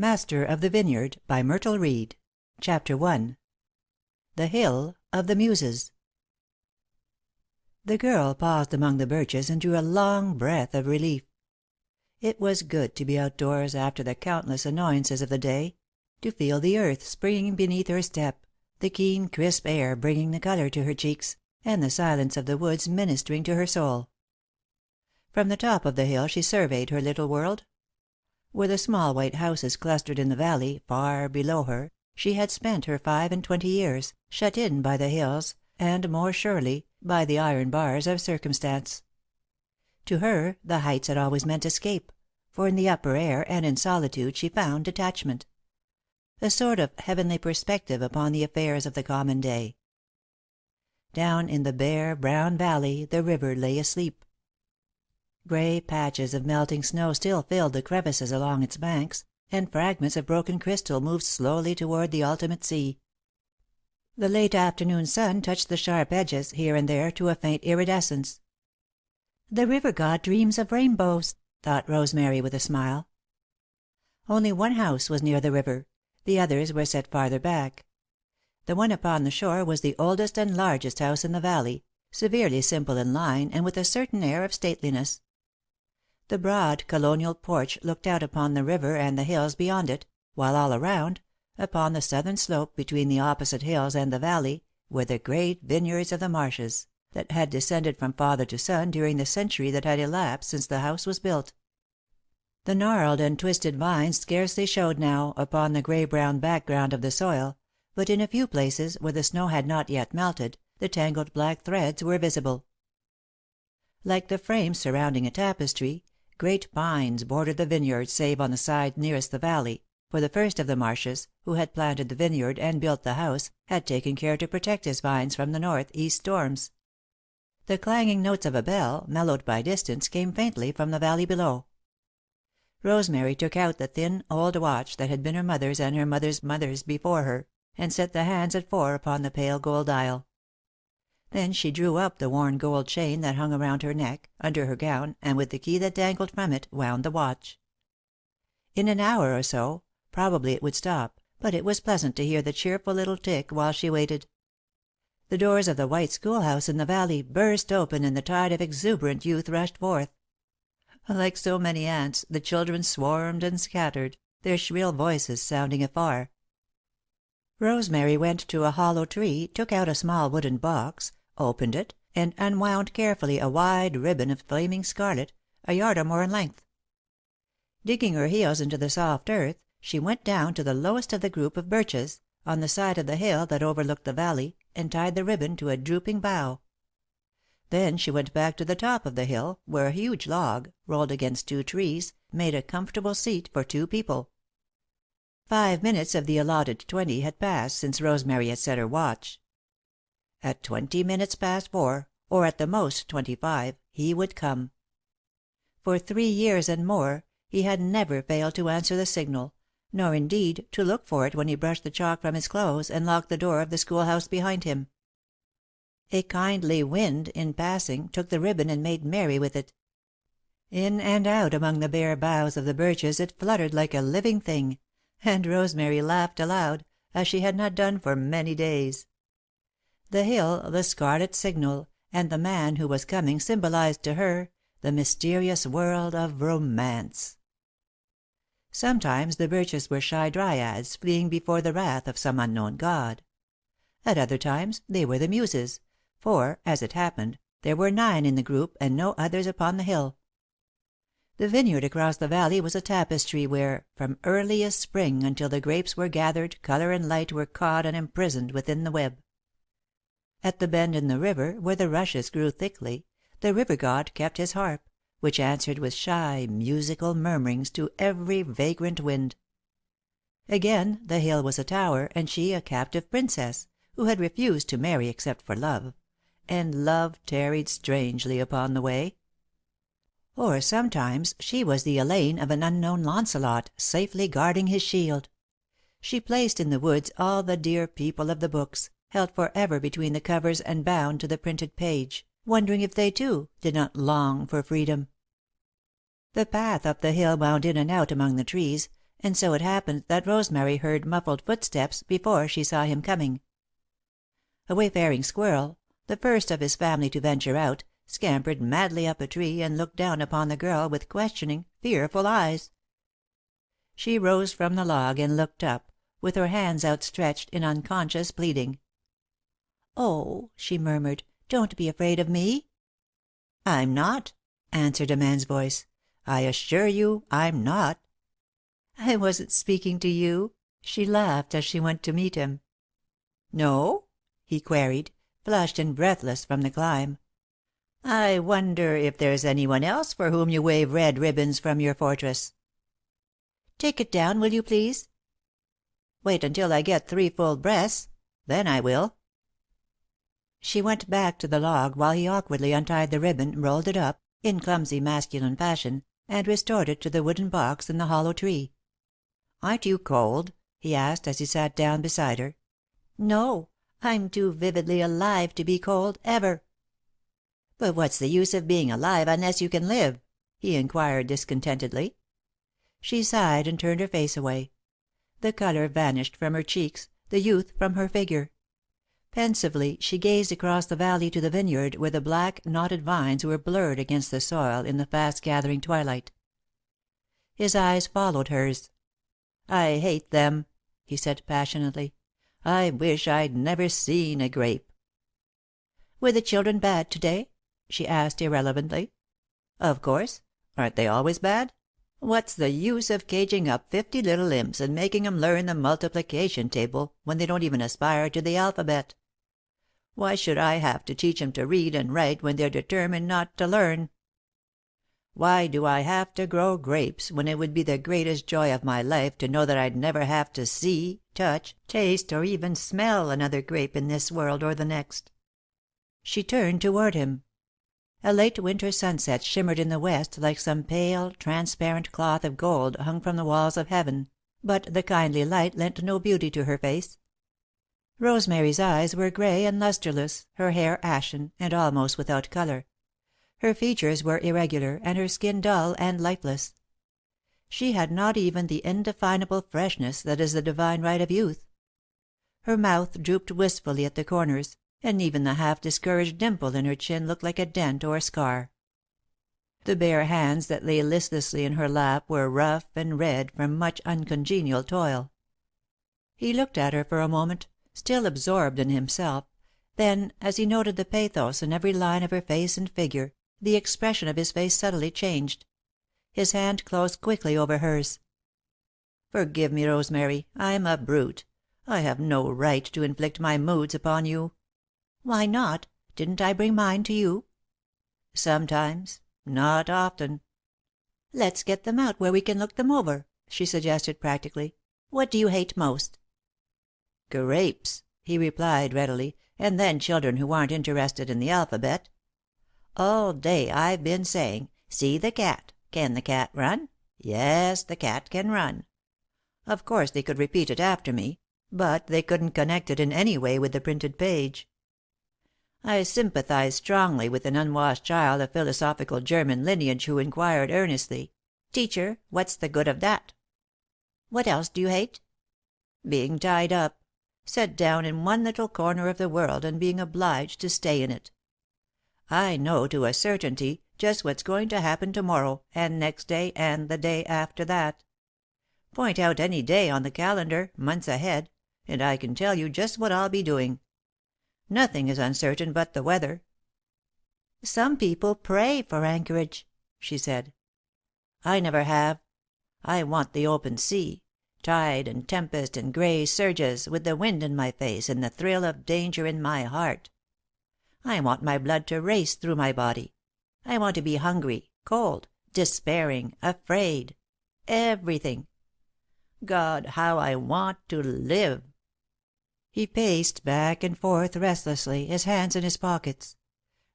Master of the Vineyard by Myrtle Reed. Chapter I. The Hill of the Muses. The girl paused among the birches and drew a long breath of relief. It was good to be outdoors after the countless annoyances of the day, to feel the earth springing beneath her step, the keen crisp air bringing the color to her cheeks, and the silence of the woods ministering to her soul. From the top of the hill she surveyed her little world. Where the small white houses clustered in the valley, far below her, she had spent her 25 years, shut in by the hills, and, more surely, by the iron bars of circumstance. To her the heights had always meant escape, for in the upper air and in solitude she found detachment. A sort of heavenly perspective upon the affairs of the common day. Down in the bare, brown valley the river lay asleep. Gray patches of melting snow still filled the crevices along its banks, and fragments of broken crystal moved slowly toward the ultimate sea. The late afternoon sun touched the sharp edges, here and there, to a faint iridescence. "The river god dreams of rainbows," thought Rosemary, with a smile. Only one house was near the river, the others were set farther back. The one upon the shore was the oldest and largest house in the valley, severely simple in line and with a certain air of stateliness. The broad colonial porch looked out upon the river and the hills beyond it, while all around, upon the southern slope between the opposite hills and the valley, were the great vineyards of the Marshes, that had descended from father to son during the century that had elapsed since the house was built. The gnarled and twisted vines scarcely showed now, upon the gray brown background of the soil, but in a few places, where the snow had not yet melted, the tangled black threads were visible. Like the frames surrounding a tapestry, great pines bordered the vineyard save on the side nearest the valley, for the first of the Marshes, who had planted the vineyard and built the house, had taken care to protect his vines from the north-east storms. The clanging notes of a bell, mellowed by distance, came faintly from the valley below. Rosemary took out the thin, old watch that had been her mother's and her mother's mother's before her, and set the hands at 4 upon the pale gold dial. Then she drew up the worn gold chain that hung around her neck, under her gown, and with the key that dangled from it, wound the watch. In an hour or so, probably it would stop, but it was pleasant to hear the cheerful little tick while she waited. The doors of the white schoolhouse in the valley burst open and the tide of exuberant youth rushed forth. Like so many ants, the children swarmed and scattered, their shrill voices sounding afar. Rosemary went to a hollow tree, took out a small wooden box, opened it, and unwound carefully a wide ribbon of flaming scarlet, a yard or more in length. Digging her heels into the soft earth, she went down to the lowest of the group of birches, on the side of the hill that overlooked the valley, and tied the ribbon to a drooping bough. Then she went back to the top of the hill, where a huge log, rolled against 2 trees, made a comfortable seat for 2 people. 5 minutes of the allotted 20 had passed since Rosemary had set her watch. At 20 minutes past 4, or at the most 25, he would come. For 3 years and more, he had never failed to answer the signal, nor, indeed, to look for it when he brushed the chalk from his clothes and locked the door of the schoolhouse behind him. A kindly wind, in passing, took the ribbon and made merry with it. In and out among the bare boughs of the birches it fluttered like a living thing, and Rosemary laughed aloud, as she had not done for many days. The hill, the scarlet signal, and the man who was coming symbolized to her the mysterious world of romance. Sometimes the birches were shy dryads fleeing before the wrath of some unknown god. At other times they were the Muses, for, as it happened, there were 9 in the group and no others upon the hill. The vineyard across the valley was a tapestry where, from earliest spring until the grapes were gathered, color and light were caught and imprisoned within the web. At the bend in the river, where the rushes grew thickly, the river god kept his harp, which answered with shy, musical murmurings to every vagrant wind. Again, the hill was a tower, and she a captive princess, who had refused to marry except for love, and love tarried strangely upon the way. Or sometimes she was the Elaine of an unknown Launcelot, safely guarding his shield. She placed in the woods all the dear people of the books, held for ever between the covers and bound to the printed page, wondering if they, too, did not long for freedom. The path up the hill wound in and out among the trees, and so it happened that Rosemary heard muffled footsteps before she saw him coming. A wayfaring squirrel, the first of his family to venture out, scampered madly up a tree and looked down upon the girl with questioning, fearful eyes. She rose from the log and looked up, with her hands outstretched in unconscious pleading. "Oh," she murmured, "don't be afraid of me." "I'm not," answered a man's voice. "I assure you I'm not." "I wasn't speaking to you," she laughed as she went to meet him. "No?" he queried, flushed and breathless from the climb. "I wonder if there's anyone else for whom you wave red ribbons from your fortress." "Take it down, will you, please?" "Wait until I get 3 full breaths. Then I will." She went back to the log while he awkwardly untied the ribbon, rolled it up, in clumsy masculine fashion, and restored it to the wooden box in the hollow tree. "Aren't you cold?" he asked, as he sat down beside her. "No. I'm too vividly alive to be cold, ever." "But what's the use of being alive unless you can live?" he inquired, discontentedly. She sighed and turned her face away. The colour vanished from her cheeks, the youth from her figure. Pensively she gazed across the valley to the vineyard, where the black, knotted vines were blurred against the soil in the fast gathering twilight. His eyes followed hers. "I hate them," he said, passionately. "I wish I'd never seen a grape." "Were the children bad to day?" she asked, irrelevantly. "Of course. Aren't they always bad? What's the use of caging up 50 little imps and making 'em learn the multiplication table when they don't even aspire to the alphabet? Why should I have to teach 'em to read and write when they're determined not to learn? Why do I have to grow grapes, when it would be the greatest joy of my life to know that I'd never have to see, touch, taste, or even smell another grape in this world or the next?" She turned toward him. A late winter sunset shimmered in the west like some pale, transparent cloth of gold hung from the walls of heaven, but the kindly light lent no beauty to her face. Rosemary's eyes were grey and lustreless, her hair ashen, and almost without colour. Her features were irregular, and her skin dull and lifeless. She had not even the indefinable freshness that is the divine right of youth. Her mouth drooped wistfully at the corners, and even the half discouraged dimple in her chin looked like a dent or scar. The bare hands that lay listlessly in her lap were rough and red from much uncongenial toil. He looked at her for a moment, still absorbed in himself, then, as he noted the pathos in every line of her face and figure, the expression of his face subtly changed. His hand closed quickly over hers. "Forgive me, Rosemary. I'm a brute. I have no right to inflict my moods upon you." "Why not? Didn't I bring mine to you?" "Sometimes. Not often." "Let's get them out where we can look them over," she suggested, practically. "What do you hate most?" "Grapes," he replied, readily, "and then children who aren't interested in the alphabet. All day I've been saying, 'See the cat. Can the cat run? Yes, the cat can run.' Of course they could repeat it after me, but they couldn't connect it in any way with the printed page. I sympathized strongly with an unwashed child of philosophical German lineage who inquired earnestly, 'Teacher, what's the good of that?' What else do you hate?" "Being tied up. Set down in one little corner of the world and being obliged to stay in it. I know to a certainty just what's going to happen to morrow, and next day, and the day after that. Point out any day on the calendar, months ahead, and I can tell you just what I'll be doing. Nothing is uncertain but the weather." "Some people pray for anchorage," she said. "I never have. I want the open sea, tide and tempest and grey surges, with the wind in my face and the thrill of danger in my heart. I want my blood to race through my body. I want to be hungry, cold, despairing, afraid, everything. God, how I want to live!" He paced back and forth restlessly, his hands in his pockets.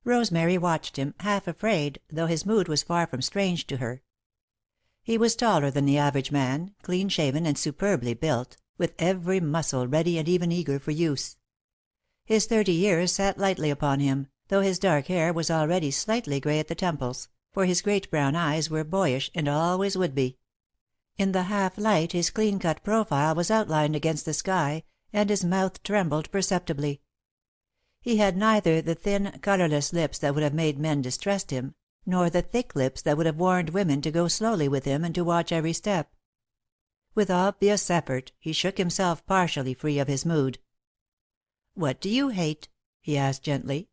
Rosemary watched him, half afraid, though his mood was far from strange to her. He was taller than the average man, clean shaven and superbly built, with every muscle ready and even eager for use. His 30 years sat lightly upon him, though his dark hair was already slightly grey at the temples, for his great brown eyes were boyish and always would be. In the half light his clean-cut profile was outlined against the sky, and his mouth trembled perceptibly. He had neither the thin, colourless lips that would have made men distrust him, nor the thick lips that would have warned women to go slowly with him and to watch every step. With obvious effort he shook himself partially free of his mood. "What do you hate?" he asked gently.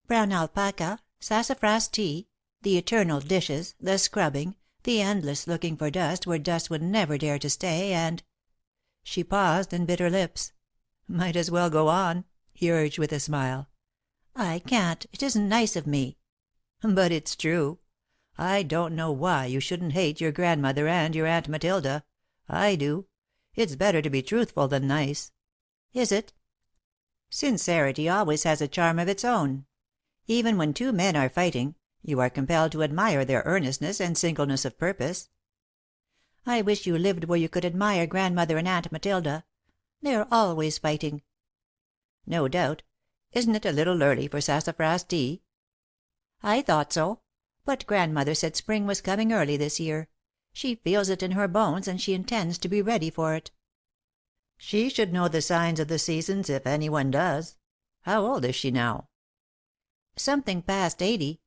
"Brown alpaca, sassafras tea, the eternal dishes, the scrubbing, the endless looking for dust where dust would never dare to stay, and—" She paused and bit her lips. "Might as well go on," he urged with a smile. "I can't. It isn't nice of me." "But it's true. I don't know why you shouldn't hate your grandmother and your Aunt Matilda. I do. It's better to be truthful than nice." "Is it?" "Sincerity always has a charm of its own. Even when two men are fighting, you are compelled to admire their earnestness and singleness of purpose." "I wish you lived where you could admire Grandmother and Aunt Matilda. They're always fighting." "No doubt. Isn't it a little early for sassafras tea?" "I thought so. But Grandmother said spring was coming early this year. She feels it in her bones, and she intends to be ready for it." "She should know the signs of the seasons, if anyone does. How old is she now?" "Something past 80.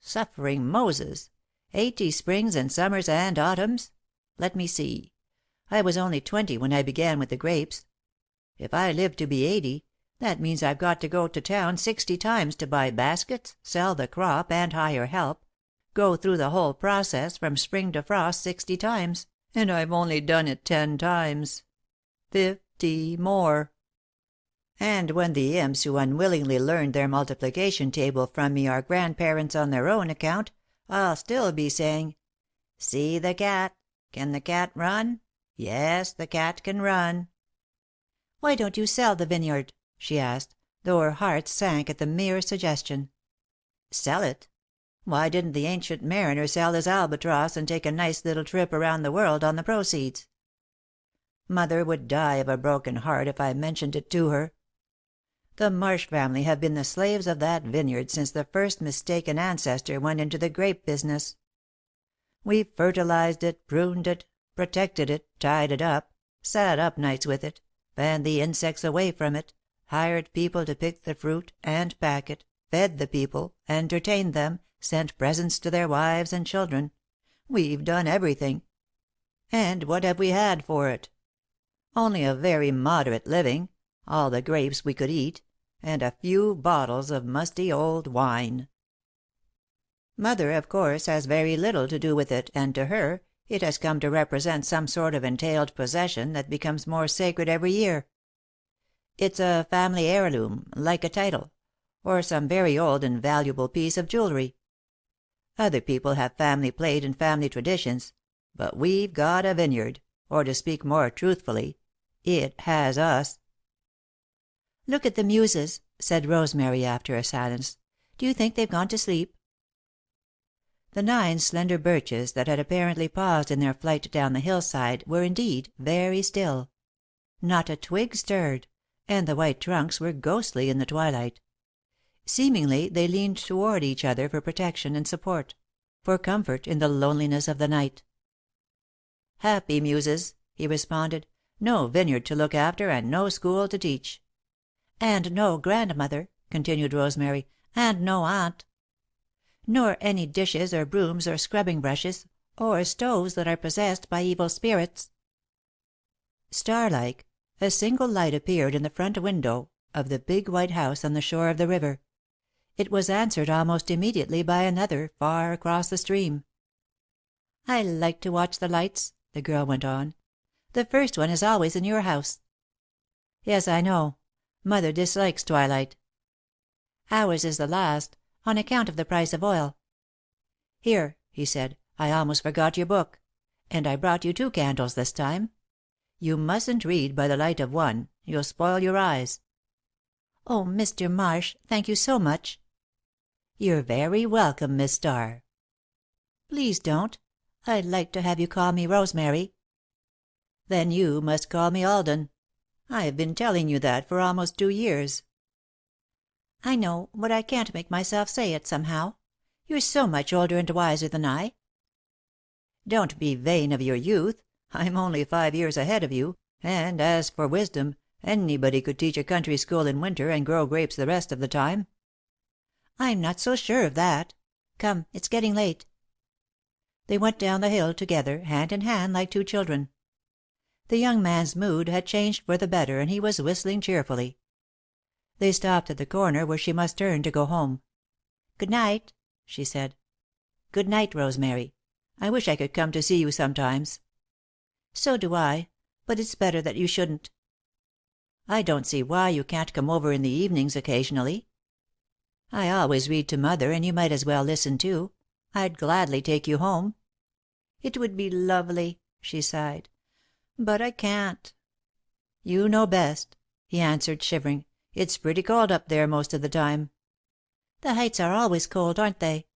"Suffering Moses! 80 springs and summers and autumns? Let me see. I was only 20 when I began with the grapes. If I live to be 80, that means I've got to go to town 60 times to buy baskets, sell the crop and hire help, go through the whole process from spring to frost 60 times, and I've only done it 10 times. 50 more. And when the imps who unwillingly learned their multiplication table from me are grandparents on their own account, I'll still be saying, 'See the cat. Can the cat run? Yes, the cat can run.'" "Why don't you sell the Vineyard?" she asked, though her heart sank at the mere suggestion. "Sell it? Why didn't the Ancient Mariner sell his albatross and take a nice little trip around the world on the proceeds? Mother would die of a broken heart if I mentioned it to her. The Marsh family have been the slaves of that vineyard since the first mistaken ancestor went into the grape business. We've fertilised it, pruned it, protected it, tied it up, sat up nights with it, fanned the insects away from it, hired people to pick the fruit and pack it, fed the people, entertained them, sent presents to their wives and children. We've done everything. And what have we had for it? Only a very moderate living, all the grapes we could eat, and a few bottles of musty old wine. Mother, of course, has very little to do with it, and to her, it has come to represent some sort of entailed possession that becomes more sacred every year. It's a family heirloom, like a title, or some very old and valuable piece of jewelry. Other people have family plate and family traditions, but we've got a vineyard, or, to speak more truthfully, it has us." "Look at the muses," said Rosemary, after a silence. "Do you think they've gone to sleep?" The 9 slender birches that had apparently paused in their flight down the hillside were indeed very still. Not a twig stirred, and the white trunks were ghostly in the twilight. Seemingly they leaned toward each other for protection and support, for comfort in the loneliness of the night. "Happy muses," he responded. "No vineyard to look after and no school to teach." "And no grandmother," continued Rosemary, "and no aunt. Nor any dishes or brooms or scrubbing brushes, or stoves that are possessed by evil spirits." Star-like, a single light appeared in the front window of the big white house on the shore of the river. It was answered almost immediately by another, far across the stream. "I like to watch the lights," the girl went on. "The first one is always in your house." "Yes, I know. Mother dislikes twilight." "Ours is the last, on account of the price of oil. Here," he said, "I almost forgot your book. And I brought you 2 candles this time. You mustn't read by the light of one. You'll spoil your eyes." "Oh, Mr. Marsh, thank you so much." "You're very welcome, Miss Starr." "Please don't. I'd like to have you call me Rosemary." "Then you must call me Alden. I've been telling you that for almost 2 years." "I know, but I can't make myself say it, somehow. You're so much older and wiser than I." Don't be vain of your youth. I'm only 5 years ahead of you, and as for wisdom, anybody could teach a country school in winter and grow grapes the rest of the time." "I'm not so sure of that. Come, it's getting late." They went down the hill together, hand in hand like two children. The young man's mood had changed for the better and he was whistling cheerfully. They stopped at the corner where she must turn to go home. "Good night," she said. "Good night, Rosemary. I wish I could come to see you sometimes." "So do I, but it's better that you shouldn't." "I don't see why you can't come over in the evenings occasionally." "I always read to mother, and you might as well listen too. I'd gladly take you home." "It would be lovely," she sighed, "but I can't." "You know best," he answered, shivering. "It's pretty cold up there most of the time." "The heights are always cold, aren't they?"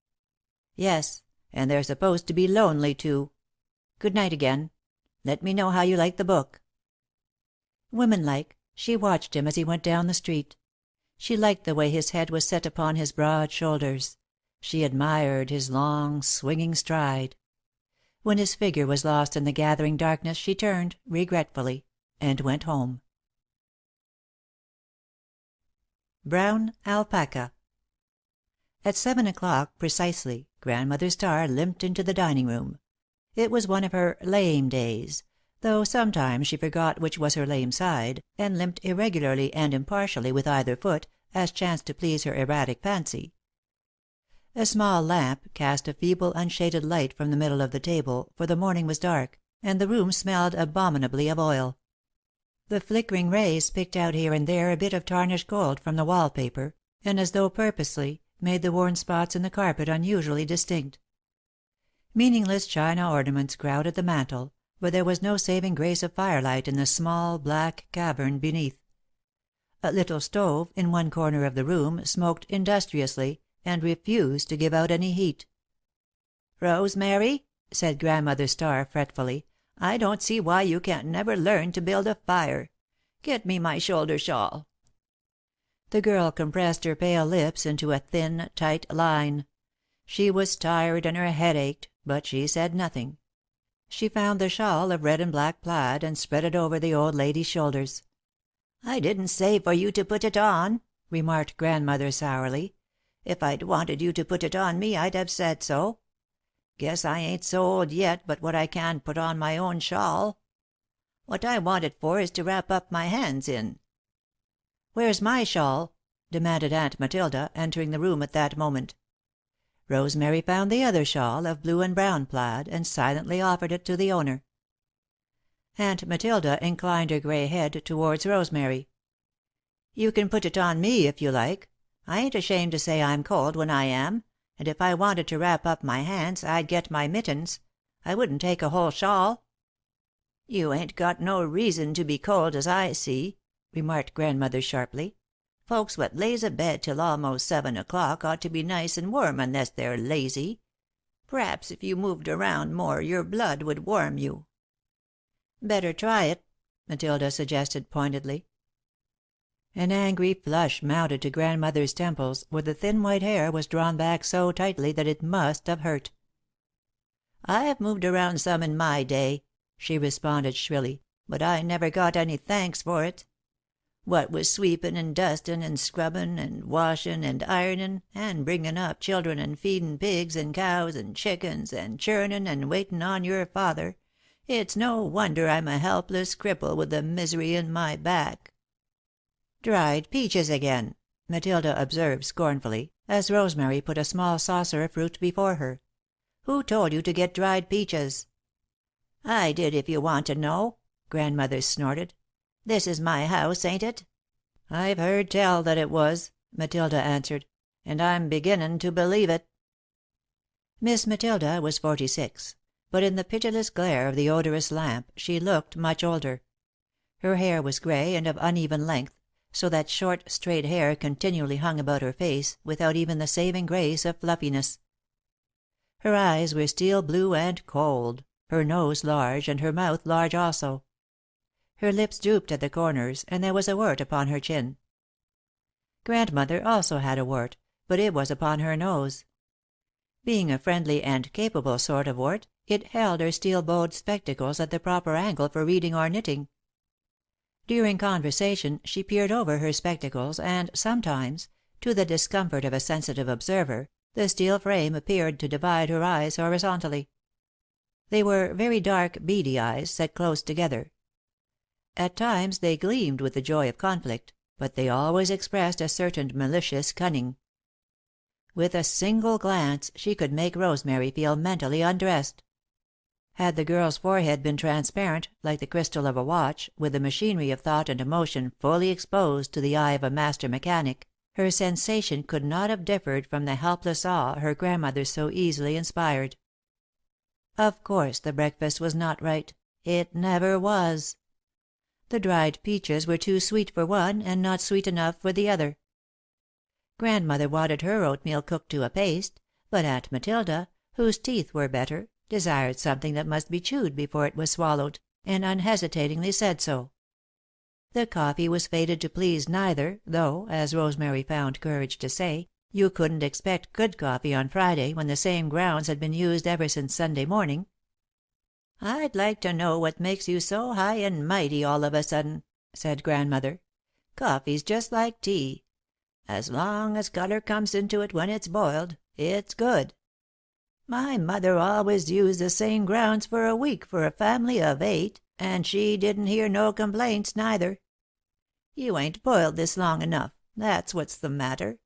"Yes, and they're supposed to be lonely, too. Good night again. Let me know how you like the book." Womanlike, she watched him as he went down the street. She liked the way his head was set upon his broad shoulders. She admired his long, swinging stride. When his figure was lost in the gathering darkness she turned, regretfully, and went home. Brown Alpaca. At 7:00 precisely, Grandmother Starr limped into the dining room. It was one of her "lame days," though sometimes she forgot which was her lame side, and limped irregularly and impartially with either foot, as chanced to please her erratic fancy. A small lamp cast a feeble, unshaded light from the middle of the table, for the morning was dark, and the room smelled abominably of oil. The flickering rays picked out here and there a bit of tarnished gold from the wall paper, and, as though purposely, made the worn spots in the carpet unusually distinct. Meaningless china ornaments crowded the mantel, but there was no saving grace of firelight in the small, black cavern beneath. A little stove, in one corner of the room, smoked industriously, and refused to give out any heat. "Rosemary," said Grandmother Starr, fretfully, "I don't see why you can't never learn to build a fire. Get me my shoulder shawl." The girl compressed her pale lips into a thin, tight line. She was tired and her head ached, but she said nothing. She found the shawl of red and black plaid and spread it over the old lady's shoulders. "I didn't say for you to put it on," remarked Grandmother, sourly. "If I'd wanted you to put it on me, I'd have said so. Guess I ain't so old yet but what I can put on my own shawl. What I want it for is to wrap up my hands in." "Where's my shawl?" demanded Aunt Matilda, entering the room at that moment. Rosemary found the other shawl, of blue and brown plaid, and silently offered it to the owner. Aunt Matilda inclined her grey head towards Rosemary. "You can put it on me, if you like. I ain't ashamed to say I'm cold when I am, and if I wanted to wrap up my hands, I'd get my mittens. I wouldn't take a whole shawl." "You ain't got no reason to be cold, as I see," remarked Grandmother, sharply. "Folks what lays abed till almost 7:00 ought to be nice and warm unless they're lazy. P'raps if you moved around more your blood would warm you." "Better try it," Matilda suggested, pointedly. An angry flush mounted to Grandmother's temples, where the thin white hair was drawn back so tightly that it must have hurt. "I've moved around some in my day," she responded, shrilly, "but I never got any thanks for it. What with sweepin' and dustin' and scrubbin' and washin' and ironin' and bringin' up children and feedin' pigs and cows and chickens and churnin' and waitin' on your father, it's no wonder I'm a helpless cripple with the misery in my back." "Dried peaches again," Matilda observed, scornfully, as Rosemary put a small saucer of fruit before her. "Who told you to get dried peaches?" "I did, if you want to know," Grandmother snorted. "This is my house, ain't it?" "I've heard tell that it was," Matilda answered, "and I'm beginnin' to believe it." Miss Matilda was 46, but in the pitiless glare of the odorous lamp she looked much older. Her hair was grey and of uneven length, so that short, straight hair continually hung about her face, without even the saving grace of fluffiness. Her eyes were steel blue and cold, her nose large and her mouth large also. Her lips drooped at the corners, and there was a wart upon her chin. Grandmother also had a wart, but it was upon her nose. Being a friendly and capable sort of wart, it held her steel-bowed spectacles at the proper angle for reading or knitting. During conversation she peered over her spectacles, and sometimes, to the discomfort of a sensitive observer, the steel frame appeared to divide her eyes horizontally. They were very dark, beady eyes, set close together. At times they gleamed with the joy of conflict, but they always expressed a certain malicious cunning. With a single glance she could make Rosemary feel mentally undressed. Had the girl's forehead been transparent, like the crystal of a watch, with the machinery of thought and emotion fully exposed to the eye of a master mechanic, her sensation could not have differed from the helpless awe her grandmother so easily inspired. Of course the breakfast was not right. It never was. The dried peaches were too sweet for one, and not sweet enough for the other. Grandmother wanted her oatmeal cooked to a paste, but Aunt Matilda, whose teeth were better, desired something that must be chewed before it was swallowed, and unhesitatingly said so. The coffee was fated to please neither, though, as Rosemary found courage to say, you couldn't expect good coffee on Friday when the same grounds had been used ever since Sunday morning. "I'd like to know what makes you so high and mighty all of a sudden," said Grandmother. "Coffee's just like tea. As long as colour comes into it when it's boiled, it's good. My mother always used the same grounds for a week for a family of 8, and she didn't hear no complaints, neither. You ain't boiled this long enough, that's what's the matter."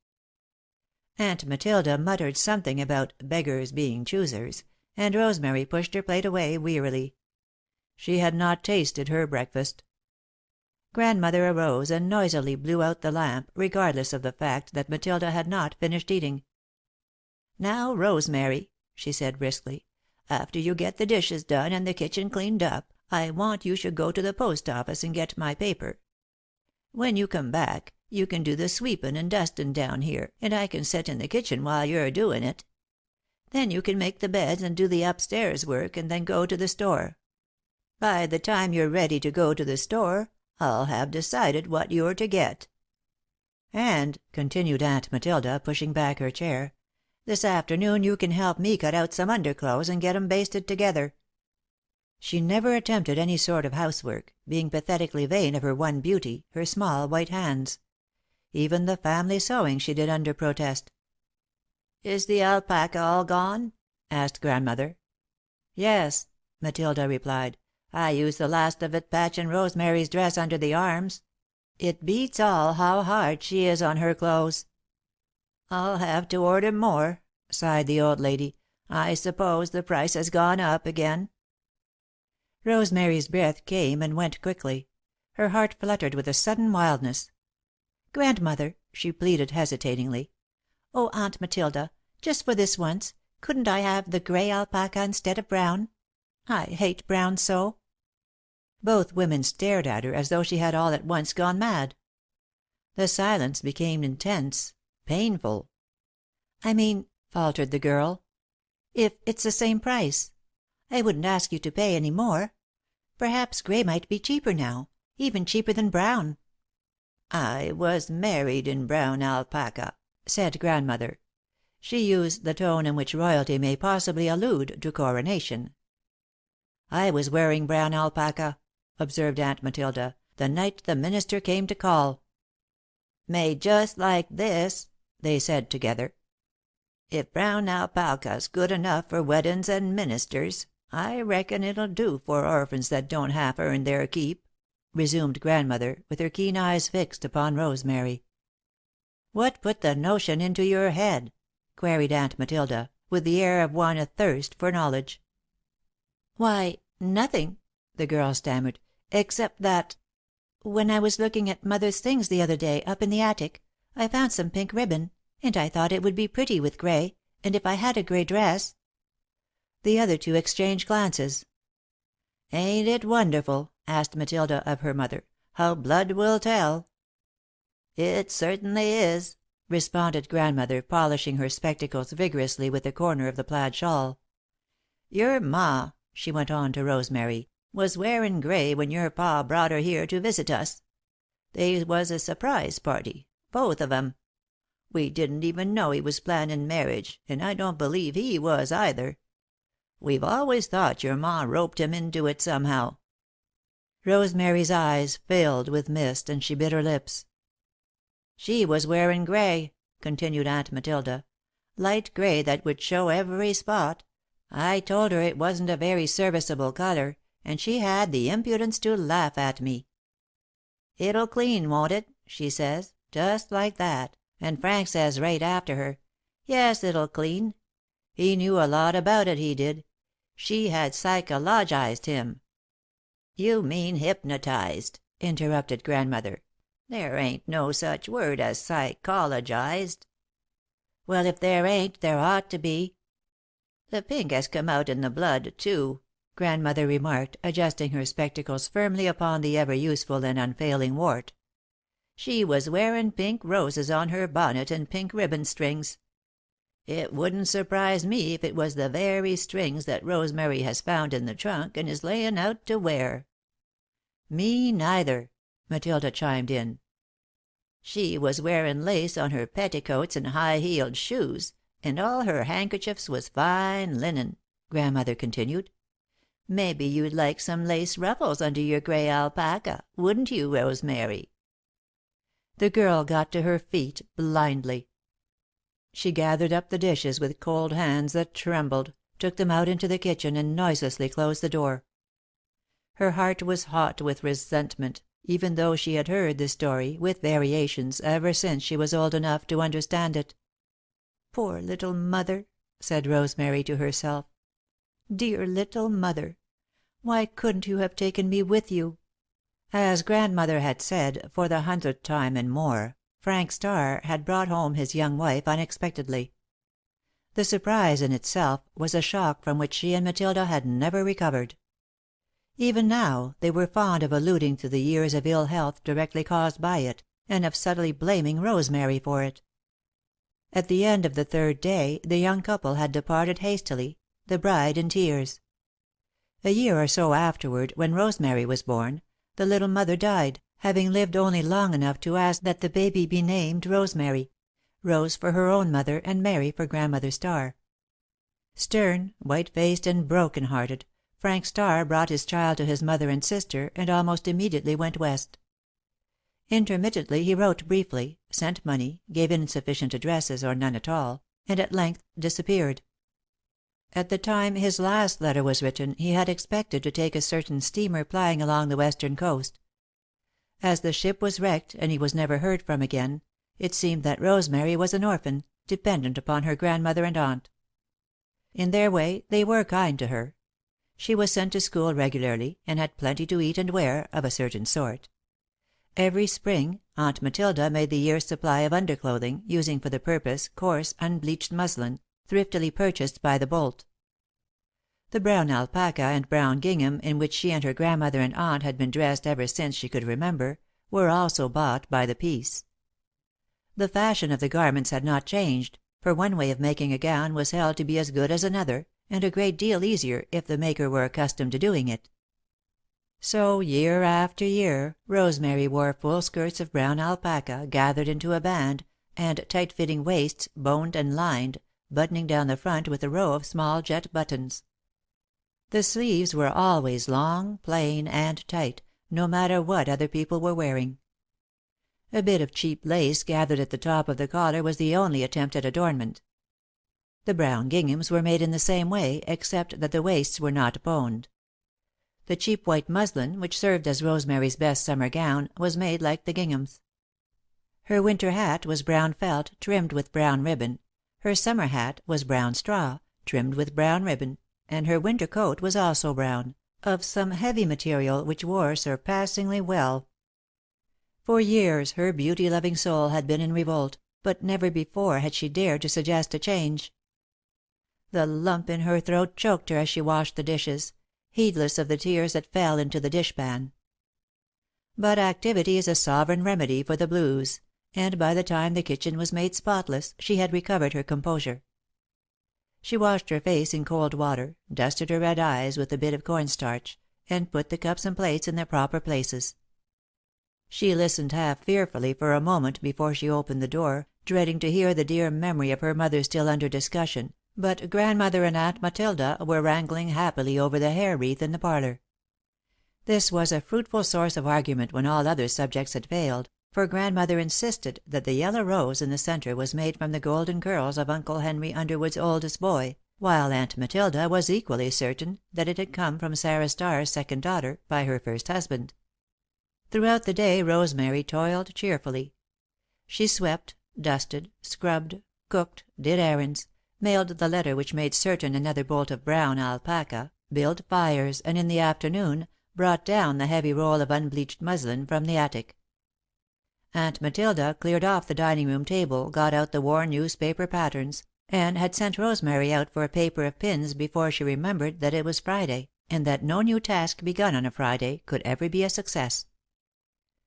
Aunt Matilda muttered something about "beggars being choosers," and Rosemary pushed her plate away wearily. She had not tasted her breakfast. Grandmother arose and noisily blew out the lamp, regardless of the fact that Matilda had not finished eating. "Now, Rosemary," she said briskly, "after you get the dishes done and the kitchen cleaned up, I want you should go to the post office and get my paper. When you come back, you can do the sweepin' and dustin' down here, and I can set in the kitchen while you're doin' it. Then you can make the beds and do the upstairs work, and then go to the store. By the time you're ready to go to the store, I'll have decided what you're to get. And," continued Aunt Matilda, pushing back her chair, "this afternoon you can help me cut out some underclothes and get 'em basted together." She never attempted any sort of housework, being pathetically vain of her one beauty, her small white hands. Even the family sewing she did under protest. "Is the alpaca all gone?" asked Grandmother. "Yes," Matilda replied. "I used the last of it patchin' Rosemary's dress under the arms. It beats all how hard she is on her clothes." "I'll have to order more," sighed the old lady. "I suppose the price has gone up again." Rosemary's breath came and went quickly. Her heart fluttered with a sudden wildness. "Grandmother," she pleaded, hesitatingly. "Oh, Aunt Matilda, just for this once, couldn't I have the grey alpaca instead of brown? I hate brown so." Both women stared at her as though she had all at once gone mad. The silence became intense, painful. "I mean," faltered the girl, "if it's the same price. I wouldn't ask you to pay any more. Perhaps grey might be cheaper now, even cheaper than brown." "I was married in brown alpaca," said Grandmother. She used the tone in which royalty may possibly allude to coronation. "I was wearing brown alpaca," observed Aunt Matilda, "the night the minister came to call." "Made just like this," they said together. "If brown alpaca's good enough for weddin's and ministers, I reckon it'll do for orphans that don't half earn their keep," resumed Grandmother, with her keen eyes fixed upon Rosemary. "What put the notion into your head?" queried Aunt Matilda, with the air of one athirst for knowledge. "Why, nothing," the girl stammered, "except that when I was looking at Mother's things the other day, up in the attic, I found some pink ribbon, and I thought it would be pretty with grey, and if I had a grey dress." The other two exchanged glances. "Ain't it wonderful," asked Matilda of her mother, "how blood will tell?" "It certainly is," responded Grandmother, polishing her spectacles vigorously with a corner of the plaid shawl. "Your ma," she went on to Rosemary, "was wearin' grey when your pa brought her here to visit us. They was a surprise party, both of 'em. We didn't even know he was plannin' marriage, and I don't believe he was, either. We've always thought your ma roped him into it somehow." Rosemary's eyes filled with mist, and she bit her lips. "She was wearin' grey," continued Aunt Matilda. "Light grey that would show every spot. I told her it wasn't a very serviceable colour, and she had the impudence to laugh at me. 'It'll clean, won't it?' she says, just like that, and Frank says right after her, 'Yes, it'll clean.' He knew a lot about it, he did. She had psychologized him." "You mean hypnotized," interrupted Grandmother. "There ain't no such word as psychologized." "Well, if there ain't, there ought to be." "The pink has come out in the blood, too," Grandmother remarked, adjusting her spectacles firmly upon the ever useful and unfailing wart. "She was wearin' pink roses on her bonnet and pink ribbon strings. It wouldn't surprise me if it was the very strings that Rosemary has found in the trunk and is layin' out to wear." "Me neither," Matilda chimed in. "She was wearin' lace on her petticoats and high heeled shoes, and all her handkerchiefs was fine linen," Grandmother continued. "Maybe you'd like some lace ruffles under your grey alpaca, wouldn't you, Rosemary?" The girl got to her feet blindly. She gathered up the dishes with cold hands that trembled, took them out into the kitchen, and noiselessly closed the door. Her heart was hot with resentment, even though she had heard the story, with variations, ever since she was old enough to understand it. "Poor little mother," said Rosemary to herself. "Dear little mother. Why couldn't you have taken me with you?" As Grandmother had said, for the 100th time and more, Frank Starr had brought home his young wife unexpectedly. The surprise, in itself, was a shock from which she and Matilda had never recovered. Even now, they were fond of alluding to the years of ill health directly caused by it, and of subtly blaming Rosemary for it. At the end of the 3rd day, the young couple had departed hastily, the bride in tears. A year or so afterward, when Rosemary was born, the little mother died, having lived only long enough to ask that the baby be named Rosemary, Rose for her own mother, and Mary for Grandmother Starr. Stern, white faced and broken hearted, Frank Starr brought his child to his mother and sister, and almost immediately went West. Intermittently he wrote briefly, sent money, gave insufficient addresses or none at all, and at length disappeared. At the time his last letter was written he had expected to take a certain steamer plying along the western coast. As the ship was wrecked and he was never heard from again, it seemed that Rosemary was an orphan, dependent upon her grandmother and aunt. In their way, they were kind to her. She was sent to school regularly, and had plenty to eat and wear, of a certain sort. Every spring, Aunt Matilda made the year's supply of underclothing, using for the purpose coarse, unbleached muslin, thriftily purchased by the bolt. The brown alpaca and brown gingham in which she and her grandmother and aunt had been dressed ever since she could remember, were also bought by the piece. The fashion of the garments had not changed, for one way of making a gown was held to be as good as another, and a great deal easier if the maker were accustomed to doing it. So, year after year, Rosemary wore full skirts of brown alpaca, gathered into a band, and tight-fitting waists, boned and lined, buttoning down the front with a row of small jet buttons. The sleeves were always long, plain, and tight, no matter what other people were wearing. A bit of cheap lace gathered at the top of the collar was the only attempt at adornment. The brown ginghams were made in the same way, except that the waists were not boned. The cheap white muslin, which served as Rosemary's best summer gown, was made like the ginghams. Her winter hat was brown felt, trimmed with brown ribbon, her summer hat was brown straw, trimmed with brown ribbon, and her winter coat was also brown, of some heavy material which wore surpassingly well. For years her beauty-loving soul had been in revolt, but never before had she dared to suggest a change. The lump in her throat choked her as she washed the dishes, heedless of the tears that fell into the dishpan. But activity is a sovereign remedy for the blues, and by the time the kitchen was made spotless she had recovered her composure. She washed her face in cold water, dusted her red eyes with a bit of cornstarch, and put the cups and plates in their proper places. She listened half fearfully for a moment before she opened the door, dreading to hear the dear memory of her mother still under discussion, but Grandmother and Aunt Matilda were wrangling happily over the hair wreath in the parlour. This was a fruitful source of argument when all other subjects had failed, for Grandmother insisted that the yellow rose in the centre was made from the golden curls of Uncle Henry Underwood's oldest boy, while Aunt Matilda was equally certain that it had come from Sarah Starr's second daughter, by her first husband. Throughout the day Rosemary toiled cheerfully. She swept, dusted, scrubbed, cooked, did errands, mailed the letter which made certain another bolt of brown alpaca, built fires, and in the afternoon brought down the heavy roll of unbleached muslin from the attic. Aunt Matilda cleared off the dining room table, got out the worn newspaper patterns, and had sent Rosemary out for a paper of pins before she remembered that it was Friday, and that no new task begun on a Friday could ever be a success.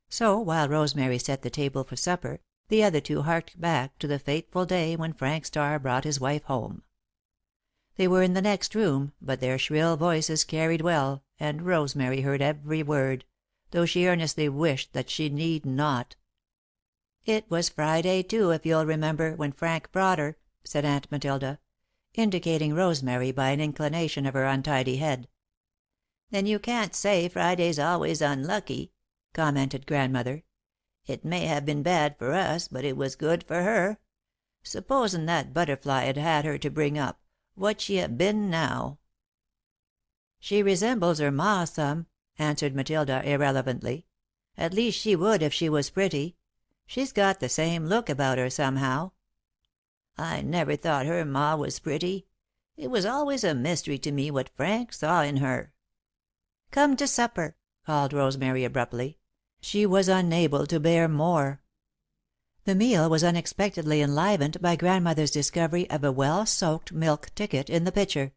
So, while Rosemary set the table for supper, the other two harked back to the fateful day when Frank Starr brought his wife home. They were in the next room, but their shrill voices carried well, and Rosemary heard every word, though she earnestly wished that she need not. "It was Friday, too, if you'll remember, when Frank brought her," said Aunt Matilda, indicating Rosemary by an inclination of her untidy head. "Then you can't say Friday's always unlucky," commented Grandmother. "It may have been bad for us, but it was good for her. Supposin' that butterfly had had her to bring up, what'd she have been now?" "She resembles her ma some," answered Matilda, irrelevantly. "At least she would if she was pretty. She's got the same look about her, somehow." "I never thought her ma was pretty. It was always a mystery to me what Frank saw in her." "Come to supper," called Rosemary, abruptly. She was unable to bear more. The meal was unexpectedly enlivened by Grandmother's discovery of a well soaked milk ticket in the pitcher.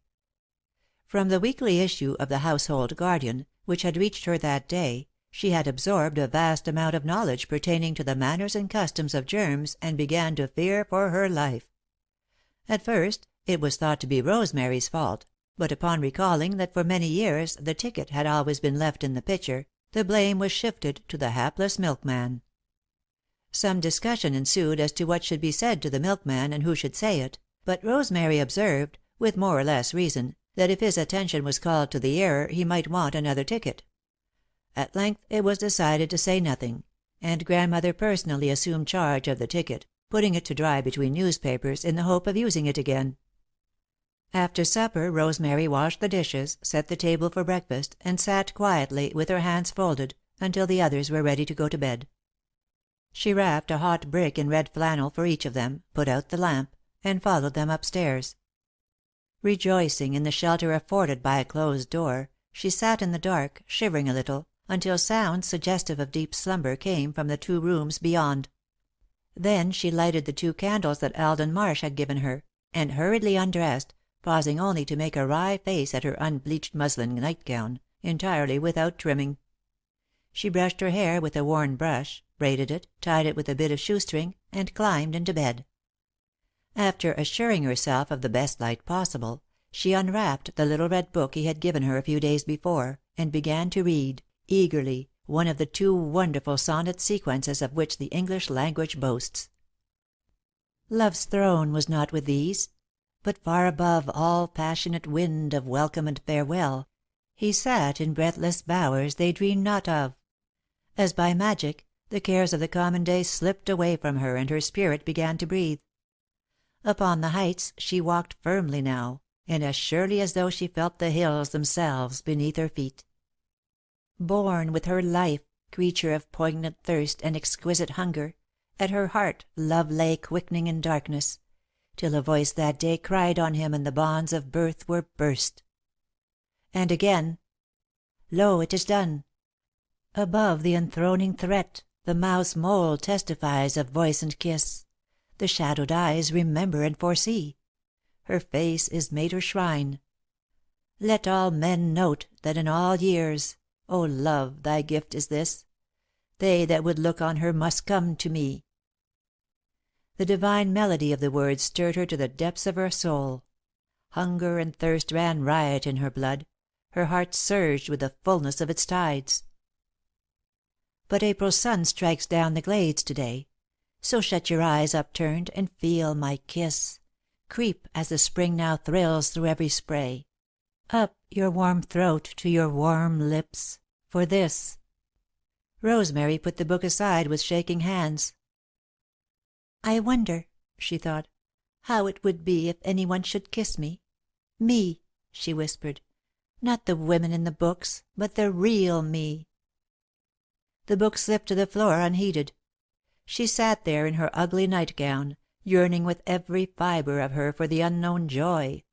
From the weekly issue of the Household Guardian, which had reached her that day, she had absorbed a vast amount of knowledge pertaining to the manners and customs of germs and began to fear for her life. At first, it was thought to be Rosemary's fault, but upon recalling that for many years the ticket had always been left in the pitcher, the blame was shifted to the hapless milkman. Some discussion ensued as to what should be said to the milkman and who should say it, but Rosemary observed, with more or less reason, that if his attention was called to the error he might want another ticket. At length it was decided to say nothing, and Grandmother personally assumed charge of the ticket, putting it to dry between newspapers in the hope of using it again. After supper Rosemary washed the dishes, set the table for breakfast, and sat quietly, with her hands folded, until the others were ready to go to bed. She wrapped a hot brick in red flannel for each of them, put out the lamp, and followed them upstairs. Rejoicing in the shelter afforded by a closed door, she sat in the dark, shivering a little, until sounds suggestive of deep slumber came from the 2 rooms beyond. Then she lighted the 2 candles that Alden Marsh had given her, and hurriedly undressed, pausing only to make a wry face at her unbleached muslin nightgown, entirely without trimming. She brushed her hair with a worn brush, braided it, tied it with a bit of shoestring, and climbed into bed. After assuring herself of the best light possible, she unwrapped the little red book he had given her a few days before, and began to read, eagerly, one of the 2 wonderful sonnet sequences of which the English language boasts. "Love's throne was not with these, but far above all passionate wind of welcome and farewell, he sat in breathless bowers they dreamed not of. As by magic, the cares of the common day slipped away from her and her spirit began to breathe. Upon the heights she walked firmly now, and as surely as though she felt the hills themselves beneath her feet. Born with her life, creature of poignant thirst and exquisite hunger, at her heart love lay quickening in darkness, till a voice that day cried on him and the bonds of birth were burst." And again: "Lo, it is done! Above the enthroning threat, the mouth's mold testifies of voice and kiss, the shadowed eyes remember and foresee, her face is made her shrine. Let all men note that in all years, O love, thy gift is this, they that would look on her must come to me." The divine melody of the words stirred her to the depths of her soul. Hunger and thirst ran riot in her blood, her heart surged with the fullness of its tides. "But April's sun strikes down the glades to day. So shut your eyes upturned, and feel my kiss creep as the spring now thrills through every spray, up your warm throat to your warm lips, for this. Rosemary put the book aside with shaking hands. "I wonder," she thought, "how it would be if any one should kiss me. Me," she whispered. "Not the women in the books, but the real me." The book slipped to the floor unheeded. She sat there in her ugly nightgown, yearning with every fibre of her for the unknown joy.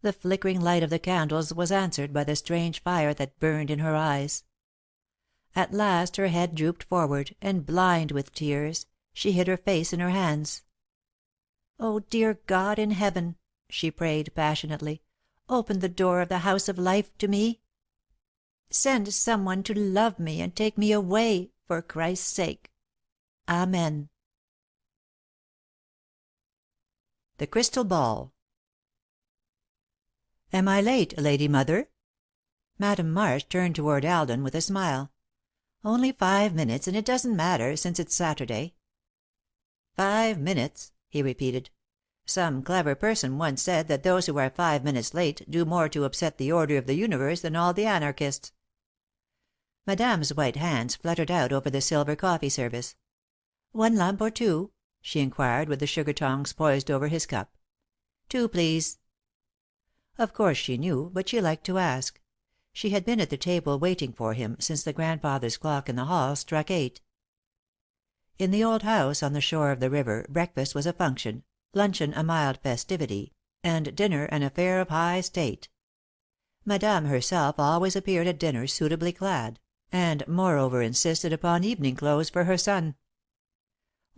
The flickering light of the candles was answered by the strange fire that burned in her eyes. At last her head drooped forward, and, blind with tears, she hid her face in her hands. "Oh, dear God in heaven," she prayed passionately, "open the door of the house of life to me. Send some one to love me and take me away, for Christ's sake. Amen." The Crystal Ball. "Am I late, Lady Mother?" Madame Marsh turned toward Alden with a smile. "Only 5 minutes, and it doesn't matter, since it's Saturday." 5 minutes," he repeated. "Some clever person once said that those who are 5 minutes late do more to upset the order of the universe than all the anarchists." Madame's white hands fluttered out over the silver coffee service. "One lump or two?" she inquired, with the sugar tongs poised over his cup. "Two, please." Of course she knew, but she liked to ask. She had been at the table waiting for him since the grandfather's clock in the hall struck 8. In the old house on the shore of the river breakfast was a function, luncheon a mild festivity, and dinner an affair of high state. Madame herself always appeared at dinner suitably clad, and moreover insisted upon evening clothes for her son.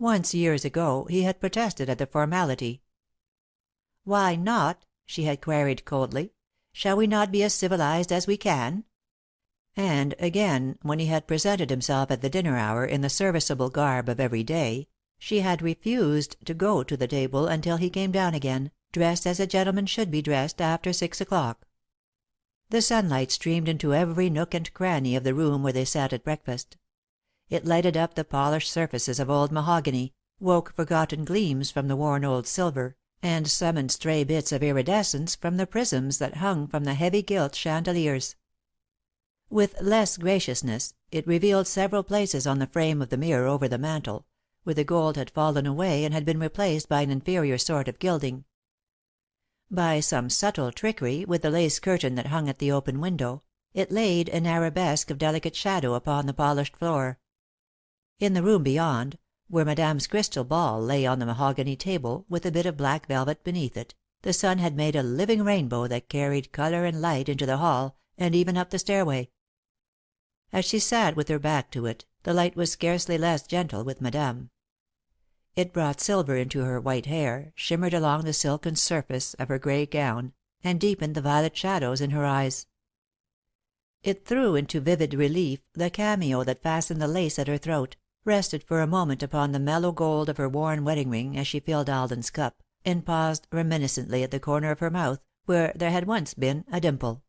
Once, years ago, he had protested at the formality. "Why not?" she had queried coldly. "Shall we not be as civilized as we can?" And again, when he had presented himself at the dinner hour in the serviceable garb of every day, she had refused to go to the table until he came down again, dressed as a gentleman should be dressed after 6 o'clock. The sunlight streamed into every nook and cranny of the room where they sat at breakfast. It lighted up the polished surfaces of old mahogany, woke forgotten gleams from the worn old silver, and summoned stray bits of iridescence from the prisms that hung from the heavy gilt chandeliers. With less graciousness, it revealed several places on the frame of the mirror over the mantel, where the gold had fallen away and had been replaced by an inferior sort of gilding. By some subtle trickery with the lace curtain that hung at the open window, it laid an arabesque of delicate shadow upon the polished floor. In the room beyond, where Madame's crystal ball lay on the mahogany table, with a bit of black velvet beneath it, the sun had made a living rainbow that carried colour and light into the hall, and even up the stairway. As she sat with her back to it, the light was scarcely less gentle with Madame. It brought silver into her white hair, shimmered along the silken surface of her grey gown, and deepened the violet shadows in her eyes. It threw into vivid relief the cameo that fastened the lace at her throat, rested for a moment upon the mellow gold of her worn wedding ring as she filled Alden's cup, and paused reminiscently at the corner of her mouth, where there had once been a dimple.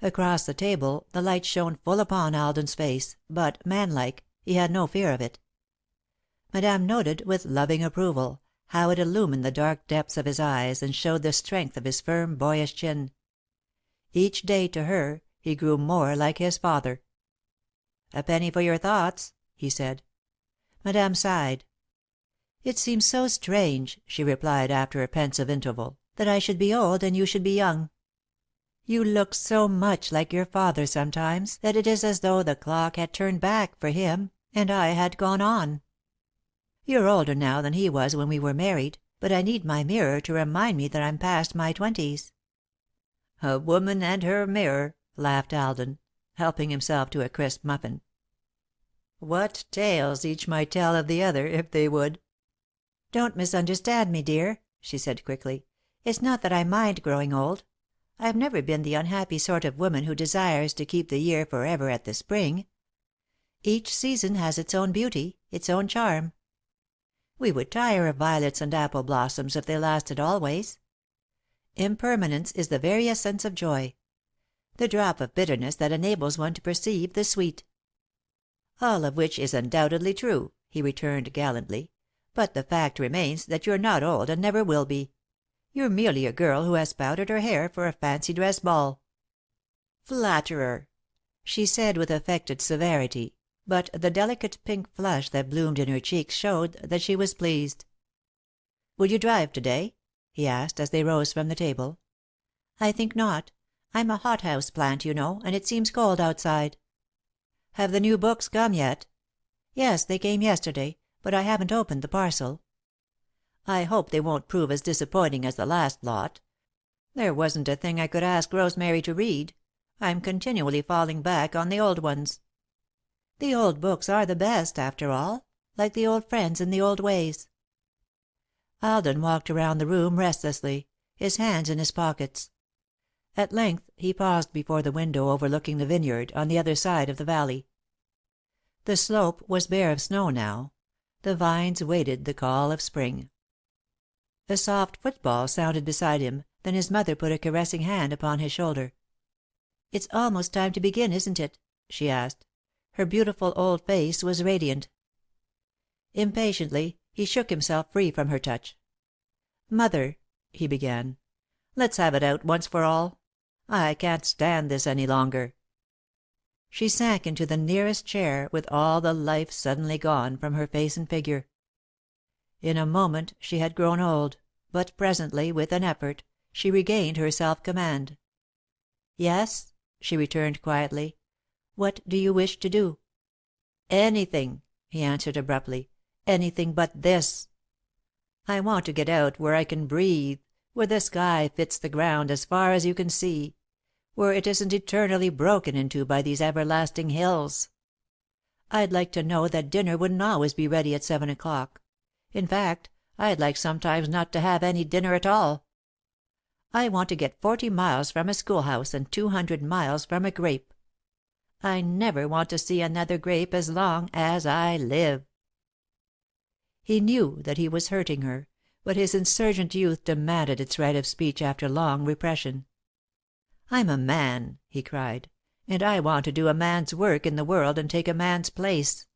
Across the table the light shone full upon Alden's face, but, manlike, he had no fear of it. Madame noted, with loving approval, how it illumined the dark depths of his eyes and showed the strength of his firm, boyish chin. Each day, to her, he grew more like his father. "A penny for your thoughts," he said. Madame sighed. "It seems so strange," she replied after a pensive interval, "that I should be old and you should be young. You look so much like your father sometimes that it is as though the clock had turned back for him, and I had gone on. You're older now than he was when we were married, but I need my mirror to remind me that I'm past my 20s." "A woman and her mirror," laughed Alden, helping himself to a crisp muffin. "What tales each might tell of the other, if they would." "Don't misunderstand me, dear," she said quickly. "It's not that I mind growing old. I've never been the unhappy sort of woman who desires to keep the year for ever at the spring. Each season has its own beauty, its own charm. We would tire of violets and apple blossoms if they lasted always. Impermanence is the very essence of joy, the drop of bitterness that enables one to perceive the sweet." "All of which is undoubtedly true," he returned gallantly, "but the fact remains that you're not old and never will be. You're merely a girl who has powdered her hair for a fancy dress ball." "Flatterer!" she said with affected severity, but the delicate pink flush that bloomed in her cheeks showed that she was pleased. "Will you drive to day?" he asked, as they rose from the table. "I think not. I'm a hothouse plant, you know, and it seems cold outside." "Have the new books come yet?" "Yes, they came yesterday, but I haven't opened the parcel." "I hope they won't prove as disappointing as the last lot. There wasn't a thing I could ask Rosemary to read. I'm continually falling back on the old ones." "The old books are the best, after all, like the old friends and the old ways." Alden walked around the room restlessly, his hands in his pockets. At length he paused before the window overlooking the vineyard, on the other side of the valley. The slope was bare of snow now; the vines waited the call of Spring. A soft footfall sounded beside him, then his mother put a caressing hand upon his shoulder. "It's almost time to begin, isn't it?" she asked. Her beautiful old face was radiant. Impatiently, he shook himself free from her touch. "Mother," he began, "let's have it out once for all. I can't stand this any longer." She sank into the nearest chair, with all the life suddenly gone from her face and figure. In a moment she had grown old, but presently, with an effort, she regained her self-command. "Yes?" she returned quietly. "What do you wish to do?" "Anything," he answered abruptly. "Anything but this. I want to get out where I can breathe, where the sky fits the ground as far as you can see, where it isn't eternally broken into by these everlasting hills. I'd like to know that dinner wouldn't always be ready at 7 o'clock. In fact, I'd like sometimes not to have any dinner at all. I want to get 40 miles from a schoolhouse and 200 miles from a grape. I never want to see another grape as long as I live." He knew that he was hurting her, but his insurgent youth demanded its right of speech after long repression. "I'm a man," he cried, "and I want to do a man's work in the world and take a man's place.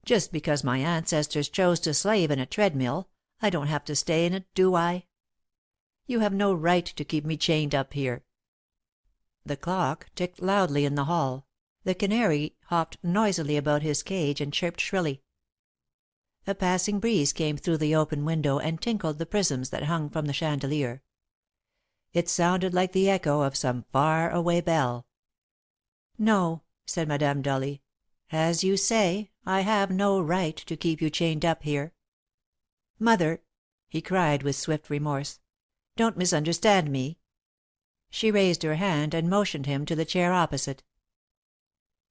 Just because my ancestors chose to slave in a treadmill, I don't have to stay in it, do I? You have no right to keep me chained up here." The clock ticked loudly in the hall. The canary hopped noisily about his cage and chirped shrilly. A passing breeze came through the open window and tinkled the prisms that hung from the chandelier. It sounded like the echo of some far away bell. "No," said Madame dully. "As you say, I have no right to keep you chained up here." "Mother!" he cried with swift remorse. "Don't misunderstand me." She raised her hand and motioned him to the chair opposite.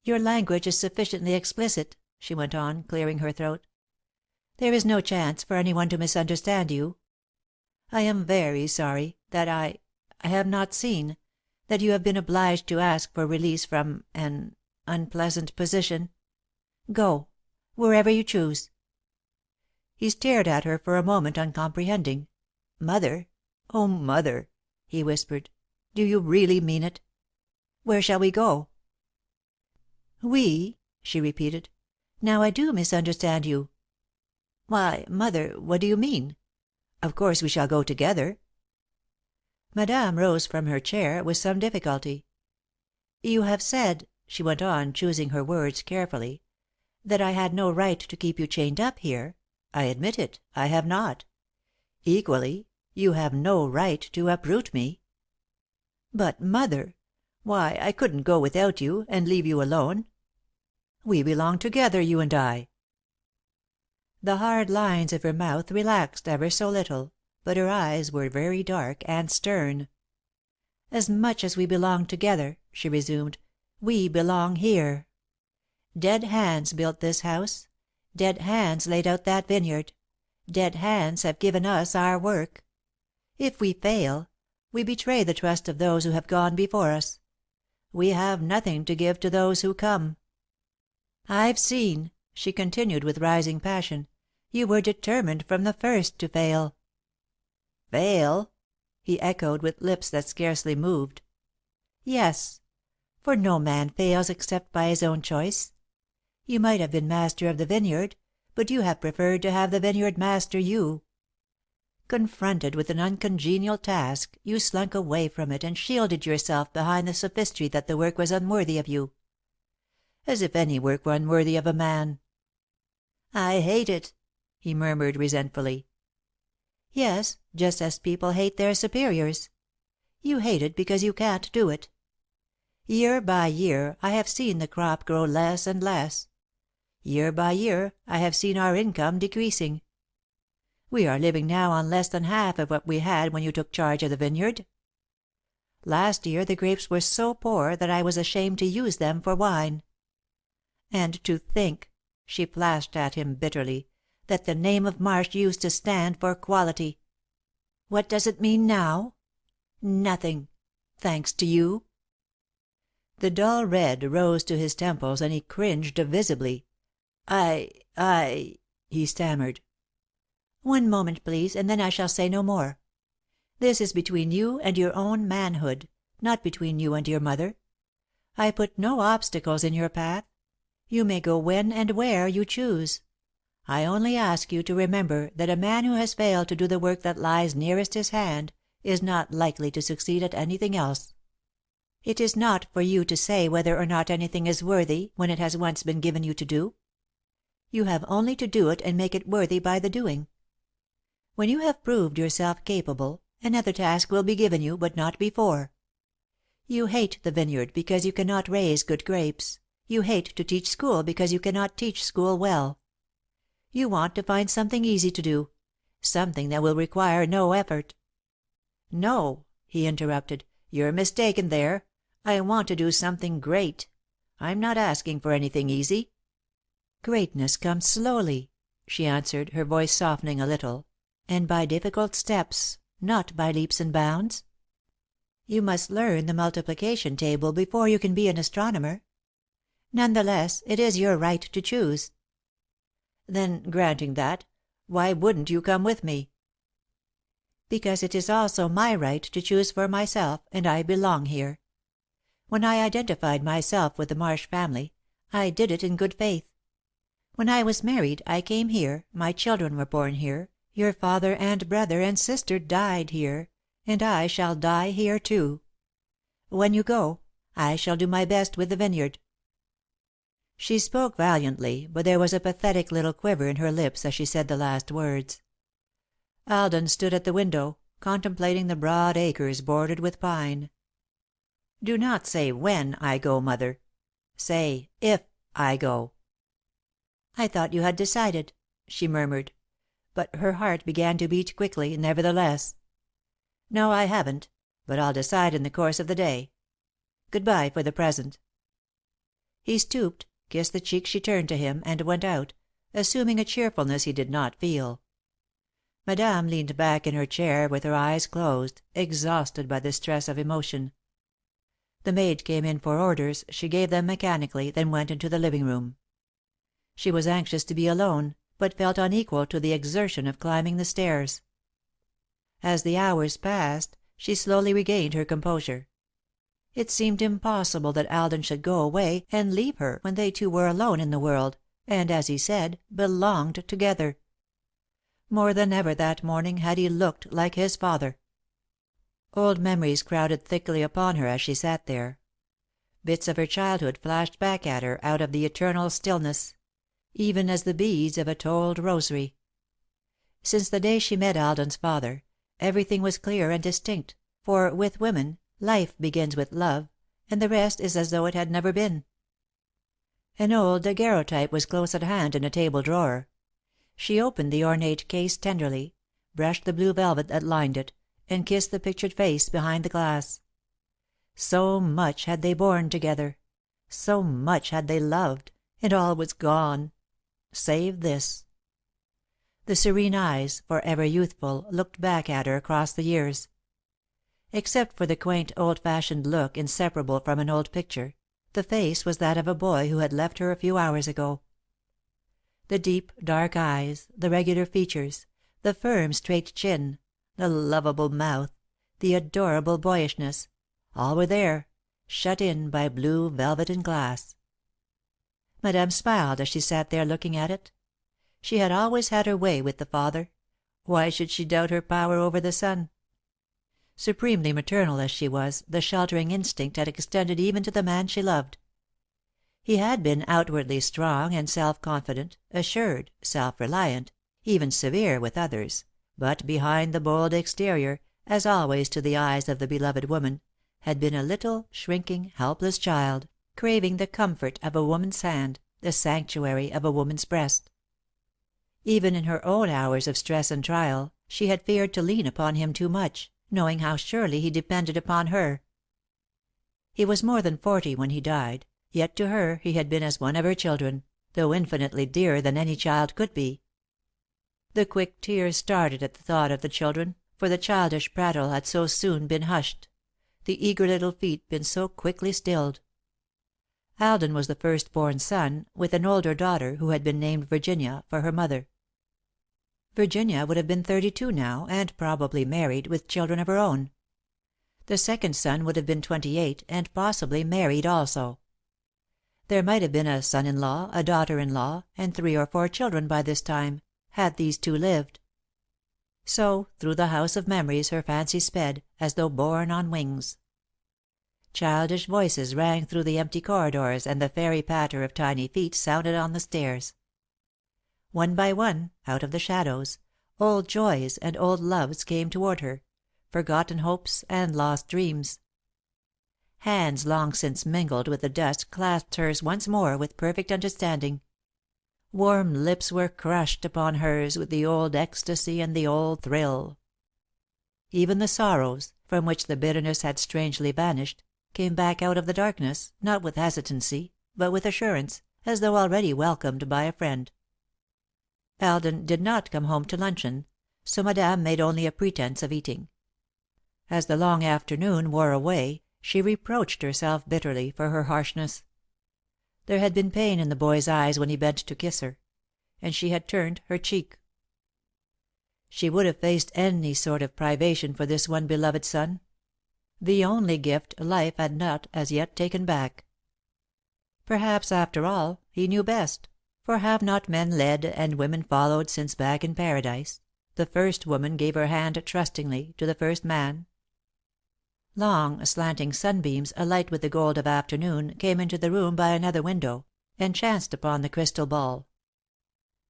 "Your language is sufficiently explicit," she went on, clearing her throat. "There is no chance for anyone to misunderstand you. I am very sorry that I have not seen that you have been obliged to ask for release from an unpleasant position. Go wherever you choose." He stared at her for a moment, uncomprehending. "Mother! Oh, Mother!" he whispered. "Do you really mean it? Where shall we go?" "We?" she repeated. "Now I do misunderstand you." "Why, Mother, what do you mean? Of course we shall go together." Madame rose from her chair with some difficulty. "You have said," she went on, choosing her words carefully, "that I had no right to keep you chained up here. I admit it. I have not. Equally, you have no right to uproot me." "But, Mother why, I couldn't go without you, and leave you alone. We belong together, you and I." The hard lines of her mouth relaxed ever so little, but her eyes were very dark and stern. "As much as we belong together," she resumed, "we belong here. Dead hands built this house. Dead hands laid out that vineyard. Dead hands have given us our work. If we fail, we betray the trust of those who have gone before us. We have nothing to give to those who come. I've seen," she continued with rising passion, "you were determined from the first to fail." "Fail?" he echoed, with lips that scarcely moved. "Yes. For no man fails except by his own choice. You might have been master of the vineyard, but you have preferred to have the vineyard master you. Confronted with an uncongenial task, you slunk away from it and shielded yourself behind the sophistry that the work was unworthy of you. As if any work were unworthy of a man." "I hate it," he murmured resentfully. "Yes, just as people hate their superiors. You hate it because you can't do it. Year by year I have seen the crop grow less and less. Year by year I have seen our income decreasing. We are living now on less than half of what we had when you took charge of the vineyard. Last year the grapes were so poor that I was ashamed to use them for wine. And to think," she flashed at him bitterly, "that the name of Marsh used to stand for quality. What does it mean now? Nothing, thanks to you." The dull red rose to his temples and he cringed visibly. I he stammered. "One moment, please, and then I shall say no more. This is between you and your own manhood, not between you and your mother. I put no obstacles in your path. You may go when and where you choose. I only ask you to remember that a man who has failed to do the work that lies nearest his hand is not likely to succeed at anything else. It is not for you to say whether or not anything is worthy when it has once been given you to do. You have only to do it and make it worthy by the doing. When you have proved yourself capable, another task will be given you, but not before. You hate the vineyard because you cannot raise good grapes. You hate to teach school because you cannot teach school well. You want to find something easy to do, something that will require no effort." "No," he interrupted, "you're mistaken there. I want to do something great. I'm not asking for anything easy." "Greatness comes slowly," she answered, her voice softening a little, "and by difficult steps, not by leaps and bounds. You must learn the multiplication table before you can be an astronomer. None the less, it is your right to choose." "Then, granting that, why wouldn't you come with me?" "Because it is also my right to choose for myself, and I belong here. When I identified myself with the Marsh family, I did it in good faith. When I was married, I came here, my children were born here, your father and brother and sister died here, and I shall die here too. When you go, I shall do my best with the vineyard." She spoke valiantly, but there was a pathetic little quiver in her lips as she said the last words. Alden stood at the window, contemplating the broad acres bordered with pine. "Do not say when I go, mother. Say if I go." "I thought you had decided," she murmured, but her heart began to beat quickly, nevertheless. "No, I haven't, but I'll decide in the course of the day. Good bye for the present." He stooped, kissed the cheek she turned to him, and went out, assuming a cheerfulness he did not feel. Madame leaned back in her chair with her eyes closed, exhausted by the stress of emotion. The maid came in for orders, she gave them mechanically, then went into the living room. She was anxious to be alone, but felt unequal to the exertion of climbing the stairs. As the hours passed, she slowly regained her composure. It seemed impossible that Alden should go away and leave her when they two were alone in the world, and, as he said, belonged together. More than ever that morning had he looked like his father. Old memories crowded thickly upon her as she sat there. Bits of her childhood flashed back at her out of the eternal stillness, even as the beads of a told rosary. Since the day she met Alden's father, everything was clear and distinct, for, with women, life begins with love, and the rest is as though it had never been. An old daguerreotype was close at hand in a table drawer. She opened the ornate case tenderly, brushed the blue velvet that lined it, and kissed the pictured face behind the glass. So much had they borne together, so much had they loved, and all was gone save this. The serene eyes, forever youthful, looked back at her across the years. Except for the quaint, old-fashioned look inseparable from an old picture, the face was that of a boy who had left her a few hours ago. The deep, dark eyes, the regular features, the firm, straight chin, the lovable mouth, the adorable boyishness, all were there, shut in by blue velvet and glass. Madame smiled as she sat there looking at it. She had always had her way with the father. Why should she doubt her power over the son? Supremely maternal as she was, the sheltering instinct had extended even to the man she loved. He had been outwardly strong and self-confident, assured, self-reliant, even severe with others, but behind the bold exterior, as always to the eyes of the beloved woman, had been a little, shrinking, helpless child, craving the comfort of a woman's hand, the sanctuary of a woman's breast. Even in her own hours of stress and trial, she had feared to lean upon him too much, knowing how surely he depended upon her. He was more than 40 when he died, yet to her he had been as one of her children, though infinitely dearer than any child could be. The quick tears started at the thought of the children, for the childish prattle had so soon been hushed, the eager little feet been so quickly stilled. Alden was the first-born son, with an older daughter, who had been named Virginia, for her mother. Virginia would have been 32 now, and probably married, with children of her own. The second son would have been 28, and possibly married also. There might have been a son-in-law, a daughter-in-law, and 3 or 4 children by this time, had these two lived. So through the house of memories her fancy sped, as though borne on wings. Childish voices rang through the empty corridors, and the fairy patter of tiny feet sounded on the stairs. One by one, out of the shadows, old joys and old loves came toward her, forgotten hopes and lost dreams. Hands long since mingled with the dust clasped hers once more with perfect understanding. Warm lips were crushed upon hers with the old ecstasy and the old thrill. Even the sorrows, from which the bitterness had strangely vanished, came back out of the darkness, not with hesitancy, but with assurance, as though already welcomed by a friend. Alden did not come home to luncheon, so Madame made only a pretence of eating. As the long afternoon wore away, she reproached herself bitterly for her harshness. There had been pain in the boy's eyes when he bent to kiss her, and she had turned her cheek. She would have faced any sort of privation for this one beloved son, the only gift life had not as yet taken back. Perhaps, after all, he knew best, for have not men led and women followed since back in Paradise, the first woman gave her hand trustingly to the first man? Long, slanting sunbeams, alight with the gold of afternoon, came into the room by another window, and chanced upon the crystal ball.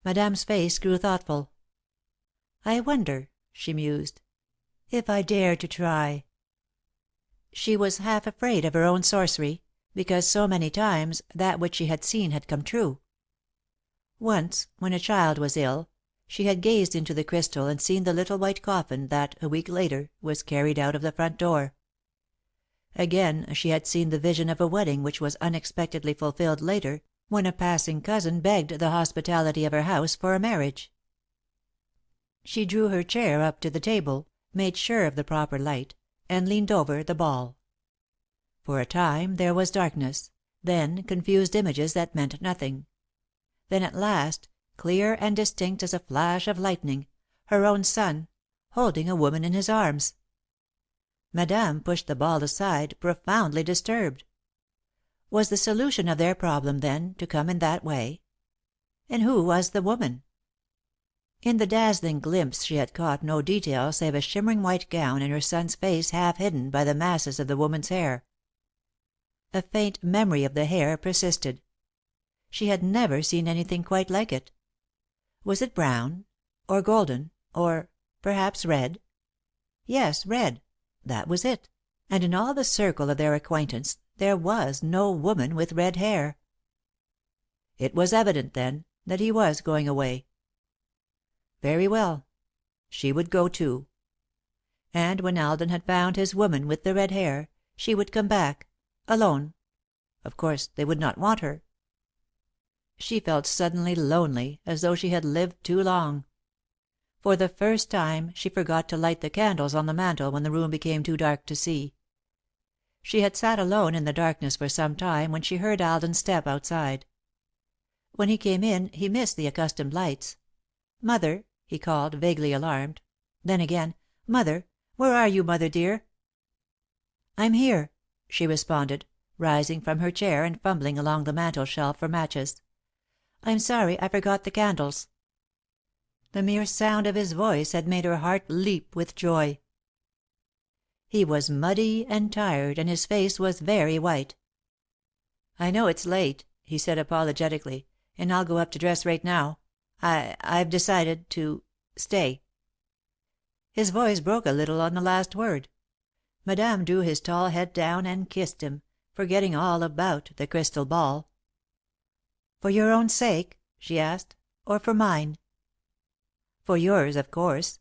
Madame's face grew thoughtful. "I wonder," she mused, "if I dare to try." She was half afraid of her own sorcery, because so many times that which she had seen had come true. Once, when a child was ill, she had gazed into the crystal and seen the little white coffin that, a week later, was carried out of the front door. Again, she had seen the vision of a wedding which was unexpectedly fulfilled later, when a passing cousin begged the hospitality of her house for a marriage. She drew her chair up to the table, made sure of the proper light, and leaned over the ball. For a time there was darkness, then confused images that meant nothing. Then at last, clear and distinct as a flash of lightning, her own son, holding a woman in his arms. Madame pushed the ball aside, profoundly disturbed. Was the solution of their problem, then, to come in that way? And who was the woman? In the dazzling glimpse she had caught no detail save a shimmering white gown and her son's face half hidden by the masses of the woman's hair. A faint memory of the hair persisted. She had never seen anything quite like it. Was it brown? Or golden? Or perhaps red? Yes, red. That was it. And in all the circle of their acquaintance there was no woman with red hair. It was evident, then, that he was going away. Very well. She would go too. And when Alden had found his woman with the red hair, she would come back, alone. Of course they would not want her. She felt suddenly lonely, as though she had lived too long. For the first time, she forgot to light the candles on the mantel when the room became too dark to see. She had sat alone in the darkness for some time when she heard Alden's step outside. When he came in, he missed the accustomed lights. "Mother," he called, vaguely alarmed. Then again, "Mother! Where are you, Mother dear?" "I'm here," she responded, rising from her chair and fumbling along the mantel shelf for matches. "I'm sorry I forgot the candles." The mere sound of his voice had made her heart leap with joy. He was muddy and tired, and his face was very white. "I know it's late," he said apologetically, "and I'll go up to dress right now. I've decided to stay." His voice broke a little on the last word. Madame drew his tall head down and kissed him, forgetting all about the crystal ball. "For your own sake?" she asked. "Or for mine?" "For yours, of course.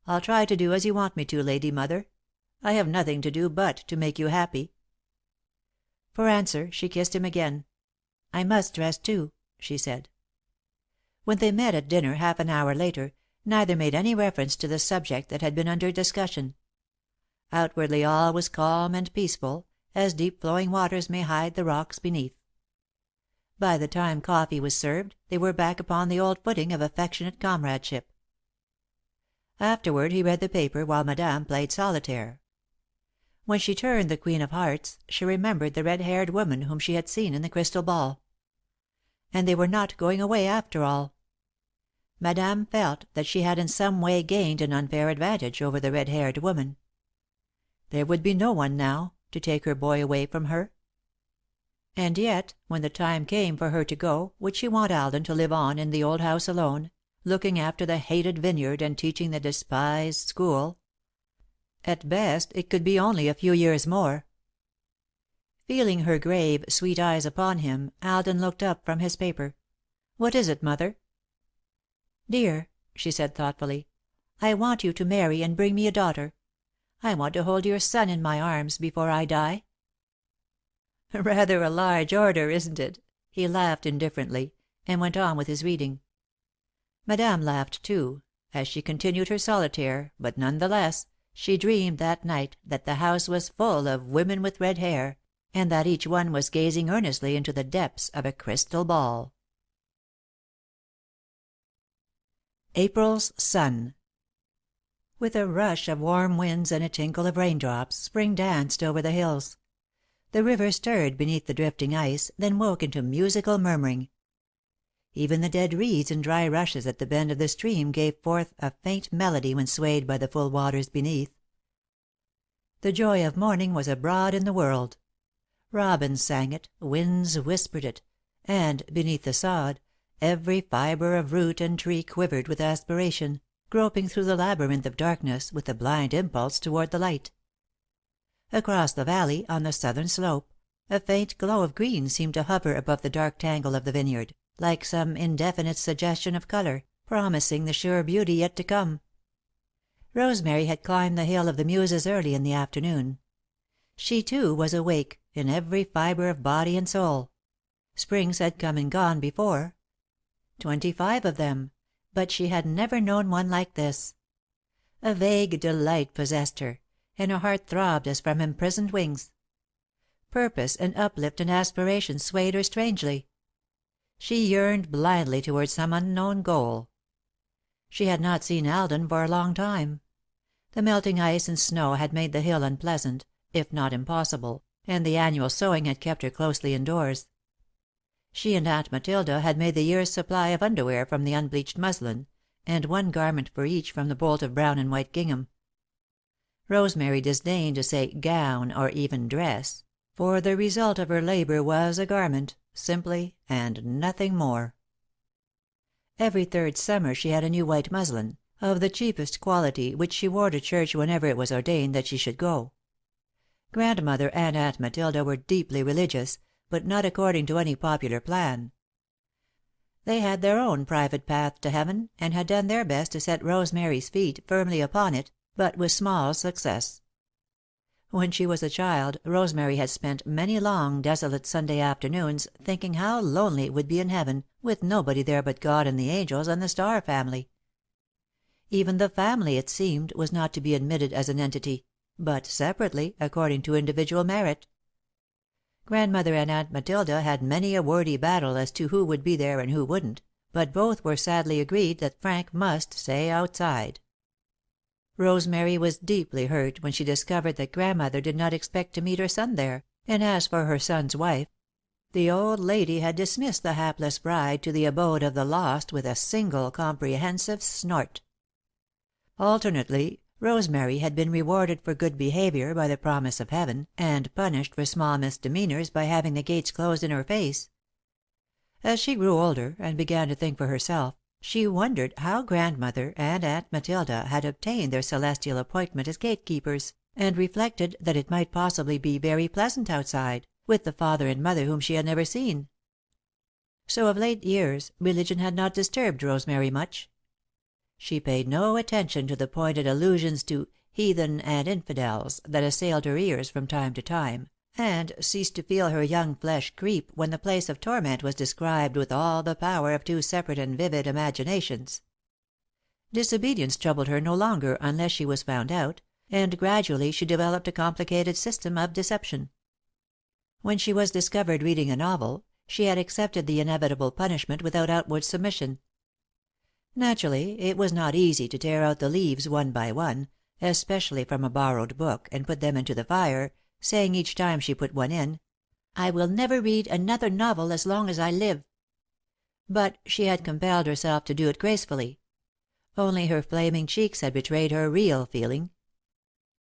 I'll try to do as you want me to, Lady Mother. I have nothing to do but to make you happy." For answer she kissed him again. "I must dress too," she said. When they met at dinner half an hour later, neither made any reference to the subject that had been under discussion. Outwardly all was calm and peaceful, as deep flowing waters may hide the rocks beneath. By the time coffee was served, they were back upon the old footing of affectionate comradeship. Afterward he read the paper while Madame played solitaire. When she turned the Queen of Hearts, she remembered the red-haired woman whom she had seen in the crystal ball. And they were not going away after all. Madame felt that she had in some way gained an unfair advantage over the red-haired woman. There would be no one, now, to take her boy away from her. And yet, when the time came for her to go, would she want Alden to live on in the old house alone, looking after the hated vineyard and teaching the despised school? At best, it could be only a few years more. Feeling her grave, sweet eyes upon him, Alden looked up from his paper. "What is it, Mother?" "Dear," she said thoughtfully, "I want you to marry and bring me a daughter. I want to hold your son in my arms before I die." "Rather a large order, isn't it?" He laughed indifferently, and went on with his reading. Madame laughed too, as she continued her solitaire, but none the less, she dreamed that night that the house was full of women with red hair, and that each one was gazing earnestly into the depths of a crystal ball. April's sun. With a rush of warm winds and a tinkle of raindrops, spring danced over the hills. The river stirred beneath the drifting ice, then woke into musical murmuring. Even the dead reeds and dry rushes at the bend of the stream gave forth a faint melody when swayed by the full waters beneath. The joy of morning was abroad in the world. Robins sang it, winds whispered it, and, beneath the sod, every fibre of root and tree quivered with aspiration, groping through the labyrinth of darkness with a blind impulse toward the light. Across the valley, on the southern slope, a faint glow of green seemed to hover above the dark tangle of the vineyard, like some indefinite suggestion of colour, promising the sure beauty yet to come. Rosemary had climbed the Hill of the Muses early in the afternoon. She, too, was awake, in every fibre of body and soul. Springs had come and gone before. 25 of them, but she had never known one like this. A vague delight possessed her, and her heart throbbed as from imprisoned wings. Purpose and uplift and aspiration swayed her strangely. She yearned blindly toward some unknown goal. She had not seen Alden for a long time. The melting ice and snow had made the hill unpleasant, if not impossible, and the annual sewing had kept her closely indoors. She and Aunt Matilda had made the year's supply of underwear from the unbleached muslin, and one garment for each from the bolt of brown and white gingham. Rosemary disdained to say gown or even dress, for the result of her labour was a garment, simply, and nothing more. Every third summer she had a new white muslin, of the cheapest quality, which she wore to church whenever it was ordained that she should go. Grandmother and Aunt Matilda were deeply religious, but not according to any popular plan. They had their own private path to heaven, and had done their best to set Rosemary's feet firmly upon it, but with small success. When she was a child, Rosemary had spent many long, desolate Sunday afternoons thinking how lonely it would be in heaven, with nobody there but God and the angels and the Starr family. Even the family, it seemed, was not to be admitted as an entity, but separately, according to individual merit. Grandmother and Aunt Matilda had many a wordy battle as to who would be there and who wouldn't, but both were sadly agreed that Frank must stay outside. Rosemary was deeply hurt when she discovered that Grandmother did not expect to meet her son there, and as for her son's wife, The old lady had dismissed the hapless bride to the abode of the lost with a single comprehensive snort. Alternately, Rosemary had been rewarded for good behaviour by the promise of heaven, and punished for small misdemeanours by having the gates closed in her face. As she grew older, and began to think for herself, she wondered how Grandmother and Aunt Matilda had obtained their celestial appointment as gatekeepers, and reflected that it might possibly be very pleasant outside, with the father and mother whom she had never seen. So of late years religion had not disturbed Rosemary much. She paid no attention to the pointed allusions to "heathen" and "infidels" that assailed her ears from time to time, and ceased to feel her young flesh creep when the place of torment was described with all the power of two separate and vivid imaginations. Disobedience troubled her no longer unless she was found out, and gradually she developed a complicated system of deception. When she was discovered reading a novel, she had accepted the inevitable punishment without outward submission. Naturally, it was not easy to tear out the leaves one by one, especially from a borrowed book, and put them into the fire, saying each time she put one in, "I will never read another novel as long as I live." But she had compelled herself to do it gracefully. Only her flaming cheeks had betrayed her real feeling.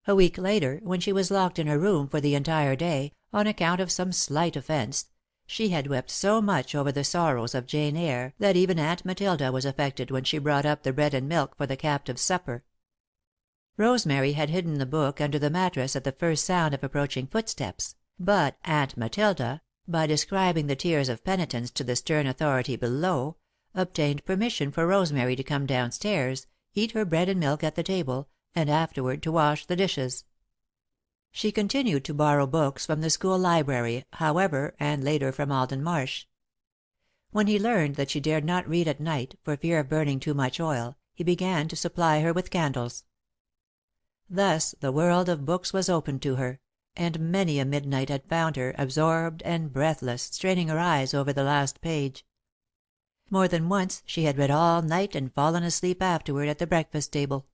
A week later, when she was locked in her room for the entire day, on account of some slight offence, she had wept so much over the sorrows of Jane Eyre that even Aunt Matilda was affected when she brought up the bread and milk for the captive's supper. Rosemary had hidden the book under the mattress at the first sound of approaching footsteps, but Aunt Matilda, by describing the tears of penitence to the stern authority below, obtained permission for Rosemary to come downstairs, eat her bread and milk at the table, and afterward to wash the dishes. She continued to borrow books from the school library, however, and later from Alden Marsh. When he learned that she dared not read at night, for fear of burning too much oil, he began to supply her with candles. Thus the world of books was opened to her, and many a midnight had found her, absorbed and breathless, straining her eyes over the last page. More than once she had read all night and fallen asleep afterward at the breakfast table.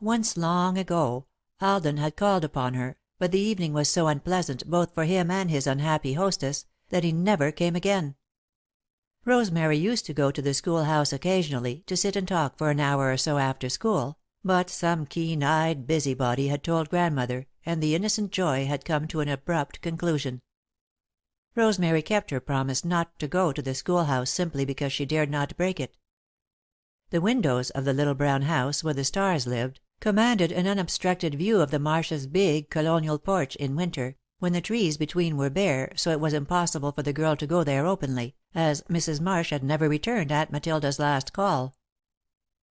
Once, long ago, Alden had called upon her, but the evening was so unpleasant both for him and his unhappy hostess that he never came again. Rosemary used to go to the schoolhouse occasionally, to sit and talk for an hour or so after school, but some keen-eyed busybody had told Grandmother, and the innocent joy had come to an abrupt conclusion. Rosemary kept her promise not to go to the schoolhouse simply because she dared not break it. The windows of the little brown house, where the Stars lived, commanded an unobstructed view of the Marsh's big colonial porch in winter, when the trees between were bare, so it was impossible for the girl to go there openly, as Mrs. Marsh had never returned Aunt Matilda's last call.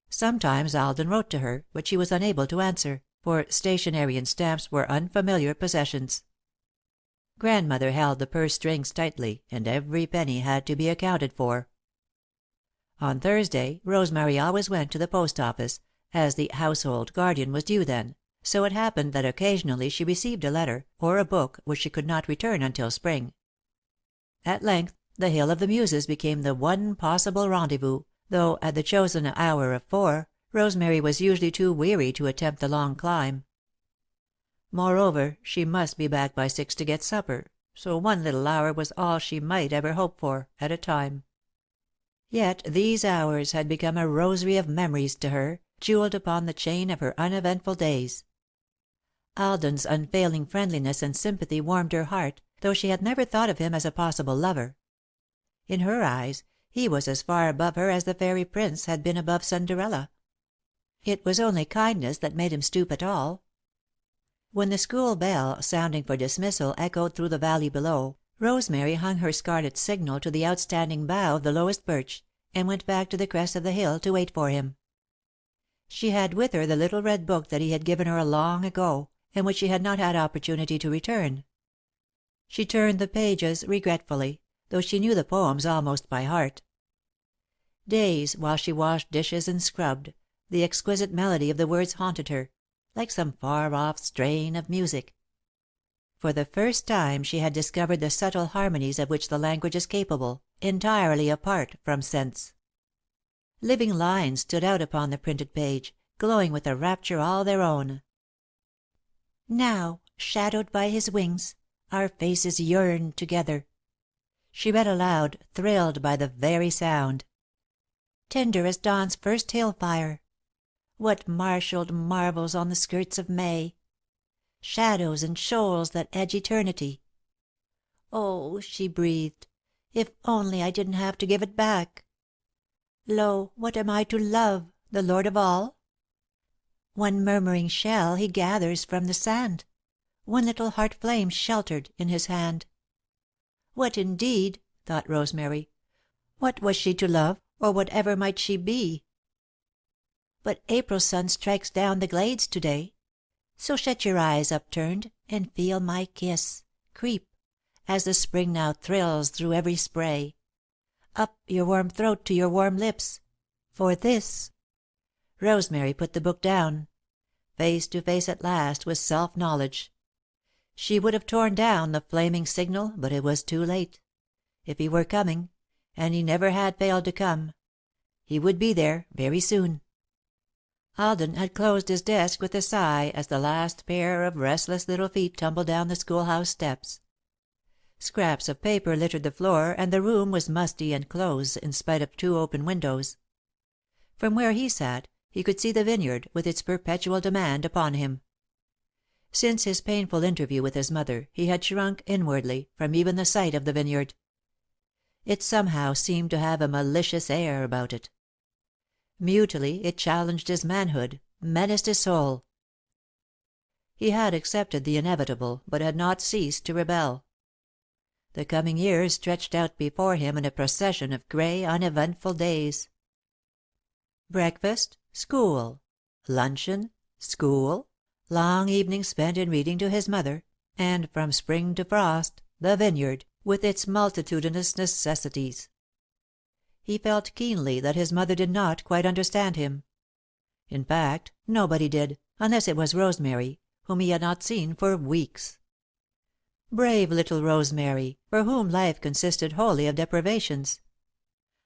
Sometimes Alden wrote to her, but she was unable to answer, for stationery and stamps were unfamiliar possessions. Grandmother held the purse strings tightly, and every penny had to be accounted for. On Thursday, Rosemary always went to the post office, as the household guardian was due then, so it happened that occasionally she received a letter, or a book which she could not return until spring. At length, the Hill of the Muses became the one possible rendezvous, though, at the chosen hour of 4, Rosemary was usually too weary to attempt the long climb. Moreover, she must be back by 6 to get supper, so one little hour was all she might ever hope for, at a time. Yet these hours had become a rosary of memories to her, jewelled upon the chain of her uneventful days. Alden's unfailing friendliness and sympathy warmed her heart, though she had never thought of him as a possible lover. In her eyes, he was as far above her as the fairy prince had been above Cinderella. It was only kindness that made him stoop at all. When the school bell, sounding for dismissal, echoed through the valley below, Rosemary hung her scarlet signal to the outstanding bough of the lowest birch, and went back to the crest of the hill to wait for him. She had with her the little red book that he had given her long ago, and which she had not had opportunity to return. She turned the pages regretfully, though she knew the poems almost by heart. Days, while she washed dishes and scrubbed, the exquisite melody of the words haunted her, like some far-off strain of music. For the first time she had discovered the subtle harmonies of which the language is capable, entirely apart from sense. Living lines stood out upon the printed page, glowing with a rapture all their own. "Now, shadowed by his wings, our faces yearn together. She read aloud, thrilled by the very sound: "Tender as dawn's first hill fire. What marshalled marvels on the skirts of May! Shadows and shoals that edge eternity. Oh," she breathed, "if only I didn't have to give it back! Lo, what am I to Love, the lord of all? One murmuring shell he gathers from the sand, One little heart flame sheltered in his hand." What indeed, thought Rosemary, what was she to Love, or whatever might she be? But April's sun strikes down the glades to day, so shut your eyes upturned, and feel my kiss Creep, as the spring now thrills through every spray, Up your warm throat to your warm lips, for this Rosemary put the book down, face to face at last with self knowledge. She would have torn down the flaming signal, but it was too late. If he were coming, and he never had failed to come, he would be there very soon. Alden had closed his desk with a sigh as the last pair of restless little feet tumbled down the schoolhouse steps. Scraps of paper littered the floor, and the room was musty and close in spite of 2 open windows. From where he sat, he could see the Vineyard, with its perpetual demand upon him. Since his painful interview with his mother, he had shrunk, inwardly, from even the sight of the Vineyard. It somehow seemed to have a malicious air about it. Mutely it challenged his manhood, menaced his soul. He had accepted the inevitable, but had not ceased to rebel. The coming years stretched out before him in a procession of grey, uneventful days. Breakfast, school; luncheon, school; long evenings spent in reading to his mother, and, from spring to frost, the Vineyard, with its multitudinous necessities. He felt keenly that his mother did not quite understand him. In fact, nobody did, unless it was Rosemary, whom he had not seen for weeks. Brave little Rosemary, for whom life consisted wholly of deprivations!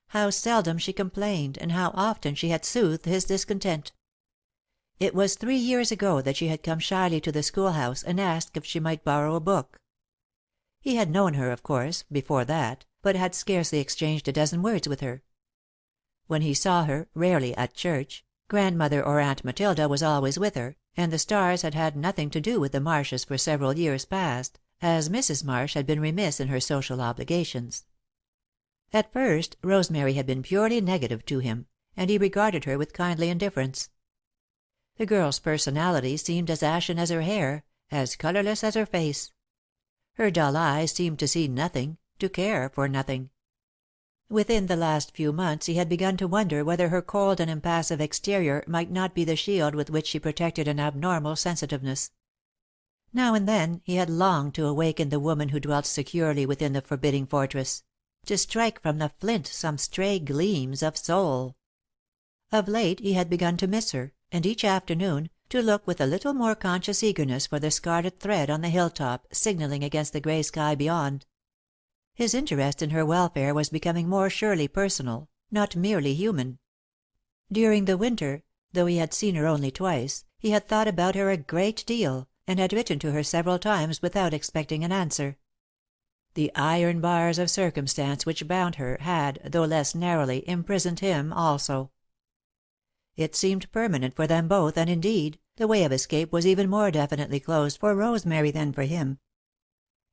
How seldom she complained, and how often she had soothed his discontent! It was 3 years ago that she had come shyly to the schoolhouse and asked if she might borrow a book. He had known her, of course, before that, but had scarcely exchanged a dozen words with her. When he saw her, rarely, at church, Grandmother or Aunt Matilda was always with her, and the Starrs had had nothing to do with the Marshes for several years past, as Mrs. Marsh had been remiss in her social obligations. At first, Rosemary had been purely negative to him, and he regarded her with kindly indifference. The girl's personality seemed as ashen as her hair, as colourless as her face. Her dull eyes seemed to see nothing, to care for nothing. Within the last few months he had begun to wonder whether her cold and impassive exterior might not be the shield with which she protected an abnormal sensitiveness. Now and then he had longed to awaken the woman who dwelt securely within the forbidding fortress, to strike from the flint some stray gleams of soul. Of late he had begun to miss her, and each afternoon, to look with a little more conscious eagerness for the scarlet thread on the hilltop signalling against the grey sky beyond. His interest in her welfare was becoming more surely personal, not merely human. During the winter, though he had seen her only twice, he had thought about her a great deal, and had written to her several times without expecting an answer. The iron bars of circumstance which bound her had, though less narrowly, imprisoned him also. It seemed permanent for them both, and, indeed, the way of escape was even more definitely closed for Rosemary than for him.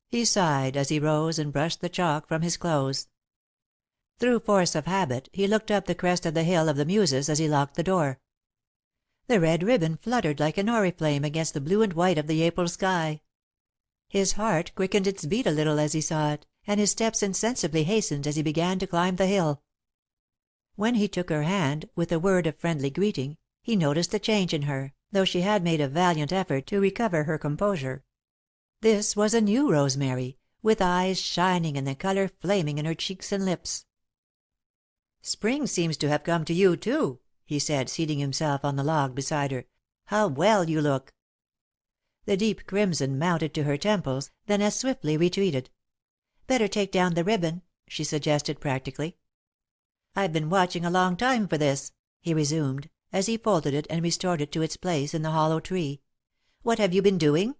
He sighed as he rose and brushed the chalk from his clothes. Through force of habit, he looked up the crest of the Hill of the Muses as he locked the door. The red ribbon fluttered like an oriflamme against the blue and white of the April sky. His heart quickened its beat a little as he saw it, and his steps insensibly hastened as he began to climb the hill. When he took her hand, with a word of friendly greeting, he noticed a change in her, though she had made a valiant effort to recover her composure. This was a new Rosemary, with eyes shining and the colour flaming in her cheeks and lips. "Spring seems to have come to you, too," he said, seating himself on the log beside her. "How well you look!" The deep crimson mounted to her temples, then as swiftly retreated. "Better take down the ribbon," she suggested practically. "I've been watching a long time for this," he resumed, as he folded it and restored it to its place in the hollow tree. "What have you been doing?"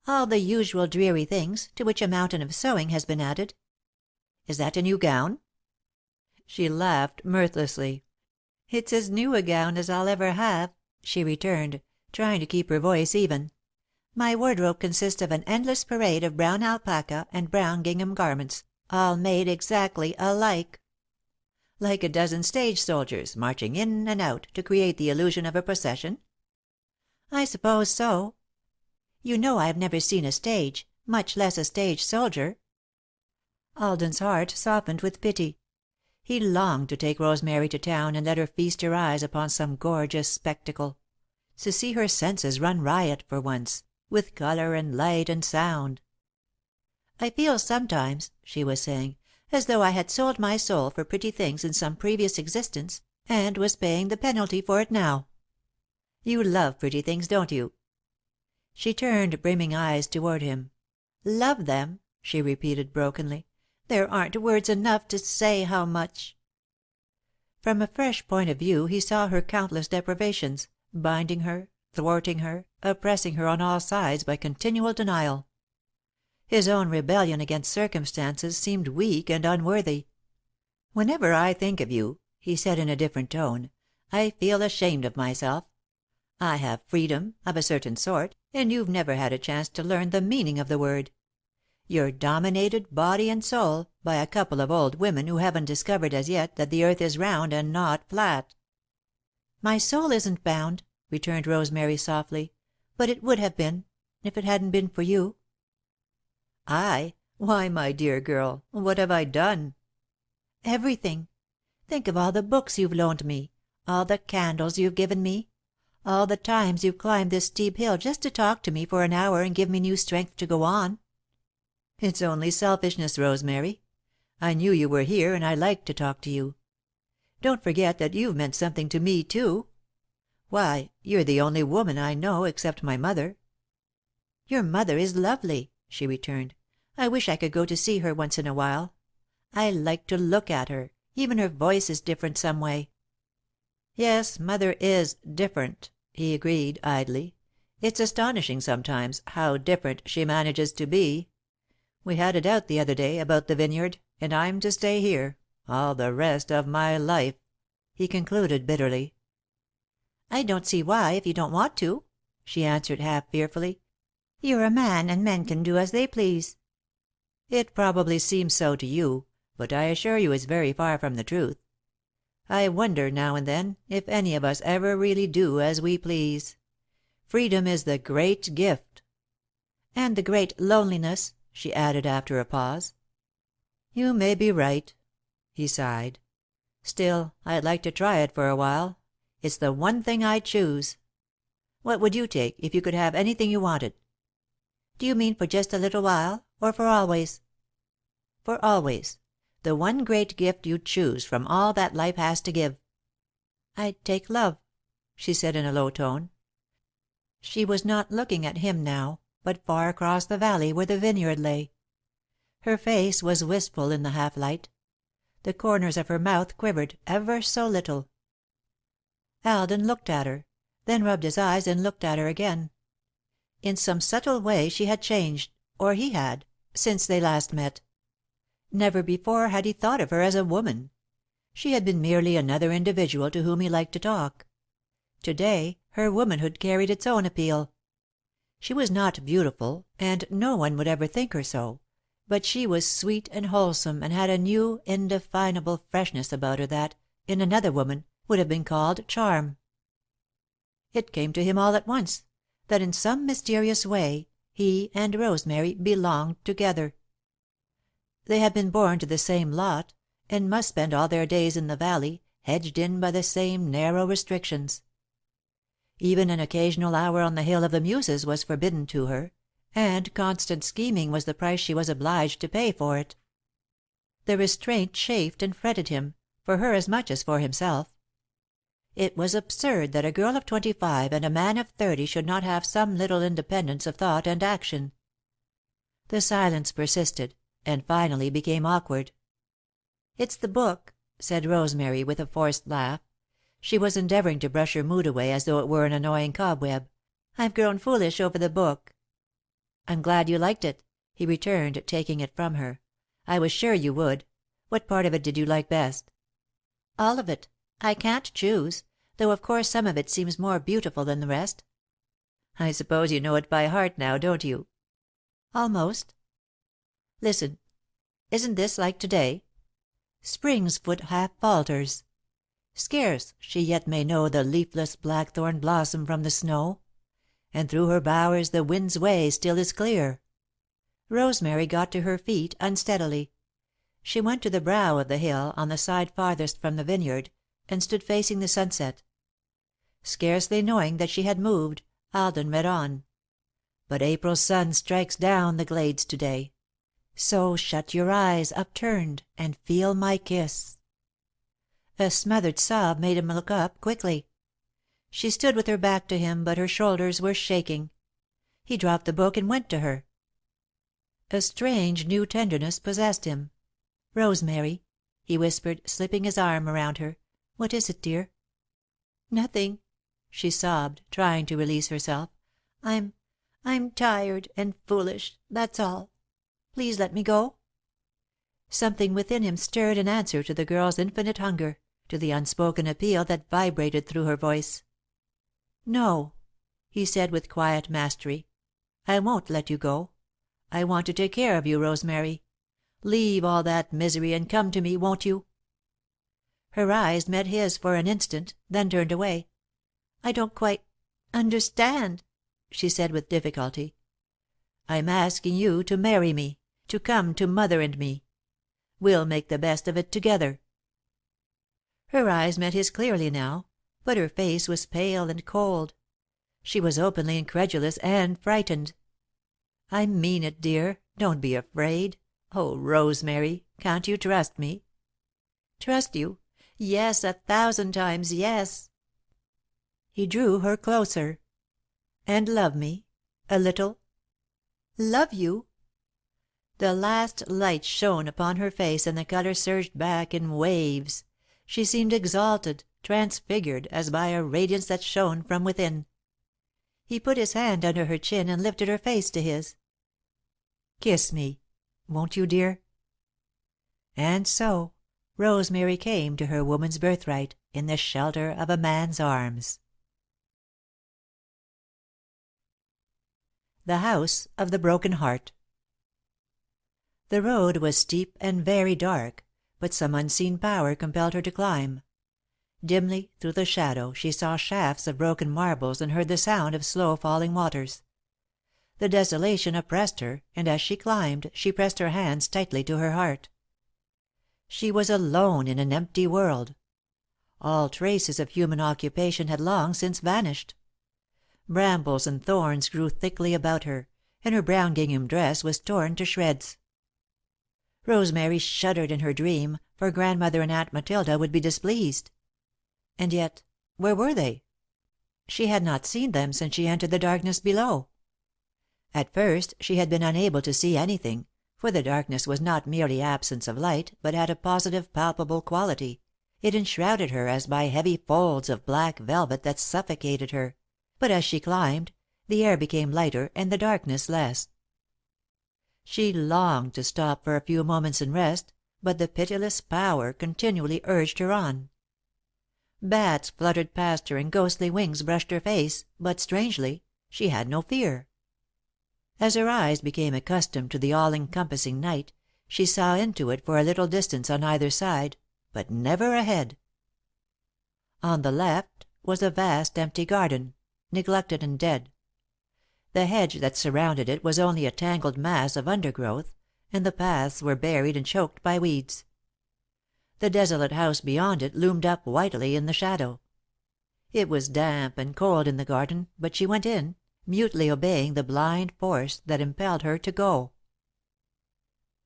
"All the usual dreary things, to which a mountain of sewing has been added. Is that a new gown?" She laughed mirthlessly. "It's as new a gown as I'll ever have," she returned, trying to keep her voice even. "My wardrobe consists of an endless parade of brown alpaca and brown gingham garments, all made exactly alike." "Like a dozen stage soldiers, marching in and out, to create the illusion of a procession?" "I suppose so. You know I've never seen a stage, much less a stage soldier." Alden's heart softened with pity. He longed to take Rosemary to town and let her feast her eyes upon some gorgeous spectacle; to see her senses run riot, for once, with colour and light and sound. "I feel sometimes," she was saying, "as though I had sold my soul for pretty things in some previous existence, and was paying the penalty for it now." "You love pretty things, don't you?" She turned brimming eyes toward him. "Love them?" she repeated, brokenly. "There aren't words enough to say how much." From a fresh point of view he saw her countless deprivations, binding her, thwarting her, oppressing her on all sides by continual denial. His own rebellion against circumstances seemed weak and unworthy. "Whenever I think of you," he said in a different tone, "I feel ashamed of myself. I have freedom, of a certain sort, and you've never had a chance to learn the meaning of the word. You're dominated, body and soul, by a couple of old women who haven't discovered as yet that the earth is round and not flat." "My soul isn't bound," returned Rosemary, softly, "but it would have been, if it hadn't been for you." "I? Why, my dear girl, what have I done?" "Everything. Think of all the books you've loaned me, all the candles you've given me, all the times you've climbed this steep hill just to talk to me for an hour and give me new strength to go on." "It's only selfishness, Rosemary. I knew you were here, and I liked to talk to you. Don't forget that you've meant something to me, too. Why, you're the only woman I know, except my mother." "Your mother is lovely," she returned. "I wish I could go to see her once in a while. I like to look at her. Even her voice is different, some way." "Yes, Mother is different," he agreed, idly. "It's astonishing, sometimes, how different she manages to be. We had it out the other day, about the Vineyard, and I'm to stay here all the rest of my life," he concluded, bitterly. "I don't see why, if you don't want to," she answered, half fearfully. "You're a man, and men can do as they please." "It probably seems so to you, but I assure you it's very far from the truth. I wonder, now and then, if any of us ever really do as we please. Freedom is the great gift." "And the great loneliness," she added, after a pause. "You may be right," he sighed. "Still, I'd like to try it for a while. It's the one thing I'd choose. What would you take, if you could have anything you wanted?" "Do you mean for just a little while, or for always?" "For always. The one great gift you'd choose from all that life has to give." "I'd take love," she said, in a low tone. She was not looking at him now, but far across the valley where the Vineyard lay. Her face was wistful in the half light. The corners of her mouth quivered, ever so little. Alden looked at her, then rubbed his eyes and looked at her again. In some subtle way she had changed, or he had, since they last met. Never before had he thought of her as a woman. She had been merely another individual to whom he liked to talk. To day her womanhood carried its own appeal. She was not beautiful, and no one would ever think her so, but she was sweet and wholesome and had a new, indefinable freshness about her that, in another woman, would have been called charm. It came to him all at once, that in some mysterious way he and Rosemary belonged together. They had been born to the same lot, and must spend all their days in the valley, hedged in by the same narrow restrictions. Even an occasional hour on the Hill of the Muses was forbidden to her, and constant scheming was the price she was obliged to pay for it. The restraint chafed and fretted him, for her as much as for himself. It was absurd that a girl of 25 and a man of 30 should not have some little independence of thought and action. The silence persisted, and finally became awkward. "It's the book," said Rosemary, with a forced laugh. She was endeavouring to brush her mood away as though it were an annoying cobweb. "I've grown foolish over the book." "I'm glad you liked it," he returned, taking it from her. "I was sure you would. What part of it did you like best?" "All of it. I can't choose, though of course some of it seems more beautiful than the rest." "I suppose you know it by heart now, don't you?" "Almost." "Listen. Isn't this like to day? Spring's foot half falters. Scarce she yet may know the leafless blackthorn blossom from the snow, and through her bowers the wind's way still is clear." Rosemary got to her feet unsteadily. She went to the brow of the hill, on the side farthest from the vineyard, and stood facing the sunset. Scarcely knowing that she had moved, Alden read on: "But April's sun strikes down the glades to day. So shut your eyes upturned, and feel my kiss." A smothered sob made him look up quickly. She stood with her back to him, but her shoulders were shaking. He dropped the book and went to her. A strange new tenderness possessed him. "Rosemary," he whispered, slipping his arm around her. "What is it, dear?" "Nothing," she sobbed, trying to release herself. I'm tired and foolish, that's all. Please let me go." Something within him stirred in answer to the girl's infinite hunger, to the unspoken appeal that vibrated through her voice. "No," he said with quiet mastery. "I won't let you go. I want to take care of you, Rosemary. Leave all that misery and come to me, won't you?" Her eyes met his for an instant, then turned away. "I don't quite understand," she said with difficulty. "I'm asking you to marry me, to come to Mother and me. We'll make the best of it together." Her eyes met his clearly now, but her face was pale and cold. She was openly incredulous and frightened. "I mean it, dear. Don't be afraid. Oh, Rosemary, can't you trust me?" "Trust you? Yes, 1,000 times yes." He drew her closer. "And love me a little?" "Love you?" The last light shone upon her face and the colour surged back in waves. She seemed exalted, transfigured, as by a radiance that shone from within. He put his hand under her chin and lifted her face to his. "Kiss me, won't you, dear?" And so Rosemary came to her woman's birthright in the shelter of a man's arms. The House of the Broken Heart. The road was steep and very dark, but some unseen power compelled her to climb. Dimly, through the shadow, she saw shafts of broken marbles and heard the sound of slow falling waters. The desolation oppressed her, and as she climbed, she pressed her hands tightly to her heart. She was alone in an empty world. All traces of human occupation had long since vanished. Brambles and thorns grew thickly about her, and her brown gingham dress was torn to shreds. Rosemary shuddered in her dream, for Grandmother and Aunt Matilda would be displeased. And yet, where were they? She had not seen them since she entered the darkness below. At first she had been unable to see anything, for the darkness was not merely absence of light, but had a positive, palpable quality. It enshrouded her as by heavy folds of black velvet that suffocated her. But as she climbed, the air became lighter and the darkness less. She longed to stop for a few moments and rest, but the pitiless power continually urged her on. Bats fluttered past her and ghostly wings brushed her face, but, strangely, she had no fear. As her eyes became accustomed to the all-encompassing night, she saw into it for a little distance on either side, but never ahead. On the left was a vast empty garden, neglected and dead. The hedge that surrounded it was only a tangled mass of undergrowth, and the paths were buried and choked by weeds. The desolate house beyond it loomed up whitely in the shadow. It was damp and cold in the garden, but she went in, mutely obeying the blind force that impelled her to go.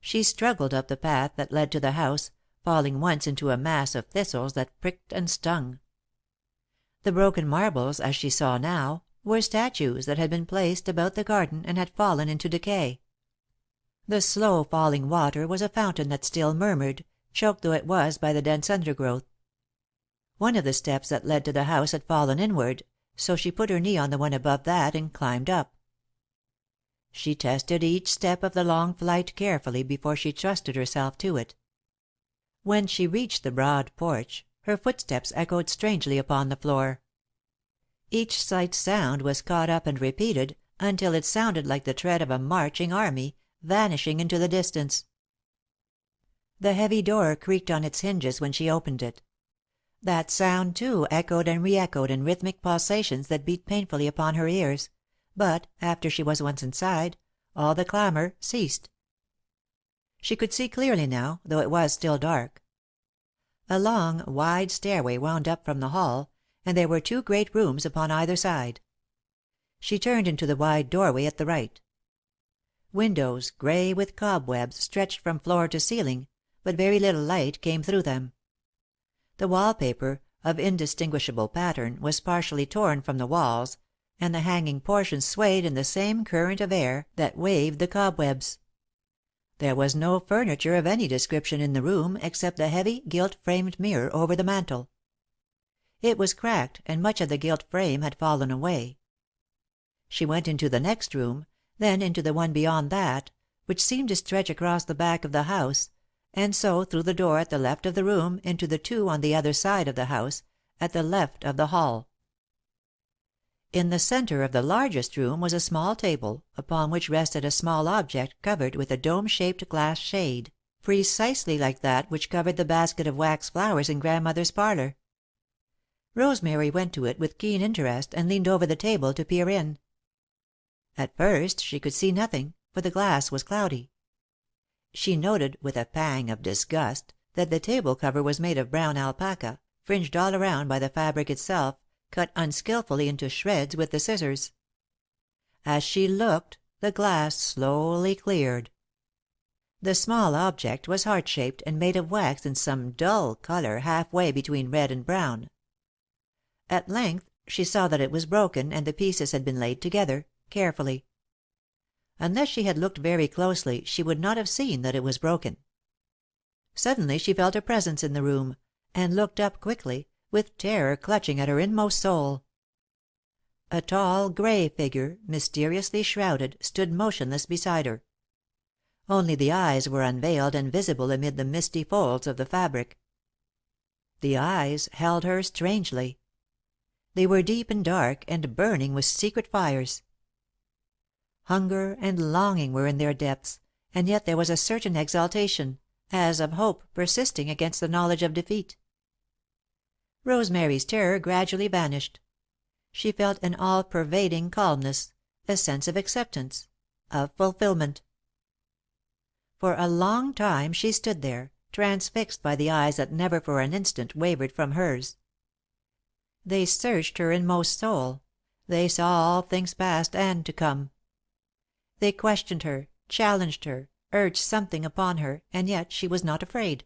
She struggled up the path that led to the house, falling once into a mass of thistles that pricked and stung. The broken marbles, as she saw now, were statues that had been placed about the garden and had fallen into decay. The slow falling water was a fountain that still murmured, choked though it was by the dense undergrowth. One of the steps that led to the house had fallen inward, so she put her knee on the one above that and climbed up. She tested each step of the long flight carefully before she trusted herself to it. When she reached the broad porch, her footsteps echoed strangely upon the floor. Each slight sound was caught up and repeated until it sounded like the tread of a marching army, vanishing into the distance. The heavy door creaked on its hinges when she opened it. That sound, too, echoed and re-echoed in rhythmic pulsations that beat painfully upon her ears, but, after she was once inside, all the clamour ceased. She could see clearly now, though it was still dark. A long, wide stairway wound up from the hall, and there were two great rooms upon either side. She turned into the wide doorway at the right. Windows, grey with cobwebs, stretched from floor to ceiling, but very little light came through them. The wall-paper, of indistinguishable pattern, was partially torn from the walls, and the hanging portions swayed in the same current of air that waved the cobwebs. There was no furniture of any description in the room except the heavy, gilt-framed mirror over the mantel. It was cracked, and much of the gilt frame had fallen away. She went into the next room, then into the one beyond that, which seemed to stretch across the back of the house, and so through the door at the left of the room into the two on the other side of the house, at the left of the hall. In the centre of the largest room was a small table, upon which rested a small object covered with a dome-shaped glass shade, precisely like that which covered the basket of wax flowers in Grandmother's parlour. Rosemary went to it with keen interest and leaned over the table to peer in. At first she could see nothing, for the glass was cloudy. She noted, with a pang of disgust, that the table cover was made of brown alpaca, fringed all around by the fabric itself, cut unskilfully into shreds with the scissors. As she looked, the glass slowly cleared. The small object was heart-shaped and made of wax in some dull colour half-way between red and brown. At length she saw that it was broken and the pieces had been laid together, carefully. Unless she had looked very closely she would not have seen that it was broken. Suddenly she felt a presence in the room, and looked up quickly, with terror clutching at her inmost soul. A tall, grey figure, mysteriously shrouded, stood motionless beside her. Only the eyes were unveiled and visible amid the misty folds of the fabric. The eyes held her strangely. They were deep and dark, and burning with secret fires. Hunger and longing were in their depths, and yet there was a certain exaltation, as of hope persisting against the knowledge of defeat. Rosemary's terror gradually vanished. She felt an all-pervading calmness, a sense of acceptance, of fulfilment. For a long time she stood there, transfixed by the eyes that never for an instant wavered from hers. They searched her inmost soul, they saw all things past and to come. They questioned her, challenged her, urged something upon her, and yet she was not afraid.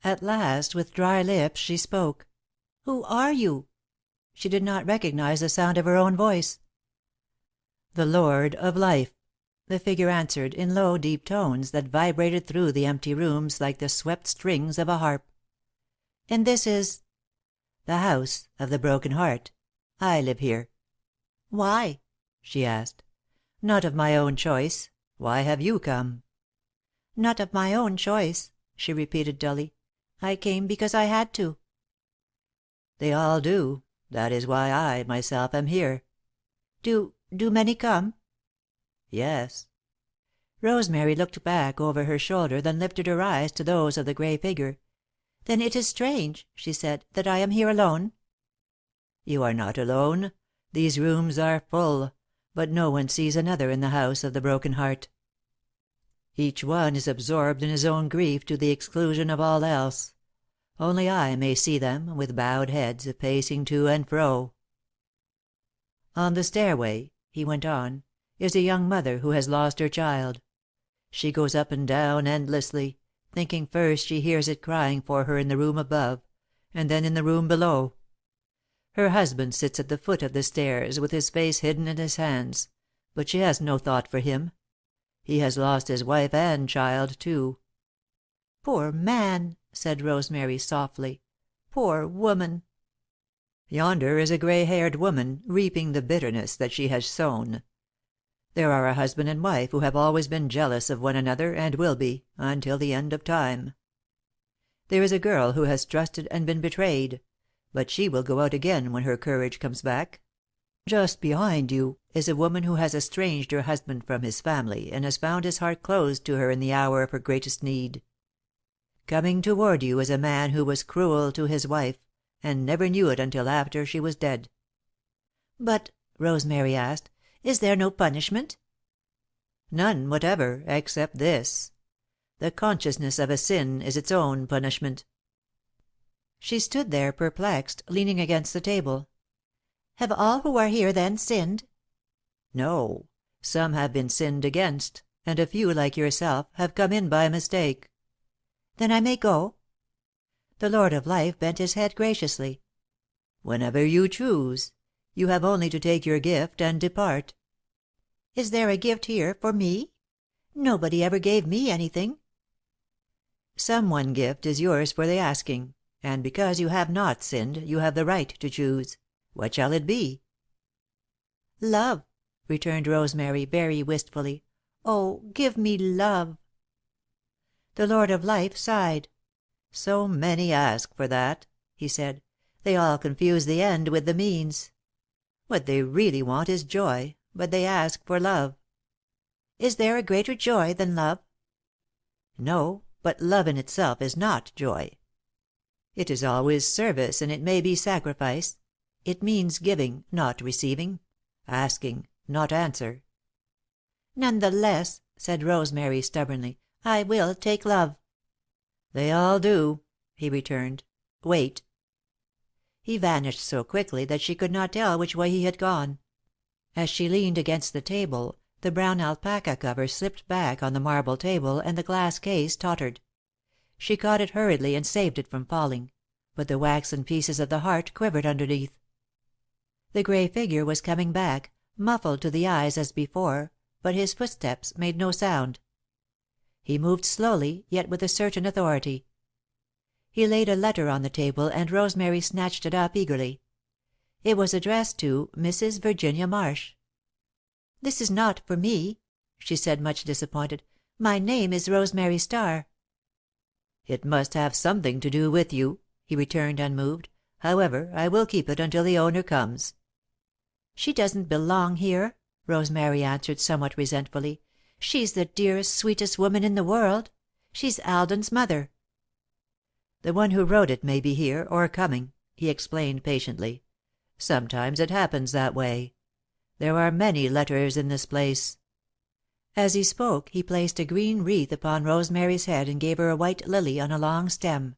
At last, with dry lips, she spoke. "Who are you?" She did not recognize the sound of her own voice. "The Lord of Life," the figure answered, in low, deep tones that vibrated through the empty rooms like the swept strings of a harp. "And this is—" "The House of the Broken Heart. I live here." "Why?" she asked. "Not of my own choice. Why have you come?" "Not of my own choice," she repeated dully. "I came because I had to." "They all do. That is why I, myself, am here." "Do many come?" "Yes." Rosemary looked back over her shoulder, then lifted her eyes to those of the grey figure. "Then it is strange," she said, "that I am here alone." "You are not alone. These rooms are full, but no one sees another in the House of the Broken Heart. Each one is absorbed in his own grief to the exclusion of all else. Only I may see them, with bowed heads, pacing to and fro. On the stairway," he went on, "is a young mother who has lost her child. She goes up and down endlessly, thinking first she hears it crying for her in the room above, and then in the room below. Her husband sits at the foot of the stairs, with his face hidden in his hands, but she has no thought for him. He has lost his wife and child, too." "Poor man!" said Rosemary, softly. "Poor woman!" "Yonder is a grey-haired woman, reaping the bitterness that she has sown. There are a husband and wife who have always been jealous of one another, and will be, until the end of time. There is a girl who has trusted and been betrayed, but she will go out again when her courage comes back. Just behind you is a woman who has estranged her husband from his family, and has found his heart closed to her in the hour of her greatest need. Coming toward you is a man who was cruel to his wife, and never knew it until after she was dead." "But," Rosemary asked, "is there no punishment?" "None whatever, except this. The consciousness of a sin is its own punishment." She stood there perplexed, leaning against the table. "Have all who are here, then, sinned?" "No. Some have been sinned against, and a few, like yourself, have come in by mistake." "Then I may go?" The Lord of Life bent his head graciously. "Whenever you choose. You have only to take your gift and depart." "Is there a gift here for me? Nobody ever gave me anything." "Some one gift is yours for the asking, and because you have not sinned, you have the right to choose. What shall it be?" "Love," returned Rosemary, very wistfully. "Oh, give me love." The Lord of Life sighed. "So many ask for that," he said. "They all confuse the end with the means. What they really want is joy, but they ask for love." "Is there a greater joy than love?" "No, but love in itself is not joy. It is always service, and it may be sacrifice. It means giving, not receiving; asking, not answer." "None the less," said Rosemary, stubbornly, "I will take love." "They all do," he returned. "Wait." He vanished so quickly that she could not tell which way he had gone. As she leaned against the table, the brown alpaca cover slipped back on the marble table, and the glass case tottered. She caught it hurriedly and saved it from falling, but the waxen pieces of the heart quivered underneath. The grey figure was coming back, muffled to the eyes as before, but his footsteps made no sound. He moved slowly, yet with a certain authority. He laid a letter on the table, and Rosemary snatched it up eagerly. It was addressed to Mrs. Virginia Marsh. "This is not for me," she said, much disappointed. "My name is Rosemary Starr." "It must have something to do with you," he returned, unmoved. "However, I will keep it until the owner comes." "She doesn't belong here," Rosemary answered, somewhat resentfully. "She's the dearest, sweetest woman in the world. She's Alden's mother." "The one who wrote it may be here, or coming," he explained, patiently. "Sometimes it happens that way. There are many letters in this place." As he spoke, he placed a green wreath upon Rosemary's head and gave her a white lily on a long stem.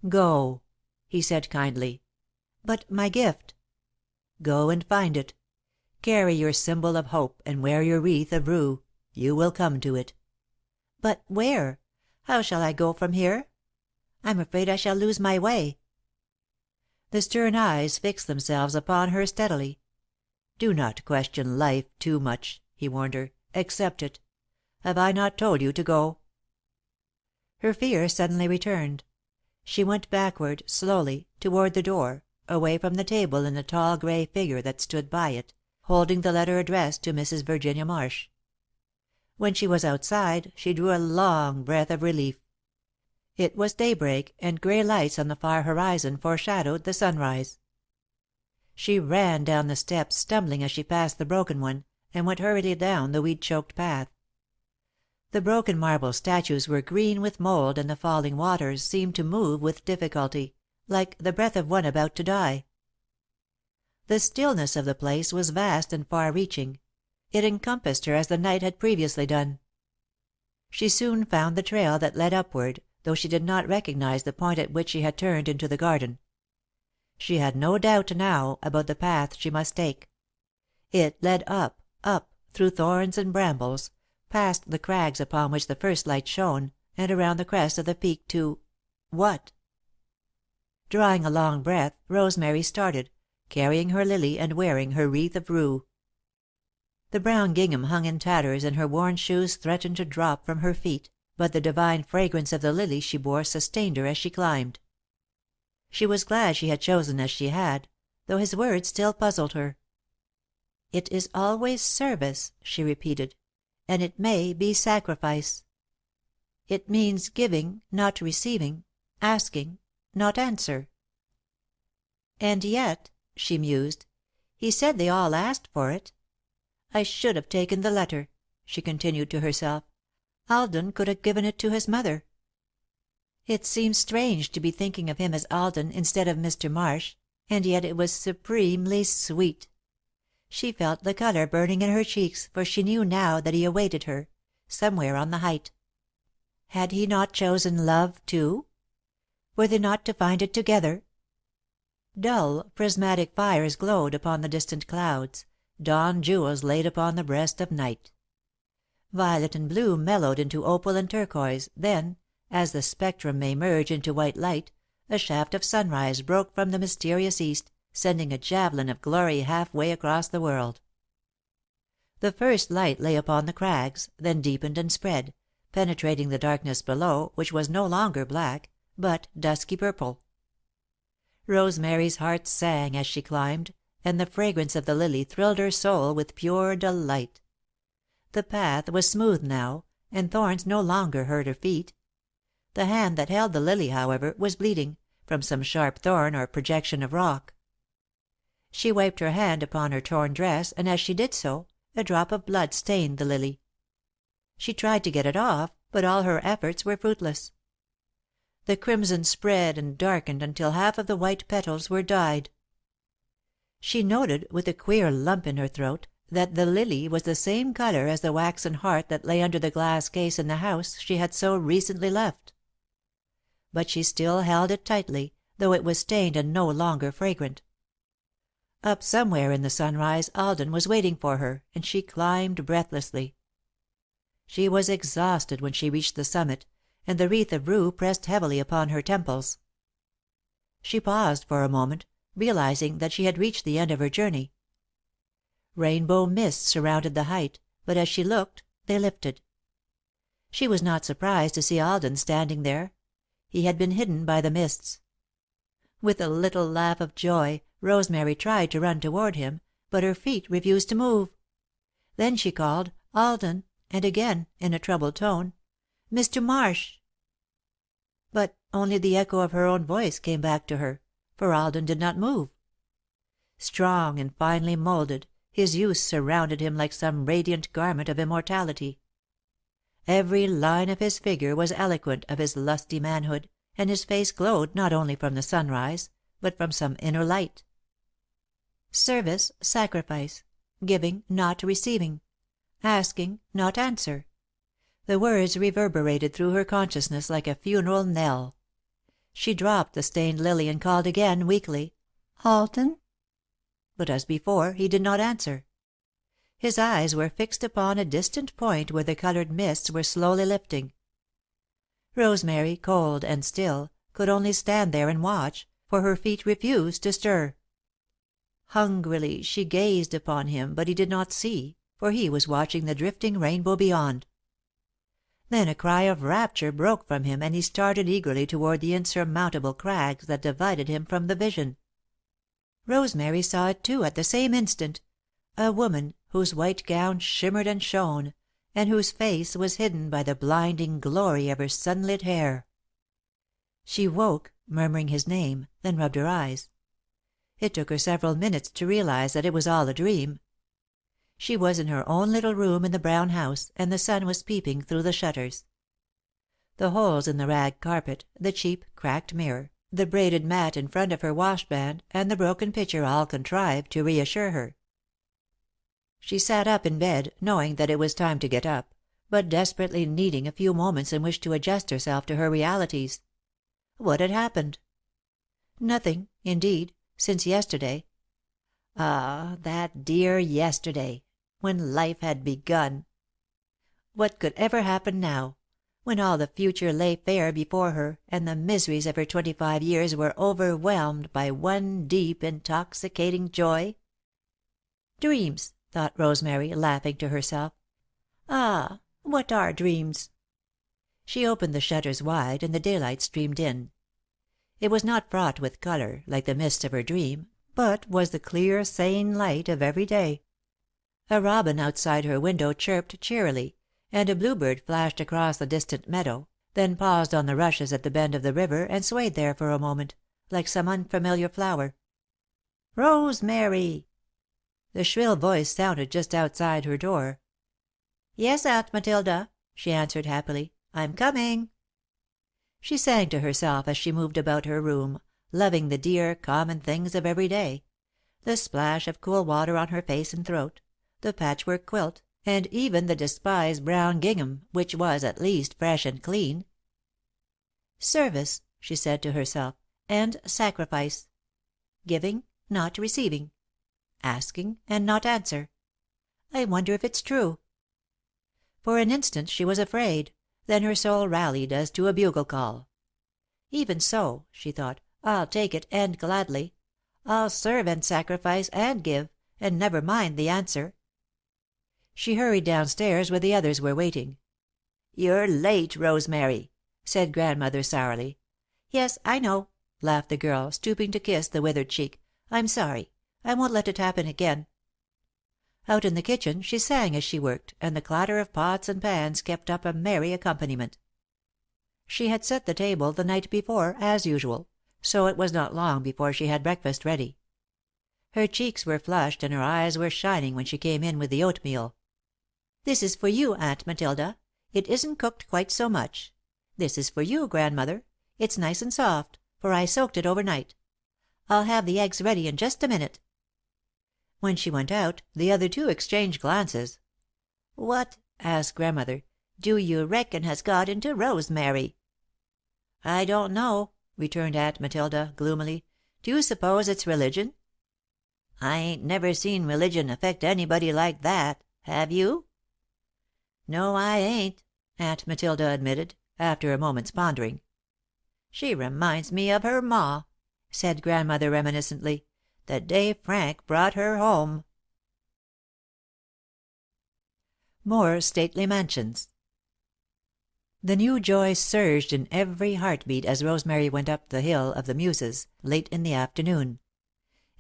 "Go," he said, kindly. "But my gift?" "Go and find it. Carry your symbol of hope, and wear your wreath of rue. You will come to it." "But where? How shall I go from here? I'm afraid I shall lose my way." The stern eyes fixed themselves upon her steadily. "Do not question life too much," he warned her. "Accept it. Have I not told you to go?" Her fear suddenly returned. She went backward, slowly, toward the door, away from the table and the tall grey figure that stood by it, holding the letter addressed to Mrs. Virginia Marsh. When she was outside, she drew a long breath of relief. It was daybreak, and grey lights on the far horizon foreshadowed the sunrise. She ran down the steps, stumbling as she passed the broken one, and went hurriedly down the weed choked path. The broken marble statues were green with mould, and the falling waters seemed to move with difficulty, like the breath of one about to die. The stillness of the place was vast and far reaching. It encompassed her as the night had previously done. She soon found the trail that led upward, though she did not recognize the point at which she had turned into the garden. She had no doubt now about the path she must take. It led up, up, through thorns and brambles, past the crags upon which the first light shone, and around the crest of the peak to what? Drawing a long breath, Rosemary started, carrying her lily and wearing her wreath of rue. The brown gingham hung in tatters, and her worn shoes threatened to drop from her feet, but the divine fragrance of the lily she bore sustained her as she climbed. She was glad she had chosen as she had, though his words still puzzled her. "It is always service," she repeated, "and it may be sacrifice. It means giving, not receiving, asking, not answer. "And yet," she mused, "he said they all asked for it. I should have taken the letter," she continued to herself. "Alden could have given it to his mother. It seems strange to be thinking of him as Alden instead of Mr. Marsh, and yet it was supremely sweet." She felt the colour burning in her cheeks, for she knew now that he awaited her, somewhere on the height. Had he not chosen love, too? Were they not to find it together? Dull, prismatic fires glowed upon the distant clouds, dawn jewels laid upon the breast of night. Violet and blue mellowed into opal and turquoise, then, as the spectrum may merge into white light, a shaft of sunrise broke from the mysterious east, sending a javelin of glory half-way across the world. The first light lay upon the crags, then deepened and spread, penetrating the darkness below, which was no longer black, but dusky purple. Rosemary's heart sang as she climbed, and the fragrance of the lily thrilled her soul with pure delight. The path was smooth now, and thorns no longer hurt her feet. The hand that held the lily, however, was bleeding, from some sharp thorn or projection of rock. She wiped her hand upon her torn dress, and as she did so, a drop of blood stained the lily. She tried to get it off, but all her efforts were fruitless. The crimson spread and darkened until half of the white petals were dyed. She noted, with a queer lump in her throat, that the lily was the same colour as the waxen heart that lay under the glass case in the house she had so recently left. But she still held it tightly, though it was stained and no longer fragrant. Up somewhere in the sunrise Alden was waiting for her, and she climbed breathlessly. She was exhausted when she reached the summit, and the wreath of rue pressed heavily upon her temples. She paused for a moment, realizing that she had reached the end of her journey. Rainbow mists surrounded the height, but as she looked, they lifted. She was not surprised to see Alden standing there. He had been hidden by the mists. With a little laugh of joy, Rosemary tried to run toward him, but her feet refused to move. Then she called, "Alden," and again, in a troubled tone, "Mr. Marsh." But only the echo of her own voice came back to her, for Alden did not move. Strong and finely moulded, his youth surrounded him like some radiant garment of immortality. Every line of his figure was eloquent of his lusty manhood, and his face glowed not only from the sunrise, but from some inner light. Service, sacrifice; giving, not receiving; asking, not answer. The words reverberated through her consciousness like a funeral knell. She dropped the stained lily and called again, weakly, "Alden?" But as before, he did not answer. His eyes were fixed upon a distant point where the coloured mists were slowly lifting. Rosemary, cold and still, could only stand there and watch, for her feet refused to stir. Hungrily she gazed upon him, but he did not see, for he was watching the drifting rainbow beyond. Then a cry of rapture broke from him and he started eagerly toward the insurmountable crags that divided him from the vision. Rosemary saw it too at the same instant, a woman whose white gown shimmered and shone, and whose face was hidden by the blinding glory of her sunlit hair. She woke, murmuring his name, then rubbed her eyes. It took her several minutes to realize that it was all a dream. She was in her own little room in the brown house, and the sun was peeping through the shutters. The holes in the rag carpet, the cheap, cracked mirror, the braided mat in front of her washstand, and the broken pitcher all contrived to reassure her. She sat up in bed, knowing that it was time to get up, but desperately needing a few moments in which to adjust herself to her realities. What had happened? Nothing, indeed, since yesterday. Ah, that dear yesterday, when life had begun! What could ever happen now, when all the future lay fair before her, and the miseries of her 25 years were overwhelmed by one deep, intoxicating joy? Dreams, thought Rosemary, laughing to herself. Ah, what are dreams? She opened the shutters wide, and the daylight streamed in. It was not fraught with colour, like the mists of her dream, but was the clear, sane light of every day. A robin outside her window chirped cheerily, and a bluebird flashed across the distant meadow, then paused on the rushes at the bend of the river and swayed there for a moment, like some unfamiliar flower. "Rosemary!" The shrill voice sounded just outside her door. "Yes, Aunt Matilda," she answered, happily. "I'm coming." She sang to herself as she moved about her room, loving the dear, common things of every day: the splash of cool water on her face and throat, the patchwork quilt, and even the despised brown gingham, which was, at least, fresh and clean. "Service," she said to herself, "and sacrifice. Giving, not receiving. Asking, and not answer. I wonder if it's true?" For an instant she was afraid, then her soul rallied as to a bugle call. "Even so," she thought, "I'll take it, and gladly. I'll serve and sacrifice and give, and never mind the answer." She hurried downstairs where the others were waiting. "You're late, Rosemary," said Grandmother, sourly. "Yes, I know," laughed the girl, stooping to kiss the withered cheek. "I'm sorry. I won't let it happen again." Out in the kitchen she sang as she worked, and the clatter of pots and pans kept up a merry accompaniment. She had set the table the night before, as usual, so it was not long before she had breakfast ready. Her cheeks were flushed and her eyes were shining when she came in with the oatmeal. "This is for you, Aunt Matilda. It isn't cooked quite so much. This is for you, Grandmother. It's nice and soft, for I soaked it overnight. I'll have the eggs ready in just a minute." When she went out, the other two exchanged glances. "What," asked Grandmother, "do you reckon has got into Rosemary?" "I don't know," returned Aunt Matilda, gloomily. "Do you suppose it's religion?" "I ain't never seen religion affect anybody like that. Have you?" "No, I ain't," Aunt Matilda admitted, after a moment's pondering. "She reminds me of her ma," said Grandmother, reminiscently, "the day Frank brought her home." More stately mansions. The new joy surged in every heartbeat as Rosemary went up the Hill of the Muses, late in the afternoon.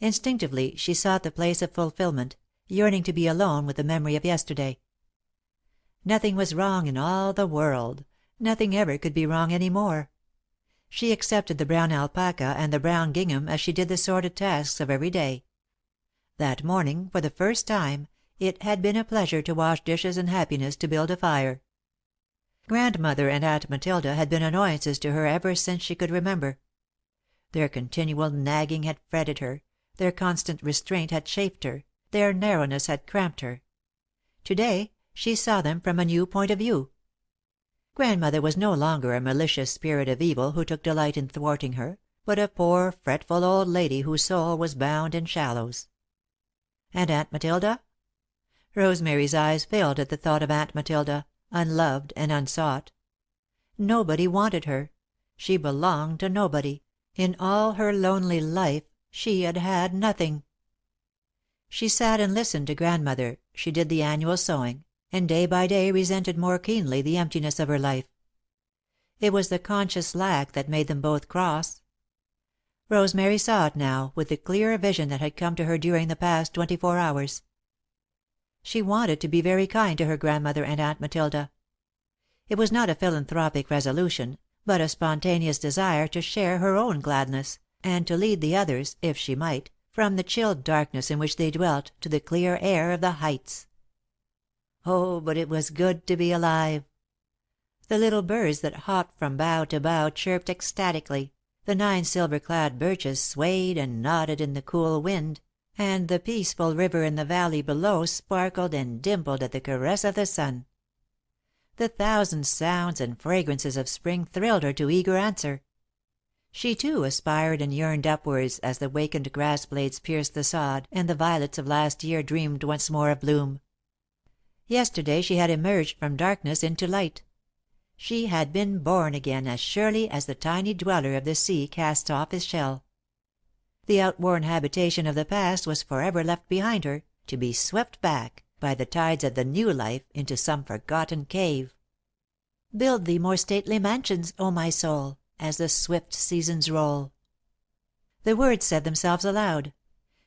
Instinctively she sought the place of fulfillment, yearning to be alone with the memory of yesterday. Nothing was wrong in all the world, nothing ever could be wrong any more. She accepted the brown alpaca and the brown gingham as she did the sordid tasks of every day. That morning, for the first time, it had been a pleasure to wash dishes and happiness to build a fire. Grandmother and Aunt Matilda had been annoyances to her ever since she could remember. Their continual nagging had fretted her, their constant restraint had chafed her, their narrowness had cramped her. To day she saw them from a new point of view. Grandmother was no longer a malicious spirit of evil who took delight in thwarting her, but a poor, fretful old lady whose soul was bound in shallows. And Aunt Matilda? Rosemary's eyes filled at the thought of Aunt Matilda, unloved and unsought. Nobody wanted her. She belonged to nobody. In all her lonely life she had had nothing. She sat and listened to Grandmother, she did the annual sewing, and day by day resented more keenly the emptiness of her life. It was the conscious lack that made them both cross. Rosemary saw it now, with the clear vision that had come to her during the past 24 hours. She wanted to be very kind to her Grandmother and Aunt Matilda. It was not a philanthropic resolution, but a spontaneous desire to share her own gladness, and to lead the others, if she might, from the chilled darkness in which they dwelt to the clear air of the heights. Oh, but it was good to be alive! The little birds that hopped from bough to bough chirped ecstatically, the 9 silver-clad birches swayed and nodded in the cool wind, and the peaceful river in the valley below sparkled and dimpled at the caress of the sun. The thousand sounds and fragrances of spring thrilled her to eager answer. She, too, aspired and yearned upwards as the wakened grass blades pierced the sod and the violets of last year dreamed once more of bloom. Yesterday she had emerged from darkness into light. She had been born again as surely as the tiny dweller of the sea casts off his shell. The outworn habitation of the past was forever left behind her, to be swept back, by the tides of the new life, into some forgotten cave. "Build thee more stately mansions, O my soul, as the swift seasons roll." The words said themselves aloud.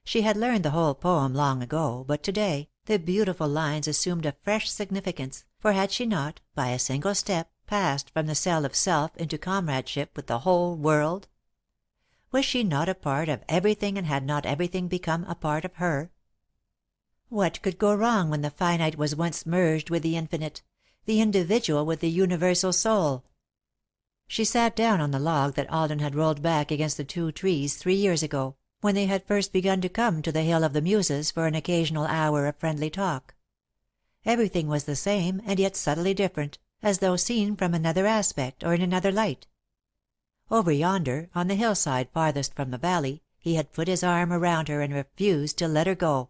She had learned the whole poem long ago, but to day, the beautiful lines assumed a fresh significance, for had she not, by a single step, passed from the cell of self into comradeship with the whole world? Was she not a part of everything, and had not everything become a part of her? What could go wrong when the finite was once merged with the infinite, the individual with the universal soul? She sat down on the log that Alden had rolled back against the 2 trees 3 years ago, when they had first begun to come to the Hill of the Muses for an occasional hour of friendly talk. Everything was the same, and yet subtly different, as though seen from another aspect or in another light. Over yonder, on the hillside farthest from the valley, he had put his arm around her and refused to let her go.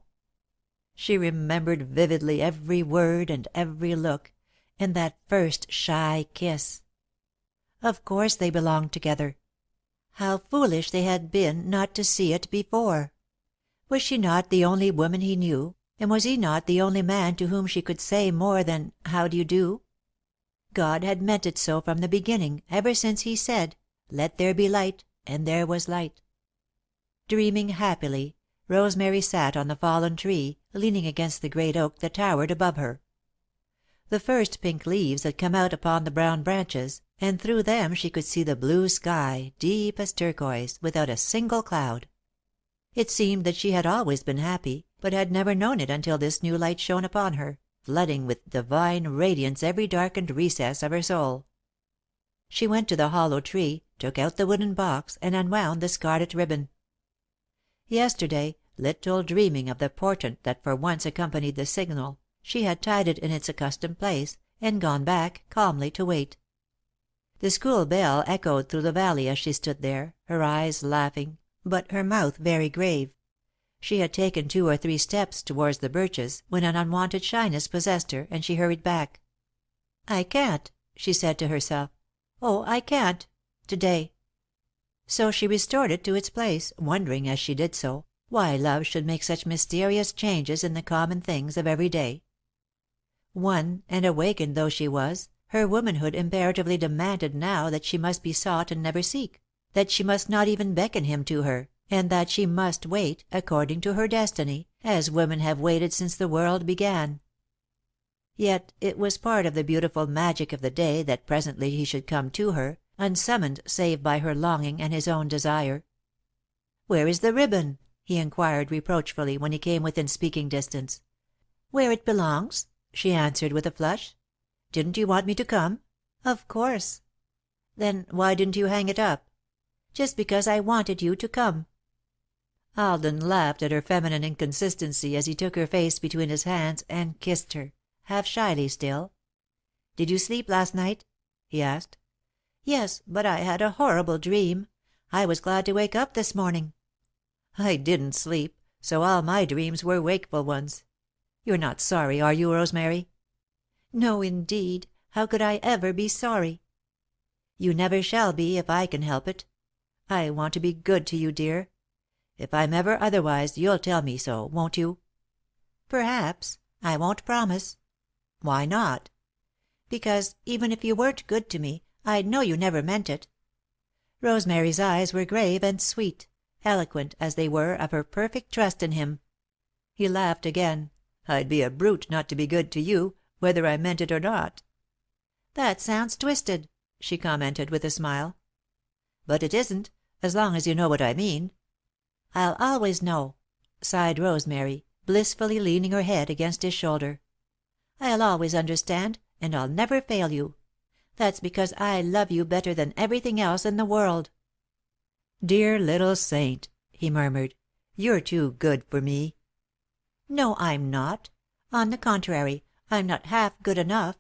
She remembered vividly every word and every look, and that first shy kiss. Of course they belonged together. How foolish they had been not to see it before! Was she not the only woman he knew, and was he not the only man to whom she could say more than "How do you do"? God had meant it so from the beginning, ever since he said, "Let there be light," and there was light. Dreaming happily, Rosemary sat on the fallen tree, leaning against the great oak that towered above her. The first pink leaves had come out upon the brown branches, and through them she could see the blue sky, deep as turquoise, without a single cloud. It seemed that she had always been happy, but had never known it until this new light shone upon her, flooding with divine radiance every darkened recess of her soul. She went to the hollow tree, took out the wooden box, and unwound the scarlet ribbon. Yesterday, little dreaming of the portent that for once accompanied the signal, she had tied it in its accustomed place, and gone back calmly to wait. The school bell echoed through the valley as she stood there, her eyes laughing, but her mouth very grave. She had taken 2 or 3 steps towards the birches, when an unwonted shyness possessed her, and she hurried back. "I can't," she said to herself. "Oh, I can't to-day." So she restored it to its place, wondering, as she did so, why love should make such mysterious changes in the common things of every day. Won and awakened though she was, her womanhood imperatively demanded now that she must be sought and never seek, that she must not even beckon him to her, and that she must wait, according to her destiny, as women have waited since the world began. Yet it was part of the beautiful magic of the day that presently he should come to her, unsummoned save by her longing and his own desire. "Where is the ribbon?" he inquired reproachfully, when he came within speaking distance. "Where it belongs," she answered, with a flush. "Didn't you want me to come?" "Of course." "Then why didn't you hang it up?" "Just because I wanted you to come." Alden laughed at her feminine inconsistency as he took her face between his hands and kissed her, half shyly still. "Did you sleep last night?" he asked. "Yes, but I had a horrible dream. I was glad to wake up this morning." "I didn't sleep, so all my dreams were wakeful ones. You're not sorry, are you, Rosemary?" "No, indeed. How could I ever be sorry?" "You never shall be, if I can help it. I want to be good to you, dear. If I'm ever otherwise, you'll tell me so, won't you?" "Perhaps. I won't promise." "Why not?" "Because, even if you weren't good to me, I'd know you never meant it." Rosemary's eyes were grave and sweet, eloquent, as they were, of her perfect trust in him. He laughed again. "I'd be a brute not to be good to you, whether I meant it or not." "That sounds twisted," she commented, with a smile. "But it isn't, as long as you know what I mean." "I'll always know," sighed Rosemary, blissfully leaning her head against his shoulder. "I'll always understand, and I'll never fail you. That's because I love you better than everything else in the world." "Dear little saint," he murmured. "You're too good for me." "No, I'm not. On the contrary, I'm not half good enough."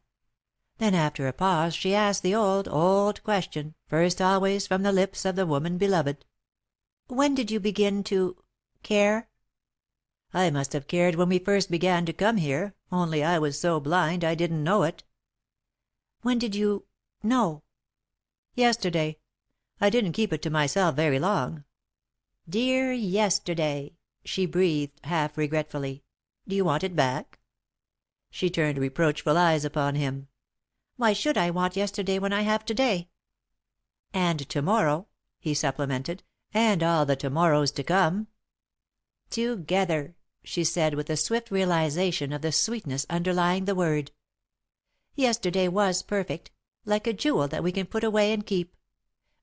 Then, after a pause, she asked the old, old question, first always from the lips of the woman beloved. "When did you begin to care?" "I must have cared when we first began to come here, only I was so blind I didn't know it." "When did you know?" "Yesterday. I didn't keep it to myself very long." "Dear yesterday," she breathed, half regretfully. "Do you want it back?" She turned reproachful eyes upon him. "Why should I want yesterday when I have to day?" "And to morrow," he supplemented, "and all the to morrows to come." "Together," she said, with a swift realization of the sweetness underlying the word. "Yesterday was perfect. like a jewel that we can put away and keep.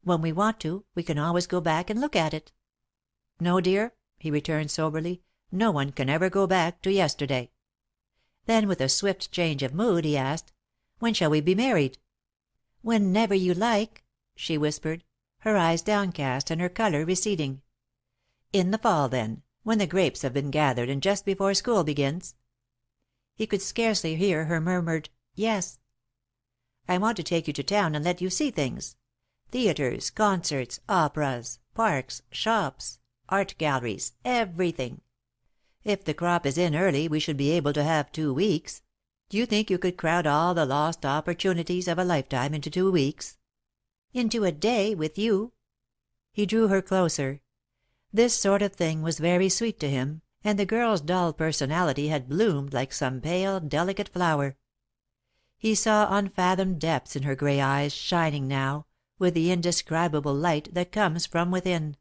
When we want to, we can always go back and look at it." "No, dear," he returned soberly, "no one can ever go back to yesterday." Then, with a swift change of mood, he asked, "When shall we be married?" "Whenever you like," she whispered, her eyes downcast and her colour receding. "In the fall, then, when the grapes have been gathered and just before school begins?" He could scarcely hear her murmured "Yes." "I want to take you to town and let you see things. Theatres, concerts, operas, parks, shops, art galleries, everything. If the crop is in early we should be able to have 2 weeks. Do you think you could crowd all the lost opportunities of a lifetime into 2 weeks?" "Into a day, with you." He drew her closer. This sort of thing was very sweet to him, and the girl's dull personality had bloomed like some pale, delicate flower. He saw unfathomed depths in her grey eyes, shining now, with the indescribable light that comes from within.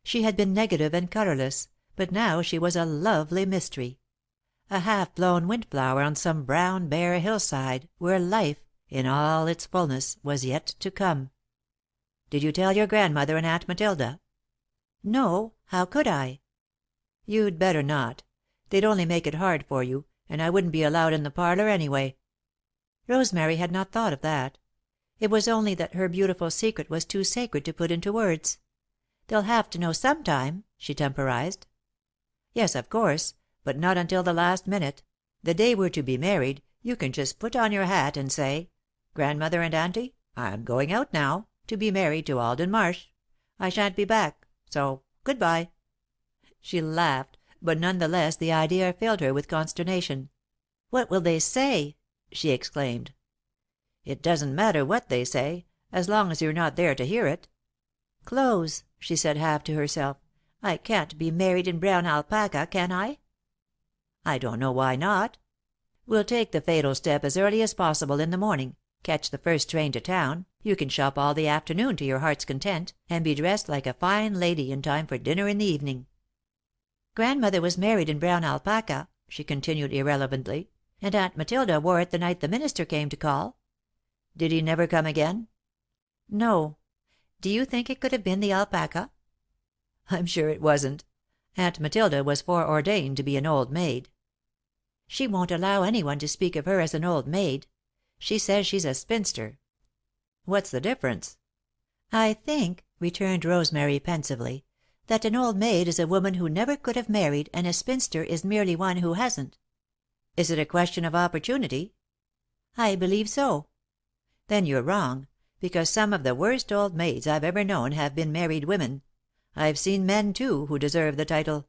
She had been negative and colourless, but now she was a lovely mystery, a half blown windflower on some brown bare hillside, where life, in all its fulness, was yet to come. "Did you tell your grandmother and Aunt Matilda?" "No. How could I?" "You'd better not. They'd only make it hard for you, and I wouldn't be allowed in the parlour anyway." Rosemary had not thought of that. It was only that her beautiful secret was too sacred to put into words. "They'll have to know some time," she temporized. "Yes, of course, but not until the last minute. The day we're to be married, you can just put on your hat and say, 'Grandmother and Auntie, I'm going out now, to be married to Alden Marsh. I shan't be back, so good bye.'" She laughed, but none the less the idea filled her with consternation. "What will they say?" she exclaimed. "It doesn't matter what they say, as long as you're not there to hear it." "Clothes," she said, half to herself. "I can't be married in brown alpaca, can I?" "I don't know why not. We'll take the fatal step as early as possible in the morning, catch the first train to town, you can shop all the afternoon to your heart's content, and be dressed like a fine lady in time for dinner in the evening." "Grandmother was married in brown alpaca," she continued irrelevantly, "and Aunt Matilda wore it the night the minister came to call." "Did he never come again?" "No. Do you think it could have been the alpaca?" "I'm sure it wasn't. Aunt Matilda was foreordained to be an old maid." "She won't allow anyone to speak of her as an old maid. She says she's a spinster." "What's the difference?" "I think," returned Rosemary, pensively, "that an old maid is a woman who never could have married, and a spinster is merely one who hasn't." "Is it a question of opportunity?" "I believe so." "Then you're wrong, because some of the worst old maids I've ever known have been married women. I've seen men, too, who deserve the title."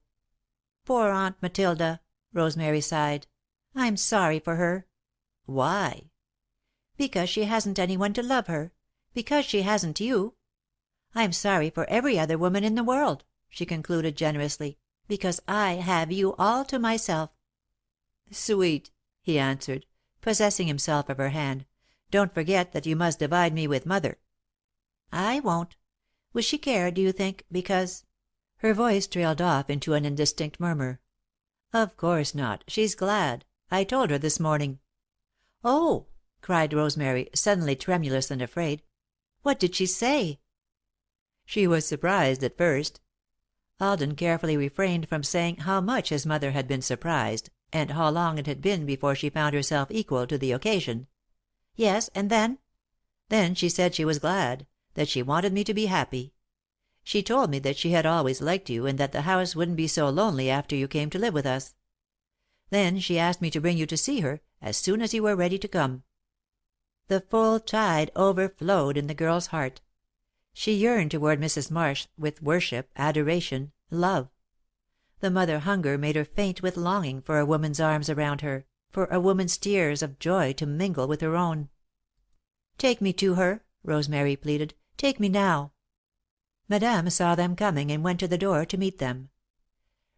"Poor Aunt Matilda," Rosemary sighed. "I'm sorry for her." "Why?" "Because she hasn't anyone to love her. Because she hasn't you. I'm sorry for every other woman in the world," she concluded generously, "because I have you all to myself." "Sweet," he answered, possessing himself of her hand. "Don't forget that you must divide me with Mother." "I won't. Will she care, do you think, because—" Her voice trailed off into an indistinct murmur. "Of course not. She's glad. I told her this morning." "Oh!" cried Rosemary, suddenly tremulous and afraid. "What did she say?" "She was surprised at first." Alden carefully refrained from saying how much his mother had been surprised, and how long it had been before she found herself equal to the occasion. "Yes, and then?" "Then she said she was glad, that she wanted me to be happy. She told me that she had always liked you, and that the house wouldn't be so lonely after you came to live with us. Then she asked me to bring you to see her, as soon as you were ready to come." The full tide overflowed in the girl's heart. She yearned toward Mrs. Marsh with worship, adoration, love. The mother hunger made her faint with longing for a woman's arms around her, for a woman's tears of joy to mingle with her own. "Take me to her," Rosemary pleaded. "Take me now." Madame saw them coming and went to the door to meet them.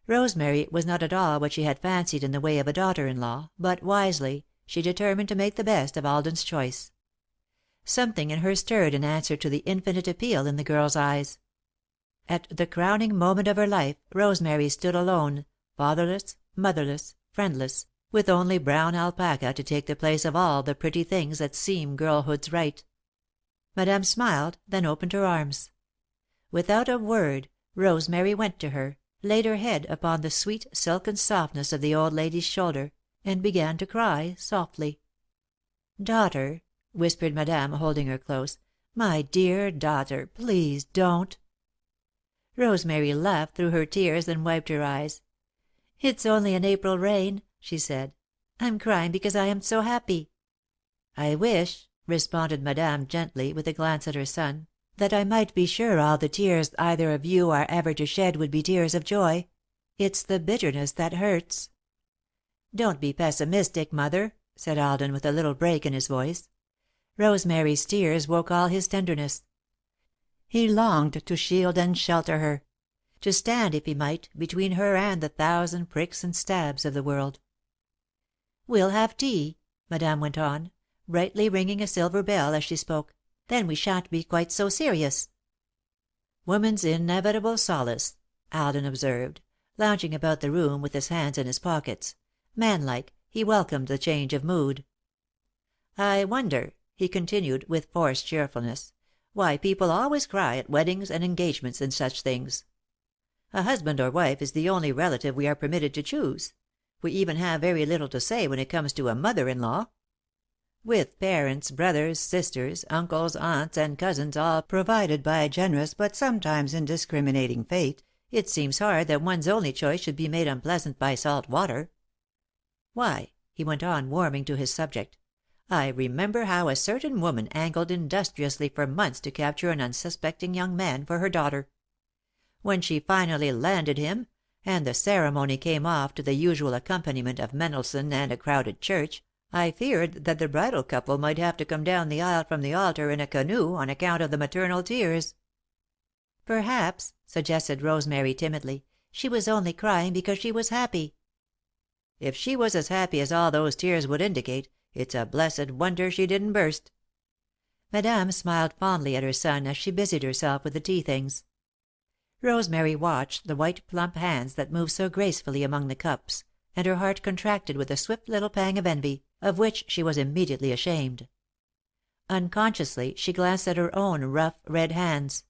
Rosemary was not at all what she had fancied in the way of a daughter in law, but, wisely, she determined to make the best of Alden's choice. Something in her stirred in answer to the infinite appeal in the girl's eyes. At the crowning moment of her life, Rosemary stood alone, fatherless, motherless, friendless, with only brown alpaca to take the place of all the pretty things that seem girlhood's right. Madame smiled, then opened her arms. Without a word, Rosemary went to her, laid her head upon the sweet, silken softness of the old lady's shoulder, and began to cry softly. "Daughter," whispered Madame, holding her close, "my dear daughter, please don't." Rosemary laughed through her tears and wiped her eyes. "It's only an April rain," she said. "I'm crying because I am so happy." "I wish," responded Madame gently, with a glance at her son, "that I might be sure all the tears either of you are ever to shed would be tears of joy. It's the bitterness that hurts." "Don't be pessimistic, Mother," said Alden, with a little break in his voice. Rosemary's tears woke all his tenderness. He longed to shield and shelter her, to stand, if he might, between her and the thousand pricks and stabs of the world. "We'll have tea," Madame went on, brightly ringing a silver bell as she spoke. "Then we shan't be quite so serious." "Woman's inevitable solace," Alden observed, lounging about the room with his hands in his pockets. Manlike, he welcomed the change of mood. "I wonder," he continued, with forced cheerfulness, "why people always cry at weddings and engagements and such things. A husband or wife is the only relative we are permitted to choose. We even have very little to say when it comes to a mother in law. With parents, brothers, sisters, uncles, aunts, and cousins all provided by a generous but sometimes indiscriminating fate, it seems hard that one's only choice should be made unpleasant by salt water. Why," he went on, warming to his subject, "I remember how a certain woman angled industriously for months to capture an unsuspecting young man for her daughter. When she finally landed him, and the ceremony came off to the usual accompaniment of Mendelssohn and a crowded church, I feared that the bridal couple might have to come down the aisle from the altar in a canoe on account of the maternal tears." "Perhaps," suggested Rosemary, timidly, "she was only crying because she was happy." "If she was as happy as all those tears would indicate, it's a blessed wonder she didn't burst." Madame smiled fondly at her son as she busied herself with the tea things. Rosemary watched the white, plump hands that moved so gracefully among the cups, and her heart contracted with a swift little pang of envy, of which she was immediately ashamed. Unconsciously, she glanced at her own rough, red hands.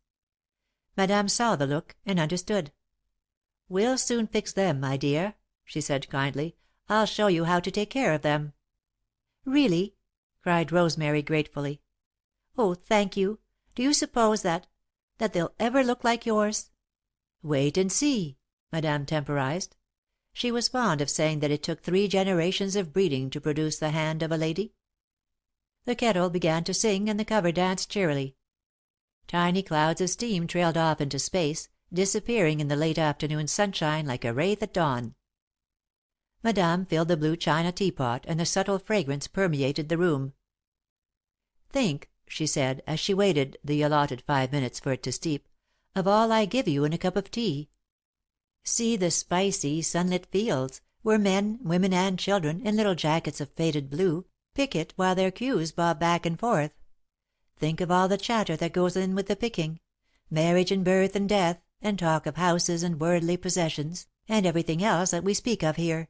Madame saw the look, and understood. "We'll soon fix them, my dear," she said, kindly. "I'll show you how to take care of them." "Really?" cried Rosemary, gratefully. "Oh, thank you. Do you suppose that they'll ever look like yours?" "Wait and see," Madame temporized. She was fond of saying that it took 3 generations of breeding to produce the hand of a lady. The kettle began to sing and the cover danced cheerily. Tiny clouds of steam trailed off into space, disappearing in the late afternoon sunshine like a wraith at dawn. Madame filled the blue china teapot, and a subtle fragrance permeated the room. "Think," she said, as she waited the allotted 5 minutes for it to steep, "of all I give you in a cup of tea. See the spicy, sunlit fields, where men, women, and children, in little jackets of faded blue, picket while their cues bob back and forth. Think of all the chatter that goes in with the picking, marriage and birth and death, and talk of houses and worldly possessions, and everything else that we speak of here.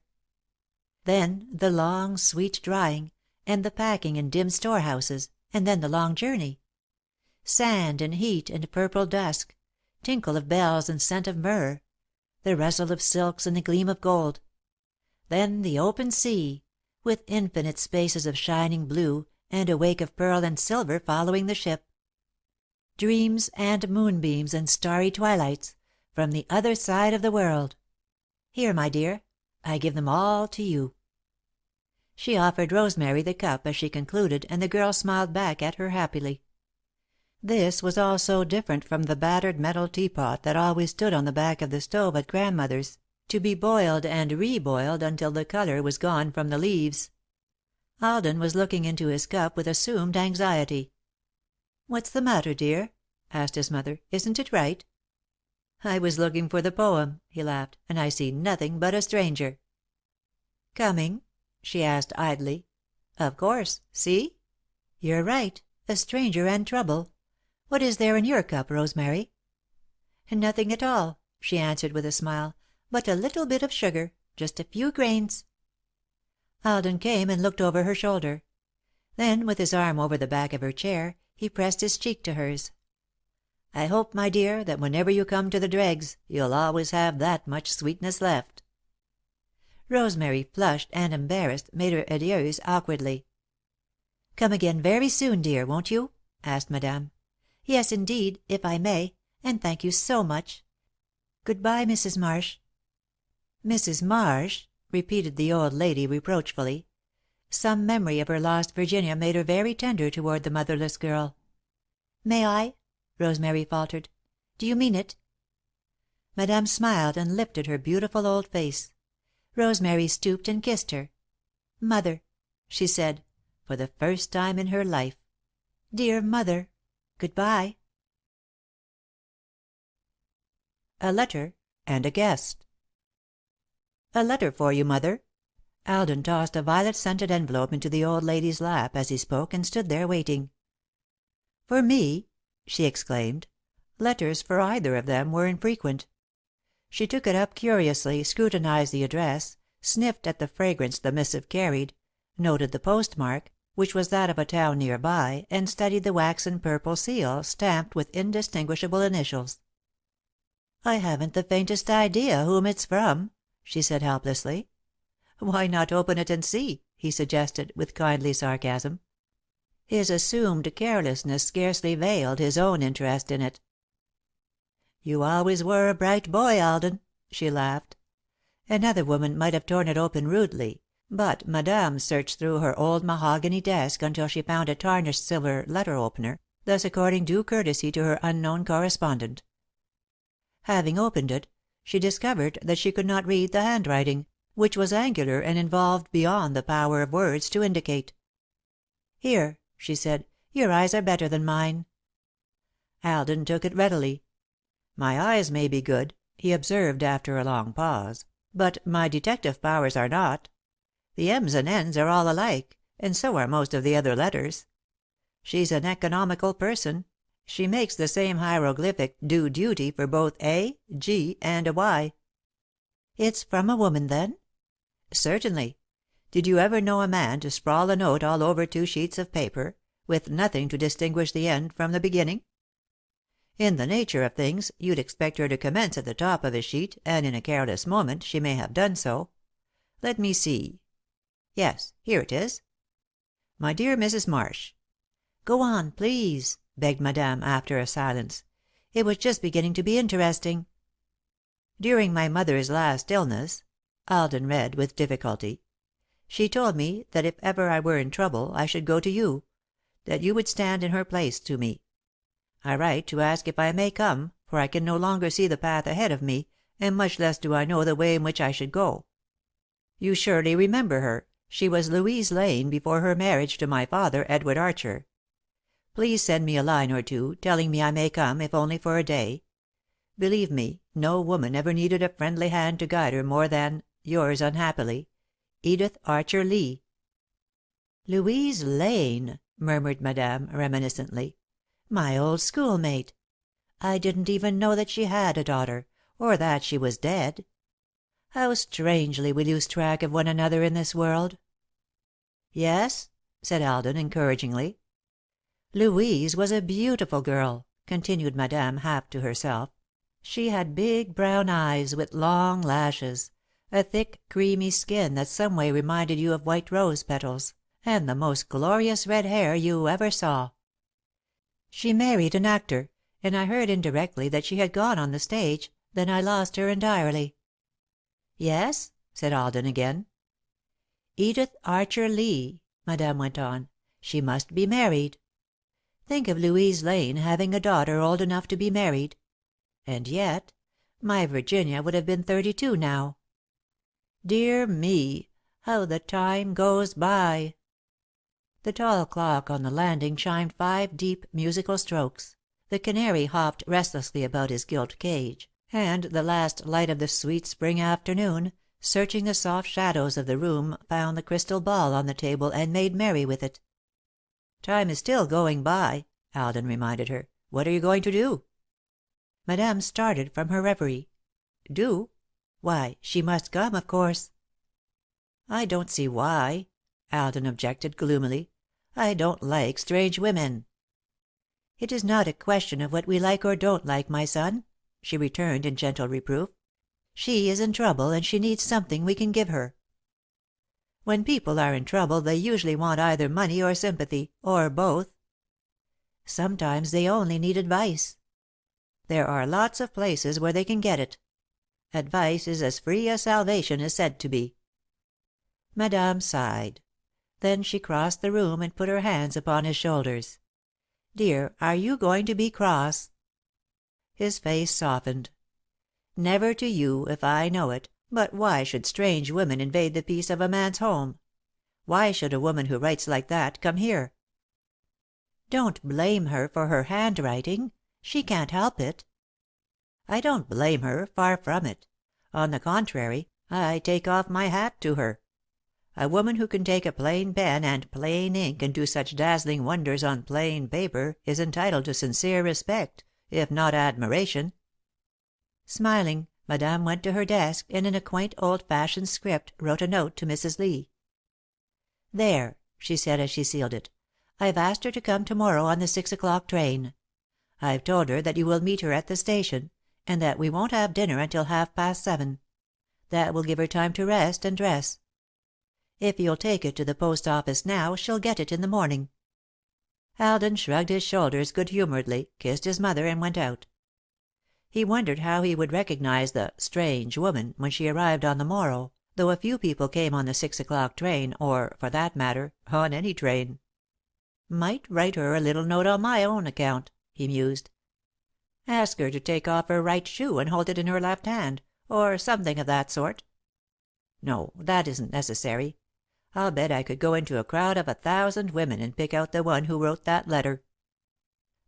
Then the long, sweet drying, and the packing in dim storehouses, and then the long journey. Sand and heat and purple dusk, tinkle of bells and scent of myrrh, the rustle of silks and the gleam of gold. Then the open sea, with infinite spaces of shining blue, and a wake of pearl and silver following the ship. Dreams and moonbeams and starry twilights, from the other side of the world. Here, my dear, I give them all to you." She offered Rosemary the cup as she concluded, and the girl smiled back at her happily. This was all so different from the battered metal teapot that always stood on the back of the stove at Grandmother's, to be boiled and reboiled until the colour was gone from the leaves. Alden was looking into his cup with assumed anxiety. "What's the matter, dear?" asked his mother. "Isn't it right?" "I was looking for the poem," he laughed, "and I see nothing but a stranger." "Coming?" she asked, idly. "Of course. See?" "You're right. A stranger and trouble. What is there in your cup, Rosemary?" "Nothing at all," she answered, with a smile, "but a little bit of sugar, just a few grains." Alden came and looked over her shoulder. Then, with his arm over the back of her chair, he pressed his cheek to hers. "I hope, my dear, that whenever you come to the dregs, you'll always have that much sweetness left." Rosemary, flushed and embarrassed, made her adieus awkwardly. "Come again very soon, dear, won't you?" asked Madame. "Yes, indeed, if I may, and thank you so much. Good bye, Mrs. Marsh." "Mrs. Marsh?" repeated the old lady reproachfully. Some memory of her lost Virginia made her very tender toward the motherless girl. "May I?" Rosemary faltered. "Do you mean it?" Madame smiled and lifted her beautiful old face. Rosemary stooped and kissed her. "Mother," she said, for the first time in her life. "Dear Mother, good bye." A letter and a guest. "A letter for you, Mother." Alden tossed a violet-scented envelope into the old lady's lap as he spoke, and stood there waiting. "For me?" she exclaimed. Letters for either of them were infrequent. She took it up curiously, scrutinized the address, sniffed at the fragrance the missive carried, noted the postmark, which was that of a town near by, and studied the waxen purple seal, stamped with indistinguishable initials. "I haven't the faintest idea whom it's from," she said helplessly. "Why not open it and see?" he suggested, with kindly sarcasm. His assumed carelessness scarcely veiled his own interest in it. "You always were a bright boy, Alden," she laughed. Another woman might have torn it open rudely, but Madame searched through her old mahogany desk until she found a tarnished silver letter opener, thus according due courtesy to her unknown correspondent. Having opened it, she discovered that she could not read the handwriting, which was angular and involved beyond the power of words to indicate. "Here," she said, "your eyes are better than mine." Alden took it readily. "My eyes may be good," he observed, after a long pause, "but my detective powers are not. The M's and N's are all alike, and so are most of the other letters. She's an economical person. She makes the same hieroglyphic 'do duty' for both A, G and a Y." "It's from a woman, then?" "Certainly. Did you ever know a man to sprawl a note all over 2 sheets of paper, with nothing to distinguish the end from the beginning? In the nature of things, you'd expect her to commence at the top of a sheet, and in a careless moment she may have done so. Let me see. Yes, here it is. 'My dear Mrs. Marsh.'" "Go on, please," begged Madame, after a silence. "It was just beginning to be interesting." "'During my mother's last illness,'" Alden read, with difficulty, "'she told me that if ever I were in trouble I should go to you; that you would stand in her place to me. I write to ask if I may come, for I can no longer see the path ahead of me, and much less do I know the way in which I should go. You surely remember her. She was Louise Lane before her marriage to my father, Edward Archer. Please send me a line or two, telling me I may come, if only for a day. Believe me, no woman ever needed a friendly hand to guide her more than yours unhappily, Edith Archer Lee." "Louise Lane," murmured Madame, reminiscently. "My old schoolmate. I didn't even know that she had a daughter, or that she was dead. How strangely we lose track of one another in this world." "Yes?" said Alden, encouragingly. "Louise was a beautiful girl," continued Madame, half to herself. "She had big brown eyes, with long lashes, a thick, creamy skin that some way reminded you of white rose petals, and the most glorious red hair you ever saw. She married an actor, and I heard indirectly that she had gone on the stage, then I lost her entirely." "Yes?" said Alden, again. "Edith Archer Lee," Madame went on. "She must be married. Think of Louise Lane having a daughter old enough to be married. And yet my Virginia would have been 32 now. Dear me, how the time goes by!" The tall clock on the landing chimed 5 deep, musical strokes, the canary hopped restlessly about his gilt cage, and the last light of the sweet Spring afternoon, searching the soft shadows of the room, found the crystal ball on the table and made merry with it. "Time is still going by," Alden reminded her. "What are you going to do?" Madame started from her reverie. "Do? Why, she must come, of course." "I don't see why," Alden objected, gloomily. "I don't like strange women." "It is not a question of what we like or don't like, my son," she returned, in gentle reproof. "She is in trouble, and she needs something we can give her." "When people are in trouble they usually want either money or sympathy, or both." "Sometimes they only need advice." "There are lots of places where they can get it. Advice is as free as salvation is said to be." Madame sighed. Then she crossed the room and put her hands upon his shoulders. "Dear, are you going to be cross?" His face softened. "Never to you, if I know it, but why should strange women invade the peace of a man's home? Why should a woman who writes like that come here?" "Don't blame her for her handwriting. She can't help it." "I don't blame her, far from it. On the contrary, I take off my hat to her. A woman who can take a plain pen and plain ink and do such dazzling wonders on plain paper is entitled to sincere respect, if not admiration." Smiling, Madame went to her desk and in a quaint, old fashioned script wrote a note to Mrs. Lee. "There," she said as she sealed it. "I've asked her to come to morrow on the 6 o'clock train. I've told her that you will meet her at the station, and that we won't have dinner until 7:30. That will give her time to rest and dress. If you'll take it to the post office now, she'll get it in the morning." Alden shrugged his shoulders good humouredly, kissed his mother, and went out. He wondered how he would recognise the "strange woman" when she arrived on the morrow, though a few people came on the 6 o'clock train, or, for that matter, on any train. "Might write her a little note on my own account," he mused. "Ask her to take off her right shoe and hold it in her left hand, or something of that sort. No, that isn't necessary. I'll bet I could go into a crowd of 1,000 women and pick out the one who wrote that letter."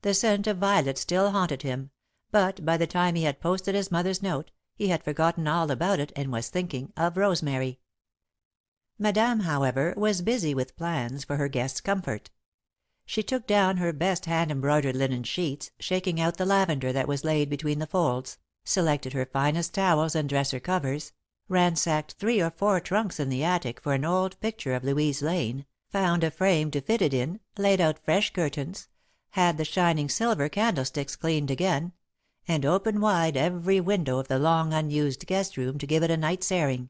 The scent of violets still haunted him, but by the time he had posted his mother's note, he had forgotten all about it and was thinking of Rosemary. Madame, however, was busy with plans for her guest's comfort. She took down her best hand embroidered linen sheets, shaking out the lavender that was laid between the folds, selected her finest towels and dresser covers, ransacked 3 or 4 trunks in the attic for an old picture of Louise Lane, found a frame to fit it in, laid out fresh curtains, had the shining silver candlesticks cleaned again, and opened wide every window of the long unused guest room to give it a night's airing.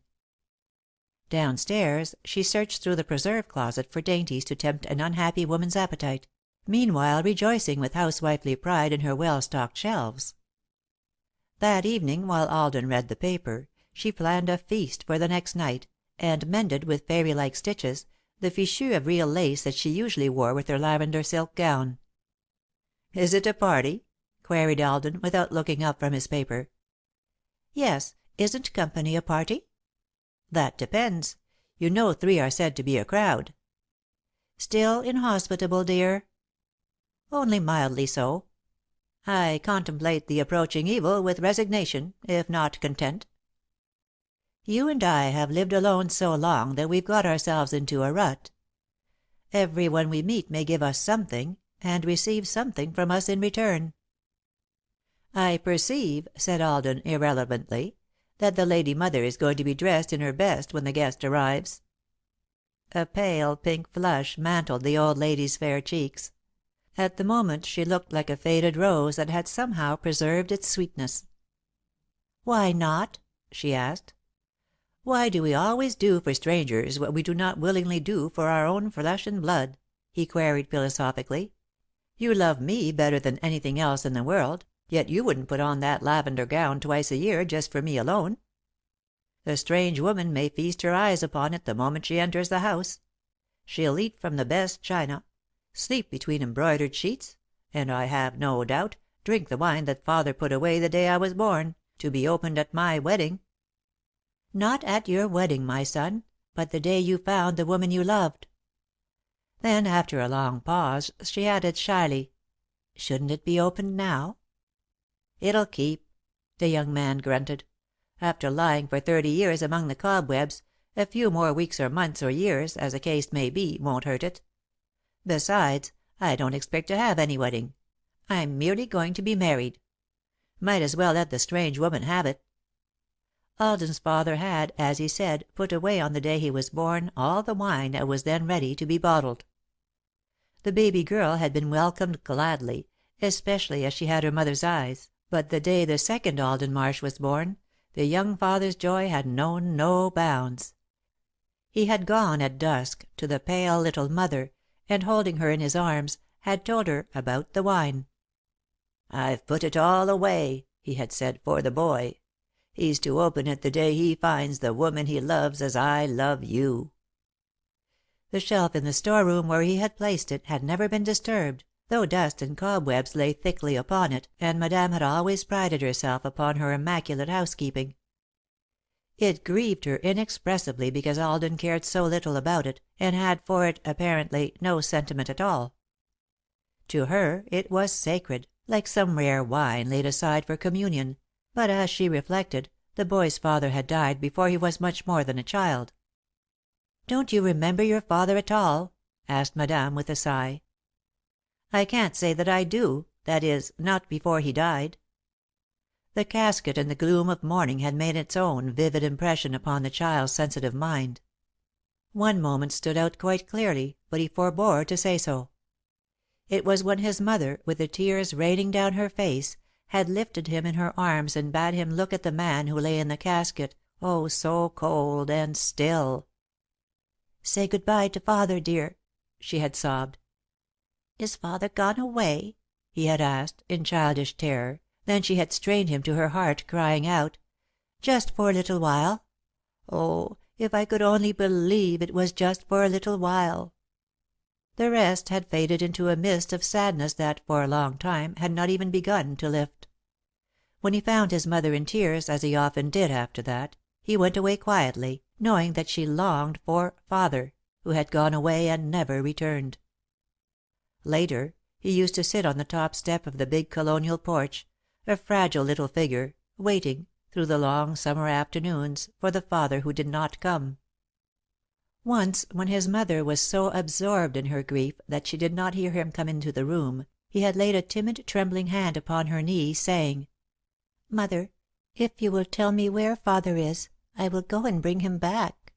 Downstairs, she searched through the preserve closet for dainties to tempt an unhappy woman's appetite, meanwhile rejoicing with housewifely pride in her well stocked shelves. That evening, while Alden read the paper, she planned a feast for the next night, and mended, with fairy like stitches, the fichu of real lace that she usually wore with her lavender silk gown. "Is it a party?" queried Alden, without looking up from his paper. "Yes. Isn't company a party?" "That depends. You know 3 are said to be a crowd." "Still inhospitable, dear?" "Only mildly so. I contemplate the approaching evil with resignation, if not content. You and I have lived alone so long that we've got ourselves into a rut. Every one we meet may give us something, and receive something from us in return." "I perceive," said Alden, irrelevantly, "that the Lady Mother is going to be dressed in her best when the guest arrives." A pale pink flush mantled the old lady's fair cheeks. At the moment she looked like a faded rose that had somehow preserved its sweetness. "Why not?" she asked. "Why do we always do for strangers what we do not willingly do for our own flesh and blood?" he queried, philosophically. "You love me better than anything else in the world, yet you wouldn't put on that lavender gown twice a year just for me alone. The strange woman may feast her eyes upon it the moment she enters the house. She'll eat from the best china, sleep between embroidered sheets, and, I have no doubt, drink the wine that Father put away the day I was born, to be opened at my wedding." "Not at your wedding, my son, but the day you found the woman you loved." Then, after a long pause, she added, shyly, "Shouldn't it be opened now?" "It'll keep," the young man grunted. "After lying for 30 years among the cobwebs, a few more weeks or months or years, as the case may be, won't hurt it. Besides, I don't expect to have any wedding. I'm merely going to be married. Might as well let the strange woman have it." Alden's father had, as he said, put away on the day he was born all the wine that was then ready to be bottled. The baby girl had been welcomed gladly, especially as she had her mother's eyes, but the day the second Alden Marsh was born, the young father's joy had known no bounds. He had gone at dusk to the pale little mother, and holding her in his arms, had told her about the wine. "I've put it all away," he had said, "for the boy. He's to open it the day he finds the woman he loves as I love you." The shelf in the storeroom where he had placed it had never been disturbed, though dust and cobwebs lay thickly upon it, and Madame had always prided herself upon her immaculate housekeeping. It grieved her inexpressibly because Alden cared so little about it, and had for it, apparently, no sentiment at all. To her it was sacred, like some rare wine laid aside for communion, but, as she reflected, the boy's father had died before he was much more than a child. "Don't you remember your father at all?" asked Madame, with a sigh. "I can't say that I do, that is, not before he died." The casket and the gloom of mourning had made its own vivid impression upon the child's sensitive mind. One moment stood out quite clearly, but he forbore to say so. It was when his mother, with the tears raining down her face, had lifted him in her arms and bade him look at the man who lay in the casket, oh, so cold and still. "Say good bye to father, dear," she had sobbed. "Is father gone away?" he had asked, in childish terror. Then she had strained him to her heart, crying out, "Just for a little while. Oh, if I could only believe it was just for a little while!" The rest had faded into a mist of sadness that, for a long time, had not even begun to lift. When he found his mother in tears, as he often did after that, he went away quietly, knowing that she longed for "father," who had gone away and never returned. Later, he used to sit on the top step of the big Colonial porch, a fragile little figure, waiting, through the long Summer afternoons, for the father who did not come. Once, when his mother was so absorbed in her grief that she did not hear him come into the room, he had laid a timid, trembling hand upon her knee, saying, "Mother, if you will tell me where father is, I will go and bring him back."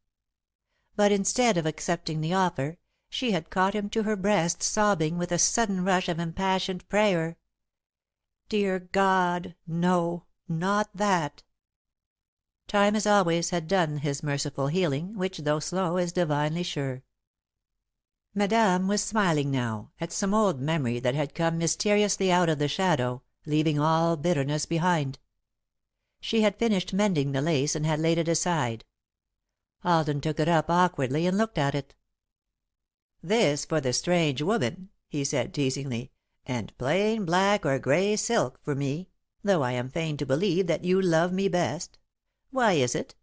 But instead of accepting the offer, she had caught him to her breast, sobbing, with a sudden rush of impassioned prayer, "Dear God, no, not that!" Time, as always, had done his merciful healing, which, though slow, is divinely sure. Madame was smiling now, at some old memory that had come mysteriously out of the shadow, leaving all bitterness behind. She had finished mending the lace and had laid it aside. Alden took it up awkwardly and looked at it. "This for the strange woman," he said, teasingly, "and plain black or grey silk for me, though I am fain to believe that you love me best. Why is it?"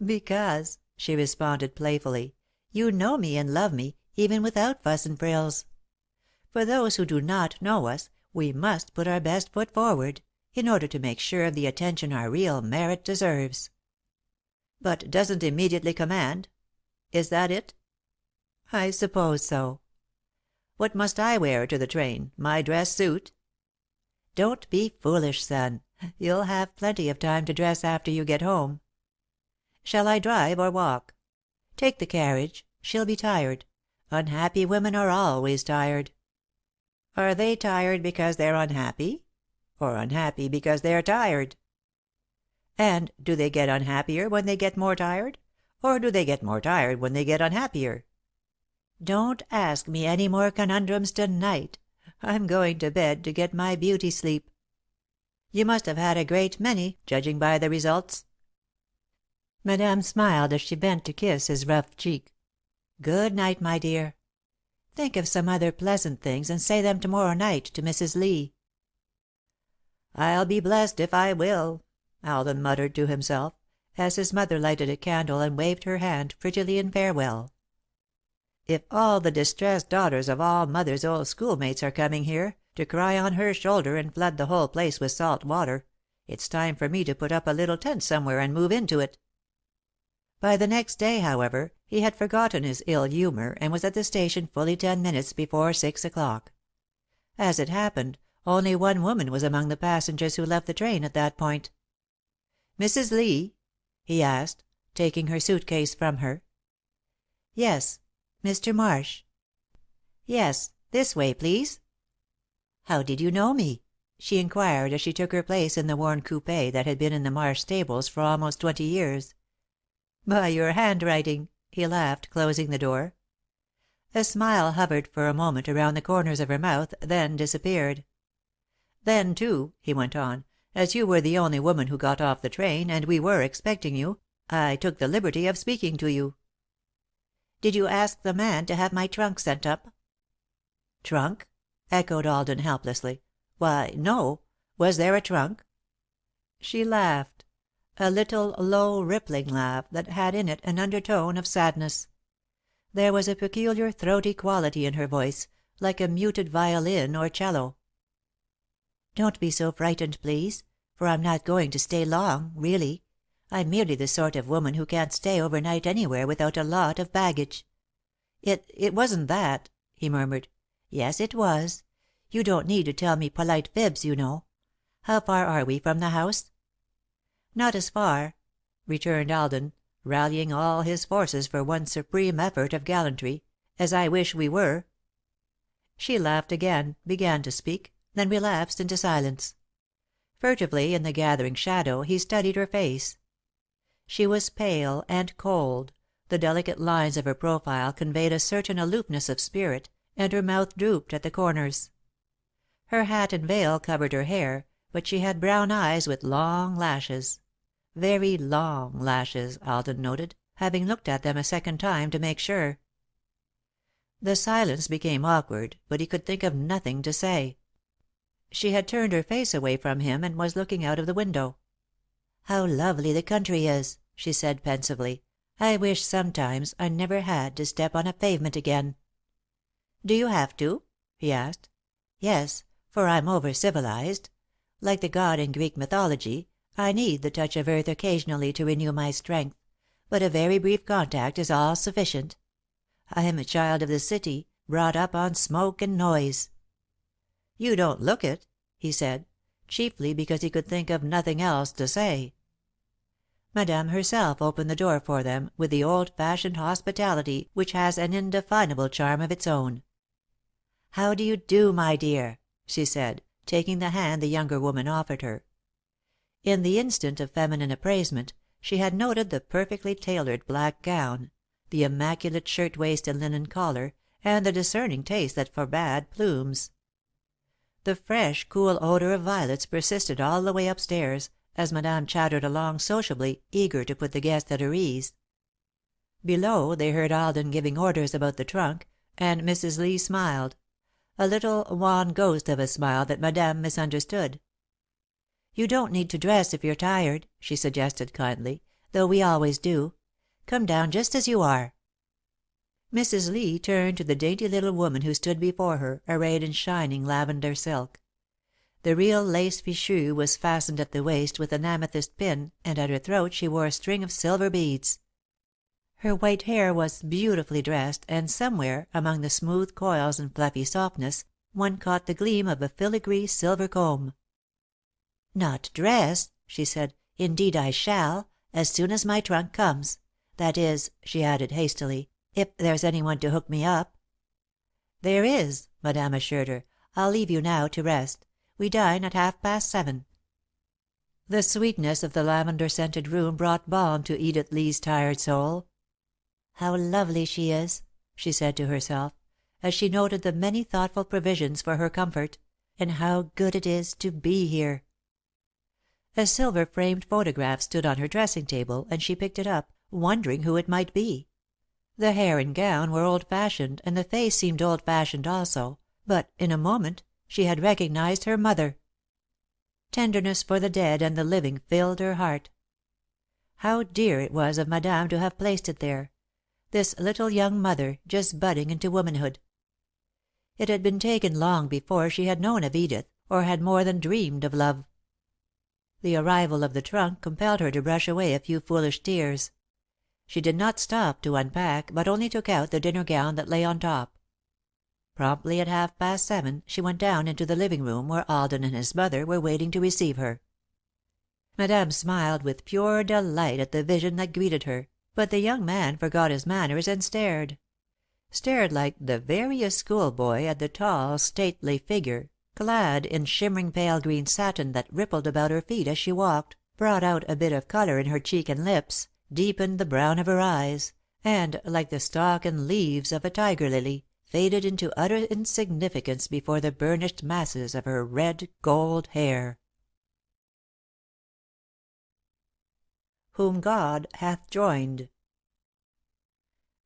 "Because," she responded, playfully, "you know me and love me, even without fuss and frills. For those who do not know us, we must put our best foot forward, in order to make sure of the attention our real merit deserves." "But doesn't immediately command? Is that it?" "I suppose so." "What must I wear to the train? My dress suit?" "Don't be foolish, son. You'll have plenty of time to dress after you get home." "Shall I drive or walk?" "Take the carriage. She'll be tired. Unhappy women are always tired." "Are they tired because they're unhappy? Or unhappy because they're tired? And do they get unhappier when they get more tired? Or do they get more tired when they get unhappier?" "Don't ask me any more conundrums to night. I'm going to bed to get my beauty sleep." "You must have had a great many, judging by the results." Madame smiled as she bent to kiss his rough cheek. "Good night, my dear. Think of some other pleasant things and say them to morrow night to Mrs. Lee." "I'll be blessed if I will," Alden muttered to himself, as his mother lighted a candle and waved her hand prettily in farewell. "If all the distressed daughters of all Mother's old schoolmates are coming here, to cry on her shoulder and flood the whole place with salt water, it's time for me to put up a little tent somewhere and move into it." By the next day, however, he had forgotten his ill humour and was at the station fully 10 minutes before 6 o'clock. As it happened, only one woman was among the passengers who left the train at that point. "Mrs. Lee?" he asked, taking her suit case from her. "Yes. Mr. Marsh." "Yes. This way, please." "How did you know me?" she inquired as she took her place in the worn coupé that had been in the Marsh stables for almost 20 years. "By your handwriting," he laughed, closing the door. A smile hovered for a moment around the corners of her mouth, then disappeared. "Then, too," he went on, "as you were the only woman who got off the train, and we were expecting you, I took the liberty of speaking to you." "Did you ask the man to have my trunk sent up?" "Trunk?" echoed Alden, helplessly. "Why, no. Was there a trunk?" She laughed, a little, low, rippling laugh that had in it an undertone of sadness. There was a peculiar throaty quality in her voice, like a muted violin or 'cello. "Don't be so frightened, please, for I'm not going to stay long, really. I'm merely the sort of woman who can't stay over night anywhere without a lot of baggage." "It wasn't that," he murmured. "Yes, it was. You don't need to tell me polite fibs, you know. How far are we from the house?" "Not as far," returned Alden, rallying all his forces for one supreme effort of gallantry, "as I wish we were." She laughed again, began to speak, then relapsed into silence. Furtively, in the gathering shadow, he studied her face. She was pale and cold, the delicate lines of her profile conveyed a certain aloofness of spirit, and her mouth drooped at the corners. Her hat and veil covered her hair, but she had brown eyes with long lashes. Very long lashes, Alden noted, having looked at them a second time to make sure. The silence became awkward, but he could think of nothing to say. She had turned her face away from him and was looking out of the window. "How lovely the country is," she said, pensively. "I wish, sometimes, I never had to step on a pavement again." "Do you have to?" he asked. "Yes, for I'm over civilized. Like the god in Greek mythology, I need the touch of earth occasionally to renew my strength, but a very brief contact is all sufficient. I am a child of the city, brought up on smoke and noise." "You don't look it," he said, chiefly because he could think of nothing else to say. Madame herself opened the door for them, with the old fashioned hospitality which has an indefinable charm of its own. "How do you do, my dear?" she said, taking the hand the younger woman offered her. In the instant of feminine appraisement, she had noted the perfectly tailored black gown, the immaculate shirt waist and linen collar, and the discerning taste that forbade plumes. The fresh, cool odour of violets persisted all the way up stairs, as Madame chattered along sociably, eager to put the guest at her ease. Below, they heard Alden giving orders about the trunk, and Mrs. Lee smiled, a little, wan ghost of a smile that Madame misunderstood. "You don't need to dress if you're tired," she suggested, kindly, "though we always do. Come down just as you are." Mrs. Lee turned to the dainty little woman who stood before her, arrayed in shining lavender silk. The real lace fichu was fastened at the waist with an amethyst pin, and at her throat she wore a string of silver beads. Her white hair was beautifully dressed, and somewhere, among the smooth coils and fluffy softness, one caught the gleam of a filigree silver comb. "Not dress?" she said. "Indeed I shall, as soon as my trunk comes. That is," she added, hastily, "if there's anyone to hook me up." "There is," Madame assured her. "I'll leave you now to rest. We dine at 7:30." The sweetness of the lavender scented room brought balm to Edith Lee's tired soul. "How lovely she is," she said to herself, as she noted the many thoughtful provisions for her comfort, "and how good it is to be here." A silver framed photograph stood on her dressing table, and she picked it up, wondering who it might be. The hair and gown were old fashioned, and the face seemed old fashioned also, but, in a moment, she had recognized her mother. Tenderness for the dead and the living filled her heart. How dear it was of Madame to have placed it there, this little young mother, just budding into womanhood. It had been taken long before she had known of Edith, or had more than dreamed of love. The arrival of the trunk compelled her to brush away a few foolish tears. She did not stop to unpack, but only took out the dinner gown that lay on top. Promptly at 7:30 she went down into the living room, where Alden and his mother were waiting to receive her. Madame smiled with pure delight at the vision that greeted her, but the young man forgot his manners and stared. Stared like the veriest schoolboy at the tall, stately figure, clad in shimmering pale green satin that rippled about her feet as she walked, brought out a bit of colour in her cheek and lips, deepened the brown of her eyes, and, like the stalk and leaves of a tiger lily, faded into utter insignificance before the burnished masses of her red gold hair. Whom God hath joined.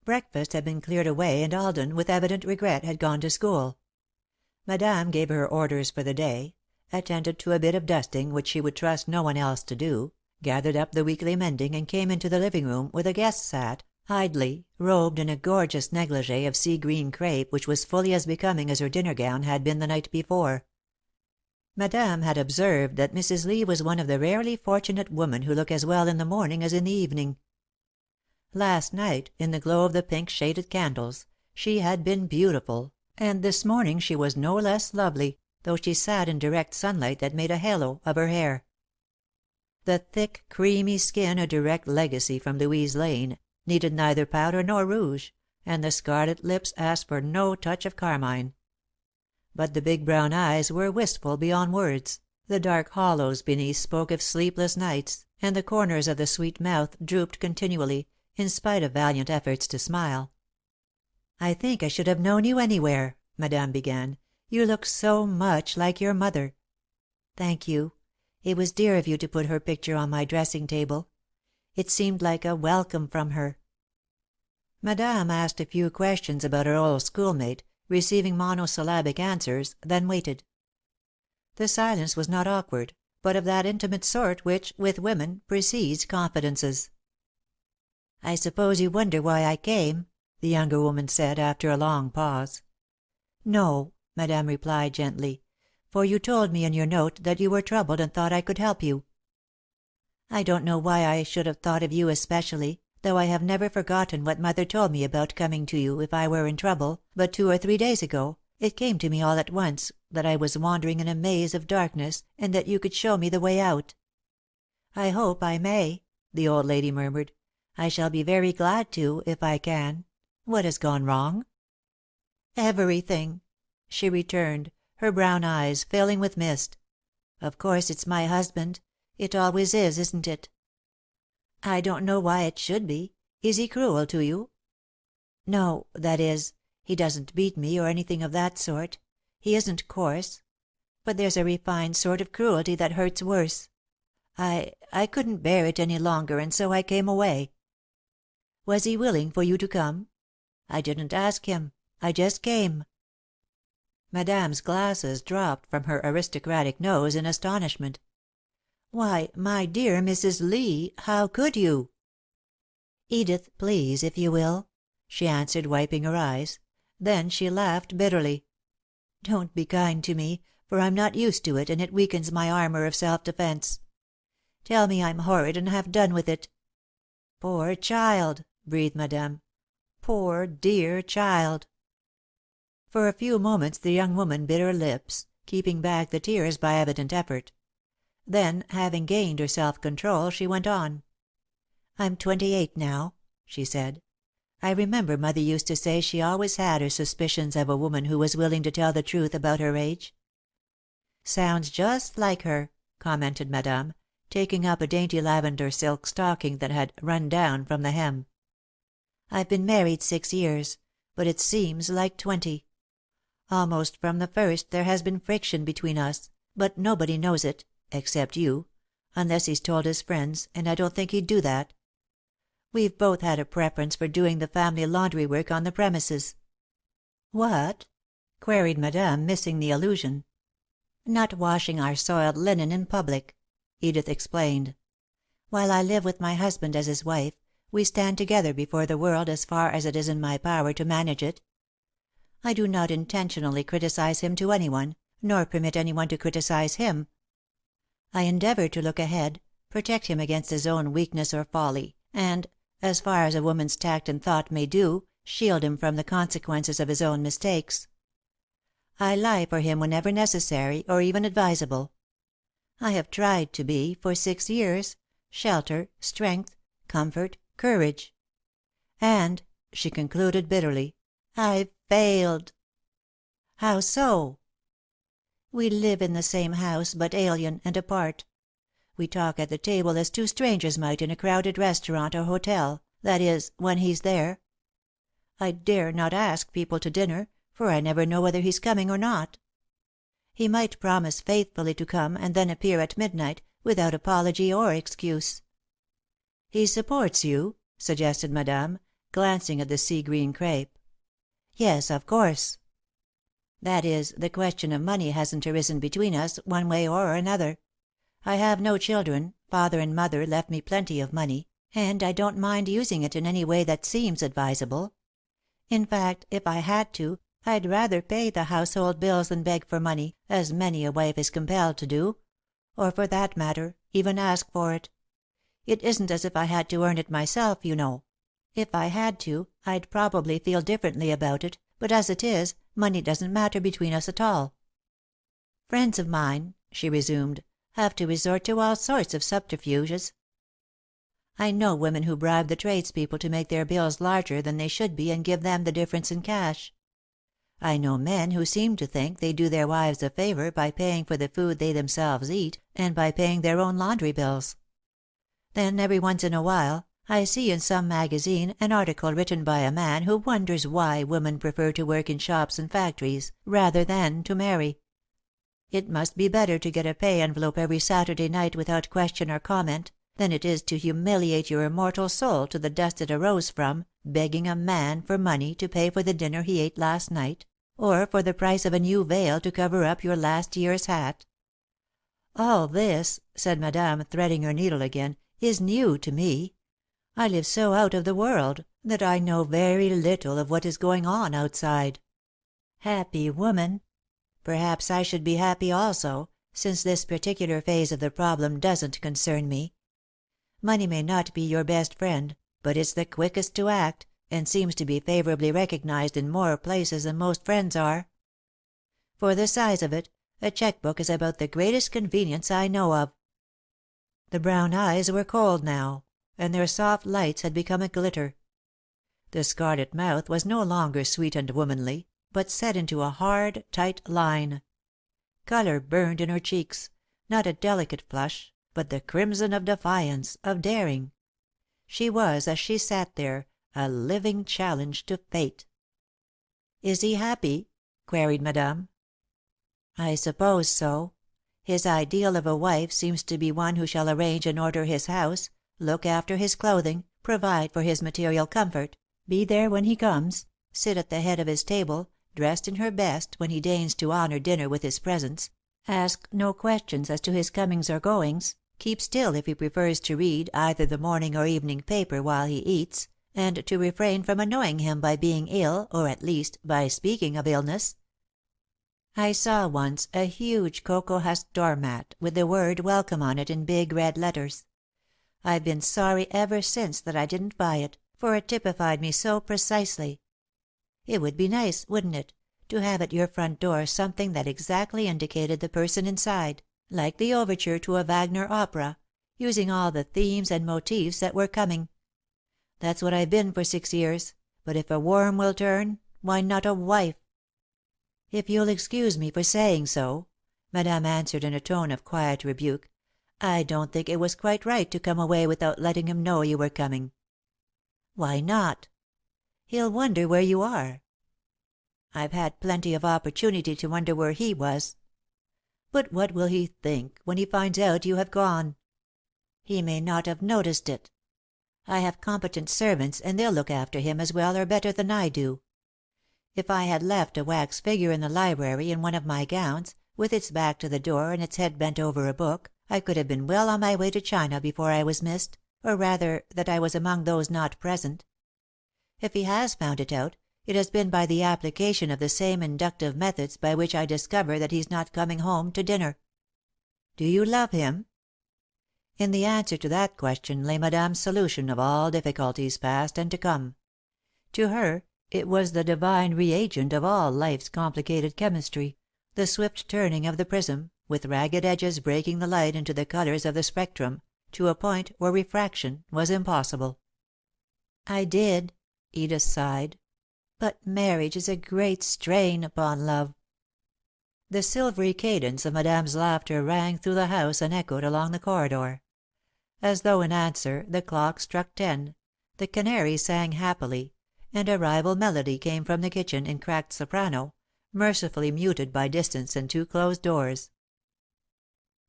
Breakfast had been cleared away and Alden, with evident regret, had gone to school. Madame gave her orders for the day, attended to a bit of dusting which she would trust no one else to do, gathered up the weekly mending and came into the living room, where the guests sat, idly, robed in a gorgeous negligee of sea green crepe which was fully as becoming as her dinner gown had been the night before. Madame had observed that Mrs. Lee was one of the rarely fortunate women who look as well in the morning as in the evening. Last night, in the glow of the pink-shaded candles, she had been beautiful, and this morning she was no less lovely, though she sat in direct sunlight that made a halo of her hair. The thick, creamy skin, a direct legacy from Louise Lane, needed neither powder nor rouge, and the scarlet lips asked for no touch of carmine. But the big brown eyes were wistful beyond words, the dark hollows beneath spoke of sleepless nights, and the corners of the sweet mouth drooped continually, in spite of valiant efforts to smile. "I think I should have known you anywhere," Madame began. "You look so much like your mother." "Thank you. It was dear of you to put her picture on my dressing table. It seemed like a welcome from her." Madame asked a few questions about her old schoolmate, receiving monosyllabic answers, then waited. The silence was not awkward, but of that intimate sort which, with women, precedes confidences. "I suppose you wonder why I came?" the younger woman said, after a long pause. "No," Madame replied gently, "for you told me in your note that you were troubled and thought I could help you." "I don't know why I should have thought of you especially, though I have never forgotten what Mother told me about coming to you if I were in trouble, but 2 or 3 days ago, it came to me all at once that I was wandering in a maze of darkness and that you could show me the way out." "I hope I may," the old lady murmured. "I shall be very glad to, if I can. What has gone wrong?" "Everything," she returned, her brown eyes filling with mist. "Of course it's my husband. It always is, isn't it?" "I don't know why it should be. Is he cruel to you?" "No, that is, he doesn't beat me or anything of that sort. He isn't coarse. But there's a refined sort of cruelty that hurts worse. I couldn't bear it any longer and so I came away." "Was he willing for you to come?" "I didn't ask him. I just came." Madame's glasses dropped from her aristocratic nose in astonishment. "Why, my dear Mrs. Lee, how could you?" "Edith, please, if you will," she answered, wiping her eyes. Then she laughed bitterly. "Don't be kind to me, for I'm not used to it and it weakens my armour of self defence. Tell me I'm horrid and have done with it." "Poor child!" breathed Madame. "Poor, dear child!" For a few moments the young woman bit her lips, keeping back the tears by evident effort. Then, having gained her self control, she went on. "I'm 28 now," she said. "I remember Mother used to say she always had her suspicions of a woman who was willing to tell the truth about her age." "Sounds just like her," commented Madame, taking up a dainty lavender silk stocking that had "run down" from the hem. "I've been married 6 years, but it seems like 20. Almost from the first there has been friction between us, but nobody knows it except you unless he's told his friends, and I don't think he'd do that. We've both had a preference for doing the family laundry work on the premises." "What?" queried Madame, missing the allusion. "Not washing our soiled linen in public," Edith explained. "While I live with my husband as his wife, we stand together before the world as far as it is in my power to manage it. I do not intentionally criticize him to anyone, nor permit anyone to criticize him. I endeavour to look ahead, protect him against his own weakness or folly, and, as far as a woman's tact and thought may do, shield him from the consequences of his own mistakes. I lie for him whenever necessary, or even advisable. I have tried to be, for 6 years, shelter, strength, comfort, courage. And," she concluded bitterly, "I've failed." "How so?" "We live in the same house, but alien and apart. We talk at the table as two strangers might in a crowded restaurant or hotel, that is, when he's there. I dare not ask people to dinner, for I never know whether he's coming or not. He might promise faithfully to come, and then appear at midnight, without apology or excuse." "He supports you?" suggested Madame, glancing at the sea green crepe. "Yes, of course." "That is, the question of money hasn't arisen between us, one way or another. I have no children, father and mother left me plenty of money, and I don't mind using it in any way that seems advisable. In fact, if I had to, I'd rather pay the household bills than beg for money, as many a wife is compelled to do; or, for that matter, even ask for it. It isn't as if I had to earn it myself, you know. If I had to, I'd probably feel differently about it, but as it is, money doesn't matter between us at all. Friends of mine," she resumed, "have to resort to all sorts of subterfuges. I know women who bribe the tradespeople to make their bills larger than they should be and give them the difference in cash. I know men who seem to think they do their wives a favour by paying for the food they themselves eat, and by paying their own laundry bills. Then, every once in a while, I see in some magazine an article written by a man who wonders why women prefer to work in shops and factories, rather than to marry. It must be better to get a pay envelope every Saturday night without question or comment, than it is to humiliate your immortal soul to the dust it arose from, begging a man for money to pay for the dinner he ate last night, or for the price of a new veil to cover up your last year's hat. All this," said Madame, threading her needle again, "is new to me. I live so out of the world, that I know very little of what is going on outside. Happy woman! Perhaps I should be happy also, since this particular phase of the problem doesn't concern me. Money may not be your best friend, but it's the quickest to act, and seems to be favourably recognized in more places than most friends are. For the size of it, a cheque book is about the greatest convenience I know of." The brown eyes were cold now, and their soft lights had become a glitter. The scarlet mouth was no longer sweet and womanly, but set into a hard, tight line. Colour burned in her cheeks, not a delicate flush, but the crimson of defiance, of daring. She was, as she sat there, a living challenge to fate. "Is he happy?" queried Madame. "I suppose so. His ideal of a wife seems to be one who shall arrange and order his house, look after his clothing, provide for his material comfort, be there when he comes, sit at the head of his table, dressed in her best when he deigns to honour dinner with his presence, ask no questions as to his comings or goings, keep still if he prefers to read either the morning or evening paper while he eats, and to refrain from annoying him by being ill, or, at least, by speaking of illness. I saw once a huge cocoa husk door mat with the word 'Welcome' on it in big red letters. I've been sorry ever since that I didn't buy it, for it typified me so precisely. It would be nice, wouldn't it, to have at your front door something that exactly indicated the person inside, like the overture to a Wagner opera, using all the themes and motifs that were coming. That's what I've been for 6 years, but if a worm will turn, why not a wife?" "If you'll excuse me for saying so," Madame answered in a tone of quiet rebuke, "I don't think it was quite right to come away without letting him know you were coming." "Why not?" "He'll wonder where you are." "I've had plenty of opportunity to wonder where he was." "But what will he think when he finds out you have gone?" "He may not have noticed it. I have competent servants, and they'll look after him as well or better than I do. If I had left a wax figure in the library in one of my gowns, with its back to the door and its head bent over a book, I could have been well on my way to China before I was missed, or rather that I was among those not present. If he has found it out, it has been by the application of the same inductive methods by which I discover that he's not coming home to dinner." "Do you love him?" In the answer to that question lay Madame's solution of all difficulties, past and to come. To her, it was the divine reagent of all life's complicated chemistry, the swift turning of the prism, with ragged edges breaking the light into the colours of the spectrum, to a point where refraction was impossible. "I did," Edith sighed. "But marriage is a great strain upon love." The silvery cadence of Madame's laughter rang through the house and echoed along the corridor. As though in answer, the clock struck 10, the canary sang happily, and a rival melody came from the kitchen, in cracked soprano, mercifully muted by distance and two closed doors.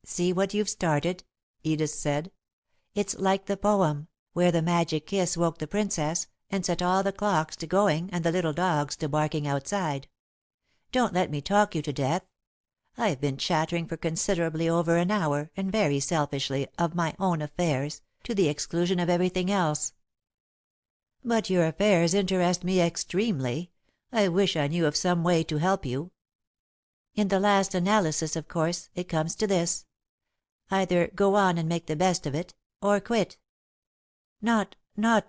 "See what you've started," Edith said. "It's like the poem, where the magic kiss woke the Princess, and set all the clocks to going and the little dogs to barking outside. Don't let me talk you to death. I've been chattering for considerably over an hour, and very selfishly, of my own affairs, to the exclusion of everything else." "But your affairs interest me extremely. I wish I knew of some way to help you." "In the last analysis, of course, it comes to this. Either go on and make the best of it, or quit." "Not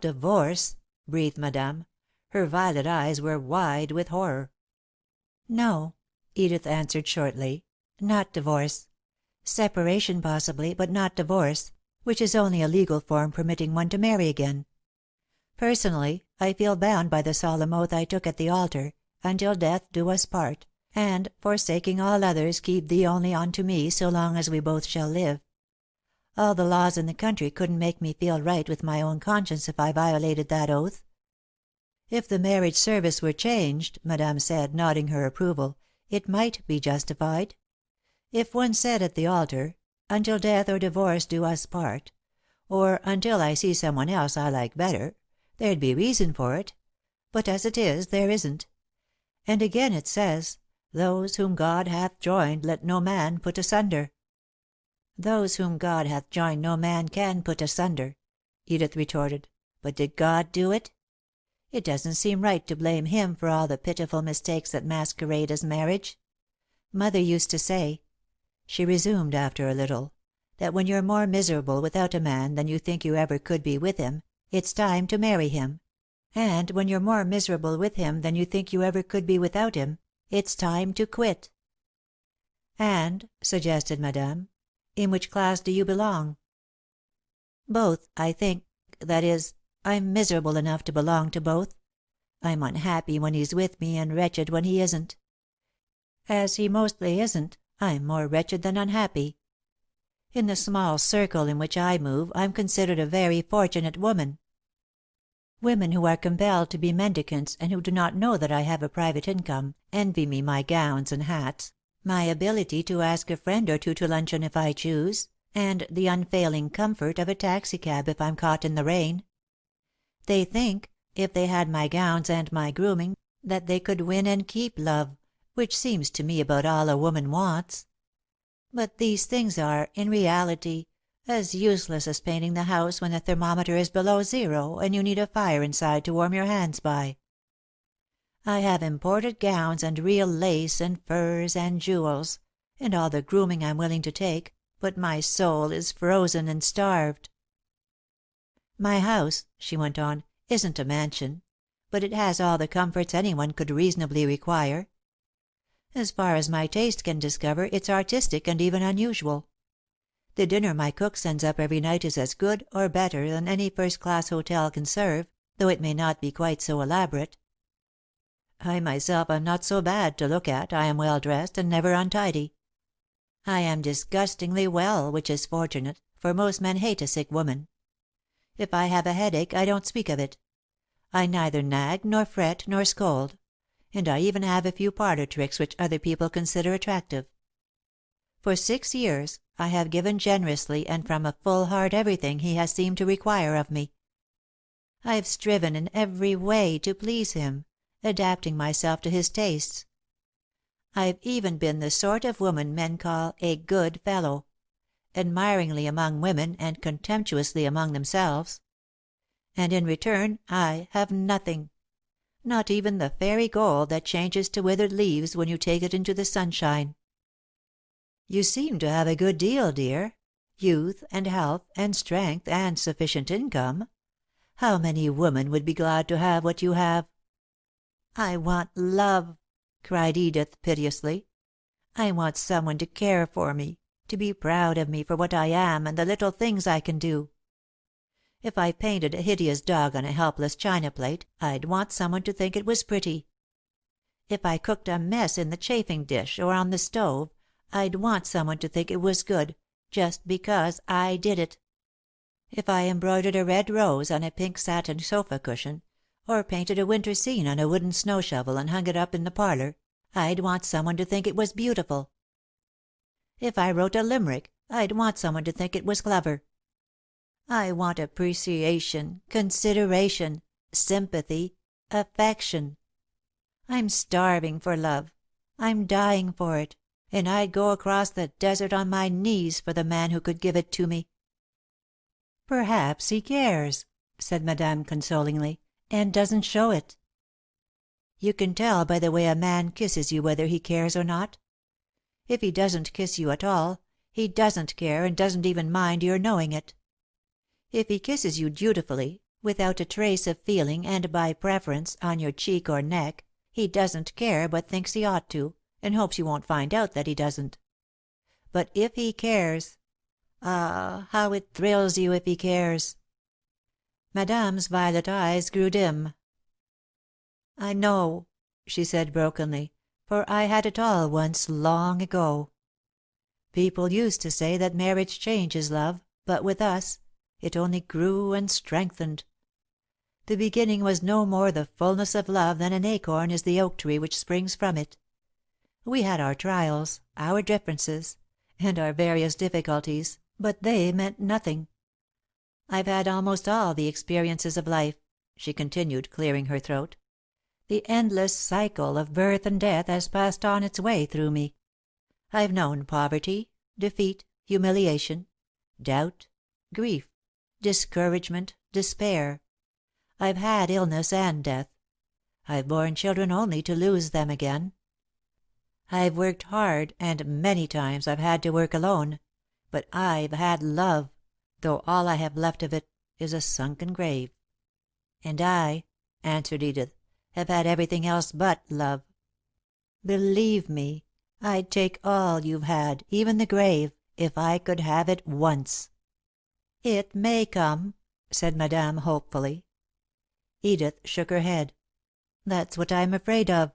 divorce," breathed Madame. Her violet eyes were wide with horror. "No," Edith answered shortly, "not divorce. Separation, possibly, but not divorce, which is only a legal form permitting one to marry again. Personally, I feel bound by the solemn oath I took at the altar, 'Until death do us part,' and, forsaking all others, keep thee only unto me so long as we both shall live. All the laws in the country couldn't make me feel right with my own conscience if I violated that oath." "If the marriage service were changed," Madame said, nodding her approval, "it might be justified. If one said at the altar, 'Until death or divorce do us part,' or 'Until I see someone else I like better,' there'd be reason for it. But as it is, there isn't. And again it says, 'Those whom God hath joined let no man put asunder.'" "Those whom God hath joined no man can put asunder," Edith retorted. "But did God do it? It doesn't seem right to blame Him for all the pitiful mistakes that masquerade as marriage. Mother used to say," she resumed after a little, "that when you're more miserable without a man than you think you ever could be with him, it's time to marry him, and when you're more miserable with him than you think you ever could be without him, it's time to quit." "And," suggested Madame, "in which class do you belong?" "Both, I think. That is, I'm miserable enough to belong to both. I'm unhappy when he's with me and wretched when he isn't. As he mostly isn't, I'm more wretched than unhappy. In the small circle in which I move I'm considered a very fortunate woman. Women who are compelled to be mendicants, and who do not know that I have a private income, envy me my gowns and hats, my ability to ask a friend or two to luncheon if I choose, and the unfailing comfort of a taxicab if I'm caught in the rain. They think, if they had my gowns and my grooming, that they could win and keep love, which seems to me about all a woman wants. But these things are, in reality, as useless as painting the house when the thermometer is below zero and you need a fire inside to warm your hands by. I have imported gowns and real lace and furs and jewels, and all the grooming I'm willing to take, but my soul is frozen and starved. My house," she went on, "isn't a mansion, but it has all the comforts anyone could reasonably require. As far as my taste can discover, it's artistic and even unusual. The dinner my cook sends up every night is as good, or better, than any first-class hotel can serve, though it may not be quite so elaborate. I myself am not so bad to look at, I am well dressed and never untidy. I am disgustingly well, which is fortunate, for most men hate a sick woman. If I have a headache, I don't speak of it. I neither nag nor fret nor scold, and I even have a few parlour tricks which other people consider attractive. For 6 years I have given generously and from a full heart everything he has seemed to require of me. I've striven in every way to please him, adapting myself to his tastes. I've even been the sort of woman men call a good fellow, admiringly among women and contemptuously among themselves. And in return I have nothing, not even the fairy gold that changes to withered leaves when you take it into the sunshine." "You seem to have a good deal, dear. Youth and health and strength and sufficient income. How many women would be glad to have what you have?" "I want love," cried Edith, piteously. I want someone to care for me, to be proud of me for what I am and the little things I can do. If I painted a hideous dog on a helpless china plate, I'd want someone to think it was pretty. If I cooked a mess in the chafing dish or on the stove, I'd want someone to think it was good, just because I did it. If I embroidered a red rose on a pink satin sofa cushion, or painted a winter scene on a wooden snow shovel and hung it up in the parlour, I'd want someone to think it was beautiful. If I wrote a limerick, I'd want someone to think it was clever. I want appreciation, consideration, sympathy, affection. I'm starving for love. I'm dying for it, and I'd go across the desert on my knees for the man who could give it to me." "Perhaps he cares," said Madame consolingly, "and doesn't show it." "You can tell by the way a man kisses you whether he cares or not. If he doesn't kiss you at all, he doesn't care and doesn't even mind your knowing it. If he kisses you dutifully, without a trace of feeling and by preference, on your cheek or neck, he doesn't care but thinks he ought to, and hopes you won't find out that he doesn't. But if he cares how it thrills you if he cares!" Madame's violet eyes grew dim. "I know," she said brokenly, "for I had it all once, long ago. People used to say that marriage changes love, but with us, it only grew and strengthened. The beginning was no more the fulness of love than an acorn is the oak tree which springs from it. We had our trials, our differences, and our various difficulties, but they meant nothing. I've had almost all the experiences of life," she continued, clearing her throat. "The endless cycle of birth and death has passed on its way through me. I've known poverty, defeat, humiliation, doubt, grief, discouragement, despair. I've had illness and death. I've borne children only to lose them again. I've worked hard, and many times I've had to work alone, but I've had love, though all I have left of it is a sunken grave." "And I," answered Edith, "have had everything else but love. Believe me, I'd take all you've had, even the grave, if I could have it once." "It may come," said Madame hopefully. Edith shook her head. "That's what I'm afraid of."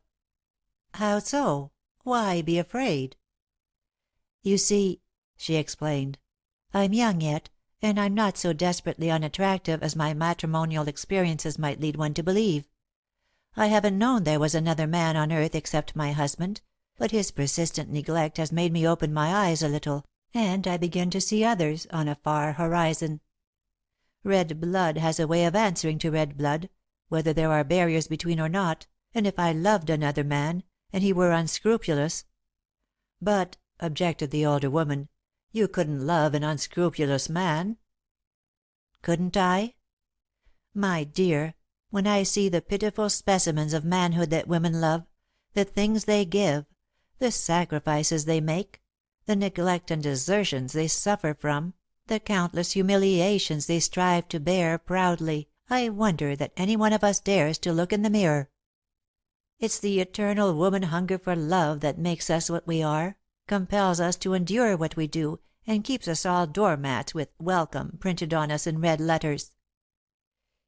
"How so? Why be afraid?" "You see," she explained, "I'm young yet, and I'm not so desperately unattractive as my matrimonial experiences might lead one to believe. I haven't known there was another man on earth except my husband, but his persistent neglect has made me open my eyes a little, and I begin to see others on a far horizon. Red blood has a way of answering to red blood, whether there are barriers between or not, and if I loved another man, and he were unscrupulous—" "But," objected the older woman, "you couldn't love an unscrupulous man." "Couldn't I? My dear, when I see the pitiful specimens of manhood that women love, the things they give, the sacrifices they make, the neglect and desertions they suffer from, the countless humiliations they strive to bear proudly, I wonder that any one of us dares to look in the mirror. It's the eternal woman hunger for love that makes us what we are, compels us to endure what we do, and keeps us all doormats with 'Welcome' printed on us in red letters.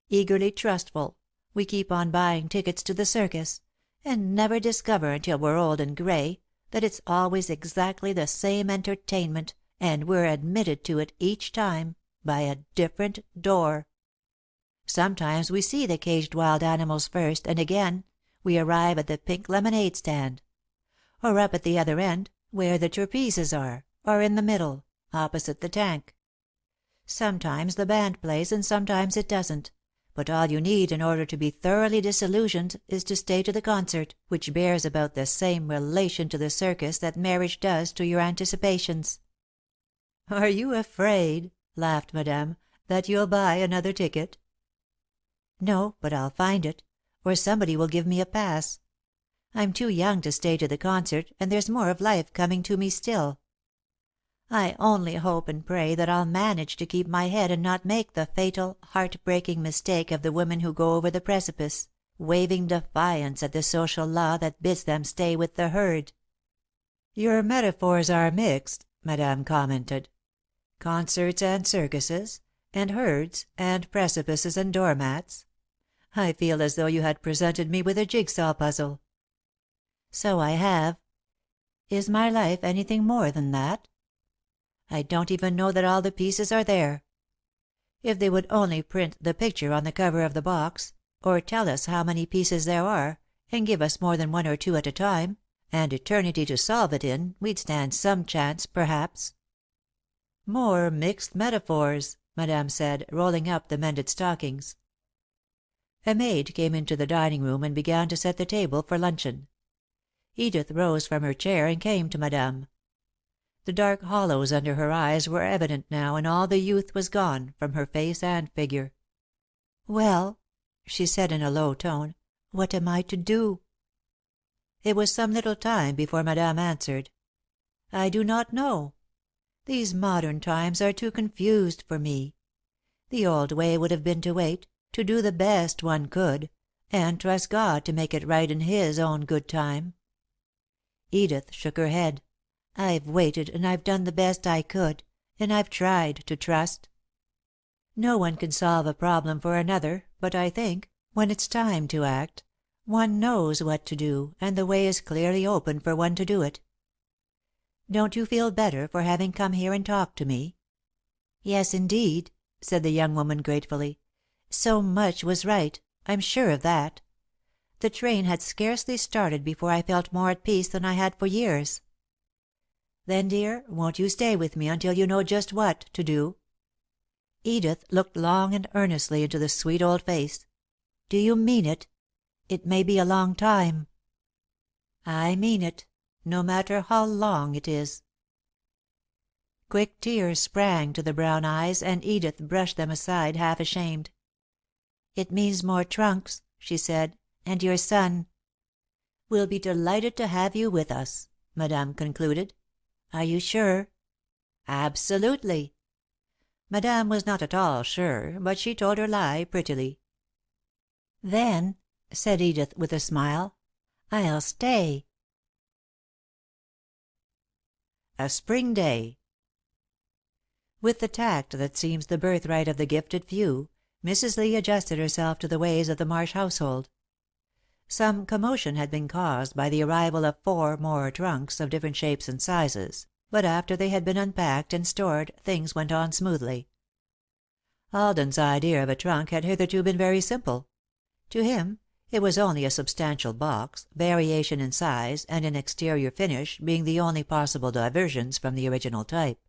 Eagerly trustful, we keep on buying tickets to the circus, and never discover until we're old and grey that it's always exactly the same entertainment, and we're admitted to it, each time, by a different door. Sometimes we see the caged wild animals first, and again, we arrive at the pink lemonade stand. Or up at the other end, where the trapezes are, or in the middle, opposite the tank. Sometimes the band plays and sometimes it doesn't, but all you need in order to be thoroughly disillusioned is to stay to the concert, which bears about the same relation to the circus that marriage does to your anticipations." "Are you afraid," laughed Madame, "that you'll buy another ticket?" "No, but I'll find it, or somebody will give me a pass. I'm too young to stay to the concert, and there's more of life coming to me still. I only hope and pray that I'll manage to keep my head and not make the fatal, heart-breaking mistake of the women who go over the precipice, waving defiance at the social law that bids them stay with the herd." Your metaphors are mixed," Madame commented. "Concerts and circuses, and herds, and precipices and doormats. I feel as though you had presented me with a jigsaw puzzle." "So I have. Is my life anything more than that? I don't even know that all the pieces are there. If they would only print the picture on the cover of the box, or tell us how many pieces there are, and give us more than one or two at a time, and eternity to solve it in, we'd stand some chance, perhaps." "More mixed metaphors," Madame said, rolling up the mended stockings. A maid came into the dining room and began to set the table for luncheon. Edith rose from her chair and came to Madame. The dark hollows under her eyes were evident now, and all the youth was gone from her face and figure. "Well," she said in a low tone, "what am I to do?" It was some little time before Madame answered. "I do not know. These modern times are too confused for me. The old way would have been to wait, to do the best one could, and trust God to make it right in His own good time." Edith shook her head. "I've waited, and I've done the best I could, and I've tried to trust. No one can solve a problem for another, but I think, when it's time to act, one knows what to do, and the way is clearly open for one to do it. Don't you feel better for having come here and talked to me?" "Yes, indeed," said the young woman gratefully. "So much was right. I'm sure of that. The train had scarcely started before I felt more at peace than I had for years." "Then, dear, won't you stay with me until you know just what to do?" Edith looked long and earnestly into the sweet old face. "Do you mean it? It may be a long time." "I mean it, no matter how long it is." Quick tears sprang to the brown eyes, and Edith brushed them aside, half ashamed. "It means more trunks," she said, "and your son." "We'll be delighted to have you with us," Madame concluded. "Are you sure?" "Absolutely." Madame was not at all sure, but she told her lie prettily. "Then," said Edith, with a smile, "I'll stay." A spring day. With the tact that seems the birthright of the gifted few, Mrs. Lee adjusted herself to the ways of the Marsh household. Some commotion had been caused by the arrival of 4 more trunks, of different shapes and sizes, but after they had been unpacked and stored, things went on smoothly. Alden's idea of a trunk had hitherto been very simple. To him, it was only a substantial box, variation in size and in exterior finish being the only possible diversions from the original type.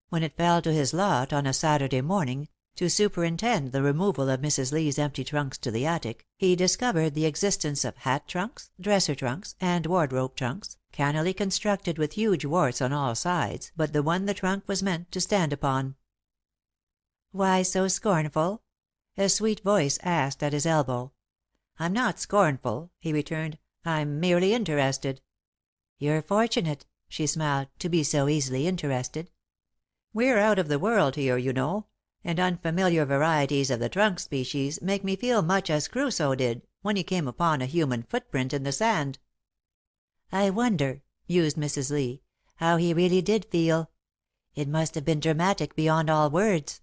When it fell to his lot, on a Saturday morning, to superintend the removal of Mrs. Lee's empty trunks to the attic, he discovered the existence of hat trunks, dresser trunks, and wardrobe trunks, cannily constructed with huge warts on all sides but the one the trunk was meant to stand upon. "Why so scornful?" a sweet voice asked at his elbow. "I'm not scornful," he returned. "I'm merely interested." "You're fortunate," she smiled, "to be so easily interested." "We're out of the world here, you know, and unfamiliar varieties of the trunk species make me feel much as Crusoe did when he came upon a human footprint in the sand." "I wonder," mused Mrs. Lee, "how he really did feel. It must have been dramatic beyond all words."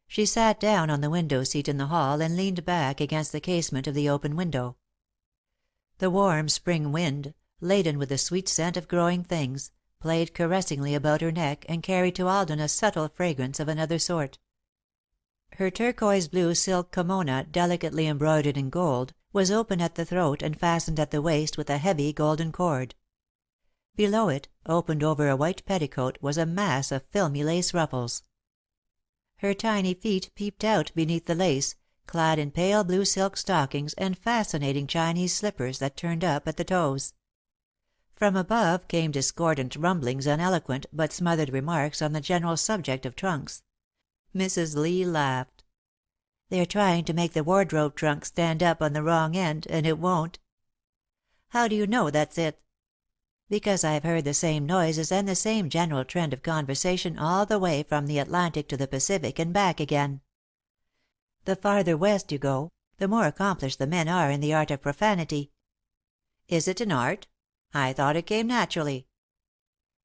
She sat down on the window seat in the hall and leaned back against the casement of the open window. The warm Spring wind, laden with the sweet scent of growing things, played caressingly about her neck and carried to Alden a subtle fragrance of another sort. Her turquoise blue silk kimono, delicately embroidered in gold, was open at the throat and fastened at the waist with a heavy golden cord. Below it, opened over a white petticoat, was a mass of filmy lace ruffles. Her tiny feet peeped out beneath the lace, clad in pale blue silk stockings and fascinating Chinese slippers that turned up at the toes. From above came discordant rumblings and eloquent but smothered remarks on the general subject of trunks. Mrs. Lee laughed. "They're trying to make the wardrobe trunk stand up on the wrong end, and it won't." "How do you know that's it?" "Because I've heard the same noises and the same general trend of conversation all the way from the Atlantic to the Pacific and back again. The farther west you go, the more accomplished the men are in the art of profanity." "Is it an art? I thought it came naturally."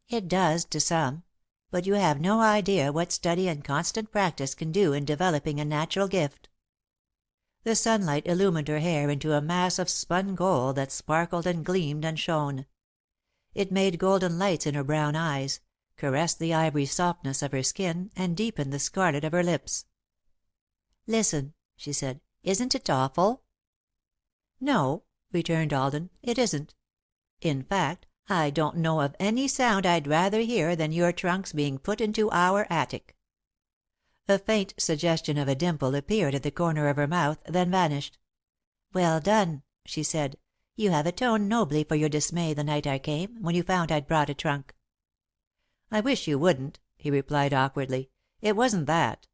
"It does, to some. But you have no idea what study and constant practice can do in developing a natural gift." The sunlight illumined her hair into a mass of spun gold that sparkled and gleamed and shone. It made golden lights in her brown eyes, caressed the ivory softness of her skin, and deepened the scarlet of her lips. "Listen," she said. "Isn't it awful?" "No," returned Alden, "it isn't. In fact, I don't know of any sound I'd rather hear than your trunks being put into our attic." A faint suggestion of a dimple appeared at the corner of her mouth, then vanished. "Well done," she said. "You have atoned nobly for your dismay the night I came, when you found I'd brought a trunk." "I wish you wouldn't," he replied awkwardly. "It wasn't that."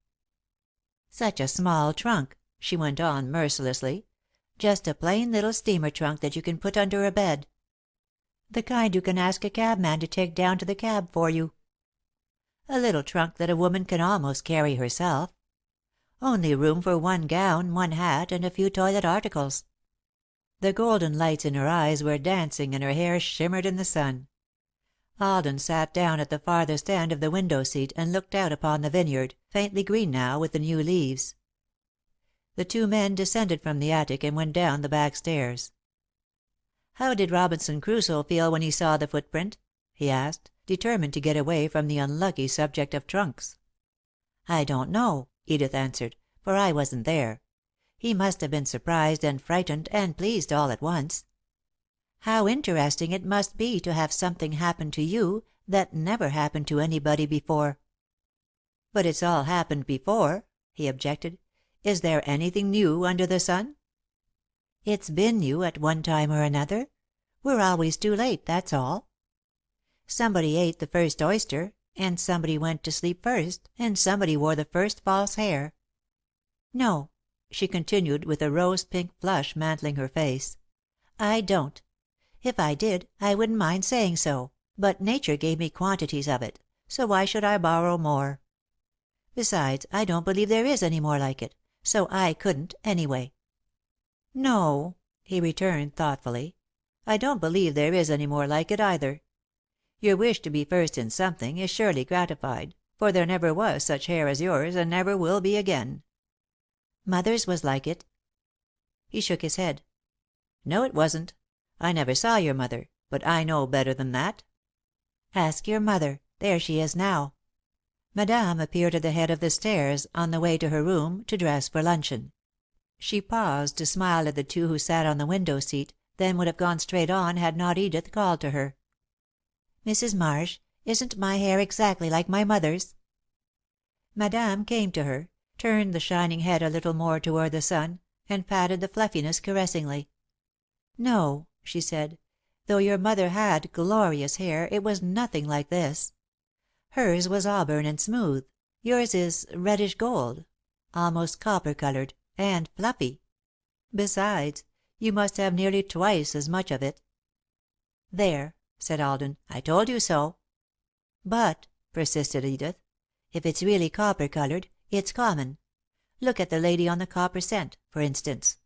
"Such a small trunk," she went on, mercilessly. "Just a plain little steamer trunk that you can put under a bed. The kind you can ask a cabman to take down to the cab for you. A little trunk that a woman can almost carry herself. Only room for one gown, one hat, and a few toilet articles." The golden lights in her eyes were dancing and her hair shimmered in the sun. Alden sat down at the farthest end of the window seat and looked out upon the vineyard, faintly green now with the new leaves. The two men descended from the attic and went down the back stairs. "How did Robinson Crusoe feel when he saw the footprint?" he asked, determined to get away from the unlucky subject of trunks. "I don't know," Edith answered, "for I wasn't there. He must have been surprised and frightened and pleased all at once. How interesting it must be to have something happen to you that never happened to anybody before." "But it's all happened before," he objected. "Is there anything new under the sun?" "It's been new at one time or another. We're always too late, that's all. Somebody ate the first oyster, and somebody went to sleep first, and somebody wore the first false hair. No," she continued, with a rose pink flush mantling her face, "I don't. If I did, I wouldn't mind saying so, but Nature gave me quantities of it, so why should I borrow more? Besides, I don't believe there is any more like it, so I couldn't, anyway." "No," he returned, thoughtfully, "I don't believe there is any more like it, either. Your wish to be first in something is surely gratified, for there never was such hair as yours, and never will be again." "Mother's was like it." He shook his head. "No, it wasn't. I never saw your mother, but I know better than that." "Ask your mother. There she is now." Madame appeared at the head of the stairs, on the way to her room, to dress for luncheon. She paused to smile at the two who sat on the window seat, then would have gone straight on had not Edith called to her. "Mrs. Marsh, isn't my hair exactly like my mother's?" Madame came to her, turned the shining head a little more toward the sun, and patted the fluffiness caressingly. "No," she said, "though your mother had glorious hair, it was nothing like this. Hers was auburn and smooth, yours is reddish gold, almost copper coloured, and fluffy. Besides, you must have nearly twice as much of it." "There," said Alden, "I told you so." "But," persisted Edith, "if it's really copper coloured, it's common. Look at the lady on the copper cent, for instance."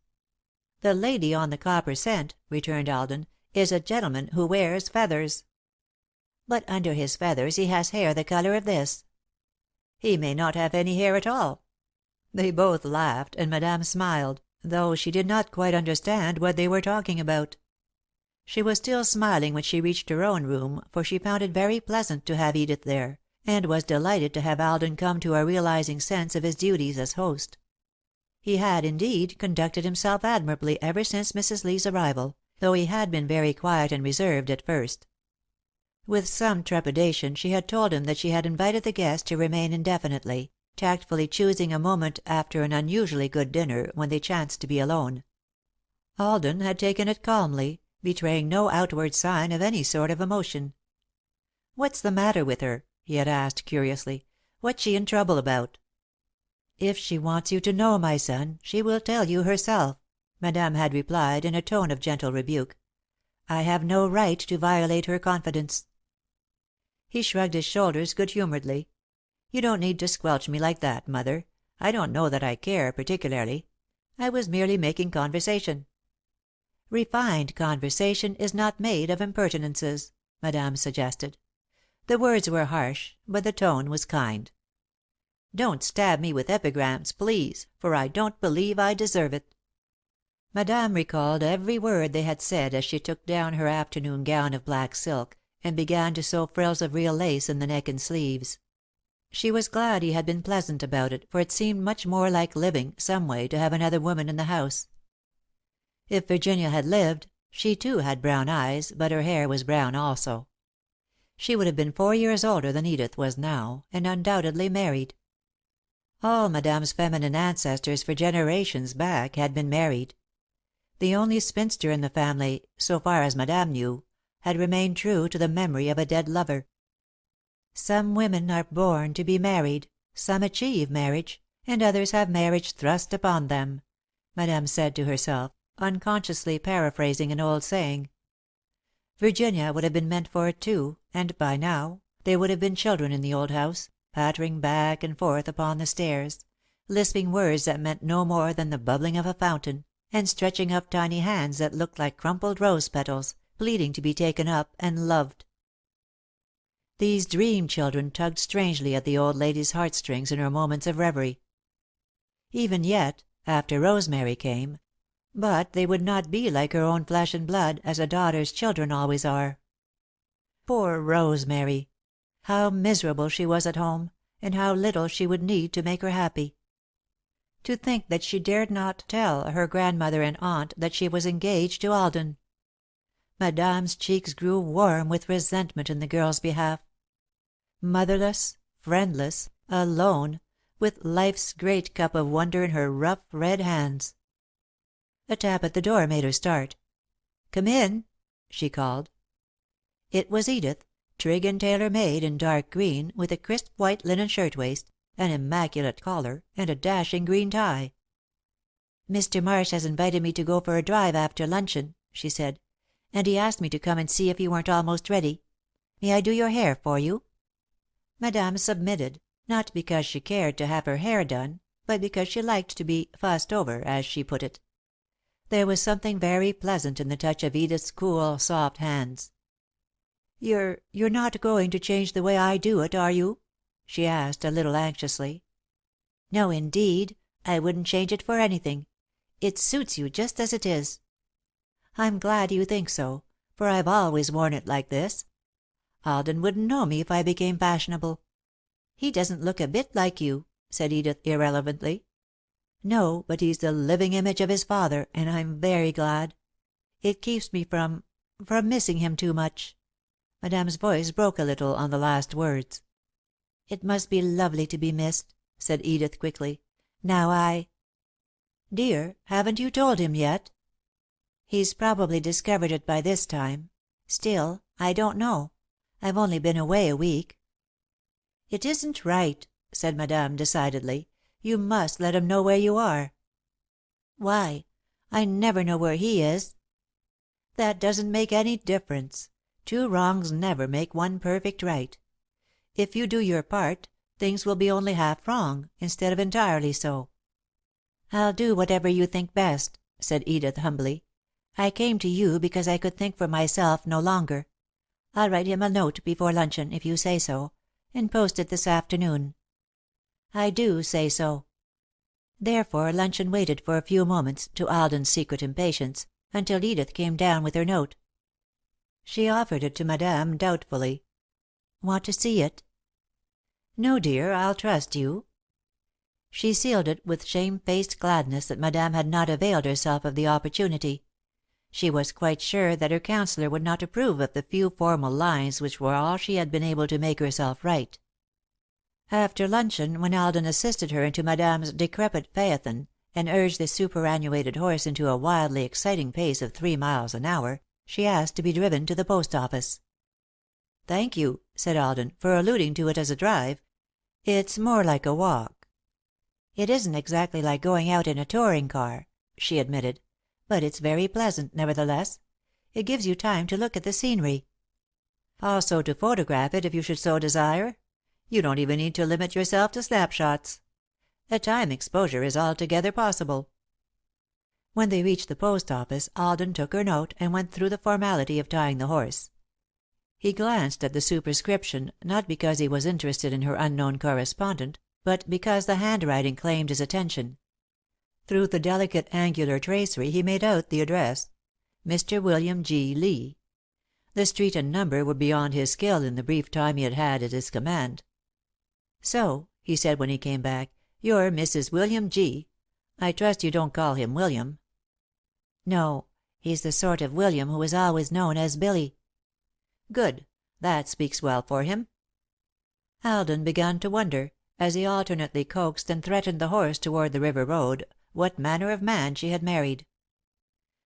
"The lady on the copper cent," returned Alden, "is a gentleman who wears feathers." "But under his feathers he has hair the colour of this." "He may not have any hair at all." They both laughed, and Madame smiled, though she did not quite understand what they were talking about. She was still smiling when she reached her own room, for she found it very pleasant to have Edith there, and was delighted to have Alden come to a realizing sense of his duties as host. He had, indeed, conducted himself admirably ever since Mrs. Lee's arrival, though he had been very quiet and reserved at first. With some trepidation she had told him that she had invited the guest to remain indefinitely, tactfully choosing a moment after an unusually good dinner, when they chanced to be alone. Alden had taken it calmly, betraying no outward sign of any sort of emotion. "What's the matter with her?" he had asked, curiously. "What's she in trouble about?" "If she wants you to know, my son, she will tell you herself," Madame had replied, in a tone of gentle rebuke. "I have no right to violate her confidence." He shrugged his shoulders good humouredly. "You don't need to squelch me like that, Mother. I don't know that I care, particularly. I was merely making conversation." Refined conversation is not made of impertinences," Madame suggested. The words were harsh, but the tone was kind. "Don't stab me with epigrams, please, for I don't believe I deserve it." Madame recalled every word they had said as she took down her afternoon gown of black silk, and began to sew frills of real lace in the neck and sleeves. She was glad he had been pleasant about it, for it seemed much more like living, someway, to have another woman in the house. If Virginia had lived, she too had brown eyes, but her hair was brown also. She would have been 4 years older than Edith was now, and undoubtedly married. All Madame's feminine ancestors for generations back had been married. The only spinster in the family, so far as Madame knew, had remained true to the memory of a dead lover. Some women are born to be married, some achieve marriage, and others have marriage thrust upon them, Madame said to herself, unconsciously paraphrasing an old saying. Virginia would have been meant for it too, and by now there would have been children in the old house, pattering back and forth upon the stairs, lisping words that meant no more than the bubbling of a fountain, and stretching up tiny hands that looked like crumpled rose petals, pleading to be taken up and loved. These dream children tugged strangely at the old lady's heartstrings in her moments of reverie. Even yet, after Rosemary came, but they would not be like her own flesh and blood, as a daughter's children always are. Poor Rosemary! How miserable she was at home, and how little she would need to make her happy. To think that she dared not tell her grandmother and aunt that she was engaged to Alden! Madame's cheeks grew warm with resentment in the girl's behalf. Motherless, friendless, alone, with life's great cup of wonder in her rough, red hands. A tap at the door made her start. "Come in," she called. It was Edith, trig and tailor made in dark green, with a crisp white linen shirtwaist, an immaculate collar, and a dashing green tie. "Mr. Marsh has invited me to go for a drive after luncheon," she said, "and he asked me to come and see if you weren't almost ready. May I do your hair for you?" Madame submitted, not because she cared to have her hair done, but because she liked to be "fussed over," as she put it. There was something very pleasant in the touch of Edith's cool, soft hands. "You're not going to change the way I do it, are you?" she asked, a little anxiously. "No, indeed. I wouldn't change it for anything. It suits you just as it is." "I'm glad you think so, for I've always worn it like this. Alden wouldn't know me if I became fashionable." "He doesn't look a bit like you," said Edith, irrelevantly. "No, but he's the living image of his father, and I'm very glad. It keeps me from missing him too much." Madame's voice broke a little on the last words. "It must be lovely to be missed," said Edith, quickly. "Now Dear, haven't you told him yet?" "He's probably discovered it by this time. Still, I don't know. I've only been away a week." "It isn't right," said Madame, decidedly. "You must let him know where you are." "Why? I never know where he is." "That doesn't make any difference. 2 wrongs never make one perfect right. If you do your part, things will be only half wrong, instead of entirely so." "I'll do whatever you think best," said Edith, humbly. "I came to you because I could think for myself no longer. I'll write him a note before luncheon, if you say so, and post it this afternoon." "I do say so." Therefore luncheon waited for a few moments, to Alden's secret impatience, until Edith came down with her note. She offered it to Madame, doubtfully. "Want to see it?" "No, dear, I'll trust you." She sealed it with shamefaced gladness that Madame had not availed herself of the opportunity. She was quite sure that her counsellor would not approve of the few formal lines which were all she had been able to make herself write. After luncheon, when Alden assisted her into Madame's decrepit phaeton, and urged the superannuated horse into a wildly exciting pace of 3 miles an hour, she asked to be driven to the post office. "Thank you," said Alden, "for alluding to it as a drive. It's more like a walk." "It isn't exactly like going out in a touring car," she admitted, "but it's very pleasant, nevertheless. It gives you time to look at the scenery." "Also to photograph it if you should so desire. You don't even need to limit yourself to snapshots. A time exposure is altogether possible." When they reached the post office, Alden took her note and went through the formality of tying the horse. He glanced at the superscription, not because he was interested in her unknown correspondent, but because the handwriting claimed his attention. Through the delicate angular tracery he made out the address: Mr. William G. Lee. The street and number were beyond his skill in the brief time he had had at his command. "So," he said when he came back, "you're Mrs. William G. I trust you don't call him William." "No. He's the sort of William who is always known as Billy." "Good. That speaks well for him." Alden began to wonder, as he alternately coaxed and threatened the horse toward the river road, what manner of man she had married.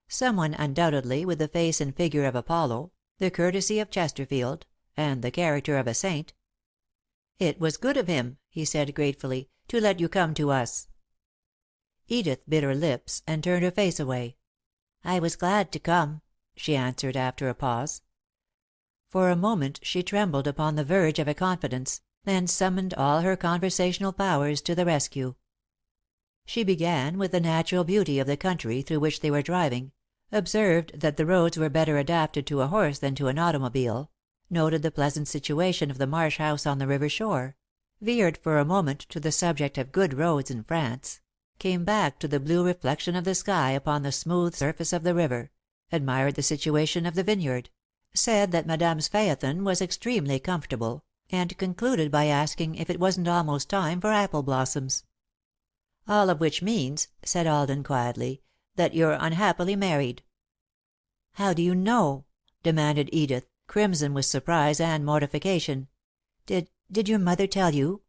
Someone, undoubtedly, with the face and figure of Apollo, the courtesy of Chesterfield, and the character of a saint. "It was good of him," he said gratefully, "to let you come to us." Edith bit her lips and turned her face away. "I was glad to come," she answered, after a pause. For a moment she trembled upon the verge of a confidence, then summoned all her conversational powers to the rescue. She began with the natural beauty of the country through which they were driving, observed that the roads were better adapted to a horse than to an automobile, noted the pleasant situation of the Marsh house on the river shore, veered for a moment to the subject of good roads in France, came back to the blue reflection of the sky upon the smooth surface of the river, admired the situation of the Vineyard, said that Madame's phaeton was extremely comfortable, and concluded by asking if it wasn't almost time for apple blossoms. "All of which means," said Alden, quietly, "that you're unhappily married." "How do you know?" demanded Edith, crimson with surprise and mortification. Did your mother tell you?"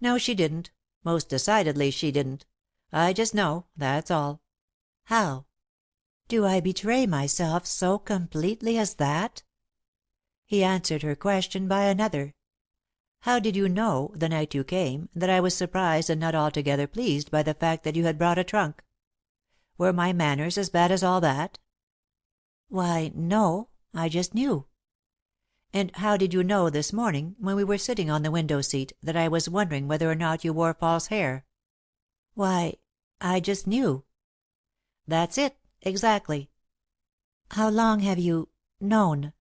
"No, she didn't. Most decidedly she didn't. I just know, that's all." "How? Do I betray myself so completely as that?" He answered her question by another. "How did you know, the night you came, that I was surprised and not altogether pleased by the fact that you had brought a trunk? Were my manners as bad as all that?" "Why, no. I just knew." "And how did you know this morning, when we were sitting on the window seat, that I was wondering whether or not you wore false hair?" "Why, I just knew." "That's it, exactly." "How long have you known?"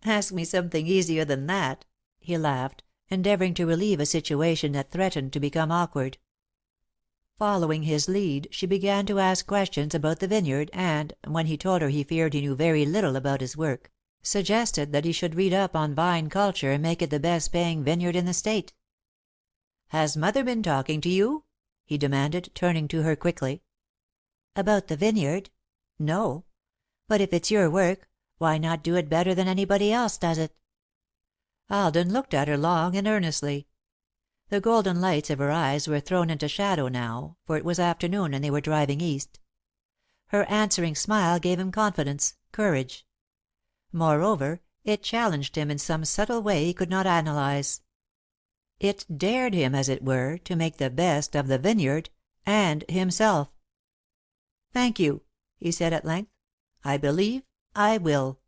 "Ask me something easier than that," he laughed, endeavouring to relieve a situation that threatened to become awkward. Following his lead, she began to ask questions about the Vineyard and, when he told her he feared he knew very little about his work, suggested that he should read up on vine culture and make it the best paying vineyard in the state. "Has Mother been talking to you?" he demanded, turning to her quickly. "About the Vineyard? No. But if it's your work, why not do it better than anybody else does it?" Alden looked at her long and earnestly. The golden lights of her eyes were thrown into shadow now, for it was afternoon and they were driving east. Her answering smile gave him confidence, courage. Moreover, it challenged him in some subtle way he could not analyze. It dared him, as it were, to make the best of the Vineyard and himself. "Thank you," he said at length. "I believe I will."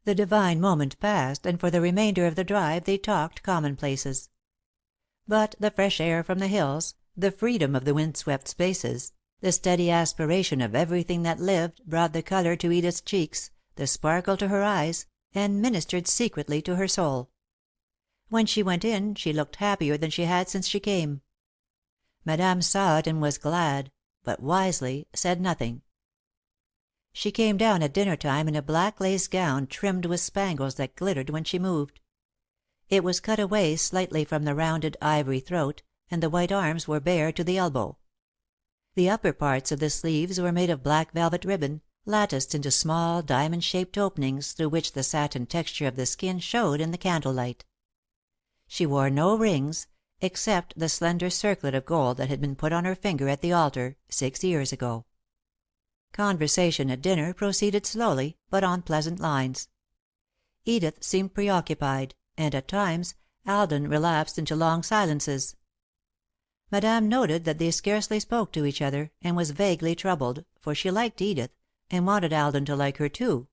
The divine moment passed, and for the remainder of the drive they talked commonplaces. But the fresh air from the hills, the freedom of the wind-swept spaces, the steady aspiration of everything that lived, brought the colour to Edith's cheeks, the sparkle to her eyes, and ministered secretly to her soul. When she went in, she looked happier than she had since she came. Madame saw it and was glad, but wisely said nothing. She came down at dinner time in a black lace gown trimmed with spangles that glittered when she moved. It was cut away slightly from the rounded, ivory throat, and the white arms were bare to the elbow. The upper parts of the sleeves were made of black velvet ribbon, latticed into small, diamond-shaped openings through which the satin texture of the skin showed in the candlelight. She wore no rings, except the slender circlet of gold that had been put on her finger at the altar 6 years ago. Conversation at dinner proceeded slowly, but on pleasant lines. Edith seemed preoccupied, and, at times, Alden relapsed into long silences. Madame noted that they scarcely spoke to each other, and was vaguely troubled, for she liked Edith, and wanted Alden to like her too.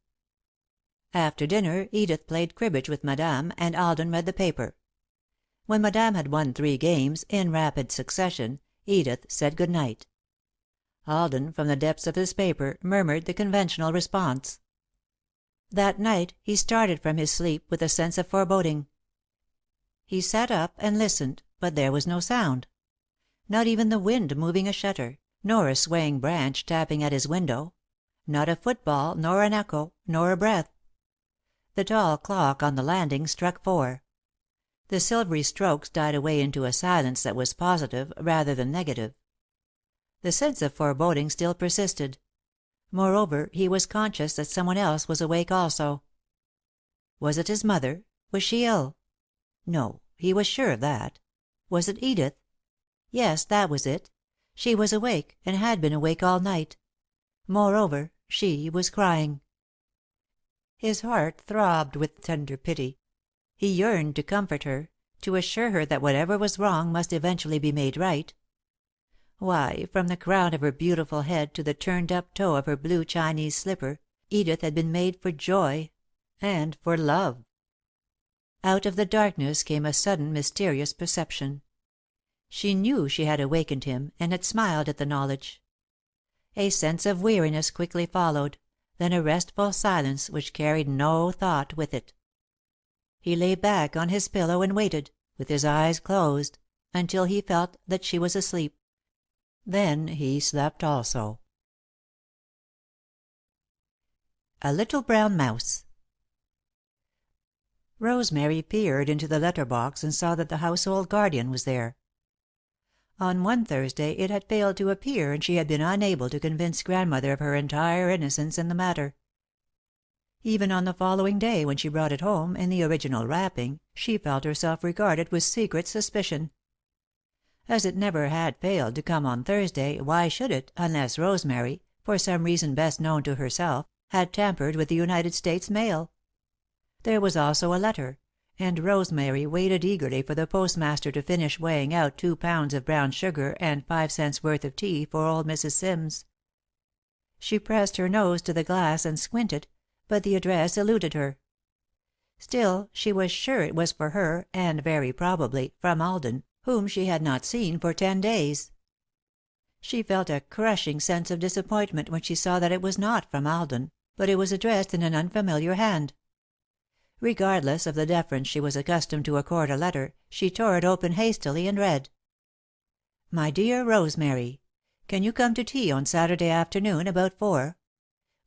After dinner, Edith played cribbage with Madame, and Alden read the paper. When Madame had won 3 games, in rapid succession, Edith said good night. Alden, from the depths of his paper, murmured the conventional response. That night he started from his sleep with a sense of foreboding. He sat up and listened, but there was no sound. Not even the wind moving a shutter, nor a swaying branch tapping at his window; not a footfall, nor an echo, nor a breath. The tall clock on the landing struck 4. The silvery strokes died away into a silence that was positive rather than negative. The sense of foreboding still persisted. Moreover, he was conscious that someone else was awake also. Was it his mother? Was she ill? No, he was sure of that. Was it Edith? Yes, that was it. She was awake, and had been awake all night. Moreover, she was crying. His heart throbbed with tender pity. He yearned to comfort her, to assure her that whatever was wrong must eventually be made right. Why, from the crown of her beautiful head to the turned up toe of her blue Chinese slipper, Edith had been made for joy and for love. Out of the darkness came a sudden, mysterious perception. She knew she had awakened him, and had smiled at the knowledge. A sense of weariness quickly followed, then a restful silence which carried no thought with it. He lay back on his pillow and waited, with his eyes closed, until he felt that she was asleep. Then he slept also. A Little Brown Mouse. Rosemary peered into the letter box and saw that the household guardian was there. On one Thursday it had failed to appear, and she had been unable to convince Grandmother of her entire innocence in the matter. Even on the following day, when she brought it home, in the original wrapping, she felt herself regarded with secret suspicion. As it never had failed to come on Thursday, why should it, unless Rosemary, for some reason best known to herself, had tampered with the United States mail? There was also a letter, and Rosemary waited eagerly for the postmaster to finish weighing out 2 pounds of brown sugar and 5 cents' worth of tea for old Mrs. Sims. She pressed her nose to the glass and squinted, but the address eluded her. Still, she was sure it was for her, and, very probably, from Alden, whom she had not seen for 10 days. She felt a crushing sense of disappointment when she saw that it was not from Alden, but it was addressed in an unfamiliar hand. Regardless of the deference she was accustomed to accord a letter, she tore it open hastily and read: My dear Rosemary, can you come to tea on Saturday afternoon about 4?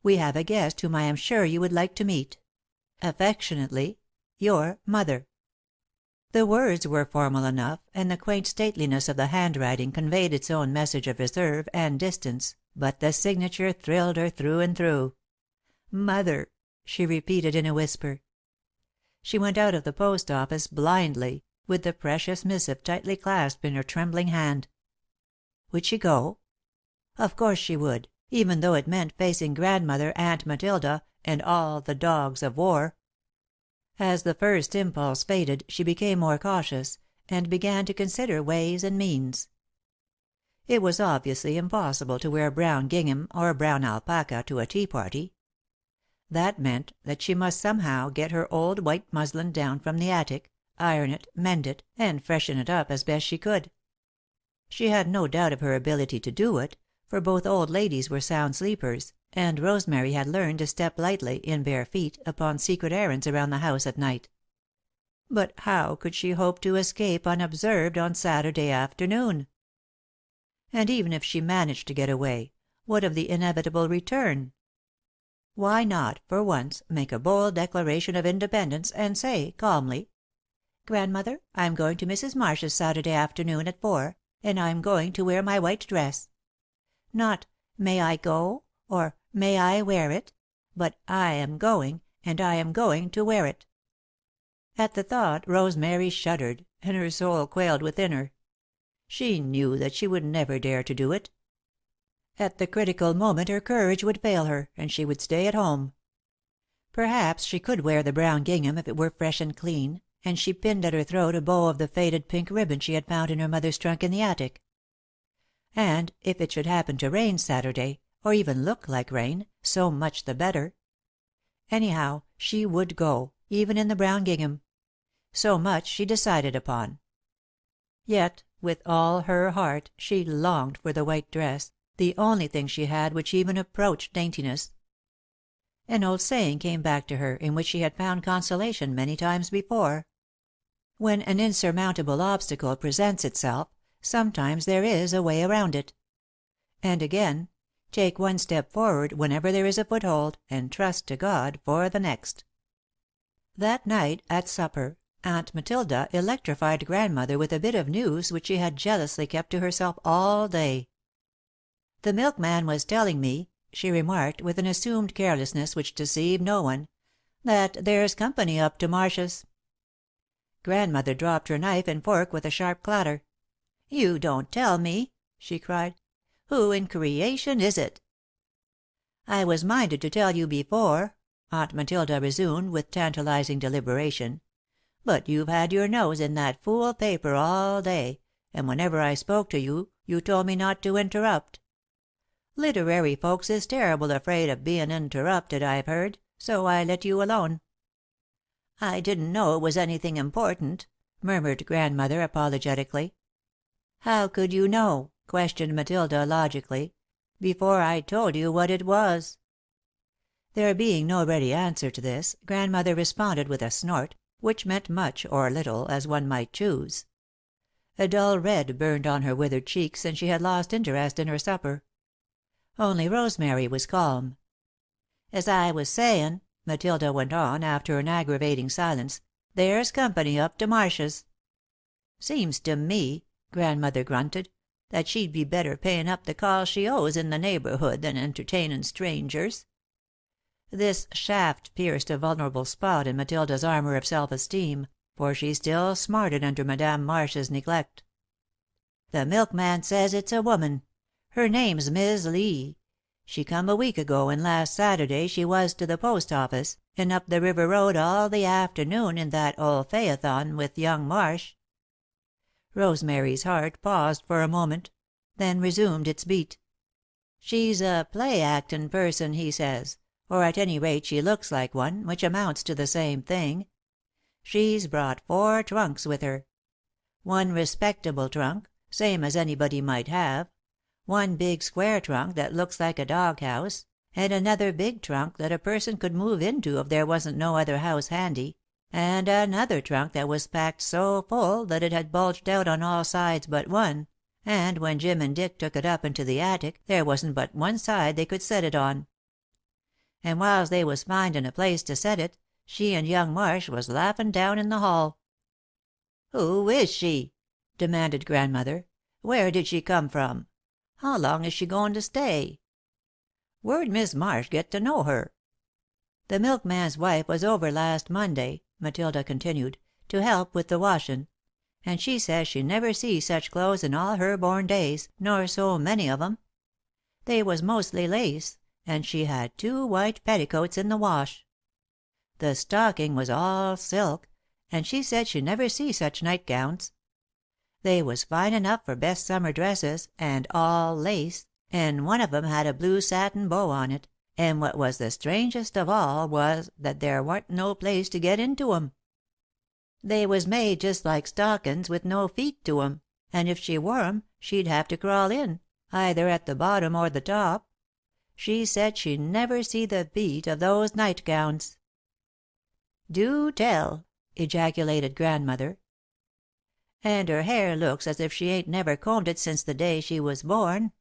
We have a guest whom I am sure you would like to meet. Affectionately, your Mother. The words were formal enough, and the quaint stateliness of the handwriting conveyed its own message of reserve and distance, but the signature thrilled her through and through. Mother, she repeated in a whisper. She went out of the post office blindly, with the precious missive tightly clasped in her trembling hand. Would she go? Of course she would, even though it meant facing Grandmother, Aunt Matilda, and all the dogs of war. As the first impulse faded, she became more cautious, and began to consider ways and means. It was obviously impossible to wear brown gingham or brown alpaca to a tea party. That meant that she must somehow get her old white muslin down from the attic, iron it, mend it, and freshen it up as best she could. She had no doubt of her ability to do it, for both old ladies were sound sleepers, and Rosemary had learned to step lightly, in bare feet, upon secret errands around the house at night. But how could she hope to escape unobserved on Saturday afternoon? And even if she managed to get away, what of the inevitable return? Why not, for once, make a bold declaration of independence, and say, calmly: Grandmother, I'm going to Mrs. Marsh's Saturday afternoon at 4, and I'm going to wear my white dress. Not, may I go? Or, may I wear it? But I am going, and I am going to wear it. At the thought Rosemary shuddered, and her soul quailed within her. She knew that she would never dare to do it. At the critical moment her courage would fail her, and she would stay at home. Perhaps she could wear the brown gingham if it were fresh and clean, and she pinned at her throat a bow of the faded pink ribbon she had found in her mother's trunk in the attic. And if it should happen to rain Saturday, or even look like rain, so much the better. Anyhow, she would go, even in the brown gingham. So much she decided upon. Yet, with all her heart, she longed for the white dress, the only thing she had which even approached daintiness. An old saying came back to her, in which she had found consolation many times before: "When an insurmountable obstacle presents itself, sometimes there is a way around it." And again: "Take one step forward whenever there is a foothold, and trust to God for the next." That night, at supper, Aunt Matilda electrified Grandmother with a bit of news which she had jealously kept to herself all day. "The milkman was telling me," she remarked, with an assumed carelessness which deceived no one, "that there's company up to Marsh's." Grandmother dropped her knife and fork with a sharp clatter. "You don't tell me!" she cried. "Who in creation is it?" "I was minded to tell you before," Aunt Matilda resumed, with tantalizing deliberation, "but you've had your nose in that fool paper all day, and whenever I spoke to you, you told me not to interrupt. Literary folks is terrible afraid of bein' interrupted, I've heard, so I let you alone." "I didn't know it was anything important," murmured Grandmother, apologetically. "How could you know," questioned Matilda, logically, "before I'd told you what it was?" There being no ready answer to this, Grandmother responded with a snort, which meant much or little, as one might choose. A dull red burned on her withered cheeks, and she had lost interest in her supper. Only Rosemary was calm. "As I was sayin'," Matilda went on, after an aggravating silence, "there's company up to Marsh's." "Seems to me," Grandmother grunted, "that she'd be better payin' up the calls she owes in the neighbourhood than entertainin' strangers." This shaft pierced a vulnerable spot in Matilda's armour of self esteem, for she still smarted under Madame Marsh's neglect. "The milkman says it's a woman. Her name's Mis' Lee. She come a week ago, and last Saturday she was to the post office, and up the river road all the afternoon in that old phaeton with young Marsh." Rosemary's heart paused for a moment, then resumed its beat. "She's a play actin' person, he says, or at any rate she looks like one, which amounts to the same thing. She's brought 4 trunks with her. One respectable trunk, same as anybody might have, one big square trunk that looks like a dog house, and another big trunk that a person could move into if there wasn't no other house handy, and another trunk that was packed so full that it had bulged out on all sides but one, and when Jim and Dick took it up into the attic there wasn't but one side they could set it on. And whiles they was findin' a place to set it, she and young Marsh was laughin' down in the hall." "Who is she?" demanded Grandmother. "Where did she come from? How long is she goin' to stay? Where'd Mis' Marsh get to know her?" "The milkman's wife was over last Monday," Matilda continued, "to help with the washin', and she says she never see such clothes in all her born days, nor so many of 'em. They was mostly lace, and she had 2 white petticoats in the wash. The stocking was all silk, and she said she never see such nightgowns. They was fine enough for best summer dresses, and all lace, and one of 'em had a blue satin bow on it, and what was the strangest of all was that there wa'n't no place to get into 'em. They was made just like stockin's with no feet to 'em, and if she wore 'em she'd have to crawl in, either at the bottom or the top. She said she never see the beat of those nightgowns." "Do tell!" ejaculated Grandmother. "And her hair looks as if she ain't never combed it since the day she was born.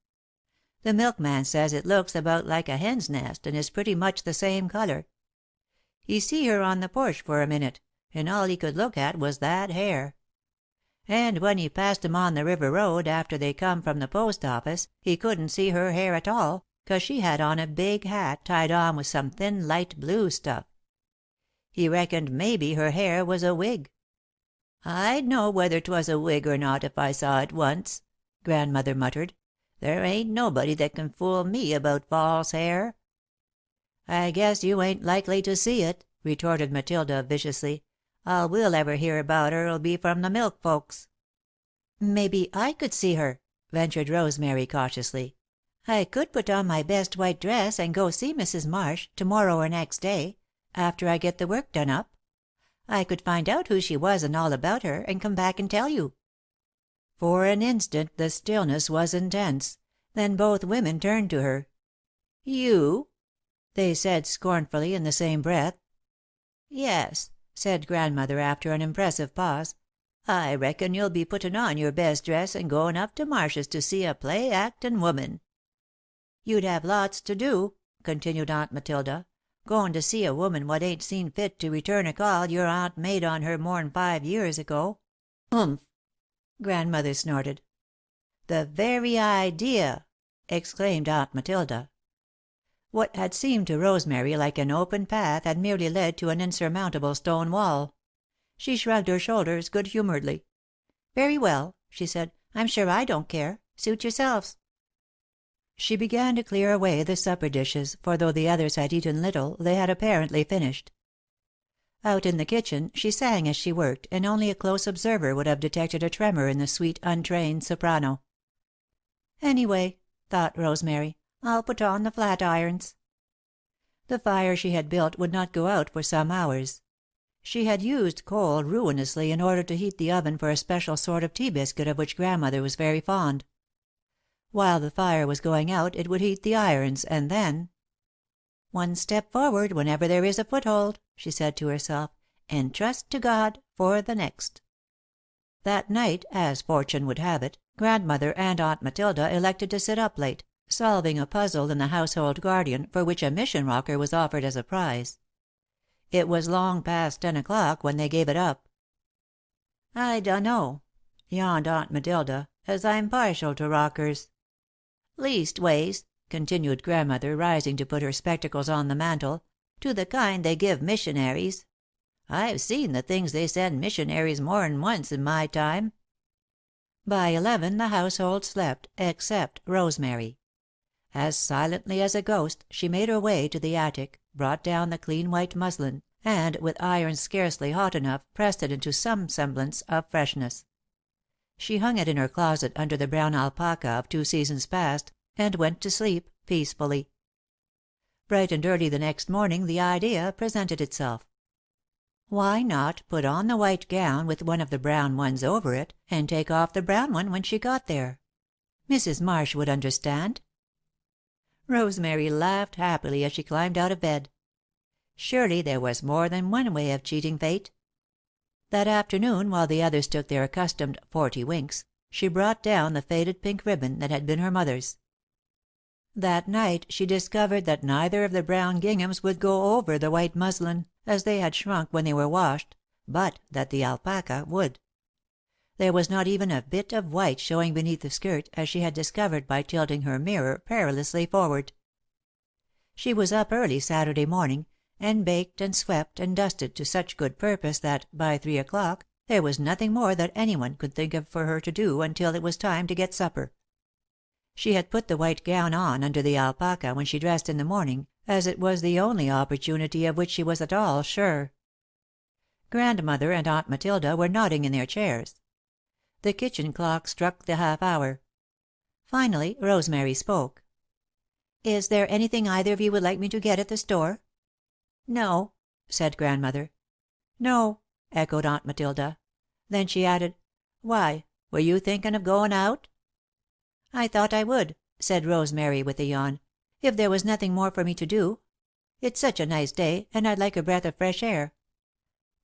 The milkman says it looks about like a hen's nest and is pretty much the same colour. He see her on the porch for a minute, and all he could look at was that hair. And when he passed 'em on the river road after they come from the post office he couldn't see her hair at all, 'cause she had on a big hat tied on with some thin light blue stuff. He reckoned maybe her hair was a wig. I'd know whether 'twas a wig or not if I saw it once," Grandmother muttered. "There ain't nobody that can fool me about false hair." "I guess you ain't likely to see it," retorted Matilda, viciously. "All we'll ever hear about her'll be from the milk folks." "Maybe I could see her," ventured Rosemary, cautiously. "I could put on my best white dress and go see Mrs. Marsh, to morrow or next day, after I get the work done up. I could find out who she was and all about her, and come back and tell you." For an instant the stillness was intense, Then both women turned to her. "You?" they said scornfully in the same breath. "Yes," said Grandmother, after an impressive pause, "I reckon you'll be puttin' on your best dress and goin' up to Marsh's to see a play actin' woman." "You'd have lots to do," continued Aunt Matilda, "goin' to see a woman what ain't seen fit to return a call your aunt made on her more'n 5 years ago." "Humph!" Grandmother snorted. "The very idea!" exclaimed Aunt Matilda. What had seemed to Rosemary like an open path had merely led to an insurmountable stone wall. She shrugged her shoulders good humouredly. "Very well," she said. "I'm sure I don't care. Suit yourselves." She began to clear away the supper dishes, for though the others had eaten little, they had apparently finished. Out in the kitchen, she sang as she worked, and only a close observer would have detected a tremor in the sweet, untrained soprano. "Anyway," thought Rosemary, "I'll put on the flat irons." The fire she had built would not go out for some hours. She had used coal ruinously in order to heat the oven for a special sort of tea biscuit of which Grandmother was very fond. While the fire was going out it would heat the irons, and then "One step forward whenever there is a foothold," she said to herself, "and trust to God for the next." That night, as fortune would have it, Grandmother and Aunt Matilda elected to sit up late, solving a puzzle in the Household Guardian for which a mission rocker was offered as a prize. It was long past 10 o'clock when they gave it up. "I dunno," yawned Aunt Matilda, "as I'm partial to rockers. Leastways," continued Grandmother, rising to put her spectacles on the mantel, "to the kind they give missionaries. I've seen the things they send missionaries more'n once in my time." By 11 the household slept, except Rosemary. As silently as a ghost, she made her way to the attic, brought down the clean white muslin, and, with irons scarcely hot enough, pressed it into some semblance of freshness. She hung it in her closet under the brown alpaca of 2 seasons past, and went to sleep peacefully. Bright and early the next morning the idea presented itself. Why not put on the white gown with one of the brown ones over it, and take off the brown one when she got there? Mrs. Marsh would understand. Rosemary laughed happily as she climbed out of bed. Surely there was more than one way of cheating fate. That afternoon, while the others took their accustomed 40 winks, she brought down the faded pink ribbon that had been her mother's. That night she discovered that neither of the brown ginghams would go over the white muslin, as they had shrunk when they were washed, but that the alpaca would. There was not even a bit of white showing beneath the skirt, as she had discovered by tilting her mirror perilously forward. She was up early Saturday morning, and baked and swept and dusted to such good purpose that, by 3 o'clock, there was nothing more that anyone could think of for her to do until it was time to get supper. She had put the white gown on under the alpaca when she dressed in the morning, as it was the only opportunity of which she was at all sure. Grandmother and Aunt Matilda were nodding in their chairs. The kitchen clock struck the half hour. Finally Rosemary spoke. "Is there anything either of you would like me to get at the store?" "No," said Grandmother. "No," echoed Aunt Matilda. Then she added, "Why, were you thinkin' of goin' out?" "I thought I would," said Rosemary, with a yawn, "if there was nothing more for me to do. It's such a nice day, and I'd like a breath of fresh air."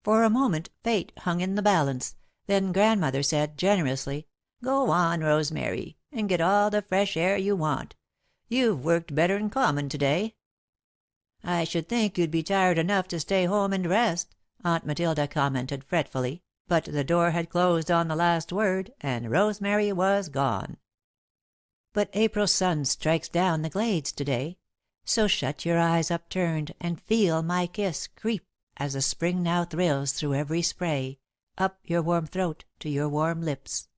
For a moment fate hung in the balance, then Grandmother said, generously, "Go on, Rosemary, and get all the fresh air you want. You've worked better'n common to day." "I should think you'd be tired enough to stay home and rest," Aunt Matilda commented, fretfully, but the door had closed on the last word, and Rosemary was gone. But April's sun strikes down the glades to day, so shut your eyes upturned, and feel my kiss creep as the spring now thrills through every spray, up your warm throat to your warm lips.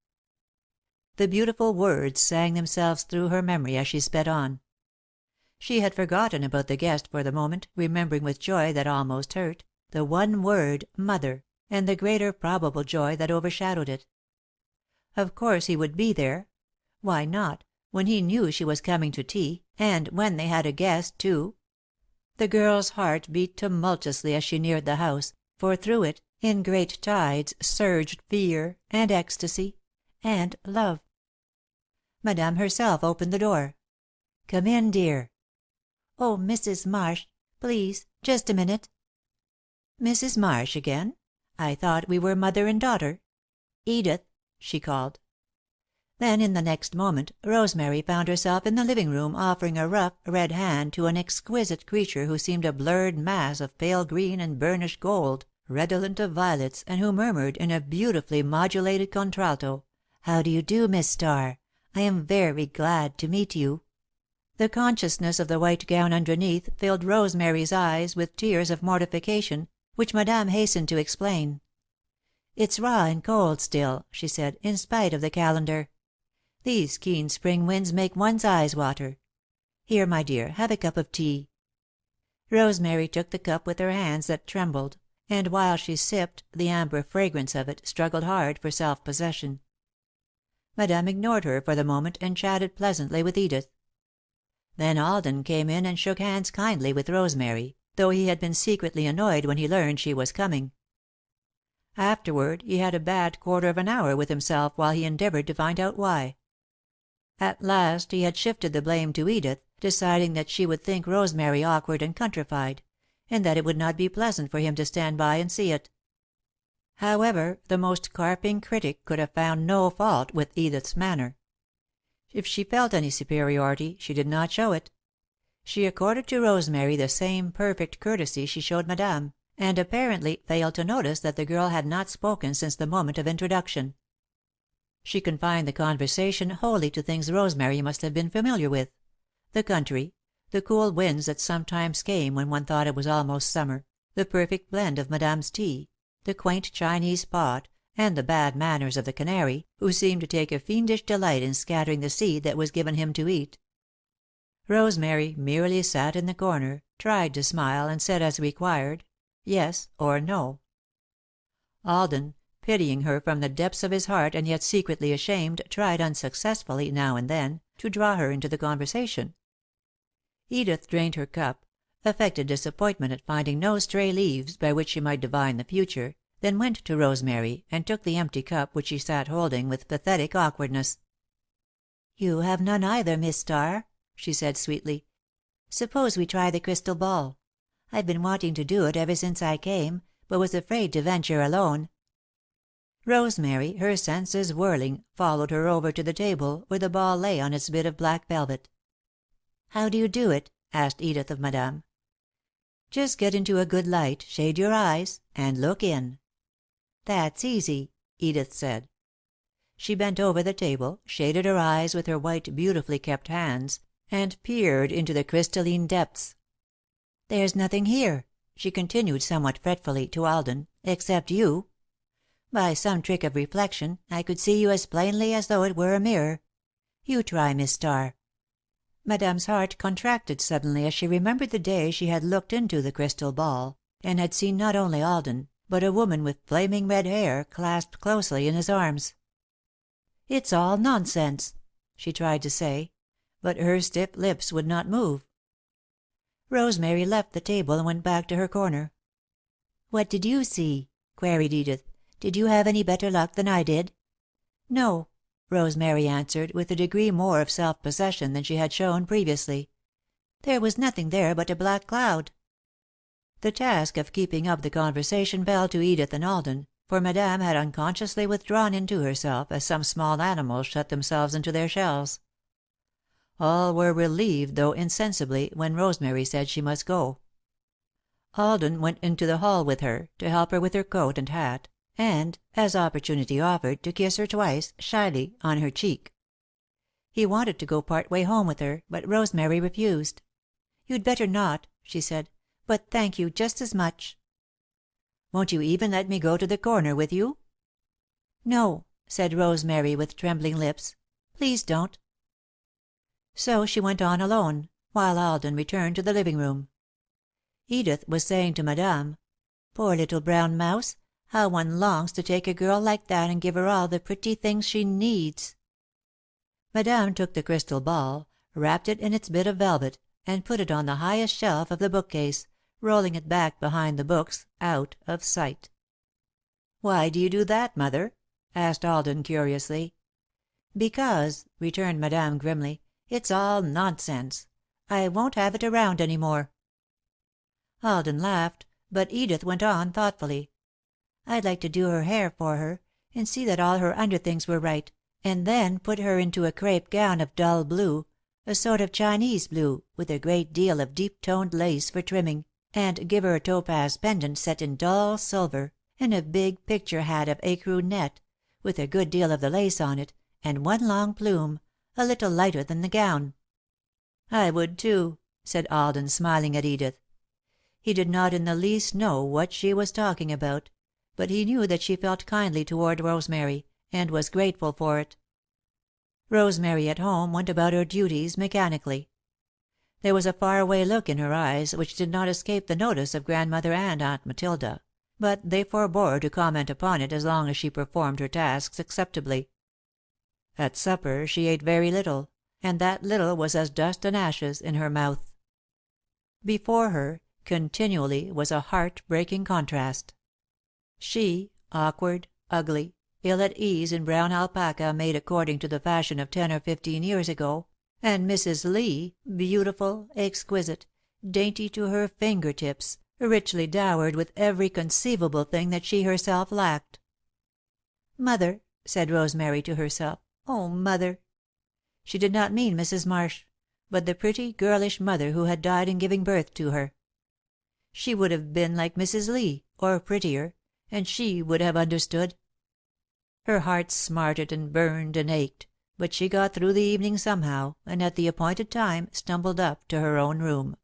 The beautiful words sang themselves through her memory as she sped on. She had forgotten about the guest for the moment, remembering with joy that almost hurt, the one word "mother," and the greater probable joy that overshadowed it. Of course he would be there. Why not, when he knew she was coming to tea, and when they had a guest, too? The girl's heart beat tumultuously as she neared the house, for through it, in great tides, surged fear and ecstasy and love. Madame herself opened the door. "Come in, dear." "Oh, Mrs. Marsh, please, just a minute." "Mrs. Marsh again? I thought we were mother and daughter." "Edith," she called. Then, in the next moment, Rosemary found herself in the living room offering a rough, red hand to an exquisite creature who seemed a blurred mass of pale green and burnished gold, redolent of violets, and who murmured, in a beautifully modulated contralto, "How do you do, Miss Starr? I am very glad to meet you." The consciousness of the white gown underneath filled Rosemary's eyes with tears of mortification, which Madame hastened to explain. "It's raw and cold still," she said, "in spite of the calendar. These keen spring winds make one's eyes water. Here, my dear, have a cup of tea." Rosemary took the cup with her hands that trembled, and while she sipped, the amber fragrance of it struggled hard for self possession. Madame ignored her for the moment and chatted pleasantly with Edith. Then Alden came in and shook hands kindly with Rosemary, though he had been secretly annoyed when he learned she was coming. Afterward, he had a bad quarter of an hour with himself while he endeavoured to find out why. At last he had shifted the blame to Edith, deciding that she would think Rosemary awkward and countrified, and that it would not be pleasant for him to stand by and see it. However, the most carping critic could have found no fault with Edith's manner. If she felt any superiority, she did not show it. She accorded to Rosemary the same perfect courtesy she showed Madame, and apparently failed to notice that the girl had not spoken since the moment of introduction. She confined the conversation wholly to things Rosemary must have been familiar with: the country, the cool winds that sometimes came when one thought it was almost summer, the perfect blend of Madame's tea, the quaint Chinese pot, and the bad manners of the canary, who seemed to take a fiendish delight in scattering the seed that was given him to eat. Rosemary merely sat in the corner, tried to smile, and said as required, "Yes" or "No." Alden, pitying her from the depths of his heart and yet secretly ashamed, tried unsuccessfully, now and then, to draw her into the conversation. Edith drained her cup, affected disappointment at finding no stray leaves by which she might divine the future, then went to Rosemary and took the empty cup which she sat holding with pathetic awkwardness. "You have none either, Miss Starr," she said sweetly. "Suppose we try the crystal ball. I've been wanting to do it ever since I came, but was afraid to venture alone." Rosemary, her senses whirling, followed her over to the table, where the ball lay on its bit of black velvet. "How do you do it?" asked Edith of Madame. "Just get into a good light, shade your eyes, and look in." "That's easy," Edith said. She bent over the table, shaded her eyes with her white, beautifully kept hands, and peered into the crystalline depths. "There's nothing here," she continued somewhat fretfully, to Alden, "except you. By some trick of reflection, I could see you as plainly as though it were a mirror. You try, Miss Starr." Madame's heart contracted suddenly as she remembered the day she had looked into the crystal ball, and had seen not only Alden, but a woman with flaming red hair clasped closely in his arms. "It's all nonsense," she tried to say, but her stiff lips would not move. Rosemary left the table and went back to her corner. "What did you see?" queried Edith. "Did you have any better luck than I did?" "No," Rosemary answered, with a degree more of self possession than she had shown previously. "There was nothing there but a black cloud." The task of keeping up the conversation fell to Edith and Alden, for Madame had unconsciously withdrawn into herself as some small animals shut themselves into their shells. All were relieved, though insensibly, when Rosemary said she must go. Alden went into the hall with her, to help her with her coat and hat, and, as opportunity offered, to kiss her twice, shyly, on her cheek. He wanted to go part way home with her, but Rosemary refused. "You'd better not," she said, "but thank you just as much." "Won't you even let me go to the corner with you?" "No," said Rosemary, with trembling lips. "Please don't." So she went on alone, while Alden returned to the living room. Edith was saying to Madame, "Poor little brown mouse, how one longs to take a girl like that and give her all the pretty things she needs." Madame took the crystal ball, wrapped it in its bit of velvet, and put it on the highest shelf of the bookcase, rolling it back behind the books, out of sight. "Why do you do that, Mother?" asked Alden, curiously. "Because," returned Madame, grimly, "it's all nonsense. I won't have it around any more." Alden laughed, but Edith went on, thoughtfully: "I'd like to do her hair for her, and see that all her underthings were right, and then put her into a crêpe gown of dull blue, a sort of Chinese blue, with a great deal of deep toned lace for trimming, and give her a topaz pendant set in dull silver, and a big picture hat of écru net, with a good deal of the lace on it, and one long plume, a little lighter than the gown." "I would, too," said Alden, smiling at Edith. He did not in the least know what she was talking about, but he knew that she felt kindly toward Rosemary, and was grateful for it. Rosemary, at home, went about her duties mechanically. There was a far away look in her eyes which did not escape the notice of Grandmother and Aunt Matilda, but they forbore to comment upon it as long as she performed her tasks acceptably. At supper she ate very little, and that little was as dust and ashes in her mouth. Before her, continually, was a heart-breaking contrast. She, awkward, ugly, ill at ease in brown alpaca made according to the fashion of 10 or 15 years ago, and Mrs. Lee, beautiful, exquisite, dainty to her finger tips, richly dowered with every conceivable thing that she herself lacked. "Mother," said Rosemary to herself, "oh, Mother!" She did not mean Mrs. Marsh, but the pretty, girlish mother who had died in giving birth to her. She would have been like Mrs. Lee, or prettier, and she would have understood. Her heart smarted and burned and ached, but she got through the evening somehow, and at the appointed time stumbled up to her own room.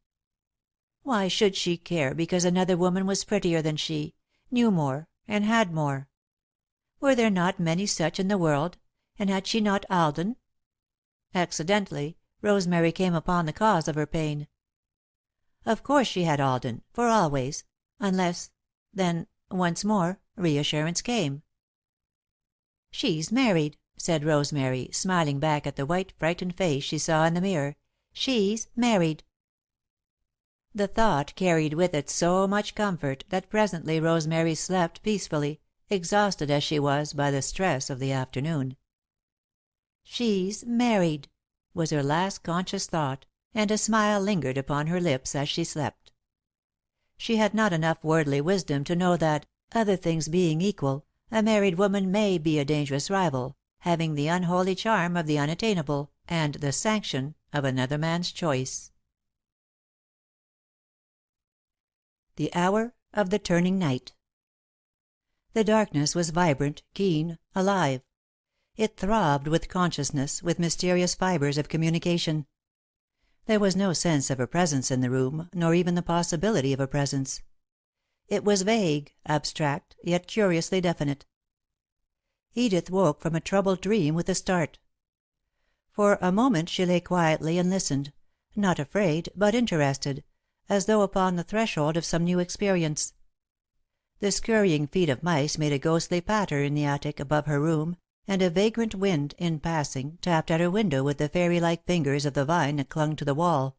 Why should she care because another woman was prettier than she, knew more, and had more? Were there not many such in the world, and had she not Alden? Accidentally, Rosemary came upon the cause of her pain. Of course she had Alden, for always, unless then, once more, reassurance came. "She's married," said Rosemary, smiling back at the white, frightened face she saw in the mirror. "She's married." The thought carried with it so much comfort that presently Rosemary slept peacefully, exhausted as she was by the stress of the afternoon. "She's married," was her last conscious thought, and a smile lingered upon her lips as she slept. She had not enough worldly wisdom to know that, other things being equal, a married woman may be a dangerous rival, having the unholy charm of the unattainable, and the sanction of another man's choice. The hour of the turning night. The darkness was vibrant, keen, alive. It throbbed with consciousness, with mysterious fibres of communication. There was no sense of a presence in the room, nor even the possibility of a presence. It was vague, abstract, yet curiously definite. Edith woke from a troubled dream with a start. For a moment she lay quietly and listened, not afraid, but interested, as though upon the threshold of some new experience. The scurrying feet of mice made a ghostly patter in the attic above her room, and a vagrant wind, in passing, tapped at her window with the fairy-like fingers of the vine that clung to the wall.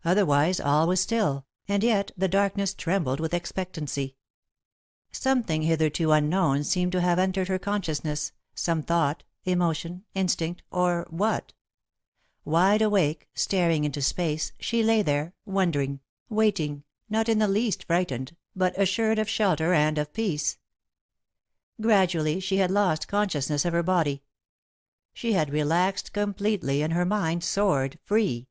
Otherwise all was still, and yet the darkness trembled with expectancy. Something hitherto unknown seemed to have entered her consciousness, some thought, emotion, instinct, or what? Wide awake, staring into space, she lay there, wondering, waiting, not in the least frightened, but assured of shelter and of peace. Gradually she had lost consciousness of her body. She had relaxed completely and her mind soared free.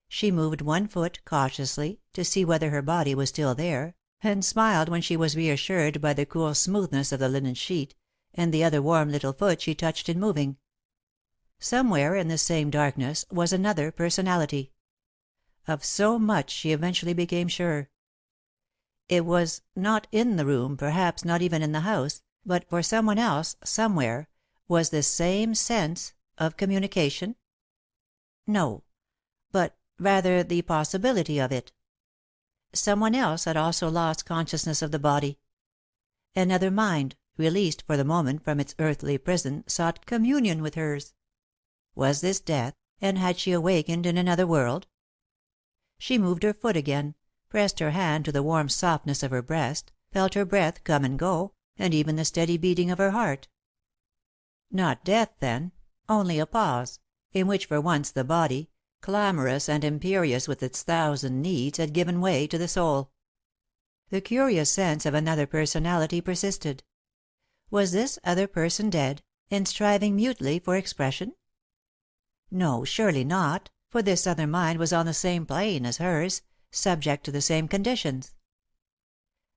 She moved one foot, cautiously, to see whether her body was still there, and smiled when she was reassured by the cool smoothness of the linen sheet, and the other warm little foot she touched in moving. Somewhere in this same darkness was another personality. Of so much she eventually became sure. It was not in the room, perhaps not even in the house, but for someone else, somewhere, was this same sense of communication? No, but rather the possibility of it. Someone else had also lost consciousness of the body. Another mind, released for the moment from its earthly prison, sought communion with hers. Was this death, and had she awakened in another world? She moved her foot again, pressed her hand to the warm softness of her breast, felt her breath come and go, and even the steady beating of her heart. Not death, then, only a pause, in which for once the body, clamorous and imperious with its thousand needs, had given way to the soul. The curious sense of another personality persisted. Was this other person dead, and striving mutely for expression? No, surely not, for this other mind was on the same plane as hers, subject to the same conditions.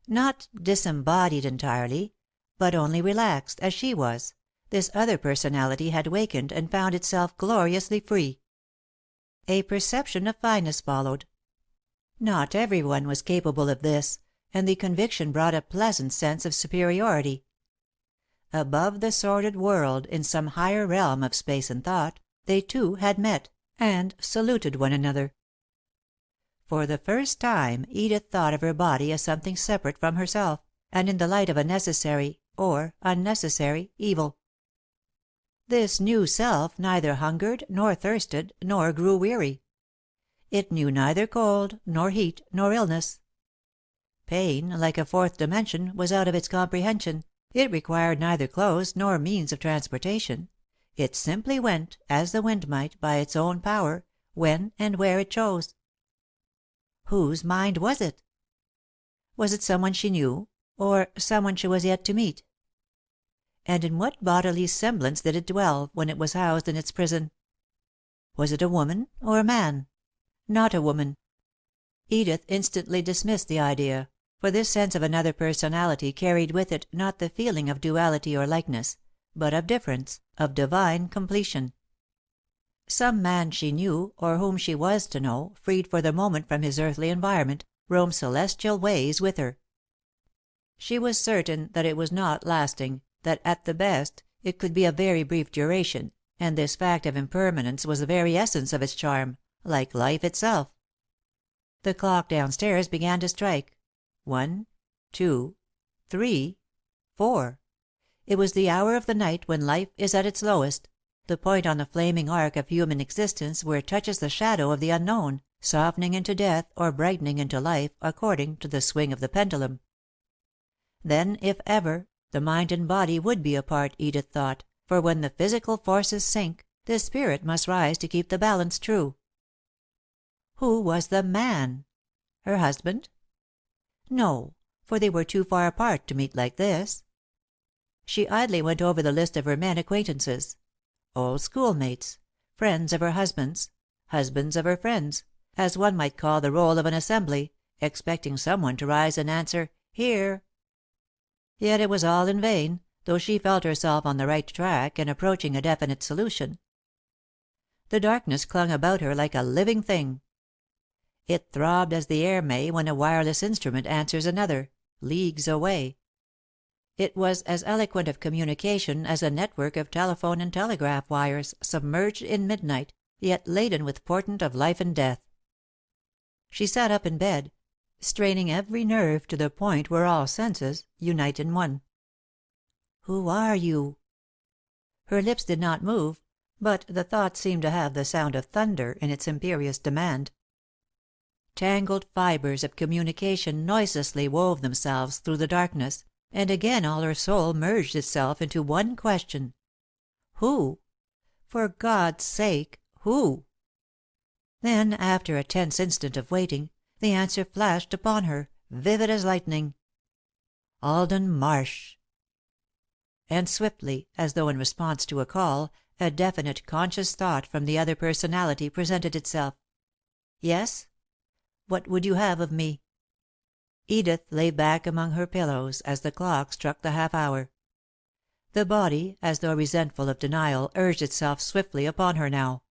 Not disembodied entirely, but only relaxed, as she was, this other personality had wakened and found itself gloriously free. A perception of fineness followed. Not everyone was capable of this, and the conviction brought a pleasant sense of superiority. Above the sordid world, in some higher realm of space and thought, they two had met, and saluted one another. For the first time Edith thought of her body as something separate from herself, and in the light of a necessary, or unnecessary, evil. This new self neither hungered, nor thirsted, nor grew weary. It knew neither cold, nor heat, nor illness. Pain, like a fourth dimension, was out of its comprehension. It required neither clothes nor means of transportation. It simply went, as the wind might, by its own power, when and where it chose. Whose mind was it? Was it someone she knew, or someone she was yet to meet? And in what bodily semblance did it dwell, when it was housed in its prison? Was it a woman or a man? Not a woman. Edith instantly dismissed the idea, for this sense of another personality carried with it not the feeling of duality or likeness, but of difference, of divine completion. Some man she knew, or whom she was to know, freed for the moment from his earthly environment, roamed celestial ways with her. She was certain that it was not lasting, that at the best it could be of very brief duration, and this fact of impermanence was the very essence of its charm, like life itself. The clock downstairs began to strike. 1, 2, 3, 4. It was the hour of the night when life is at its lowest, the point on the flaming arc of human existence where it touches the shadow of the unknown, softening into death or brightening into life according to the swing of the pendulum. Then, if ever, the mind and body would be apart, Edith thought, for when the physical forces sink, the spirit must rise to keep the balance true. Who was the man? Her husband? No, for they were too far apart to meet like this. She idly went over the list of her men acquaintances. Old schoolmates, friends of her husband's, husbands of her friends, as one might call the roll of an assembly, expecting someone to rise and answer, "Here." Yet it was all in vain, though she felt herself on the right track and approaching a definite solution. The darkness clung about her like a living thing. It throbbed as the air may when a wireless instrument answers another, leagues away. It was as eloquent of communication as a network of telephone and telegraph wires, submerged in midnight, yet laden with portent of life and death. She sat up in bed, straining every nerve to the point where all senses unite in one. "Who are you?" Her lips did not move, but the thought seemed to have the sound of thunder in its imperious demand. Tangled fibres of communication noiselessly wove themselves through the darkness, and again all her soul merged itself into one question. Who? For God's sake, who? Then, after a tense instant of waiting, the answer flashed upon her, vivid as lightning. Alden Marsh. And swiftly, as though in response to a call, a definite, conscious thought from the other personality presented itself. "Yes? What would you have of me?" Edith lay back among her pillows as the clock struck the half hour. The body, as though resentful of denial, urged itself swiftly upon her now.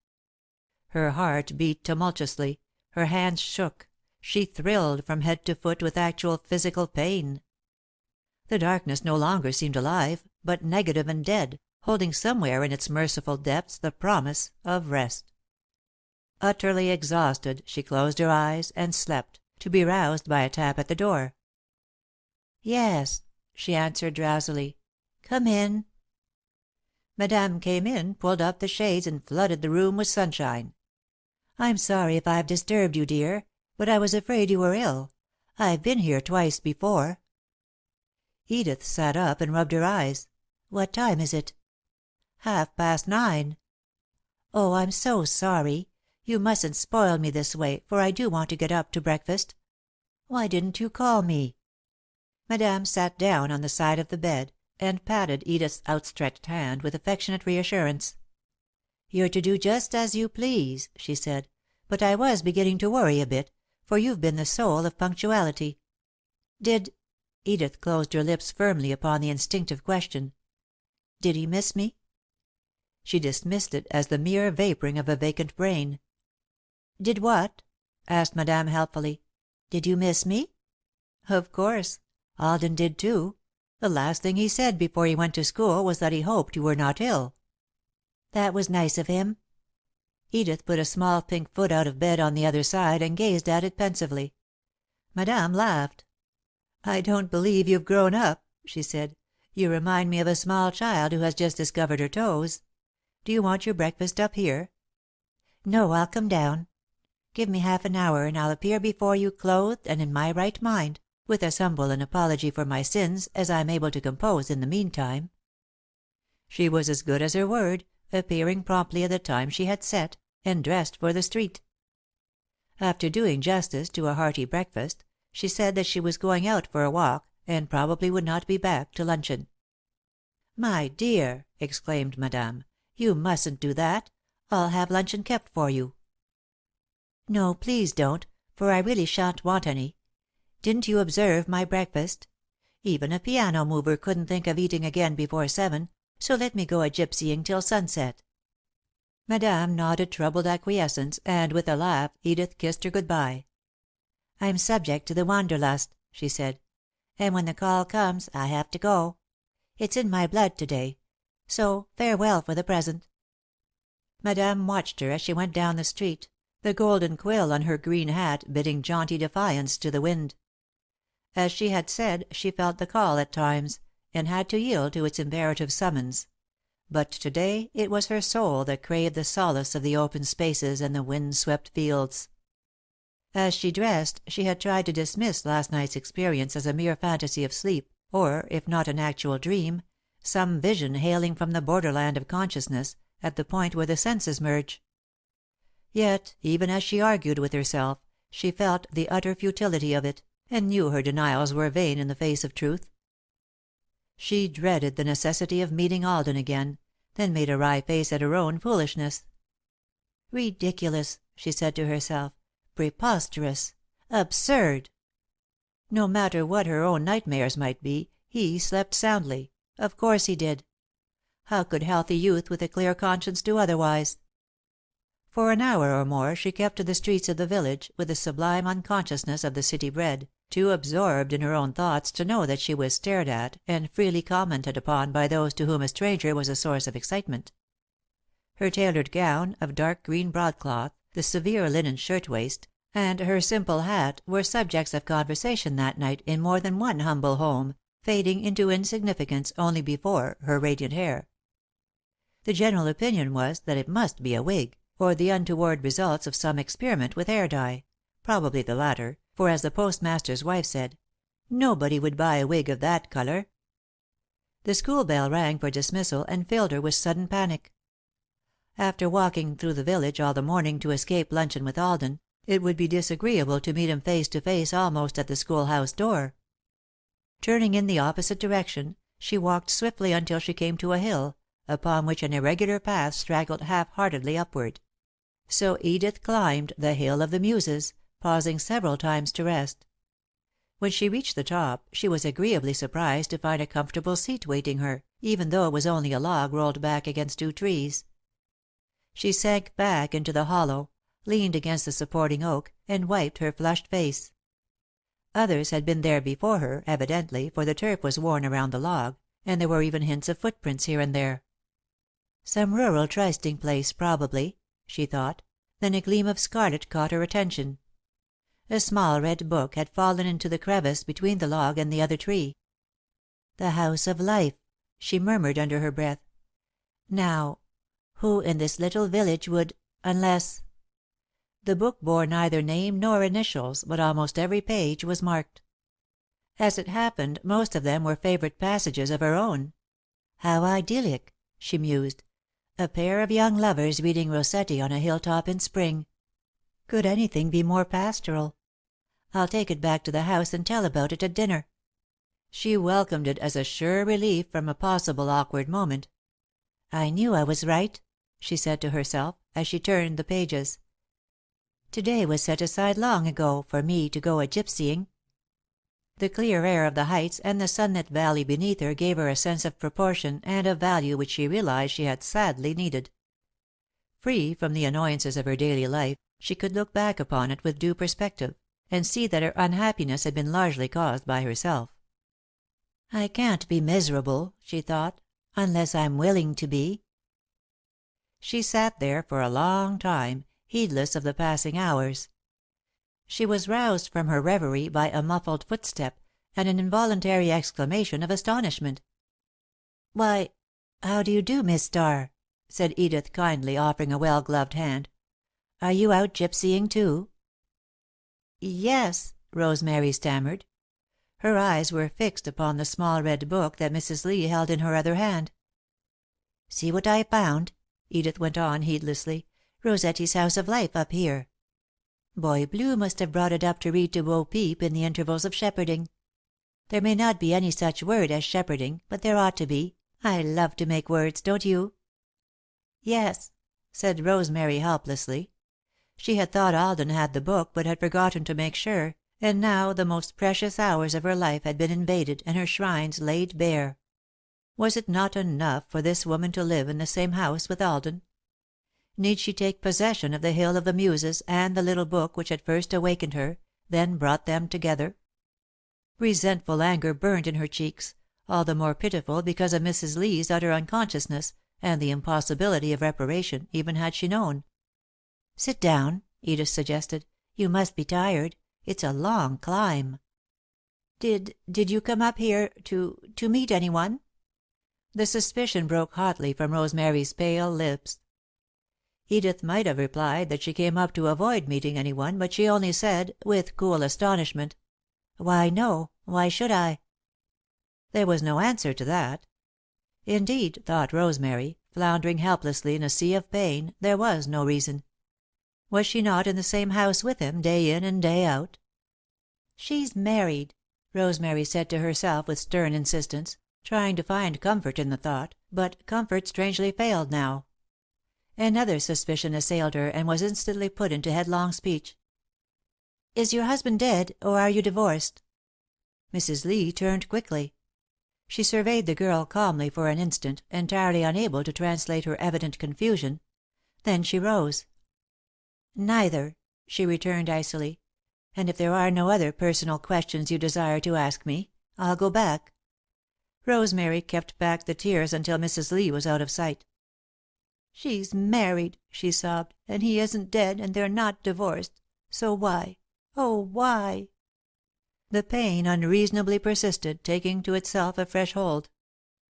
Her heart beat tumultuously, her hands shook, she thrilled from head to foot with actual physical pain. The darkness no longer seemed alive, but negative and dead, holding somewhere in its merciful depths the promise of rest. Utterly exhausted, she closed her eyes and slept, to be roused by a tap at the door. "Yes," she answered drowsily. "Come in." Madame came in, pulled up the shades, and flooded the room with sunshine. "I'm sorry if I've disturbed you, dear, but I was afraid you were ill. I've been here twice before." Edith sat up and rubbed her eyes. "What time is it?" 9:30. "Oh, I'm so sorry. You mustn't spoil me this way, for I do want to get up to breakfast. Why didn't you call me?" Madame sat down on the side of the bed, and patted Edith's outstretched hand with affectionate reassurance. "You're to do just as you please," she said, "but I was beginning to worry a bit, for you've been the soul of punctuality. Did" Edith closed her lips firmly upon the instinctive question "did he miss me?" She dismissed it as the mere vapouring of a vacant brain. "Did what?" asked Madame helpfully. "Did you miss me?" "Of course. Alden did too. The last thing he said before he went to school was that he hoped you were not ill." "That was nice of him." Edith put a small pink foot out of bed on the other side and gazed at it pensively. Madame laughed. "I don't believe you've grown up," she said. "You remind me of a small child who has just discovered her toes. Do you want your breakfast up here?" "No, I'll come down. Give me half an hour and I'll appear before you clothed and in my right mind, with as humble an apology for my sins as I'm able to compose in the meantime." She was as good as her word, appearing promptly at the time she had set, and dressed for the street. After doing justice to a hearty breakfast, she said that she was going out for a walk, and probably would not be back to luncheon. "My dear," exclaimed Madame, "you mustn't do that. I'll have luncheon kept for you." "No, please don't, for I really shan't want any. Didn't you observe my breakfast? Even a piano mover couldn't think of eating again before 7, so let me go a gypsying till sunset." Madame nodded troubled acquiescence, and, with a laugh, Edith kissed her good bye. "I'm subject to the wanderlust," she said, "and when the call comes I have to go. It's in my blood to day. So farewell for the present." Madame watched her as she went down the street, the golden quill on her green hat bidding jaunty defiance to the wind. As she had said, she felt the call at times, and had to yield to its imperative summons, but to day it was her soul that craved the solace of the open spaces and the wind swept fields. As she dressed, she had tried to dismiss last night's experience as a mere fantasy of sleep, or, if not an actual dream, some vision hailing from the borderland of consciousness, at the point where the senses merge. Yet, even as she argued with herself, she felt the utter futility of it, and knew her denials were vain in the face of truth. She dreaded the necessity of meeting Alden again, then made a wry face at her own foolishness. "Ridiculous," she said to herself, "preposterous, absurd." No matter what her own nightmares might be, he slept soundly. Of course he did. How could healthy youth with a clear conscience do otherwise? For an hour or more she kept to the streets of the village, with the sublime unconsciousness of the city bred, too absorbed in her own thoughts to know that she was stared at and freely commented upon by those to whom a stranger was a source of excitement. Her tailored gown, of dark green broadcloth, the severe linen shirtwaist, and her simple hat were subjects of conversation that night in more than one humble home, fading into insignificance only before her radiant hair. The general opinion was that it must be a wig, or the untoward results of some experiment with hair dye, probably the latter, for, as the postmaster's wife said, "Nobody would buy a wig of that colour." The school bell rang for dismissal and filled her with sudden panic. After walking through the village all the morning to escape luncheon with Alden, it would be disagreeable to meet him face to face almost at the schoolhouse door. Turning in the opposite direction, she walked swiftly until she came to a hill, upon which an irregular path straggled half-heartedly upward. So Edith climbed the Hill of the Muses, pausing several times to rest. When she reached the top, she was agreeably surprised to find a comfortable seat waiting her, even though it was only a log rolled back against two trees. She sank back into the hollow, leaned against the supporting oak, and wiped her flushed face. Others had been there before her, evidently, for the turf was worn around the log, and there were even hints of footprints here and there. Some rural trysting place, probably, she thought, then a gleam of scarlet caught her attention. A small red book had fallen into the crevice between the log and the other tree. "The House of Life," she murmured under her breath. "Now, who in this little village would, unless—" The book bore neither name nor initials, but almost every page was marked. As it happened, most of them were favourite passages of her own. "How idyllic," she mused, A pair of young lovers reading Rossetti on a hilltop in spring. Could anything be more pastoral? I'll take it back to the house and tell about it at dinner." She welcomed it as a sure relief from a possible awkward moment. "I knew I was right," she said to herself, as she turned the pages. "To day was set aside long ago for me to go a gypsying." The clear air of the heights and the sunlit valley beneath her gave her a sense of proportion and of value which she realized she had sadly needed. Free from the annoyances of her daily life, she could look back upon it with due perspective, and see that her unhappiness had been largely caused by herself. "I can't be miserable," she thought, "unless I'm willing to be." She sat there for a long time, heedless of the passing hours. She was roused from her reverie by a muffled footstep, and an involuntary exclamation of astonishment. "Why, how do you do, Miss Starr?" said Edith, kindly, offering a well gloved hand. "Are you out gypsying, too?" "Yes," Rosemary stammered. Her eyes were fixed upon the small red book that Mrs. Lee held in her other hand. "See what I found," Edith went on, heedlessly. "Rossetti's House of Life up here. Boy Blue must have brought it up to read to Bo Peep in the intervals of shepherding. There may not be any such word as shepherding, but there ought to be. I love to make words, don't you?" "Yes," said Rosemary, helplessly. She had thought Alden had the book, but had forgotten to make sure, and now the most precious hours of her life had been invaded and her shrines laid bare. Was it not enough for this woman to live in the same house with Alden? Need she take possession of the Hill of the Muses and the little book which had first awakened her, then brought them together? Resentful anger burned in her cheeks, all the more pitiful because of Mrs. Lee's utter unconsciousness, and the impossibility of reparation, even had she known. "Sit down," Edith suggested. "You must be tired. It's a long climb." Did you come up here to meet anyone?" The suspicion broke hotly from Rosemary's pale lips. Edith might have replied that she came up to avoid meeting anyone, but she only said, with cool astonishment: "Why, no. Why should I?" There was no answer to that. Indeed, thought Rosemary, floundering helplessly in a sea of pain, there was no reason. Was she not in the same house with him, day in and day out? "She's married," Rosemary said to herself with stern insistence, trying to find comfort in the thought, but comfort strangely failed now. Another suspicion assailed her, and was instantly put into headlong speech. "Is your husband dead, or are you divorced?" Mrs. Lee turned quickly. She surveyed the girl calmly for an instant, entirely unable to translate her evident confusion. Then she rose. "Neither," she returned, icily. "And if there are no other personal questions you desire to ask me, I'll go back." Rosemary kept back the tears until Mrs. Lee was out of sight. "She's married," she sobbed, "and he isn't dead, and they're not divorced. So why oh, why?" The pain unreasonably persisted, taking to itself a fresh hold.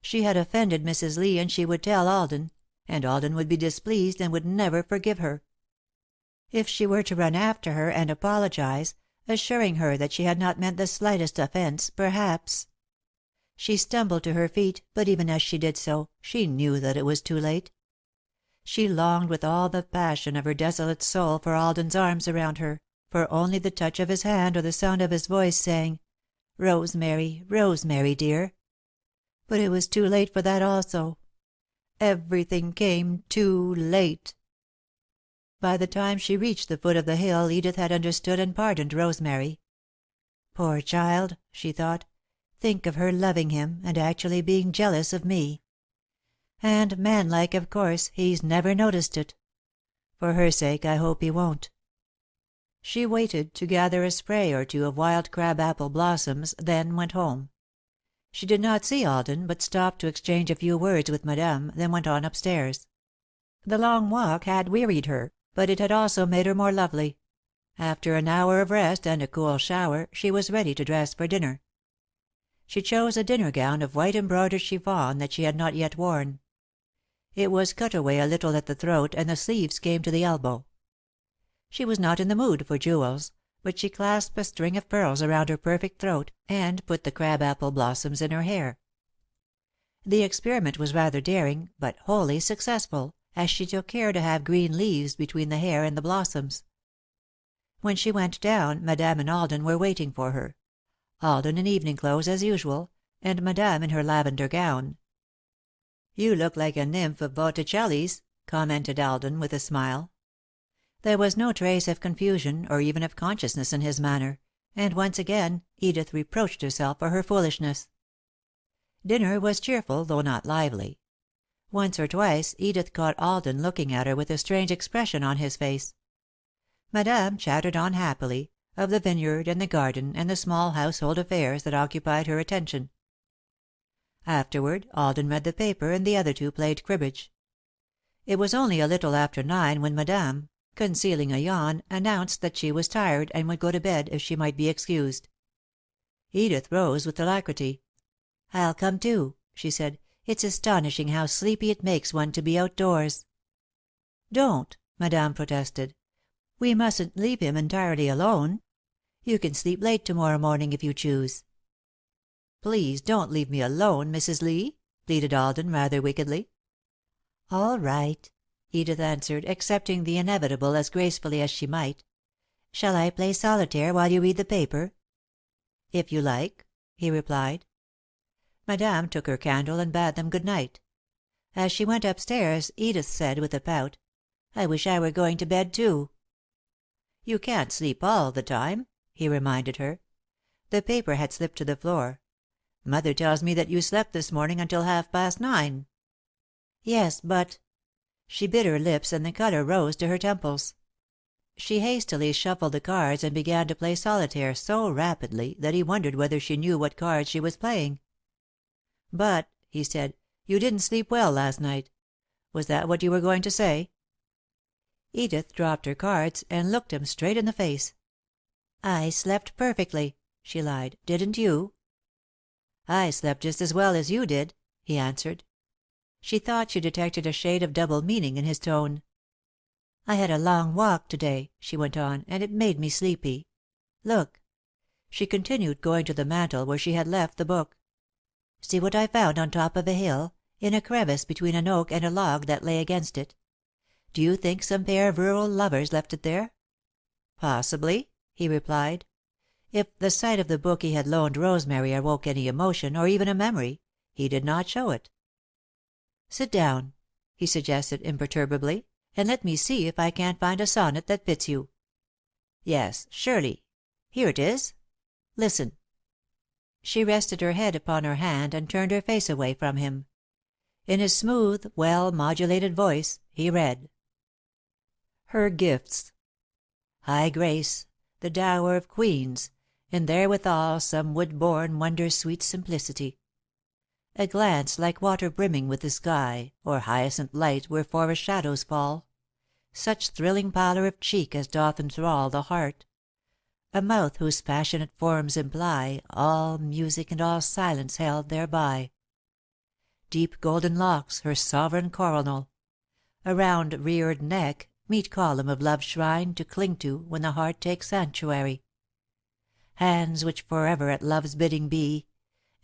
She had offended Mrs. Lee, and she would tell Alden, and Alden would be displeased and would never forgive her. If she were to run after her and apologize, assuring her that she had not meant the slightest offence, perhaps She stumbled to her feet, but even as she did so, she knew that it was too late. She longed with all the passion of her desolate soul for Alden's arms around her, for only the touch of his hand or the sound of his voice saying, "Rosemary, Rosemary, dear." But it was too late for that also. Everything came too late. By the time she reached the foot of the hill, Edith had understood and pardoned Rosemary. "Poor child," she thought. "Think of her loving him, and actually being jealous of me. And, manlike, of course, he's never noticed it. For her sake, I hope he won't." She waited to gather a spray or two of wild crab apple blossoms, then went home. She did not see Alden, but stopped to exchange a few words with Madame, then went on upstairs. The long walk had wearied her, but it had also made her more lovely. After an hour of rest and a cool shower, she was ready to dress for dinner. She chose a dinner gown of white embroidered chiffon that she had not yet worn. It was cut away a little at the throat, and the sleeves came to the elbow. She was not in the mood for jewels, but she clasped a string of pearls around her perfect throat, and put the crab apple blossoms in her hair. The experiment was rather daring, but wholly successful, as she took care to have green leaves between the hair and the blossoms. When she went down, Madame and Alden were waiting for her, Alden in evening clothes as usual, and Madame in her lavender gown. "You look like a nymph of Botticelli's," commented Alden, with a smile. There was no trace of confusion or even of consciousness in his manner, and once again Edith reproached herself for her foolishness. Dinner was cheerful, though not lively. Once or twice Edith caught Alden looking at her with a strange expression on his face. Madame chattered on happily, of the vineyard and the garden and the small household affairs that occupied her attention. Afterward, Alden read the paper and the other two played cribbage. It was only a little after 9 when Madame, concealing a yawn, announced that she was tired and would go to bed, if she might be excused. Edith rose with alacrity. "I'll come too," she said. "It's astonishing how sleepy it makes one to be outdoors." "Don't," Madame protested. "We mustn't leave him entirely alone. You can sleep late to morrow morning if you choose." "Please don't leave me alone, Mrs. Lee," pleaded Alden, rather wickedly. "All right," Edith answered, accepting the inevitable as gracefully as she might. "Shall I play solitaire while you read the paper?" "If you like," he replied. Madame took her candle and bade them good night. As she went up stairs, Edith said, with a pout, "I wish I were going to bed, too." "You can't sleep all the time," he reminded her. The paper had slipped to the floor. "Mother tells me that you slept this morning until 9:30." "Yes, but—" She bit her lips and the colour rose to her temples. She hastily shuffled the cards and began to play solitaire so rapidly that he wondered whether she knew what cards she was playing. "But," he said, "you didn't sleep well last night. Was that what you were going to say?" Edith dropped her cards and looked him straight in the face. "I slept perfectly," she lied. "Didn't you?" "I slept just as well as you did," he answered. She thought she detected a shade of double meaning in his tone. "I had a long walk to day," she went on, "and it made me sleepy. Look," she continued, going to the mantel where she had left the book. "See what I found on top of a hill, in a crevice between an oak and a log that lay against it. Do you think some pair of rural lovers left it there?" "Possibly," he replied. If the sight of the book he had loaned Rosemary awoke any emotion, or even a memory, he did not show it. "Sit down," he suggested, imperturbably, "and let me see if I can't find a sonnet that fits you." "Yes, surely. Here it is. Listen." She rested her head upon her hand and turned her face away from him. In his smooth, well modulated voice, he read: Her gifts. High grace, the dower of queens, and therewithal some wood-born wonder's sweet simplicity. A glance like water brimming with the sky, or hyacinth light where forest shadows fall. Such thrilling pallor of cheek as doth enthrall the heart. A mouth whose passionate forms imply all music and all silence held thereby. Deep golden locks, her sovereign coronal. A round reared neck, meet column of love's shrine to cling to when the heart takes sanctuary. Hands which forever at love's bidding be,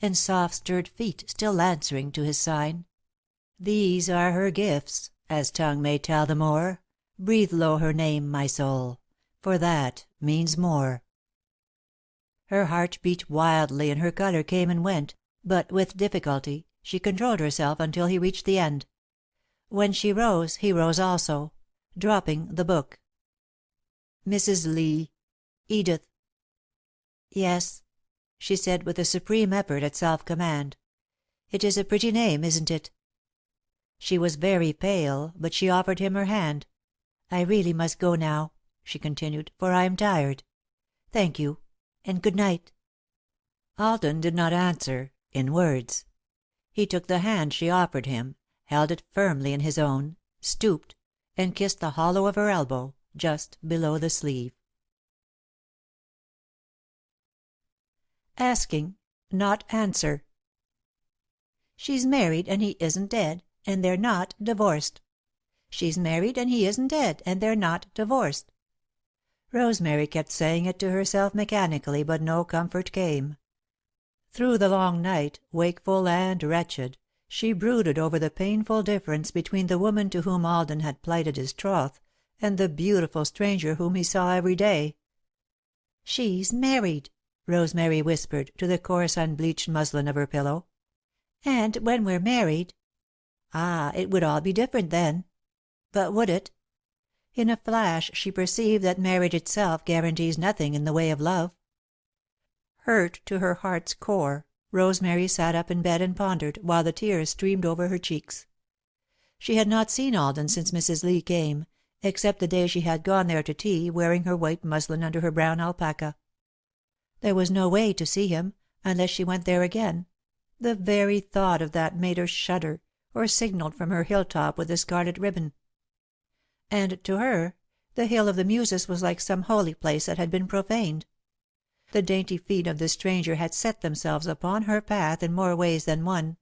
and soft stirred feet still answering to his sign. These are her gifts, as tongue may tell them o'er. Breathe low her name, my soul, for that means more. Her heart beat wildly and her colour came and went, but with difficulty she controlled herself until he reached the end. When she rose, he rose also, dropping the book. "Mrs. Lee, Edith." "Yes," she said, with a supreme effort at self-command. "It is a pretty name, isn't it?" She was very pale, but she offered him her hand. "I really must go now," she continued, "for I am tired. Thank you, and good night." Alden did not answer, in words. He took the hand she offered him, held it firmly in his own, stooped, and kissed the hollow of her elbow, just below the sleeve. Asking, not answer. She's married and he isn't dead, and they're not divorced. She's married and he isn't dead, and they're not divorced. Rosemary kept saying it to herself mechanically, but no comfort came. Through the long night, wakeful and wretched, She brooded over the painful difference between the woman to whom Alden had plighted his troth and the beautiful stranger whom he saw every day. "She's married," Rosemary whispered, to the coarse, unbleached muslin of her pillow. "And when we're married—" Ah, it would all be different then. But would it? In a flash she perceived that marriage itself guarantees nothing in the way of love. Hurt to her heart's core, Rosemary sat up in bed and pondered, while the tears streamed over her cheeks. She had not seen Alden since Mrs. Lee came, except the day she had gone there to tea, wearing her white muslin under her brown alpaca. There was no way to see him, unless she went there again. The very thought of that made her shudder, or signalled from her hilltop with the scarlet ribbon. And to her, the Hill of the Muses was like some holy place that had been profaned. The dainty feet of the stranger had set themselves upon her path in more ways than one.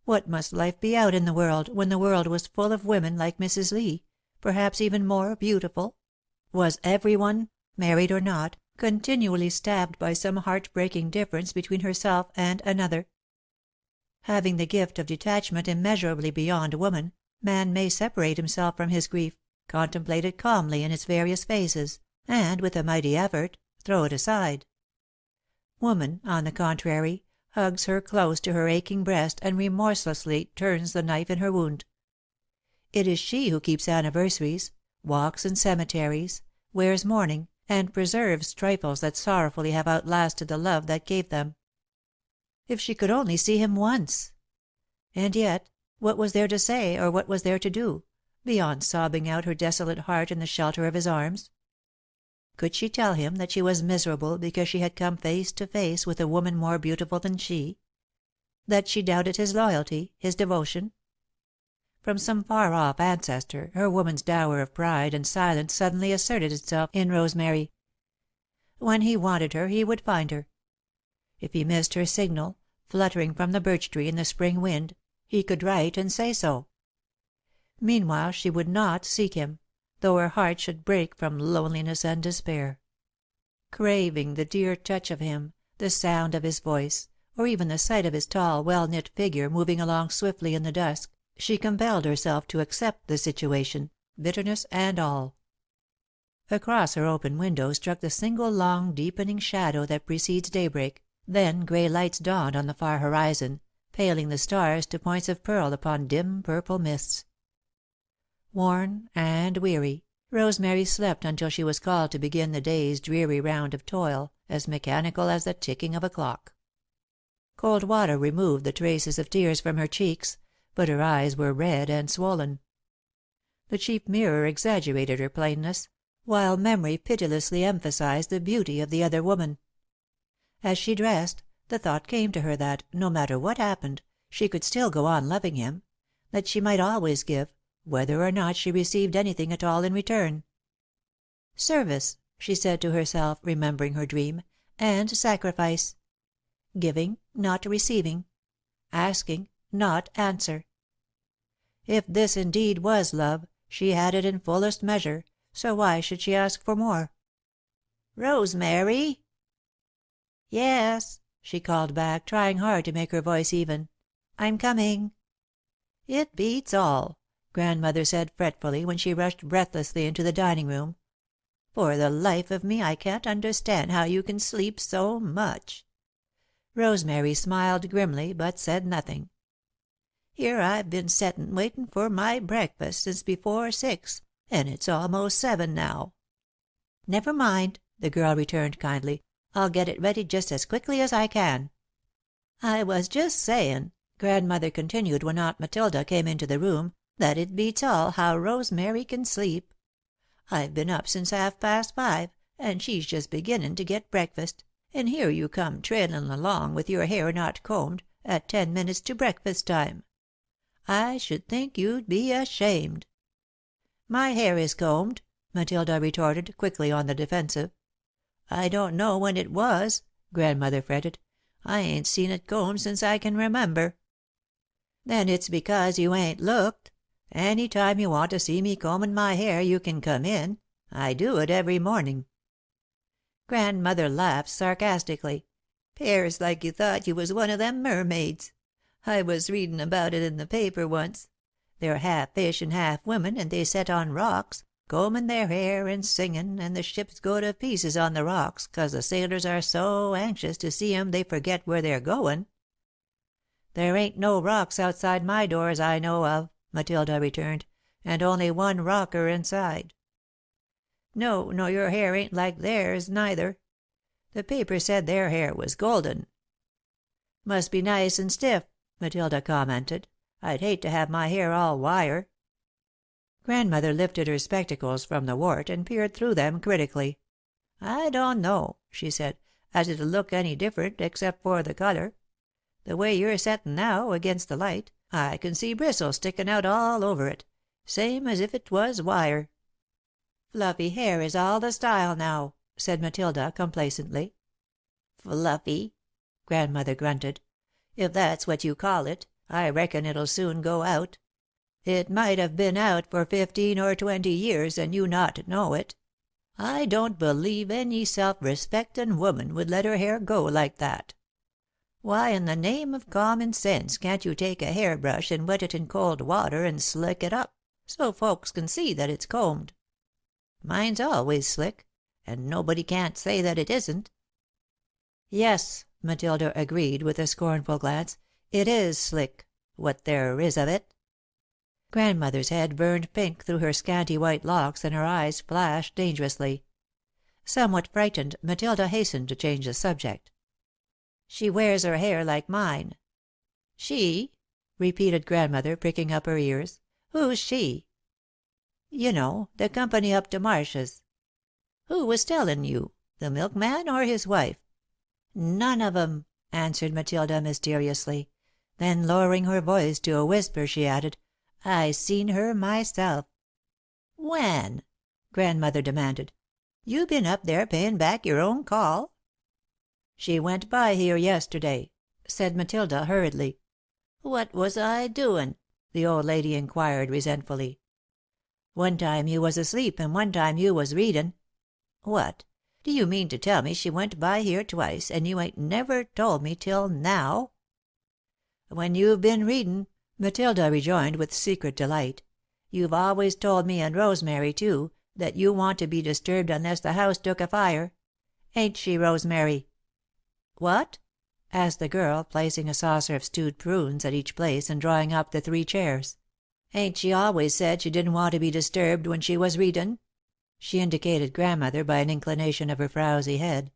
What must life be out in the world, when the world was full of women like Mrs. Lee, perhaps even more beautiful? Was every one, married or not, continually stabbed by some heart-breaking difference between herself and another? Having the gift of detachment immeasurably beyond woman, man may separate himself from his grief, contemplate it calmly in its various phases, and, with a mighty effort, throw it aside. Woman, on the contrary, hugs her close to her aching breast and remorselessly turns the knife in her wound. It is she who keeps anniversaries, walks in cemeteries, wears mourning, and preserves trifles that sorrowfully have outlasted the love that gave them. If she could only see him once! And yet, what was there to say, or what was there to do, beyond sobbing out her desolate heart in the shelter of his arms? Could she tell him that she was miserable because she had come face to face with a woman more beautiful than she? That she doubted his loyalty, his devotion? From some far off ancestor, her woman's dower of pride and silence suddenly asserted itself in Rosemary. When he wanted her, he would find her. If he missed her signal, fluttering from the birch tree in the spring wind, he could write and say so. Meanwhile she would not seek him, though her heart should break from loneliness and despair. Craving the dear touch of him, the sound of his voice, or even the sight of his tall, well-knit figure moving along swiftly in the dusk, she compelled herself to accept the situation, bitterness and all. Across her open window struck the single long, deepening shadow that precedes daybreak, then grey lights dawned on the far horizon, paling the stars to points of pearl upon dim, purple mists. Worn and weary, Rosemary slept until she was called to begin the day's dreary round of toil, as mechanical as the ticking of a clock. Cold water removed the traces of tears from her cheeks, but her eyes were red and swollen. The cheap mirror exaggerated her plainness, while memory pitilessly emphasized the beauty of the other woman. As she dressed, the thought came to her that, no matter what happened, she could still go on loving him, that she might always give, whether or not she received anything at all in return. Service, she said to herself, remembering her dream, and sacrifice. Giving, not receiving. Asking, not answer. If this indeed was love, she had it in fullest measure, so why should she ask for more? "Rosemary!" "Yes," she called back, trying hard to make her voice even. "I'm coming." "It beats all," Grandmother said fretfully, when she rushed breathlessly into the dining room. "For the life of me, I can't understand how you can sleep so much." Rosemary smiled grimly, but said nothing. "Here I've been settin' waitin' for my breakfast since before 6, and it's almost 7 now." "Never mind," the girl returned, kindly. "I'll get it ready just as quickly as I can." "I was just sayin'," Grandmother continued when Aunt Matilda came into the room, "that it beats all how Rosemary can sleep. I've been up since 5:30, and she's just beginnin' to get breakfast, and here you come trailin' along with your hair not combed, at 10 minutes to breakfast time. I should think you'd be ashamed." "My hair is combed," Matilda retorted, quickly on the defensive. "I don't know when it was," Grandmother fretted. "I ain't seen it combed since I can remember." "Then it's because you ain't looked. Any time you want to see me combin' my hair you can come in. I do it every morning." Grandmother laughed sarcastically. "'Pears like you thought you was one of them mermaids. I was readin' about it in the paper once. They're half fish and half women, and they set on rocks, combin' their hair and singin', and the ships go to pieces on the rocks 'cause the sailors are so anxious to see 'em they forget where they're goin'." "There ain't no rocks outside my doors I know of," Matilda returned, "and only one rocker inside." "No, nor your hair ain't like theirs, neither. The paper said their hair was golden." "Must be nice and stiff," Matilda commented. "I'd hate to have my hair all wire." Grandmother lifted her spectacles from the wart and peered through them critically. "I don't know," she said, "as it'll look any different, except for the colour. The way you're settin' now, against the light, I can see bristles stickin' out all over it, same as if it was wire." "Fluffy hair is all the style now," said Matilda, complacently. "Fluffy!" Grandmother grunted. "If that's what you call it, I reckon it'll soon go out. It might have been out for 15 or 20 years and you not know it. I don't believe any self respectin' woman would let her hair go like that. Why in the name of common sense can't you take a hair brush and wet it in cold water and slick it up, so folks can see that it's combed? Mine's always slick, and nobody can't say that it isn't." "Yes," Matilda agreed, with a scornful glance, "it is slick, what there is of it." Grandmother's head burned pink through her scanty white locks and her eyes flashed dangerously. Somewhat frightened, Matilda hastened to change the subject. "She wears her hair like mine." "She?" repeated Grandmother, pricking up her ears. "Who's she?" "You know, the company up to Marsh's." "Who was tellin' you? The milkman or his wife?" "None of 'em," answered Matilda, mysteriously. Then, lowering her voice to a whisper, she added, "I seen her myself." "When?" Grandmother demanded. "You been up there payin' back your own call?" "She went by here yesterday," said Matilda, hurriedly. "What was I doin'?" the old lady inquired, resentfully. "One time you was asleep and one time you was readin'." "What? Do you mean to tell me she went by here twice, and you ain't never told me till now?" "When you've been readin'," Matilda rejoined, with secret delight. "You've always told me and Rosemary, too, that you want to be disturbed unless the house took afire. Ain't she, Rosemary?" "What?" asked the girl, placing a saucer of stewed prunes at each place and drawing up the 3 chairs. "Ain't she always said she didn't want to be disturbed when she was readin'?" She indicated Grandmother by an inclination of her frowsy head.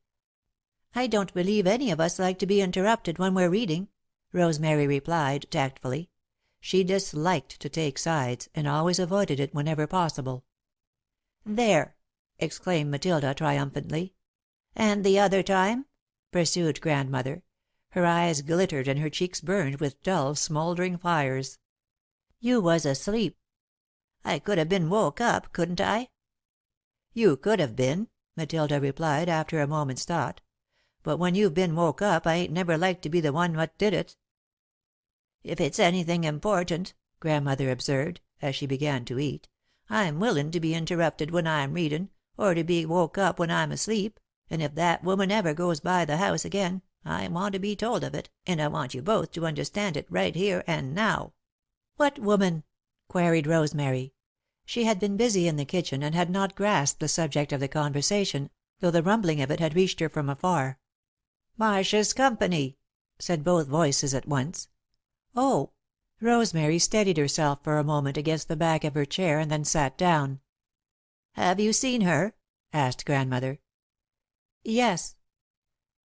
"I don't believe any of us like to be interrupted when we're reading," Rosemary replied, tactfully. She disliked to take sides, and always avoided it whenever possible. "There!" exclaimed Matilda, triumphantly. "And the other time?" pursued Grandmother. Her eyes glittered and her cheeks burned with dull, smouldering fires. "You was asleep." "I could have been woke up, couldn't I?" "You could have been," Matilda replied, after a moment's thought. "But when you've been woke up I ain't never liked to be the one what did it." "If it's anything important," Grandmother observed, as she began to eat, "I'm willin' to be interrupted when I'm readin', or to be woke up when I'm asleep, and if that woman ever goes by the house again, I want to be told of it, and I want you both to understand it right here and now." "What woman?" queried Rosemary. She had been busy in the kitchen and had not grasped the subject of the conversation, though the rumbling of it had reached her from afar. "Marsh's company," said both voices at once. "Oh!" Rosemary steadied herself for a moment against the back of her chair and then sat down. "Have you seen her?" asked Grandmother. "Yes."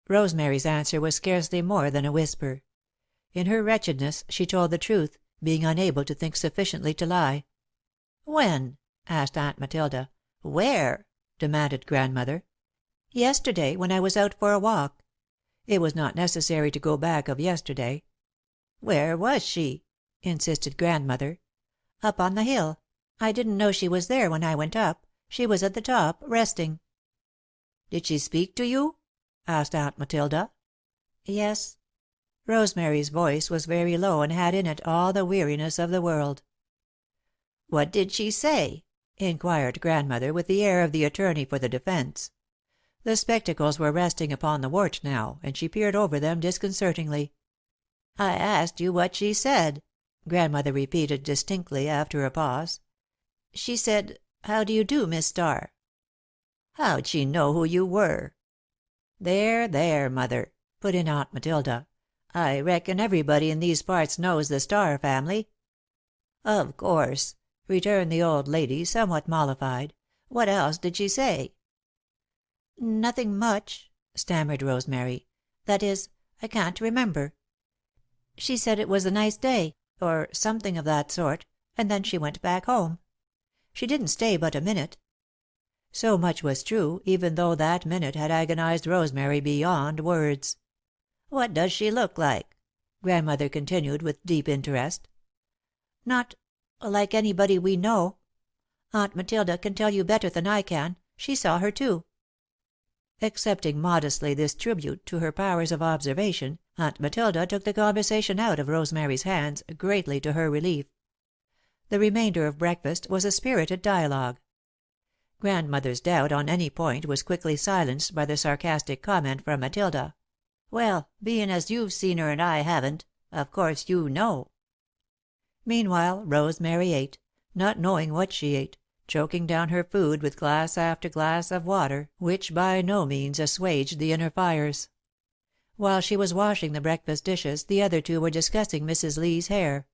Rosemary's answer was scarcely more than a whisper. In her wretchedness she told the truth, being unable to think sufficiently to lie. "When?" asked Aunt Matilda. "Where?" demanded Grandmother. "Yesterday, when I was out for a walk." It was not necessary to go back of yesterday. "Where was she?" insisted Grandmother. "Up on the hill. I didn't know she was there when I went up. She was at the top, resting." "Did she speak to you?" asked Aunt Matilda. "Yes." Rosemary's voice was very low and had in it all the weariness of the world. "What did she say?" inquired Grandmother, with the air of the attorney for the defence. The spectacles were resting upon the wart now, and she peered over them disconcertingly. "I asked you what she said," Grandmother repeated distinctly, after a pause. "She said, 'How do you do, Miss Starr?'" "How'd she know who you were?" "There, there, Mother," put in Aunt Matilda. "I reckon everybody in these parts knows the Starr family." "Of course," returned the old lady, somewhat mollified. "What else did she say?" "Nothing much," stammered Rosemary. "That is, I can't remember. She said it was a nice day, or something of that sort, and then she went back home. She didn't stay but a minute." So much was true, even though that minute had agonized Rosemary beyond words. "What does she look like?" Grandmother continued, with deep interest. "Not like anybody we know. Aunt Matilda can tell you better than I can. She saw her, too." Accepting modestly this tribute to her powers of observation, Aunt Matilda took the conversation out of Rosemary's hands, greatly to her relief. The remainder of breakfast was a spirited dialogue. Grandmother's doubt on any point was quickly silenced by the sarcastic comment from Matilda: "Well, bein' as you've seen her and I haven't, of course you know." Meanwhile Rosemary ate, not knowing what she ate, choking down her food with glass after glass of water which by no means assuaged the inner fires. While she was washing the breakfast dishes, the other two were discussing Mrs. Lee's hair.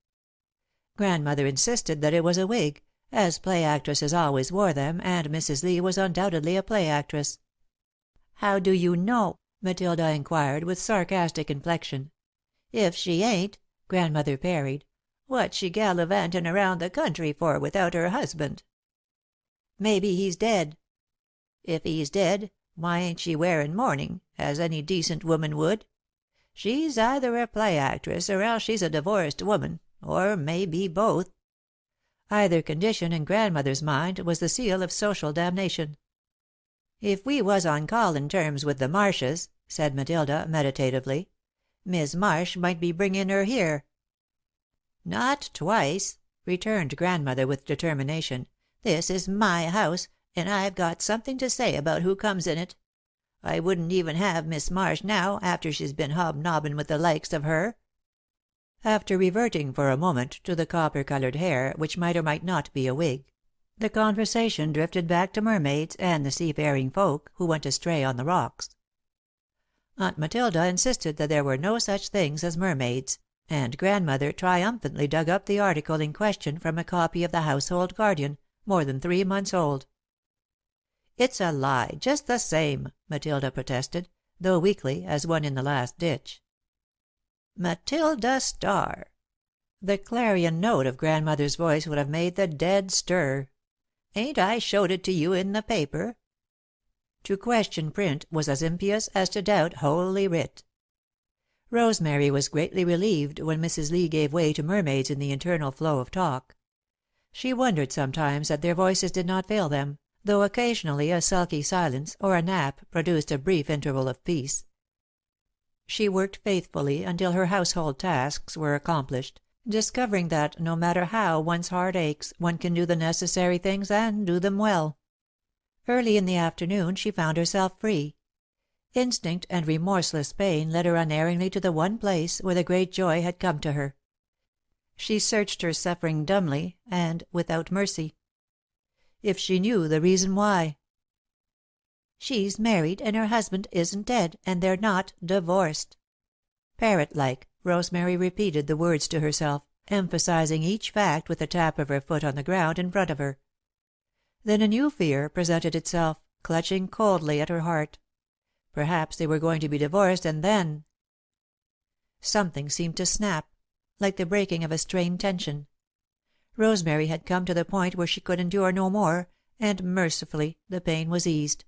Grandmother insisted that it was a wig, as play actresses always wore them, and Mrs. Lee was undoubtedly a play actress. "How do you know?" Matilda inquired, with sarcastic inflection. "If she ain't," Grandmother parried, "what's she gallivantin' around the country for without her husband?" "Maybe he's dead." "If he's dead, why ain't she wearin' mourning, as any decent woman would? She's either a play actress or else she's a divorced woman, or maybe both." Either condition, in Grandmother's mind, was the seal of social damnation. "If we was on callin' terms with the Marshes," said Matilda, meditatively, "Mis' Marsh might be bringin' her here." "Not twice," returned Grandmother, with determination. "This is my house, and I've got something to say about who comes in it. I wouldn't even have Mis' Marsh now, after she's been hobnobbin' with the likes of her." After reverting for a moment to the copper coloured hair, which might or might not be a wig, the conversation drifted back to mermaids and the seafaring folk who went astray on the rocks. Aunt Matilda insisted that there were no such things as mermaids, and Grandmother triumphantly dug up the article in question from a copy of the Household Guardian, more than 3 months old. "It's a lie, just the same," Matilda protested, though weakly, as one in the last ditch. "Matilda Starr!" The clarion note of Grandmother's voice would have made the dead stir. "Ain't I showed it to you in the paper?" To question print was as impious as to doubt Holy Writ. Rosemary was greatly relieved when Mrs. Lee gave way to mermaids in the internal flow of talk. She wondered sometimes that their voices did not fail them, though occasionally a sulky silence or a nap produced a brief interval of peace. She worked faithfully until her household tasks were accomplished, discovering that, no matter how one's heart aches, one can do the necessary things and do them well. Early in the afternoon she found herself free. Instinct and remorseless pain led her unerringly to the one place where the great joy had come to her. She searched her suffering dumbly and without mercy. If she knew the reason why. "She's married, and her husband isn't dead, and they're not divorced." Parrot like, Rosemary repeated the words to herself, emphasizing each fact with a tap of her foot on the ground in front of her. Then a new fear presented itself, clutching coldly at her heart. Perhaps they were going to be divorced, and then Something seemed to snap, like the breaking of a strained tension. Rosemary had come to the point where she could endure no more, and mercifully the pain was eased.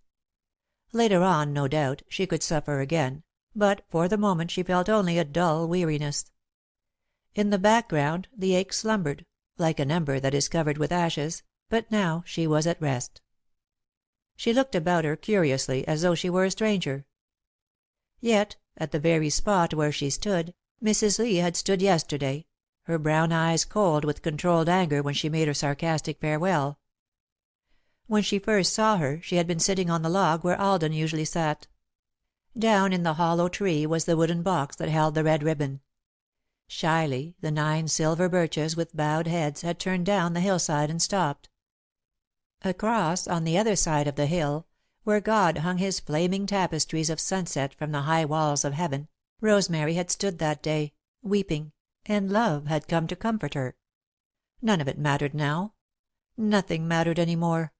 Later on, no doubt, she could suffer again, but for the moment she felt only a dull weariness. In the background the ache slumbered, like an ember that is covered with ashes, but now she was at rest. She looked about her curiously, as though she were a stranger. Yet, at the very spot where she stood, Mrs. Lee had stood yesterday, her brown eyes cold with controlled anger when she made her sarcastic farewell. When she first saw her, she had been sitting on the log where Alden usually sat. Down in the hollow tree was the wooden box that held the red ribbon. Shyly, the 9 silver birches with bowed heads had turned down the hillside and stopped. Across, on the other side of the hill, where God hung his flaming tapestries of sunset from the high walls of heaven, Rosemary had stood that day, weeping, and Love had come to comfort her. None of it mattered now. Nothing mattered any more.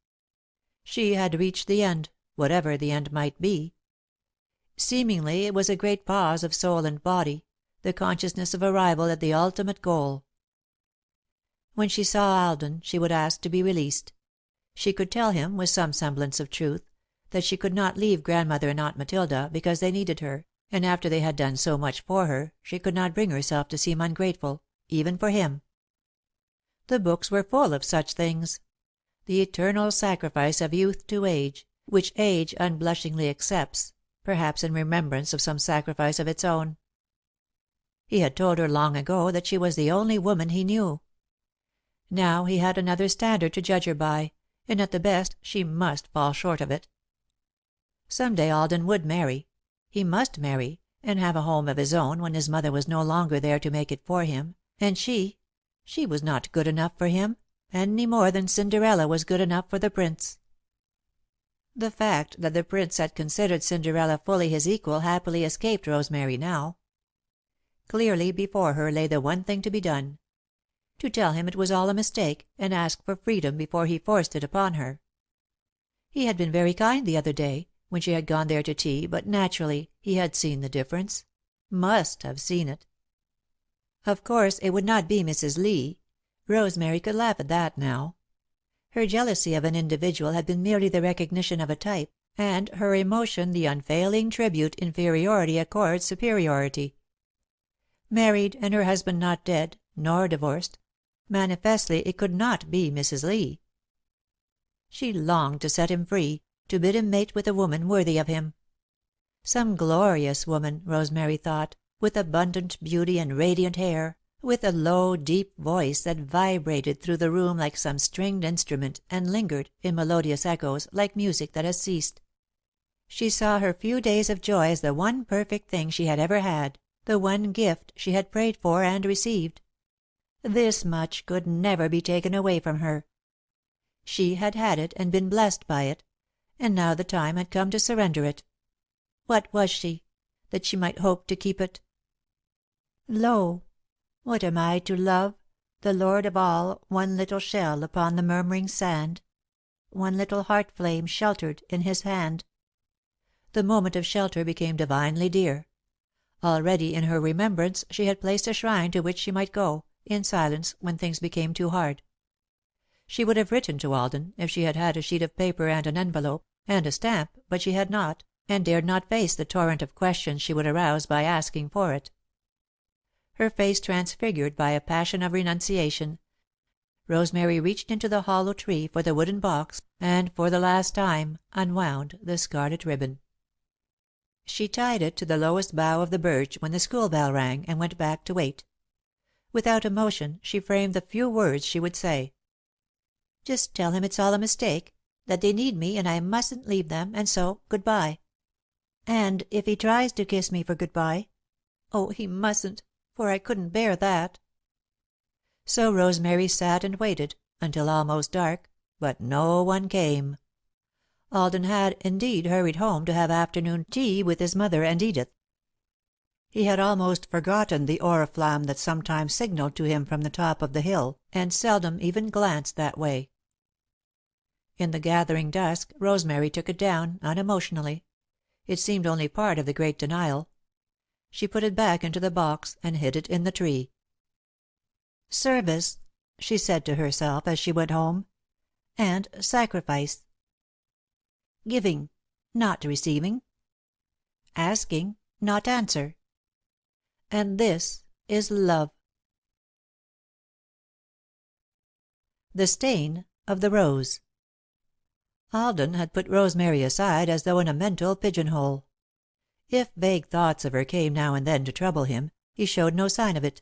She had reached the end, whatever the end might be. Seemingly it was a great pause of soul and body, the consciousness of arrival at the ultimate goal. When she saw Alden, she would ask to be released. She could tell him, with some semblance of truth, that she could not leave Grandmother and Aunt Matilda, because they needed her, and after they had done so much for her, she could not bring herself to seem ungrateful, even for him. The books were full of such things. The eternal sacrifice of youth to age, which age unblushingly accepts, perhaps in remembrance of some sacrifice of its own. He had told her long ago that she was the only woman he knew. Now he had another standard to judge her by, and at the best she must fall short of it. Some day Alden would marry. He must marry, and have a home of his own when his mother was no longer there to make it for him, and she was not good enough for him, any more than Cinderella was good enough for the Prince. The fact that the Prince had considered Cinderella fully his equal happily escaped Rosemary now. Clearly before her lay the one thing to be done: to tell him it was all a mistake, and ask for freedom before he forced it upon her. He had been very kind the other day, when she had gone there to tea, but naturally he had seen the difference, must have seen it. Of course it would not be Mrs. Lee. Rosemary could laugh at that now. Her jealousy of an individual had been merely the recognition of a type, and her emotion the unfailing tribute inferiority accords superiority. Married, and her husband not dead, nor divorced, manifestly it could not be Mrs. Lee. She longed to set him free, to bid him mate with a woman worthy of him. Some glorious woman, Rosemary thought, with abundant beauty and radiant hair, with a low, deep voice that vibrated through the room like some stringed instrument and lingered, in melodious echoes, like music that has ceased. She saw her few days of joy as the one perfect thing she had ever had, the one gift she had prayed for and received. This much could never be taken away from her. She had had it and been blessed by it, and now the time had come to surrender it. What was she, that she might hope to keep it? Lo, what am I to love, the Lord of all, one little shell upon the murmuring sand, one little heart flame sheltered in his hand? The moment of shelter became divinely dear. Already in her remembrance she had placed a shrine to which she might go, in silence, when things became too hard. She would have written to Alden, if she had had a sheet of paper and an envelope, and a stamp, but she had not, and dared not face the torrent of questions she would arouse by asking for it. Her face transfigured by a passion of renunciation, Rosemary reached into the hollow tree for the wooden box, and for the last time unwound the scarlet ribbon. She tied it to the lowest bough of the birch when the school bell rang, and went back to wait. Without emotion, she framed the few words she would say. "Just tell him it's all a mistake, that they need me and I mustn't leave them, and so good bye. And if he tries to kiss me for good bye, oh, he mustn't, for I couldn't bear that." So Rosemary sat and waited, until almost dark, but no one came. Alden had, indeed, hurried home to have afternoon tea with his mother and Edith. He had almost forgotten the oriflamme that sometimes signalled to him from the top of the hill, and seldom even glanced that way. In the gathering dusk, Rosemary took it down, unemotionally. It seemed only part of the great denial. She put it back into the box and hid it in the tree. "Service," she said to herself as she went home, "and sacrifice. Giving, not receiving. Asking, not answer. And this is love." The stain of the rose. Alden had put Rosemary aside as though in a mental pigeonhole. If vague thoughts of her came now and then to trouble him, he showed no sign of it.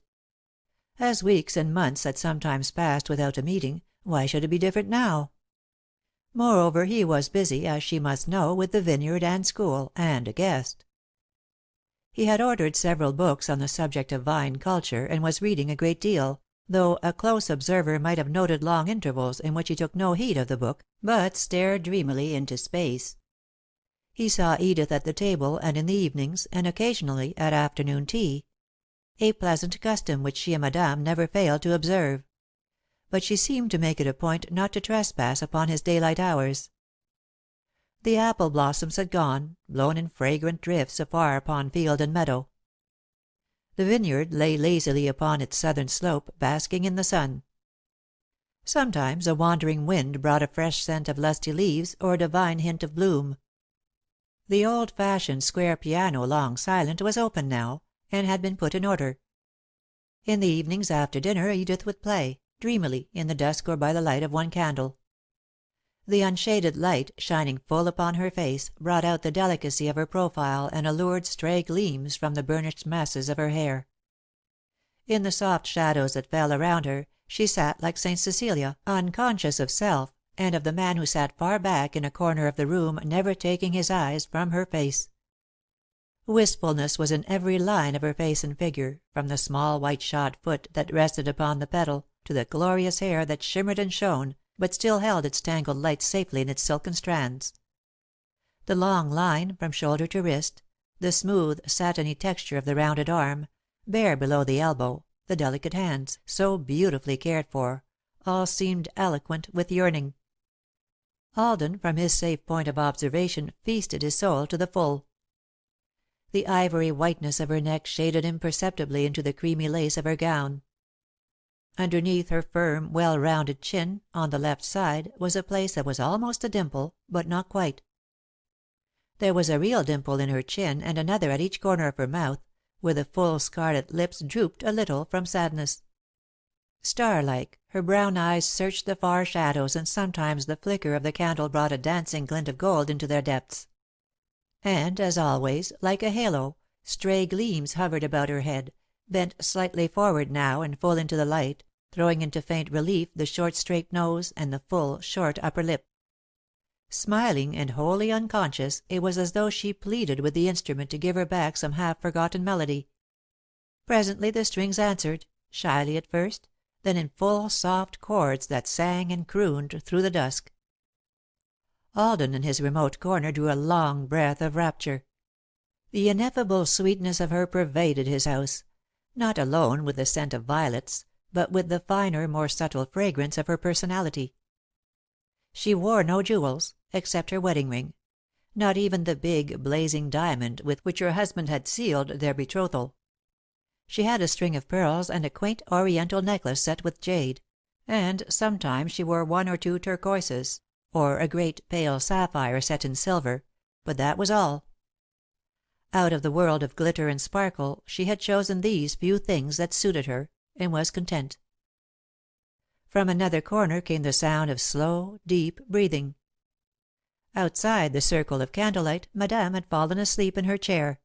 As weeks and months had sometimes passed without a meeting, why should it be different now? Moreover, he was busy, as she must know, with the Vineyard and school, and a guest. He had ordered several books on the subject of vine culture, and was reading a great deal, though a close observer might have noted long intervals in which he took no heed of the book, but stared dreamily into space. He saw Edith at the table and in the evenings, and occasionally at afternoon tea, a pleasant custom which she and Madame never failed to observe. But she seemed to make it a point not to trespass upon his daylight hours. The apple blossoms had gone, blown in fragrant drifts afar upon field and meadow. The vineyard lay lazily upon its southern slope, basking in the sun. Sometimes a wandering wind brought a fresh scent of lusty leaves or a divine hint of bloom. The old-fashioned square piano, long silent, was open now, and had been put in order. In the evenings after dinner Edith would play, dreamily, in the dusk or by the light of one candle. The unshaded light, shining full upon her face, brought out the delicacy of her profile and allured stray gleams from the burnished masses of her hair. In the soft shadows that fell around her, she sat like St. Cecilia, unconscious of self, and of the man who sat far back in a corner of the room, never taking his eyes from her face. Wistfulness was in every line of her face and figure, from the small white shod foot that rested upon the pedal, to the glorious hair that shimmered and shone, but still held its tangled light safely in its silken strands. The long line from shoulder to wrist, the smooth, satiny texture of the rounded arm, bare below the elbow, the delicate hands, so beautifully cared for, all seemed eloquent with yearning. Alden, from his safe point of observation, feasted his soul to the full. The ivory whiteness of her neck shaded imperceptibly into the creamy lace of her gown. Underneath her firm, well-rounded chin, on the left side, was a place that was almost a dimple, but not quite. There was a real dimple in her chin and another at each corner of her mouth, where the full scarlet lips drooped a little from sadness. Star-like, her brown eyes searched the far shadows, and sometimes the flicker of the candle brought a dancing glint of gold into their depths. And, as always, like a halo, stray gleams hovered about her head, bent slightly forward now and full into the light, throwing into faint relief the short straight nose and the full, short upper lip. Smiling and wholly unconscious, it was as though she pleaded with the instrument to give her back some half-forgotten melody. Presently the strings answered, shyly at first, then in full, soft chords that sang and crooned through the dusk. Alden, in his remote corner, drew a long breath of rapture. The ineffable sweetness of her pervaded his house, not alone with the scent of violets, but with the finer, more subtle fragrance of her personality. She wore no jewels, except her wedding ring, not even the big, blazing diamond with which her husband had sealed their betrothal. She had a string of pearls and a quaint Oriental necklace set with jade, and sometimes she wore one or two turquoises, or a great, pale sapphire set in silver, but that was all. Out of the world of glitter and sparkle she had chosen these few things that suited her, and was content. From another corner came the sound of slow, deep breathing. Outside the circle of candlelight, Madame had fallen asleep in her chair.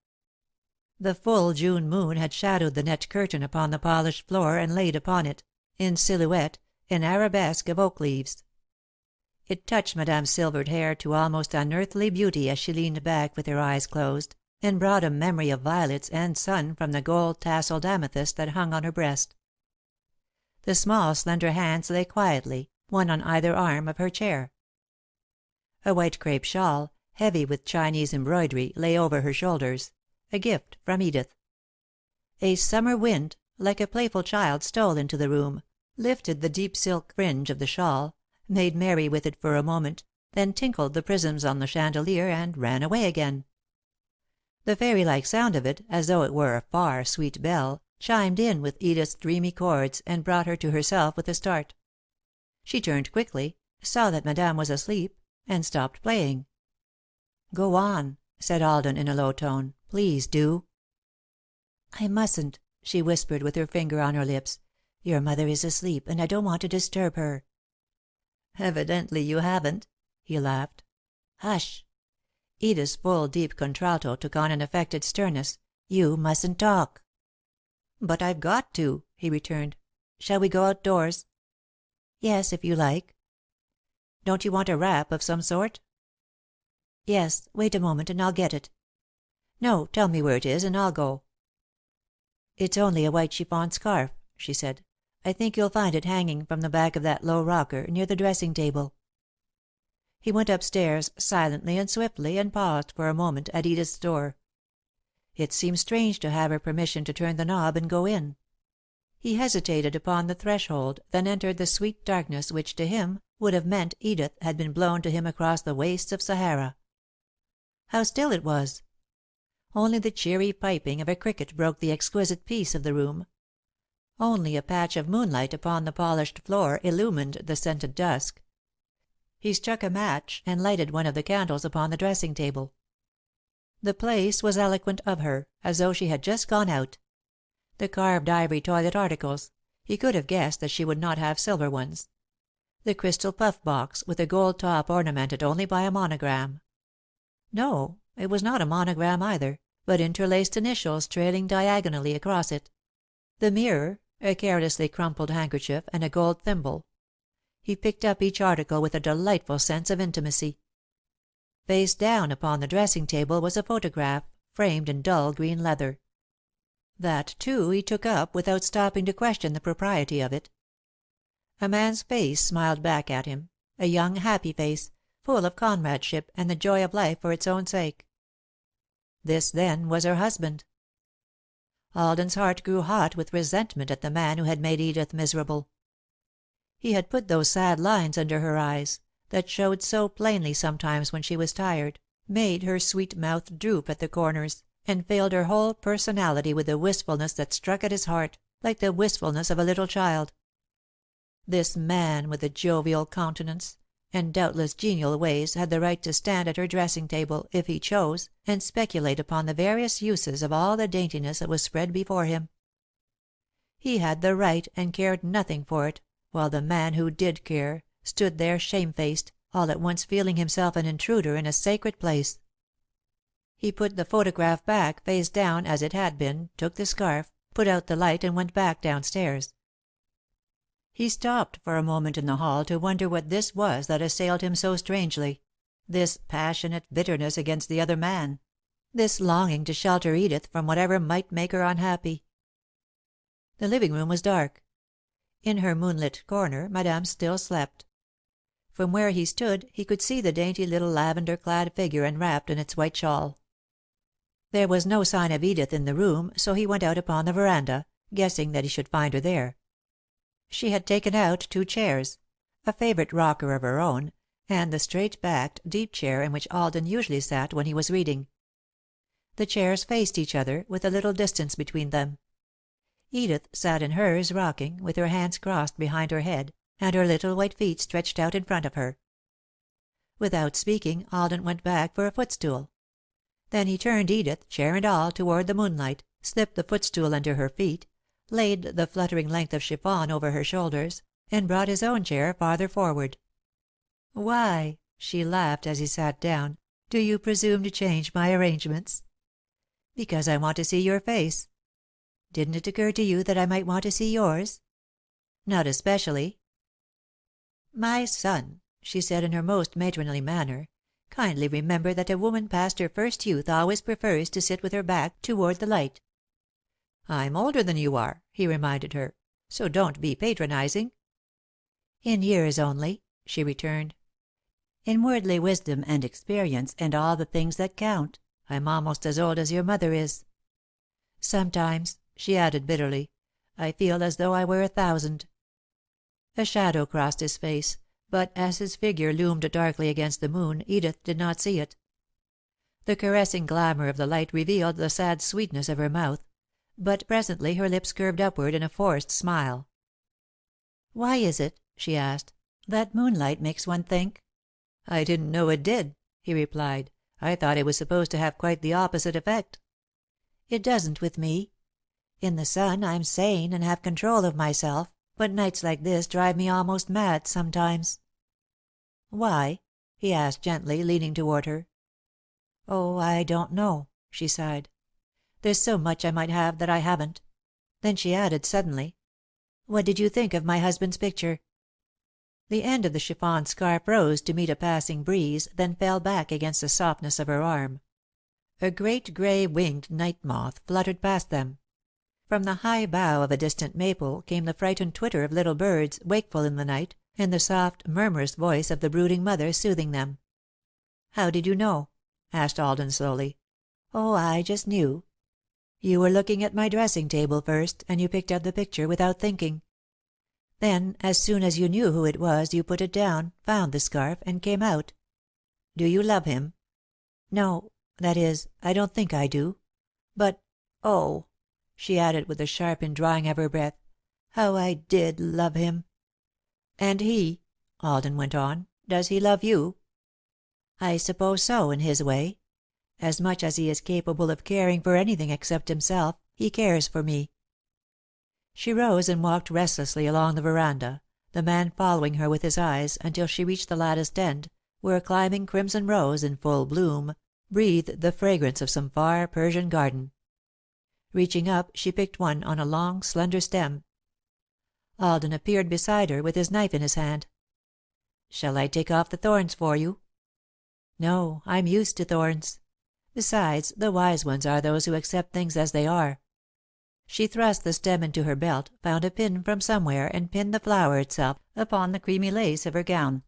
The full June moon had shadowed the net curtain upon the polished floor and laid upon it, in silhouette, an arabesque of oak leaves. It touched Madame's silvered hair to almost unearthly beauty as she leaned back with her eyes closed, and brought a memory of violets and sun from the gold tasselled amethyst that hung on her breast. The small, slender hands lay quietly, one on either arm of her chair. A white crepe shawl, heavy with Chinese embroidery, lay over her shoulders, a gift from Edith. A summer wind, like a playful child, stole into the room, lifted the deep silk fringe of the shawl, made merry with it for a moment, then tinkled the prisms on the chandelier and ran away again. The fairy-like sound of it, as though it were a far, sweet bell, chimed in with Edith's dreamy chords, and brought her to herself with a start. She turned quickly, saw that Madame was asleep, and stopped playing. "Go on," said Alden, in a low tone. "Please do." "I mustn't," she whispered, with her finger on her lips. "Your mother is asleep, and I don't want to disturb her." "Evidently you haven't," he laughed. "Hush!" Edith's full, deep contralto took on an affected sternness. "You mustn't talk." "But I've got to," he returned. "Shall we go outdoors?" "Yes, if you like." "Don't you want a wrap of some sort?" "Yes. Wait a moment and I'll get it." No, tell me where it is, and I'll go." "It's only a white chiffon scarf," she said. "I think you'll find it hanging from the back of that low rocker, near the dressing table." He went up stairs, silently and swiftly, and paused for a moment at Edith's door. It seemed strange to have her permission to turn the knob and go in. He hesitated upon the threshold, then entered the sweet darkness which, to him, would have meant Edith had been blown to him across the wastes of Sahara. How still it was! Only the cheery piping of a cricket broke the exquisite peace of the room. Only a patch of moonlight upon the polished floor illumined the scented dusk. He struck a match and lighted one of the candles upon the dressing table. The place was eloquent of her, as though she had just gone out. The carved ivory toilet articles he could have guessed that she would not have silver ones. The crystal puff box, with a gold top ornamented only by a monogram. No, it was not a monogram either, but interlaced initials trailing diagonally across it. The mirror, a carelessly crumpled handkerchief, and a gold thimble. He picked up each article with a delightful sense of intimacy. Face down upon the dressing table was a photograph, framed in dull green leather. That, too, he took up without stopping to question the propriety of it. A man's face smiled back at him, a young, happy face, full of comradeship and the joy of life for its own sake. This, then, was her husband. Alden's heart grew hot with resentment at the man who had made Edith miserable. He had put those sad lines under her eyes, that showed so plainly sometimes when she was tired, made her sweet mouth droop at the corners, and filled her whole personality with a wistfulness that struck at his heart, like the wistfulness of a little child. This man with the jovial countenance, and doubtless genial ways, had the right to stand at her dressing table, if he chose, and speculate upon the various uses of all the daintiness that was spread before him. He had the right, and cared nothing for it, while the man who did care, stood there shamefaced, all at once feeling himself an intruder in a sacred place. He put the photograph back, face down, as it had been, took the scarf, put out the light, and went back downstairs. He stopped for a moment in the hall to wonder what this was that assailed him so strangely, this passionate bitterness against the other man, this longing to shelter Edith from whatever might make her unhappy. The living room was dark. In her moonlit corner, Madame still slept. From where he stood he could see the dainty little lavender-clad figure enwrapped in its white shawl. There was no sign of Edith in the room, so he went out upon the veranda, guessing that he should find her there. She had taken out 2 chairs, a favourite rocker of her own, and the straight-backed, deep chair in which Alden usually sat when he was reading. The chairs faced each other, with a little distance between them. Edith sat in hers, rocking, with her hands crossed behind her head, and her little white feet stretched out in front of her. Without speaking, Alden went back for a footstool. Then he turned Edith, chair and all, toward the moonlight, slipped the footstool under her feet, laid the fluttering length of chiffon over her shoulders, and brought his own chair farther forward. "Why," she laughed as he sat down, "do you presume to change my arrangements?" "Because I want to see your face." "Didn't it occur to you that I might want to see yours?" "Not especially." "My son," she said in her most matronly manner, "kindly remember that a woman past her first youth always prefers to sit with her back toward the light." "I'm older than you are," he reminded her, "so don't be patronizing." "In years only," she returned. "In worldly wisdom and experience and all the things that count, I'm almost as old as your mother is. Sometimes," she added bitterly, "I feel as though I were 1,000." A shadow crossed his face, but as his figure loomed darkly against the moon, Edith did not see it. The caressing glamour of the light revealed the sad sweetness of her mouth, but presently her lips curved upward in a forced smile. "Why is it," she asked, "that moonlight makes one think?" "I didn't know it did," he replied. "I thought it was supposed to have quite the opposite effect." "It doesn't with me. In the sun I'm sane and have control of myself, but nights like this drive me almost mad sometimes." "Why?" he asked gently, leaning toward her. "Oh, I don't know," she sighed. "There's so much I might have that I haven't." Then she added suddenly: "What did you think of my husband's picture?" The end of the chiffon scarf rose to meet a passing breeze, then fell back against the softness of her arm. A great grey winged night moth fluttered past them. From the high bough of a distant maple came the frightened twitter of little birds, wakeful in the night, and the soft, murmurous voice of the brooding mother soothing them. "How did you know?" asked Alden, slowly. "Oh, I just knew. You were looking at my dressing table first, and you picked up the picture without thinking. Then, as soon as you knew who it was, you put it down, found the scarf, and came out. Do you love him?" "No. That is, I don't think I do. But oh," she added, with a sharp indrawing of her breath, "how I did love him!" "And he," Alden went on, "does he love you?" "I suppose so, in his way. As much as he is capable of caring for anything except himself, he cares for me." She rose and walked restlessly along the veranda, the man following her with his eyes, until she reached the latticed end, where a climbing crimson rose, in full bloom, breathed the fragrance of some far Persian garden. Reaching up, she picked one on a long, slender stem. Alden appeared beside her, with his knife in his hand. "Shall I take off the thorns for you?" "No, I'm used to thorns. Besides, the wise ones are those who accept things as they are." She thrust the stem into her belt, found a pin from somewhere, and pinned the flower itself upon the creamy lace of her gown.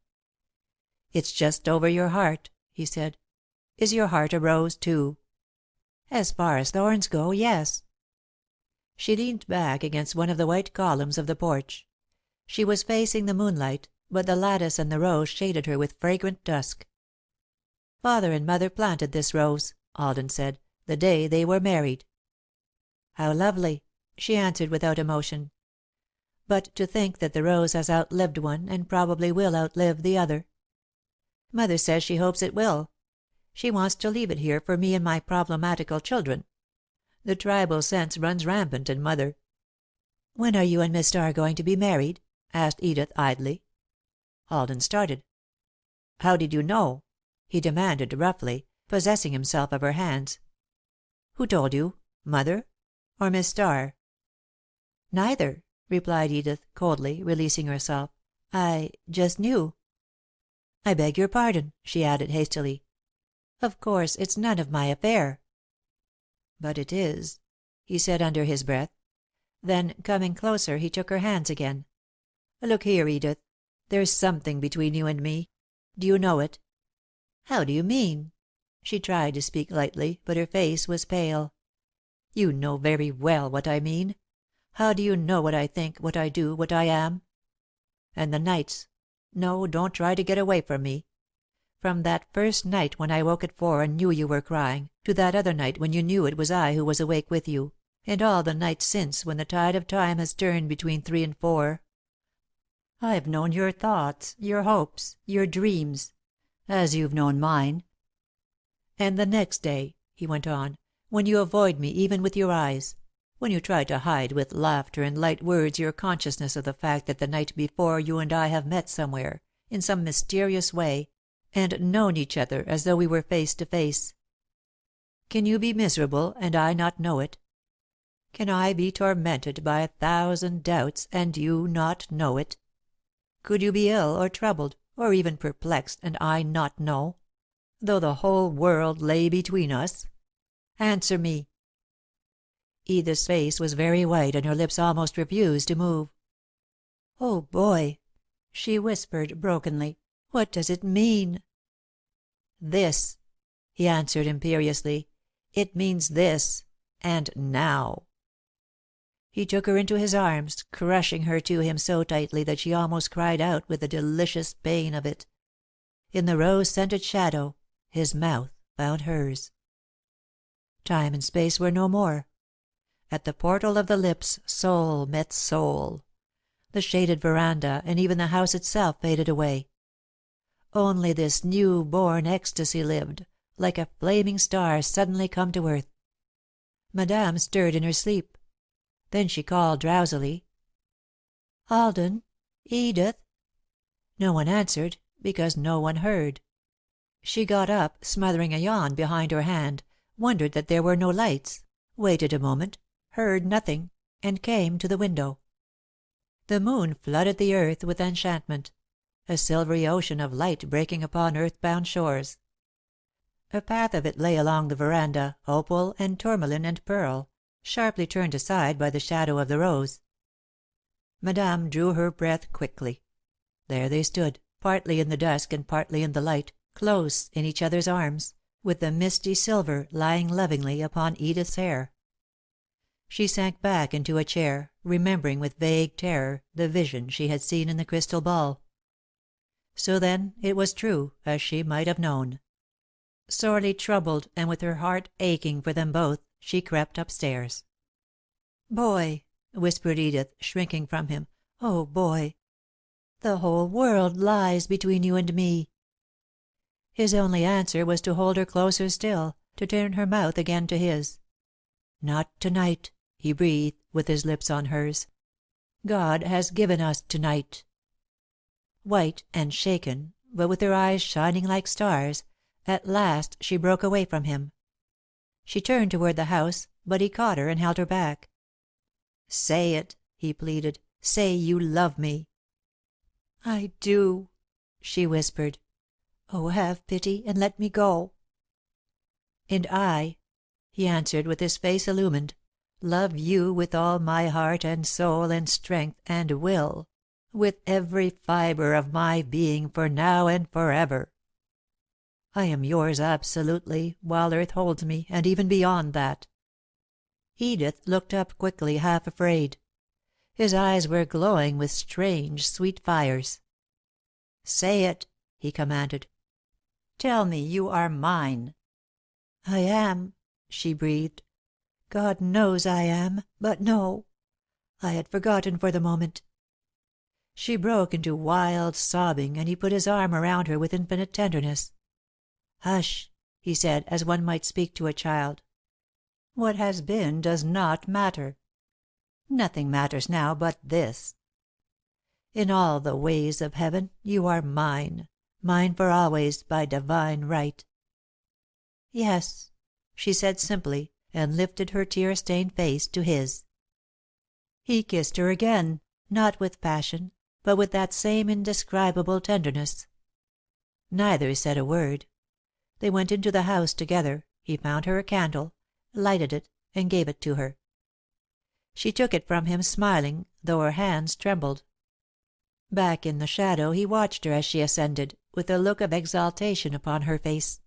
"It's just over your heart," he said. "Is your heart a rose, too?" "As far as thorns go, yes." She leaned back against one of the white columns of the porch. She was facing the moonlight, but the lattice and the rose shaded her with fragrant dusk. "Father and Mother planted this rose," Alden said, "the day they were married." "How lovely!" she answered, without emotion. "But to think that the rose has outlived one, and probably will outlive the other. Mother says she hopes it will. She wants to leave it here for me and my problematical children. The tribal sense runs rampant in Mother." "When are you and Miss Starr going to be married?" asked Edith, idly. Alden started. "How did you know?" he demanded, roughly, possessing himself of her hands. "Who told you? Mother or Miss Starr?" "Neither," replied Edith, coldly, releasing herself. "I just knew." "I beg your pardon," she added, hastily. "Of course it's none of my affair." "But it is," he said, under his breath. Then, coming closer, he took her hands again. "Look here, Edith. There's something between you and me. Do you know it?" "How do you mean?" She tried to speak lightly, but her face was pale. "You know very well what I mean. How do you know what I think, what I do, what I am? And the nights no, don't try to get away from me. From that first night when I woke at 4 and knew you were crying, to that other night when you knew it was I who was awake with you, and all the nights since when the tide of time has turned between 3 and 4, I've known your thoughts, your hopes, your dreams, as you've known mine. And the next day," he went on, "when you avoid me even with your eyes, when you try to hide with laughter and light words your consciousness of the fact that the night before you and I have met somewhere, in some mysterious way, and known each other as though we were face to face. Can you be miserable and I not know it? Can I be tormented by 1,000 doubts and you not know it? Could you be ill or troubled, or even perplexed, and I not know, though the whole world lay between us? Answer me." Edith's face was very white and her lips almost refused to move. "Oh, Boy," she whispered, brokenly, "what does it mean?" "This," he answered, imperiously. "It means this, and now." He took her into his arms, crushing her to him so tightly that she almost cried out with the delicious pain of it. In the rose-scented shadow, his mouth found hers. Time and space were no more. At the portal of the lips, soul met soul. The shaded veranda, and even the house itself, faded away. Only this new born ecstasy lived, like a flaming star suddenly come to earth. Madame stirred in her sleep. Then she called, drowsily: "Alden! Edith!" No one answered, because no one heard. She got up, smothering a yawn behind her hand, wondered that there were no lights, waited a moment, heard nothing, and came to the window. The moon flooded the earth with enchantment, a silvery ocean of light breaking upon earth bound shores. A path of it lay along the veranda, opal and tourmaline and pearl, sharply turned aside by the shadow of the rose. Madame drew her breath quickly. There they stood, partly in the dusk and partly in the light, close in each other's arms, with the misty silver lying lovingly upon Edith's hair. She sank back into a chair, remembering with vague terror the vision she had seen in the crystal ball. So then it was true, as she might have known. Sorely troubled, and with her heart aching for them both, she crept upstairs. "Boy," whispered Edith, shrinking from him. "Oh, Boy! The whole world lies between you and me." His only answer was to hold her closer still, to turn her mouth again to his. "Not to night," he breathed, with his lips on hers. "God has given us to night." White and shaken, but with her eyes shining like stars, at last she broke away from him. She turned toward the house, but he caught her and held her back. "Say it," he pleaded. "Say you love me." "I do," she whispered. "Oh, have pity and let me go." "And I," he answered, with his face illumined, "love you with all my heart and soul and strength and will, with every fibre of my being, for now and forever. I am yours absolutely, while earth holds me, and even beyond that." Edith looked up quickly, half afraid. His eyes were glowing with strange, sweet fires. "Say it," he commanded. "Tell me you are mine." "I am," she breathed. "God knows I am, but no. I had forgotten for the moment." She broke into wild sobbing, and he put his arm around her with infinite tenderness. "Hush," he said, as one might speak to a child. "What has been does not matter. Nothing matters now but this. In all the ways of heaven you are mine, mine for always by divine right." "Yes," she said simply, and lifted her tear-stained face to his. He kissed her again, not with passion, but with that same indescribable tenderness. Neither said a word. They went into the house together, he found her a candle, lighted it, and gave it to her. She took it from him, smiling, though her hands trembled. Back in the shadow he watched her as she ascended, with a look of exaltation upon her face.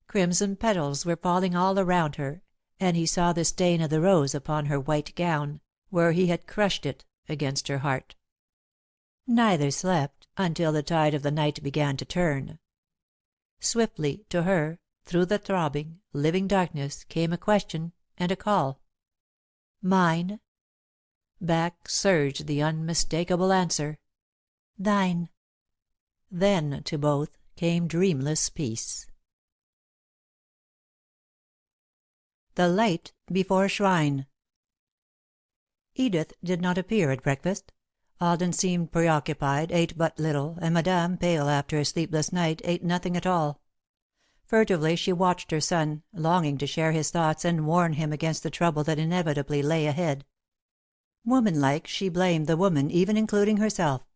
Crimson petals were falling all around her, and he saw the stain of the rose upon her white gown, where he had crushed it against her heart. Neither slept until the tide of the night began to turn. Swiftly, to her, through the throbbing, living darkness, came a question and a call. "Mine?" Back surged the unmistakable answer. "Thine." Then to both came dreamless peace. The Light Before Shrine. Edith did not appear at breakfast. Alden seemed preoccupied, ate but little, and Madame, pale after a sleepless night, ate nothing at all. Furtively she watched her son, longing to share his thoughts and warn him against the trouble that inevitably lay ahead. Womanlike, she blamed the woman, even including herself.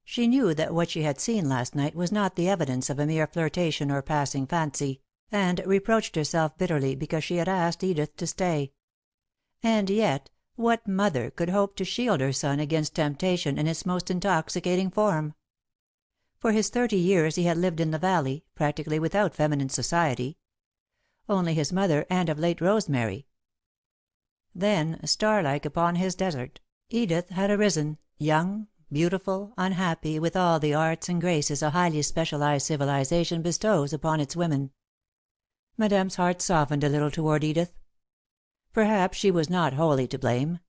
She knew that what she had seen last night was not the evidence of a mere flirtation or passing fancy, and reproached herself bitterly because she had asked Edith to stay. And yet, what mother could hope to shield her son against temptation in its most intoxicating form? For his 30 years he had lived in the valley, practically without feminine society. Only his mother, and of late Rosemary. Then, star-like upon his desert, Edith had arisen, young, beautiful, unhappy, with all the arts and graces a highly specialized civilization bestows upon its women. Madame's heart softened a little toward Edith. Perhaps she was not wholly to blame.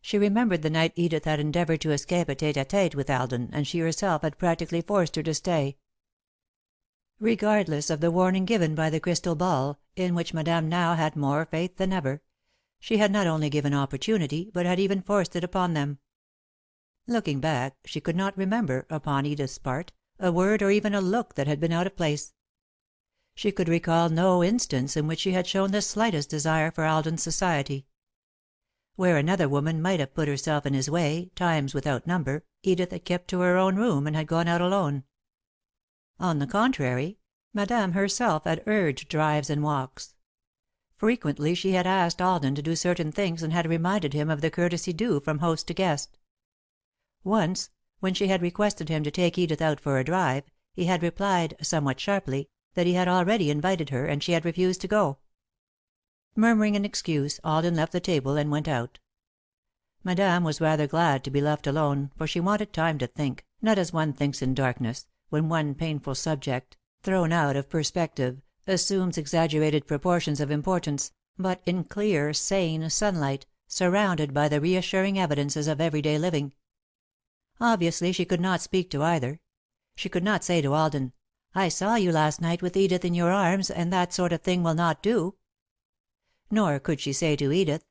She remembered the night Edith had endeavoured to escape a tête-à-tête with Alden, and she herself had practically forced her to stay. Regardless of the warning given by the crystal ball, in which Madame now had more faith than ever, she had not only given opportunity, but had even forced it upon them. Looking back, she could not remember, upon Edith's part, a word or even a look that had been out of place. She could recall no instance in which she had shown the slightest desire for Alden's society. Where another woman might have put herself in his way, times without number, Edith had kept to her own room and had gone out alone. On the contrary, Madame herself had urged drives and walks. Frequently she had asked Alden to do certain things and had reminded him of the courtesy due from host to guest. Once, when she had requested him to take Edith out for a drive, he had replied, somewhat sharply, that he had already invited her, and she had refused to go. Murmuring an excuse, Alden left the table and went out. Madame was rather glad to be left alone, for she wanted time to think, not as one thinks in darkness, when one painful subject, thrown out of perspective, assumes exaggerated proportions of importance, but in clear, sane sunlight, surrounded by the reassuring evidences of everyday living. Obviously she could not speak to either. She could not say to Alden, "I saw you last night with Edith in your arms, and that sort of thing will not do." Nor could she say to Edith,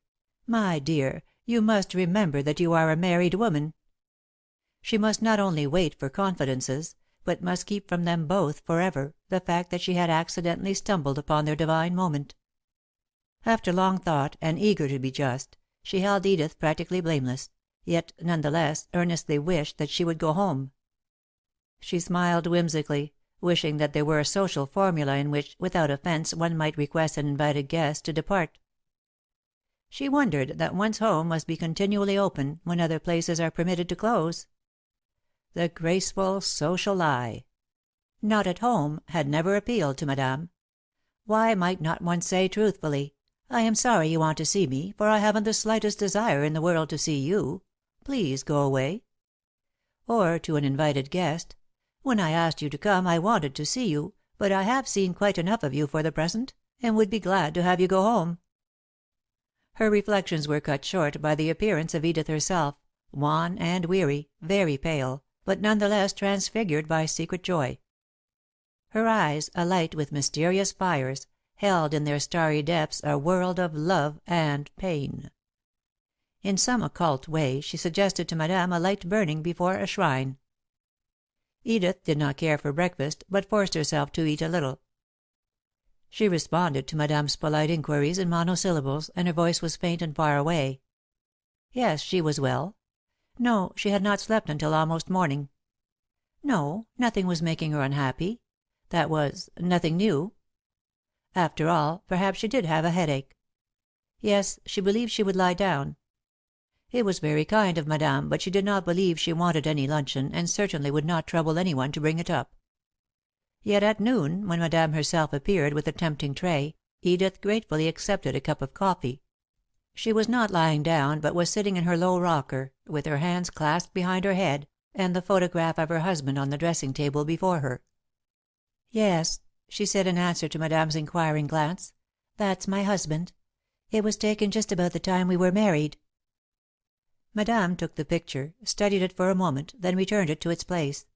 "My dear, you must remember that you are a married woman." She must not only wait for confidences, but must keep from them both, forever, the fact that she had accidentally stumbled upon their divine moment. After long thought, and eager to be just, she held Edith practically blameless, yet, none the less, earnestly wished that she would go home. She smiled whimsically, wishing that there were a social formula in which, without offence, one might request an invited guest to depart. She wondered that one's home must be continually open, when other places are permitted to close. The graceful, social lie. "Not at home" had never appealed to Madame. Why might not one say truthfully, "I am sorry you want to see me, for I haven't the slightest desire in the world to see you. Please go away." Or to an invited guest, "When I asked you to come I wanted to see you, but I have seen quite enough of you for the present, and would be glad to have you go home." Her reflections were cut short by the appearance of Edith herself, wan and weary, very pale, but none the less transfigured by secret joy. Her eyes, alight with mysterious fires, held in their starry depths a world of love and pain. In some occult way she suggested to Madame a light burning before a shrine. Edith did not care for breakfast, but forced herself to eat a little. She responded to Madame's polite inquiries in monosyllables, and her voice was faint and far away. Yes, she was well. No, she had not slept until almost morning. No, nothing was making her unhappy. That was, nothing new. After all, perhaps she did have a headache. Yes, she believed she would lie down. It was very kind of Madame, but she did not believe she wanted any luncheon, and certainly would not trouble anyone to bring it up. Yet at noon, when Madame herself appeared with a tempting tray, Edith gratefully accepted a cup of coffee. She was not lying down, but was sitting in her low rocker, with her hands clasped behind her head, and the photograph of her husband on the dressing table before her. "Yes," she said in answer to Madame's inquiring glance, "that's my husband. It was taken just about the time we were married." Madame took the picture, studied it for a moment, then returned it to its place.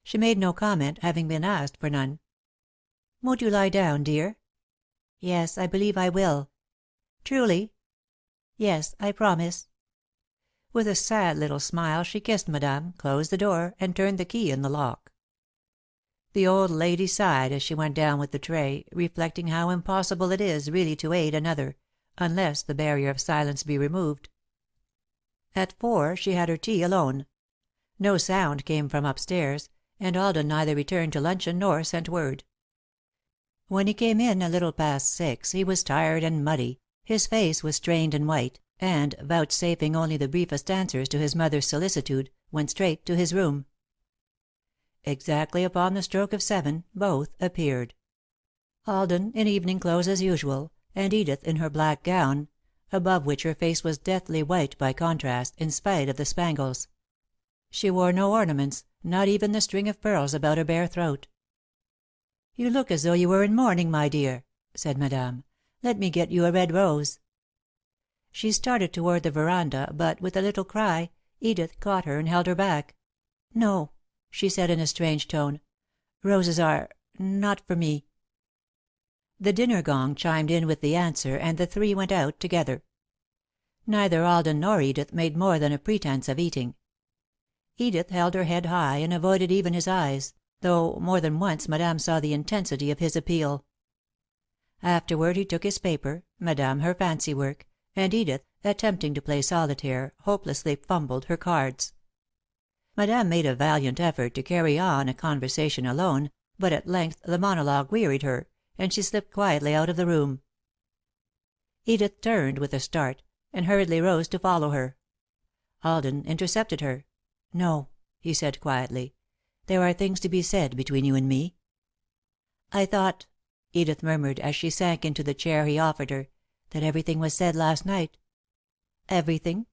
She made no comment, having been asked for none. "Won't you lie down, dear?" "Yes, I believe I will." "Truly?" "Yes, I promise." With a sad little smile she kissed Madame, closed the door, and turned the key in the lock. The old lady sighed as she went down with the tray, reflecting how impossible it is really to aid another, unless the barrier of silence be removed. At 4 she had her tea alone. No sound came from upstairs, and Alden neither returned to luncheon nor sent word. When he came in a little past 6 he was tired and muddy, his face was strained and white, and, vouchsafing only the briefest answers to his mother's solicitude, went straight to his room. Exactly upon the stroke of 7 both appeared. Alden in evening clothes as usual, and Edith in her black gown, above which her face was deathly white by contrast, in spite of the spangles. She wore no ornaments, not even the string of pearls about her bare throat. "You look as though you were in mourning, my dear," said Madame. "Let me get you a red rose." She started toward the veranda, but, with a little cry, Edith caught her and held her back. "No," she said in a strange tone. "Roses are not for me." The dinner gong chimed in with the answer, and the three went out together. Neither Alden nor Edith made more than a pretence of eating. Edith held her head high and avoided even his eyes, though more than once Madame saw the intensity of his appeal. Afterward he took his paper, Madame her fancy work, and Edith, attempting to play solitaire, hopelessly fumbled her cards. Madame made a valiant effort to carry on a conversation alone, but at length the monologue wearied her, and she slipped quietly out of the room. Edith turned with a start, and hurriedly rose to follow her. Alden intercepted her. "No," he said quietly. "There are things to be said between you and me." "I thought," Edith murmured, as she sank into the chair he offered her, "that everything was said last night." "Everything?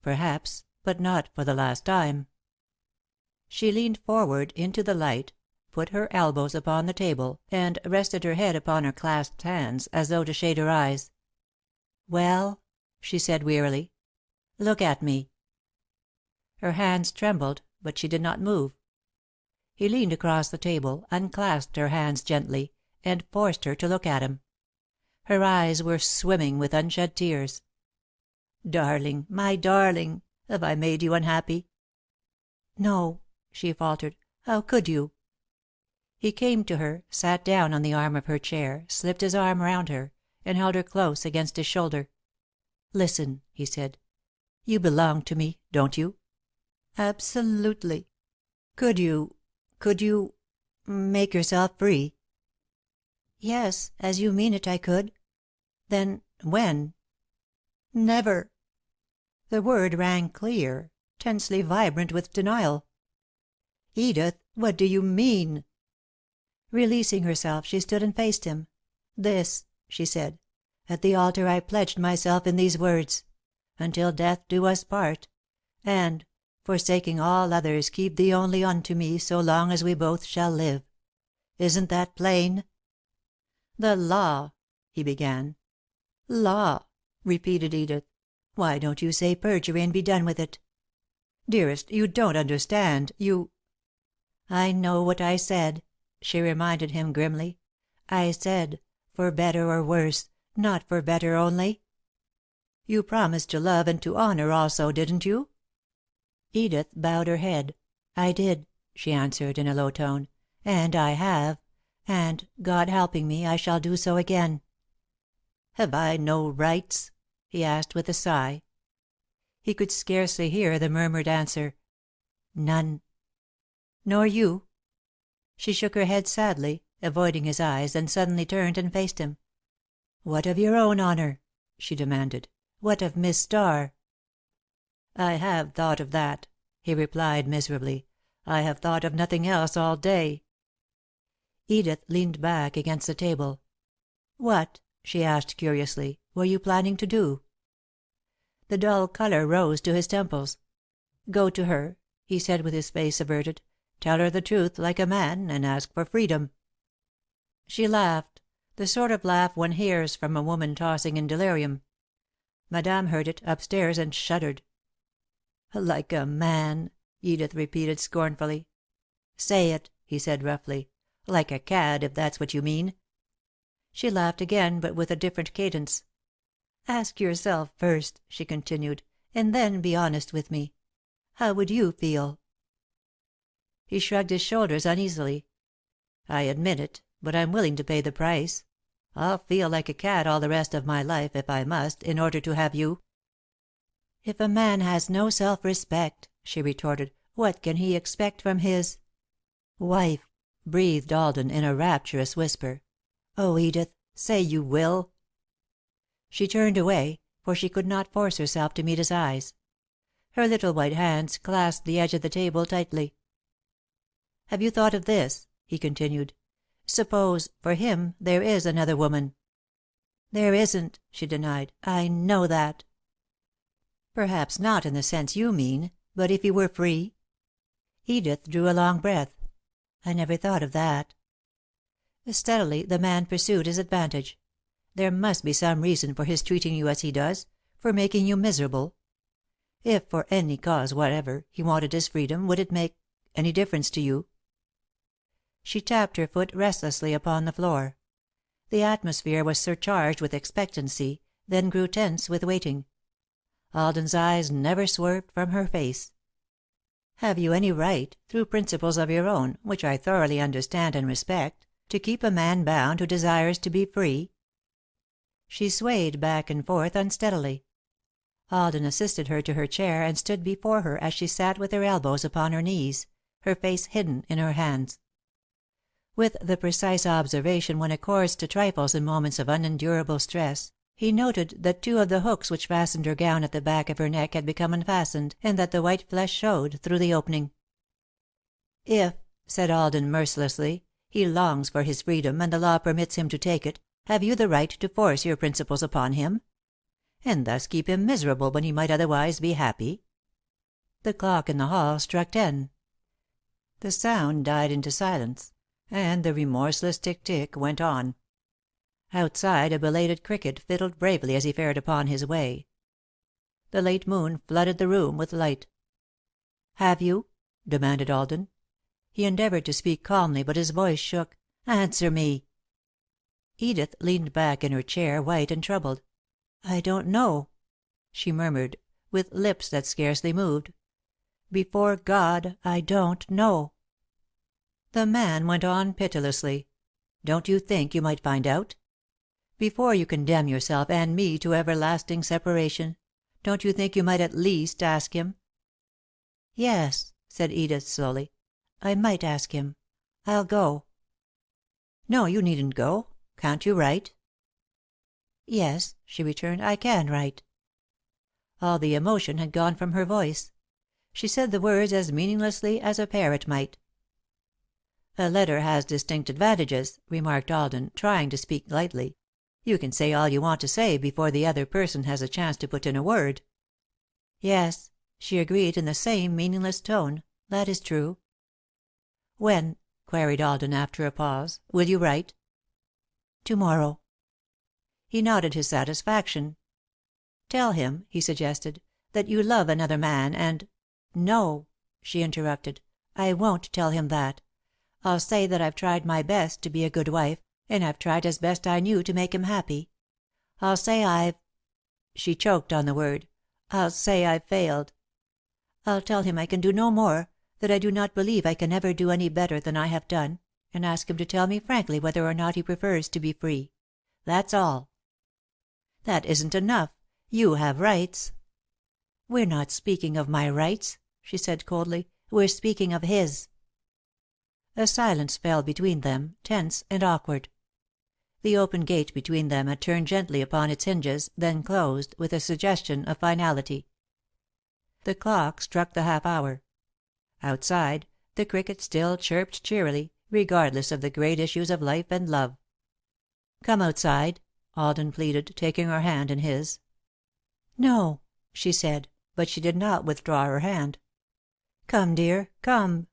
Perhaps, but not for the last time." She leaned forward into the light, put her elbows upon the table, and rested her head upon her clasped hands, as though to shade her eyes. "Well?" she said wearily. "Look at me." Her hands trembled, but she did not move. He leaned across the table, unclasped her hands gently, and forced her to look at him. Her eyes were swimming with unshed tears. "Darling, my darling, have I made you unhappy?" "No," she faltered. "How could you?" He came to her, sat down on the arm of her chair, slipped his arm round her, and held her close against his shoulder. "Listen," he said. "You belong to me, don't you?" "Absolutely." "Could you make yourself free?" "Yes, as you mean it, I could." "Then when?" "Never." The word rang clear, tensely vibrant with denial. "Edith, what do you mean?" Releasing herself, she stood and faced him. "This," she said. "At the altar I pledged myself in these words: 'Until death do us part,' and, 'Forsaking all others, keep thee only unto me so long as we both shall live.' Isn't that plain?" "The law " he began. "Law," repeated Edith. "Why don't you say perjury and be done with it?" "Dearest, you don't understand. You " "I know what I said," she reminded him grimly. "I said, 'for better or worse, not for better only.'" "You promised to love and to honour also, didn't you?" Edith bowed her head. "I did," she answered, in a low tone. "And I have. And, God helping me, I shall do so again." "Have I no rights?" he asked, with a sigh. He could scarcely hear the murmured answer: "None." "Nor you?" She shook her head sadly, avoiding his eyes, then suddenly turned and faced him. "What of your own honour?" she demanded. "What of Miss Starr?" "I have thought of that," he replied miserably. "I have thought of nothing else all day." Edith leaned back against the table. "What," she asked curiously, "were you planning to do?" The dull colour rose to his temples. "Go to her," he said, with his face averted. "Tell her the truth, like a man, and ask for freedom." She laughed, the sort of laugh one hears from a woman tossing in delirium. Madame heard it, up stairs, and shuddered. "Like a man," Edith repeated, scornfully. "Say it," he said, roughly. "Like a cad, if that's what you mean." She laughed again, but with a different cadence. "Ask yourself first," she continued, "and then be honest with me. How would you feel?" He shrugged his shoulders uneasily. "I admit it, but I'm willing to pay the price. I'll feel like a cad all the rest of my life, if I must, in order to have you." "If a man has no self respect," she retorted, "what can he expect from his " "Wife," breathed Alden, in a rapturous whisper. "Oh, Edith, say you will." She turned away, for she could not force herself to meet his eyes. Her little white hands clasped the edge of the table tightly. "Have you thought of this?" he continued. "Suppose, for him, there is another woman." "There isn't," she denied. "I know that." "Perhaps not in the sense you mean, but if he were free?" Edith drew a long breath. "I never thought of that." Steadily the man pursued his advantage. "There must be some reason for his treating you as he does, for making you miserable. If, for any cause whatever, he wanted his freedom, would it make any difference to you?" She tapped her foot restlessly upon the floor. The atmosphere was surcharged with expectancy, then grew tense with waiting. Alden's eyes never swerved from her face. "Have you any right, through principles of your own, which I thoroughly understand and respect, to keep a man bound who desires to be free?" She swayed back and forth unsteadily. Alden assisted her to her chair, and stood before her as she sat with her elbows upon her knees, her face hidden in her hands. With the precise observation one accords to trifles in moments of unendurable stress, he noted that 2 of the hooks which fastened her gown at the back of her neck had become unfastened, and that the white flesh showed through the opening. "If," said Alden, mercilessly, "he longs for his freedom, and the law permits him to take it, have you the right to force your principles upon him? And thus keep him miserable when he might otherwise be happy?" The clock in the hall struck 10. The sound died into silence, and the remorseless tick tick went on. Outside a belated cricket fiddled bravely as he fared upon his way. The late moon flooded the room with light. "Have you?" demanded Alden. He endeavoured to speak calmly, but his voice shook. "Answer me." Edith leaned back in her chair, white and troubled. "I don't know," she murmured, with lips that scarcely moved. "Before God, I don't know." The man went on pitilessly. "Don't you think you might find out? Before you condemn yourself and me to everlasting separation, don't you think you might at least ask him?" "Yes," said Edith, slowly, "I might ask him. I'll go." "No, you needn't go. Can't you write?" "Yes," she returned, "I can write." All the emotion had gone from her voice. She said the words as meaninglessly as a parrot might. "A letter has distinct advantages," remarked Alden, trying to speak lightly. "You can say all you want to say before the other person has a chance to put in a word." "Yes," she agreed, in the same meaningless tone, "that is true." "When," queried Alden, after a pause, "will you write?" "To morrow." He nodded his satisfaction. "Tell him," he suggested, "that you love another man, and " "No," she interrupted, "I won't tell him that. I'll say that I've tried my best to be a good wife, and I've tried as best I knew to make him happy. I'll say I've " she choked on the word, "I'll say I've failed. I'll tell him I can do no more, that I do not believe I can ever do any better than I have done, and ask him to tell me frankly whether or not he prefers to be free. That's all." "That isn't enough. You have rights." "We're not speaking of my rights," she said, coldly. "We're speaking of his." A silence fell between them, tense and awkward. The open gate between them had turned gently upon its hinges, then closed, with a suggestion of finality. The clock struck the half hour. Outside, the cricket still chirped cheerily, regardless of the great issues of life and love. "Come outside," Alden pleaded, taking her hand in his. "No," she said, but she did not withdraw her hand. "Come, dear, come."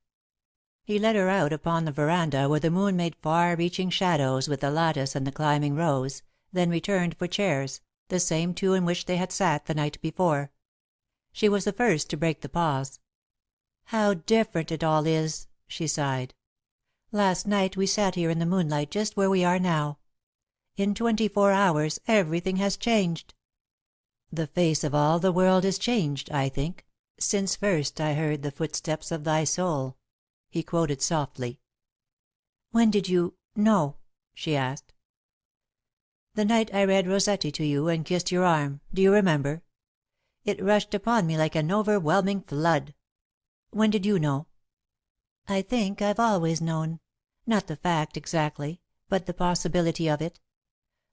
He led her out upon the veranda, where the moon made far reaching shadows with the lattice and the climbing rose, then returned for chairs, the same 2 in which they had sat the night before. She was the first to break the pause. "How different it all is," she sighed. "Last night we sat here in the moonlight, just where we are now. In 24 hours everything has changed." "The face of all the world is changed, I think, since first I heard the footsteps of thy soul," he quoted, softly. "When did you know?" she asked. "The night I read Rossetti to you, and kissed your arm. Do you remember? It rushed upon me like an overwhelming flood. When did you know?" "I think I've always known. Not the fact, exactly, but the possibility of it.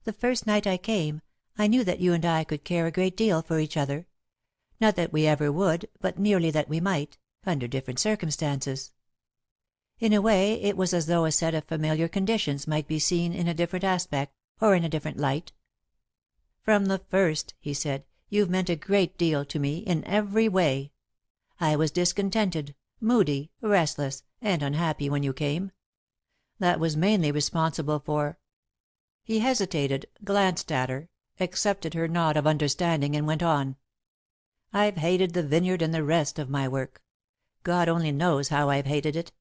The first night I came, I knew that you and I could care a great deal for each other. Not that we ever would, but merely that we might, under different circumstances. In a way, it was as though a set of familiar conditions might be seen in a different aspect, or in a different light. From the first," he said, "you've meant a great deal to me, in every way. I was discontented, moody, restless, and unhappy when you came. That was mainly responsible for " He hesitated, glanced at her, accepted her nod of understanding, and went on. "I've hated the Vineyard and the rest of my work. God only knows how I've hated it.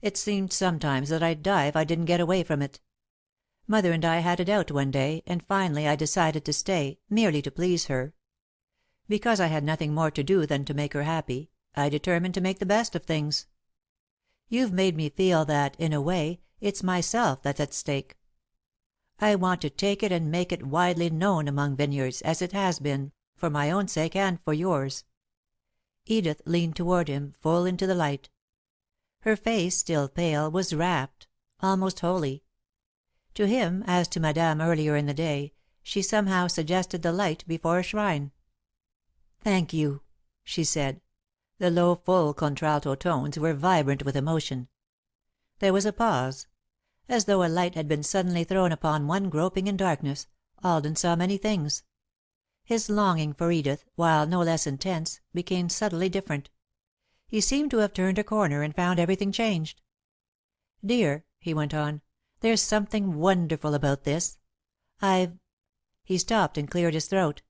It seemed sometimes that I'd die if I didn't get away from it. Mother and I had it out one day, and finally I decided to stay, merely to please her. Because I had nothing more to do than to make her happy, I determined to make the best of things. You've made me feel that, in a way, it's myself that's at stake. I want to take it and make it widely known among Vineyards, as it has been, for my own sake and for yours." Edith leaned toward him, full into the light. Her face, still pale, was rapt. almost holy. To him, as to Madame earlier in the day, she somehow suggested the light before a shrine. "Thank you," she said. The low, full contralto tones were vibrant with emotion. There was a pause. As though a light had been suddenly thrown upon one groping in darkness, Alden saw many things. His longing for Edith, while no less intense, became subtly different. He seemed to have turned a corner and found everything changed. "Dear," he went on, "there's something wonderful about this. He stopped and cleared his throat.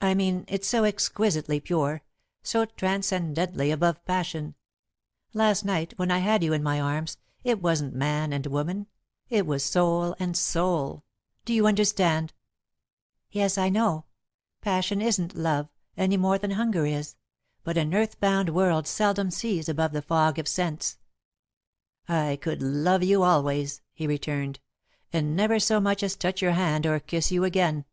"I mean, it's so exquisitely pure, so transcendently above passion. Last night, when I had you in my arms, it wasn't man and woman. It was soul and soul. Do you understand?" "Yes, I know. Passion isn't love, any more than hunger is, but an earth-bound world seldom sees above the fog of sense." "I could love you always," he returned, "and never so much as touch your hand or kiss you again."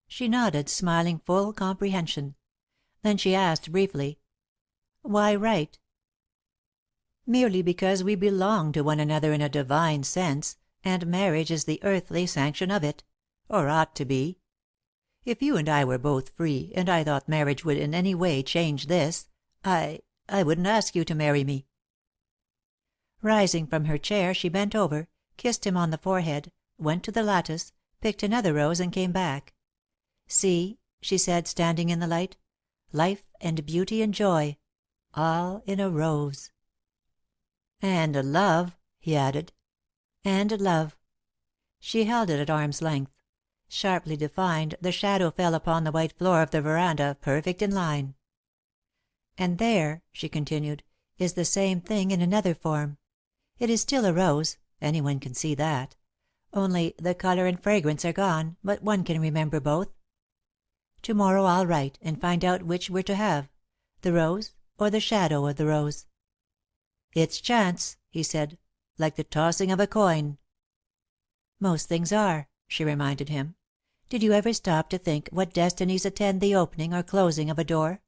She nodded, smiling full comprehension. Then she asked, briefly: "Why write?" "Merely because we belong to one another in a divine sense, and marriage is the earthly sanction of it or ought to be. If you and I were both free, and I thought marriage would in any way change this, I wouldn't ask you to marry me." Rising from her chair, she bent over, kissed him on the forehead, went to the lattice, picked another rose and came back. "See," she said, standing in the light, "life and beauty and joy, all in a rose." "And love," he added. "And love." She held it at arm's length. Sharply defined, the shadow fell upon the white floor of the veranda, perfect in line. "And there," she continued, "is the same thing in another form. It is still a rose anyone can see that only the colour and fragrance are gone, but one can remember both. To morrow I'll write, and find out which we're to have, the rose or the shadow of the rose." "It's chance," he said, "like the tossing of a coin." "Most things are," she reminded him. "Did you ever stop to think what destinies attend the opening or closing of a door?"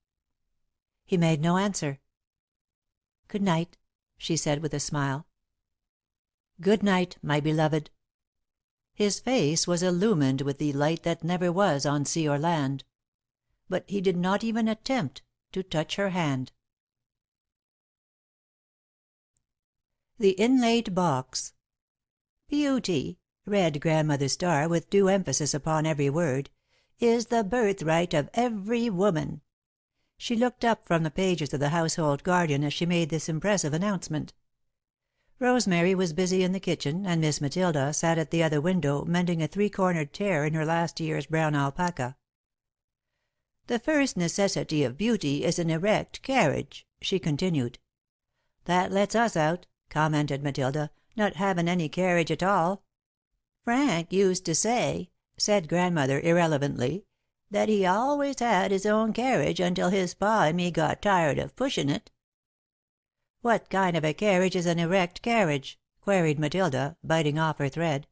He made no answer. "Good night," she said, with a smile. "Good night, my beloved." His face was illumined with the light that never was on sea or land. But he did not even attempt to touch her hand. The Inlaid Box. "Beauty," read Grandmother Starr, with due emphasis upon every word, "is the birthright of every woman." She looked up from the pages of the Household Guardian as she made this impressive announcement. Rosemary was busy in the kitchen, and Miss Matilda sat at the other window mending a three-cornered tear in her last year's brown alpaca. "The first necessity of beauty is an erect carriage," she continued. "That lets us out," commented Matilda, "not havin' any carriage at all." "Frank used to say," said Grandmother, irrelevantly, "that he always had his own carriage until his pa and me got tired of pushin' it." "What kind of a carriage is an erect carriage?" queried Matilda, biting off her thread.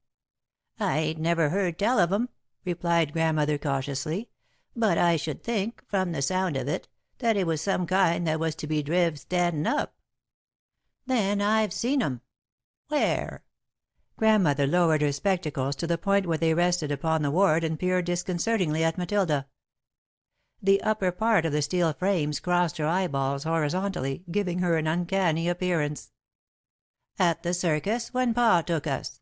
"I ain't never heard tell of 'em," replied Grandmother, cautiously, "but I should think, from the sound of it, that it was some kind that was to be driv standin' up." "Then I've seen 'em." "Where?" Grandmother lowered her spectacles to the point where they rested upon the ward and peered disconcertingly at Matilda. The upper part of the steel frames crossed her eyeballs horizontally, giving her an uncanny appearance. "At the circus, when Pa took us.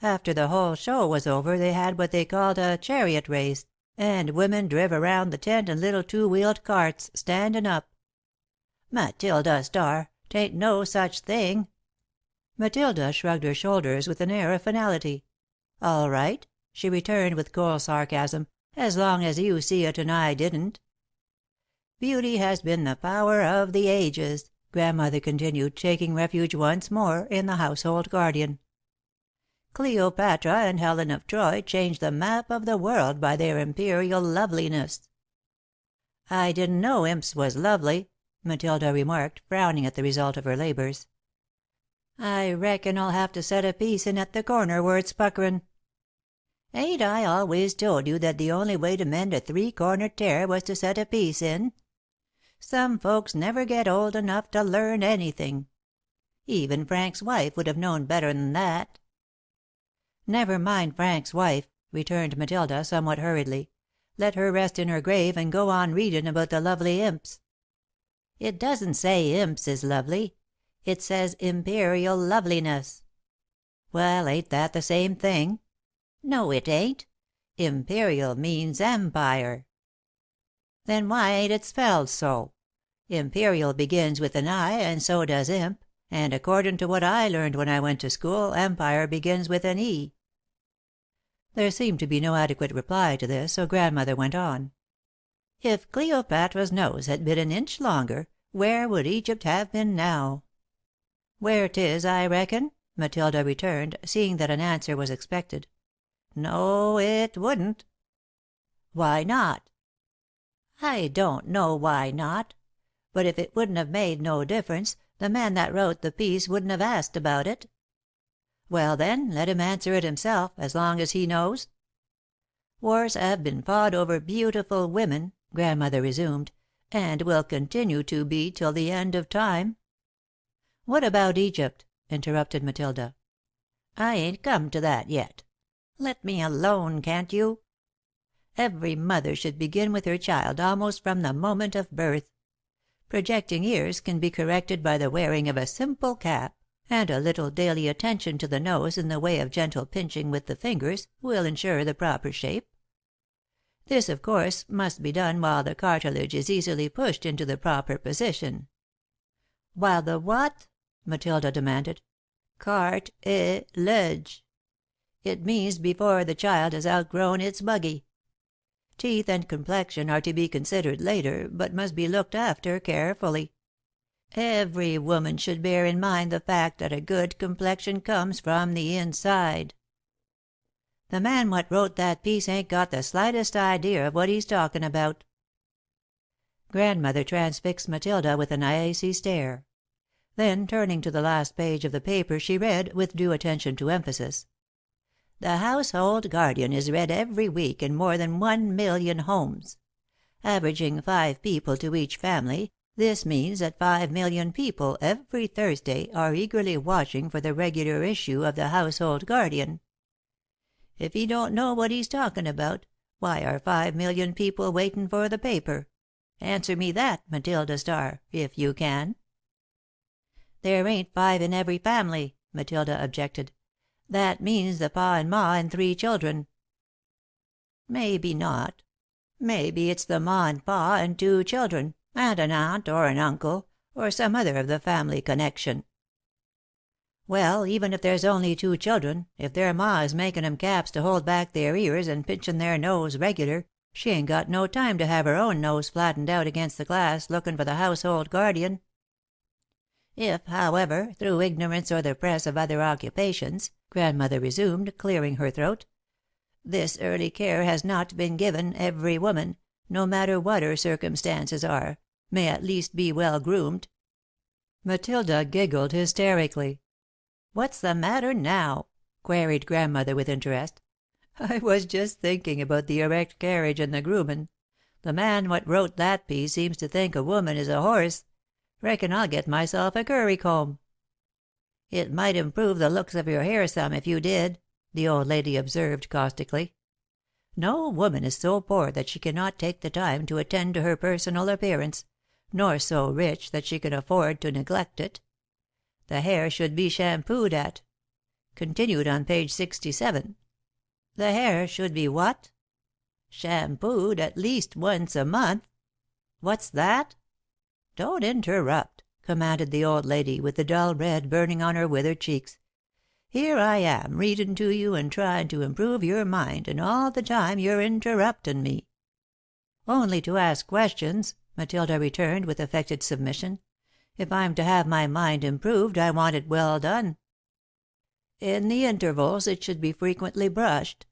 After the whole show was over they had what they called a chariot race, and women driv around the tent in little two-wheeled carts, standin' up." "Matilda Starr, 'tain't no such thing." Matilda shrugged her shoulders with an air of finality. "All right," she returned, with cold sarcasm, "as long as you see it and I didn't." "Beauty has been the power of the ages," Grandmother continued, taking refuge once more in the Household Guardian. "Cleopatra and Helen of Troy changed the map of the world by their imperial loveliness." "I didn't know imps was lovely," Matilda remarked, frowning at the result of her labours. "I reckon I'll have to set a piece in at the corner where it's puckerin'." "Ain't I always told you that the only way to mend a three-cornered tear was to set a piece in? Some folks never get old enough to learn anything. Even Frank's wife would have known better than that." "Never mind Frank's wife," returned Matilda, somewhat hurriedly. "Let her rest in her grave and go on readin' about the lovely imps." "It doesn't say imps is lovely. It says imperial loveliness." "Well, ain't that the same thing?" "No, it ain't. Imperial means empire." "Then why ain't it spelled so? Imperial begins with an I, and so does imp, and accordin' to what I learned when I went to school empire begins with an E." There seemed to be no adequate reply to this, so Grandmother went on. "If Cleopatra's nose had been an inch longer, where would Egypt have been now?" "Where 'tis, I reckon," Matilda returned, seeing that an answer was expected. "No, it wouldn't." "Why not?" "I don't know why not. But if it wouldn't have made no difference, the man that wrote the piece wouldn't have asked about it." "Well, then, let him answer it himself, as long as he knows." "Wars have been fought over beautiful women," Grandmother resumed, "and will continue to be till the end of time." "What about Egypt?" interrupted Matilda. "I ain't come to that yet. Let me alone, can't you? Every mother should begin with her child almost from the moment of birth. Projecting ears can be corrected by the wearing of a simple cap, and a little daily attention to the nose in the way of gentle pinching with the fingers will ensure the proper shape. This, of course, must be done while the cartilage is easily pushed into the proper position." "While the what?" Matilda demanded. "Cart—i—lage. It means before the child has outgrown its buggy. Teeth and complexion are to be considered later, but must be looked after carefully. Every woman should bear in mind the fact that a good complexion comes from the inside." "The man what wrote that piece ain't got the slightest idea of what he's talkin' about." Grandmother transfixed Matilda with an icy stare. Then, turning to the last page of the paper, she read, with due attention to emphasis: "The Household Guardian is read every week in more than 1,000,000 homes. Averaging 5 people to each family, this means that 5,000,000 people every Thursday are eagerly watching for the regular issue of the Household Guardian. If he don't know what he's talkin' about, why are 5,000,000 people waitin' for the paper? Answer me that, Matilda Starr, if you can." "There ain't 5 in every family," Matilda objected. "That means the Pa and Ma and 3 children." "Maybe not. Maybe it's the Ma and Pa and 2 children, and an aunt or an uncle, or some other of the family connection." "Well, even if there's only 2 children, if their Ma is makin' 'em caps to hold back their ears and pinchin' their nose regular, she ain't got no time to have her own nose flattened out against the glass lookin' for the Household Guardian. If, however, through ignorance or the press of other occupations," Grandmother resumed, clearing her throat, "this early care has not been given, every woman, no matter what her circumstances are, may at least be well groomed." Matilda giggled hysterically. "What's the matter now?" queried Grandmother, with interest. "I was just thinking about the erect carriage and the groomin'. The man what wrote that piece seems to think a woman is a horse. Reckon I'll get myself a currycomb." "It might improve the looks of your hair some if you did," the old lady observed, caustically. "No woman is so poor that she cannot take the time to attend to her personal appearance, nor so rich that she can afford to neglect it. The hair should be shampooed at. Continued on page 67. The hair should be what? Shampooed at least once a month. What's that? Don't interrupt," commanded the old lady, with the dull red burning on her withered cheeks. "Here I am readin' to you and tryin' to improve your mind, and all the time you're interruptin' me." "Only to ask questions," Matilda returned, with affected submission. "If I'm to have my mind improved I want it well done." "In the intervals it should be frequently brushed.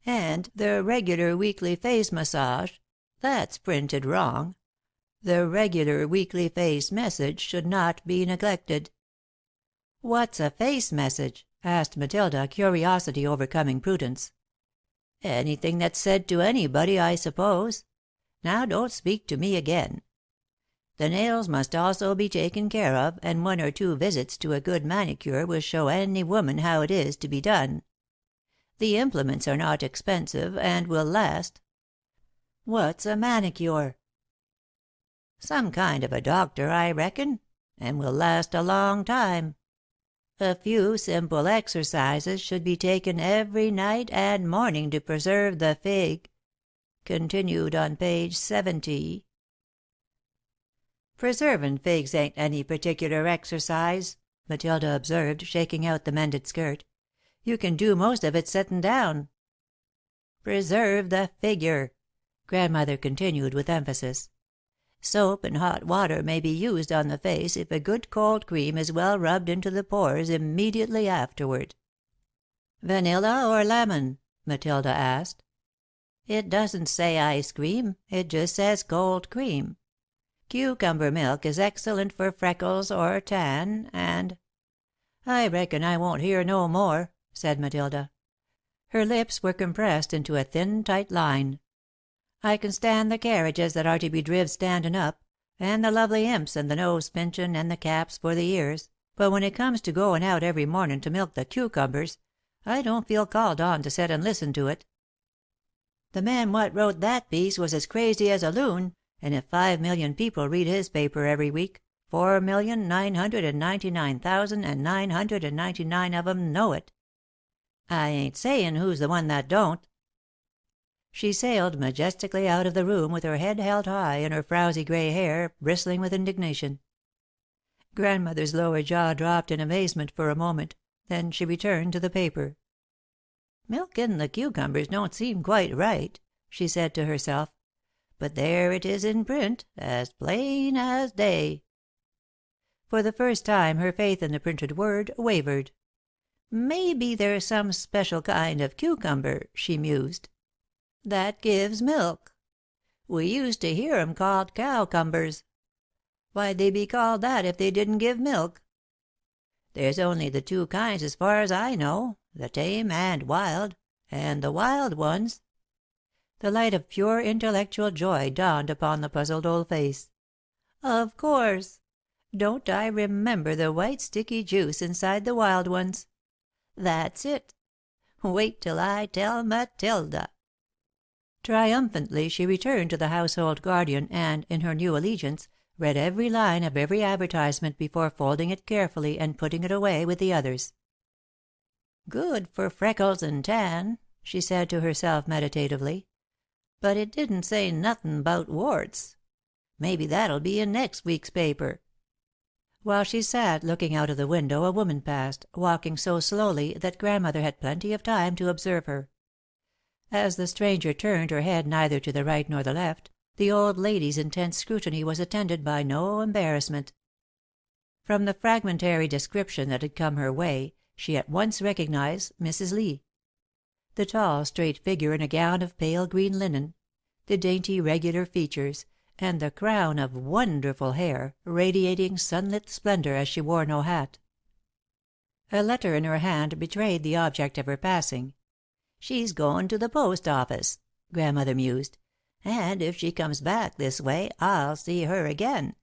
And the regular weekly face massage that's printed wrong. The regular weekly face message should not be neglected." "What's a face message?" asked Matilda, curiosity overcoming prudence. "Anything that's said to anybody, I suppose. Now don't speak to me again. The nails must also be taken care of, and 1 or 2 visits to a good manicure will show any woman how it is to be done. The implements are not expensive, and will last." "What's a manicure?" "Some kind of a doctor, I reckon, and will last a long time. A few simple exercises should be taken every night and morning to preserve the fig." Continued on page 70. "Preservin' figs ain't any particular exercise," Matilda observed, shaking out the mended skirt. "You can do most of it settin' down." "Preserve the figure," Grandmother continued with emphasis. "Soap and hot water may be used on the face if a good cold cream is well rubbed into the pores immediately afterward." "Vanilla or lemon?" Matilda asked. "It doesn't say ice cream, it just says cold cream. Cucumber milk is excellent for freckles or tan, and—" "I reckon I won't hear no more," said Matilda. Her lips were compressed into a thin, tight line. "I can stand the carriages that are to be driv standin' up, and the lovely imps and the nose pinchin' and the caps for the ears, but when it comes to goin' out every mornin' to milk the cucumbers, I don't feel called on to set and listen to it. The man what wrote that piece was as crazy as a loon, and if 5,000,000 people read his paper every week, 4,999,999 of 'em know it. I ain't sayin' who's the one that don't." She sailed majestically out of the room with her head held high and her frowsy grey hair bristling with indignation. Grandmother's lower jaw dropped in amazement for a moment, then she returned to the paper. "Milkin' the cucumbers don't seem quite right," she said to herself, "but there it is in print, as plain as day." For the first time her faith in the printed word wavered. "Maybe there's some special kind of cucumber," she mused, "that gives milk. We used to hear 'em called cowcumbers. Why'd they be called that if they didn't give milk? There's only the 2 kinds as far as I know, the tame and wild, and the wild ones—" The light of pure intellectual joy dawned upon the puzzled old face. "Of course! Don't I remember the white sticky juice inside the wild ones? That's it. Wait till I tell Matilda." Triumphantly she returned to the household guardian and, in her new allegiance, read every line of every advertisement before folding it carefully and putting it away with the others. "Good for freckles and tan," she said to herself meditatively, "but it didn't say nothin' 'bout warts. Maybe that'll be in next week's paper." While she sat looking out of the window a woman passed, walking so slowly that Grandmother had plenty of time to observe her. As the stranger turned her head neither to the right nor the left, the old lady's intense scrutiny was attended by no embarrassment. From the fragmentary description that had come her way, she at once recognized Mrs. Lee. The tall, straight figure in a gown of pale green linen, the dainty, regular features, and the crown of wonderful hair, radiating sunlit splendour as she wore no hat. A letter in her hand betrayed the object of her passing. "She's goin' to the post office," Grandmother mused, "and if she comes back this way, I'll see her again.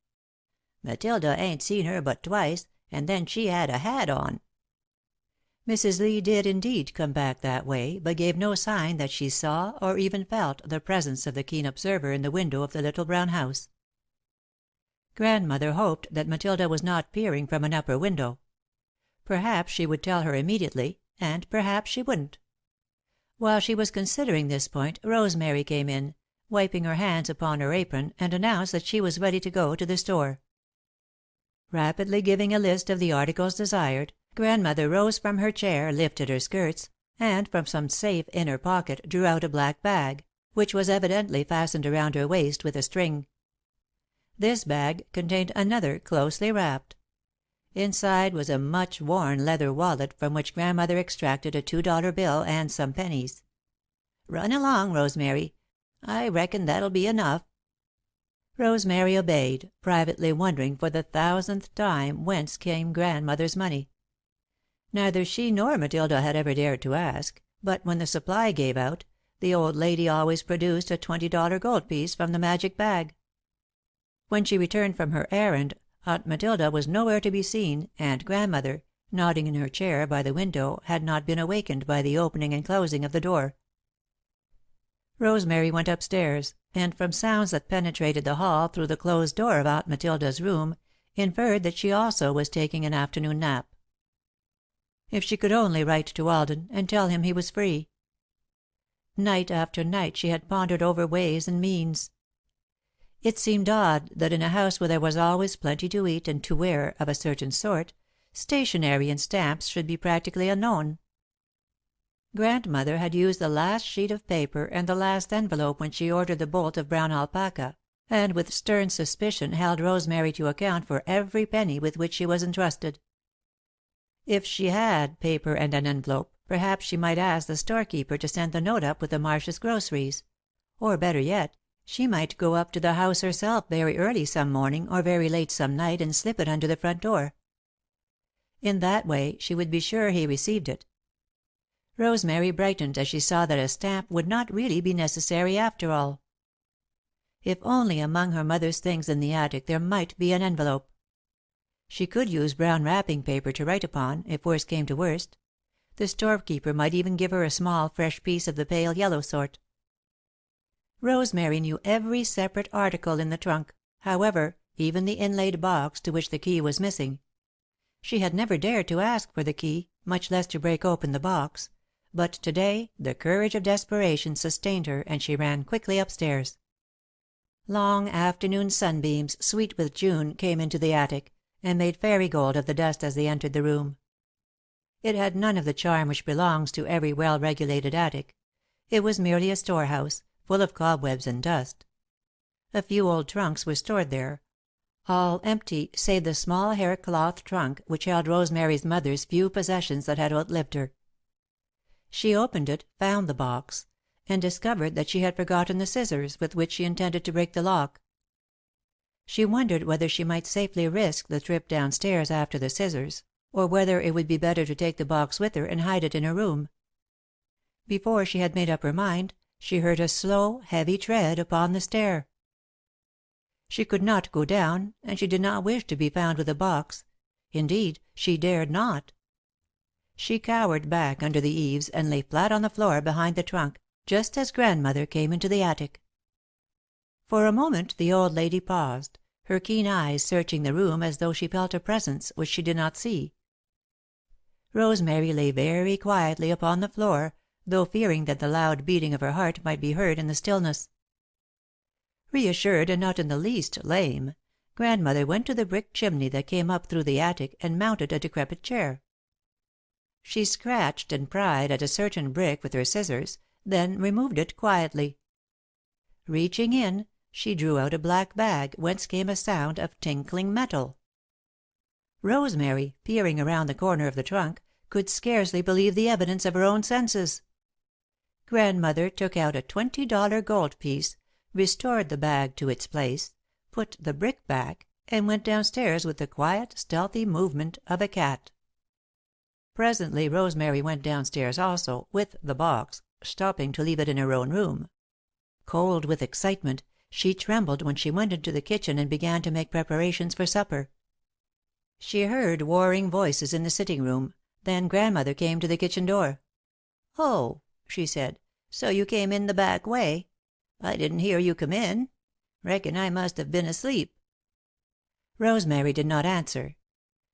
Matilda ain't seen her but twice, and then she had a hat on." Mrs. Lee did indeed come back that way, but gave no sign that she saw or even felt the presence of the keen observer in the window of the little brown house. Grandmother hoped that Matilda was not peering from an upper window. Perhaps she would tell her immediately, and perhaps she wouldn't. While she was considering this point, Rosemary came in, wiping her hands upon her apron, and announced that she was ready to go to the store. Rapidly giving a list of the articles desired, Grandmother rose from her chair, lifted her skirts, and from some safe inner pocket drew out a black bag, which was evidently fastened around her waist with a string. This bag contained another closely wrapped. Inside was a much worn leather wallet from which Grandmother extracted a $2 bill and some pennies. "Run along, Rosemary. I reckon that'll be enough." Rosemary obeyed, privately wondering for the 1000th time whence came Grandmother's money. Neither she nor Matilda had ever dared to ask, but when the supply gave out, the old lady always produced a $20 gold piece from the magic bag. When she returned from her errand, Aunt Matilda was nowhere to be seen, and Grandmother, nodding in her chair by the window, had not been awakened by the opening and closing of the door. Rosemary went upstairs, and from sounds that penetrated the hall through the closed door of Aunt Matilda's room, inferred that she also was taking an afternoon nap. If she could only write to Alden, and tell him he was free! Night after night she had pondered over ways and means. It seemed odd that in a house where there was always plenty to eat and to wear of a certain sort, stationery and stamps should be practically unknown. Grandmother had used the last sheet of paper and the last envelope when she ordered the bolt of brown alpaca, and with stern suspicion held Rosemary to account for every penny with which she was entrusted. If she had paper and an envelope, perhaps she might ask the storekeeper to send the note up with the Marsh's groceries, or, better yet, she might go up to the house herself very early some morning or very late some night and slip it under the front door. In that way she would be sure he received it. Rosemary brightened as she saw that a stamp would not really be necessary after all. If only among her mother's things in the attic there might be an envelope. She could use brown wrapping paper to write upon, if worst came to worst. The storekeeper might even give her a small, fresh piece of the pale yellow sort. Rosemary knew every separate article in the trunk, however, even the inlaid box to which the key was missing. She had never dared to ask for the key, much less to break open the box, but to day the courage of desperation sustained her and she ran quickly upstairs. Long afternoon sunbeams, sweet with June, came into the attic, and made fairy gold of the dust as they entered the room. It had none of the charm which belongs to every well-regulated attic. It was merely a storehouse, full of cobwebs and dust. A few old trunks were stored there, all empty save the small haircloth trunk which held Rosemary's mother's few possessions that had outlived her. She opened it, found the box, and discovered that she had forgotten the scissors with which she intended to break the lock. She wondered whether she might safely risk the trip downstairs after the scissors, or whether it would be better to take the box with her and hide it in her room. Before she had made up her mind, she heard a slow, heavy tread upon the stair. She could not go down, and she did not wish to be found with the box. Indeed, she dared not. She cowered back under the eaves and lay flat on the floor behind the trunk, just as Grandmother came into the attic. For a moment the old lady paused, her keen eyes searching the room as though she felt a presence which she did not see. Rosemary lay very quietly upon the floor, though fearing that the loud beating of her heart might be heard in the stillness. Reassured and not in the least lame, Grandmother went to the brick chimney that came up through the attic and mounted a decrepit chair. She scratched and pried at a certain brick with her scissors, then removed it quietly. Reaching in, she drew out a black bag whence came a sound of tinkling metal. Rosemary, peering around the corner of the trunk, could scarcely believe the evidence of her own senses. Grandmother took out a $20 gold piece, restored the bag to its place, put the brick back, and went downstairs with the quiet, stealthy movement of a cat. Presently Rosemary went downstairs also, with the box, stopping to leave it in her own room. Cold with excitement, she trembled when she went into the kitchen and began to make preparations for supper. She heard warring voices in the sitting room, then Grandmother came to the kitchen door. "Oh," she said, "so you came in the back way. I didn't hear you come in. Reckon I must have been asleep." Rosemary did not answer.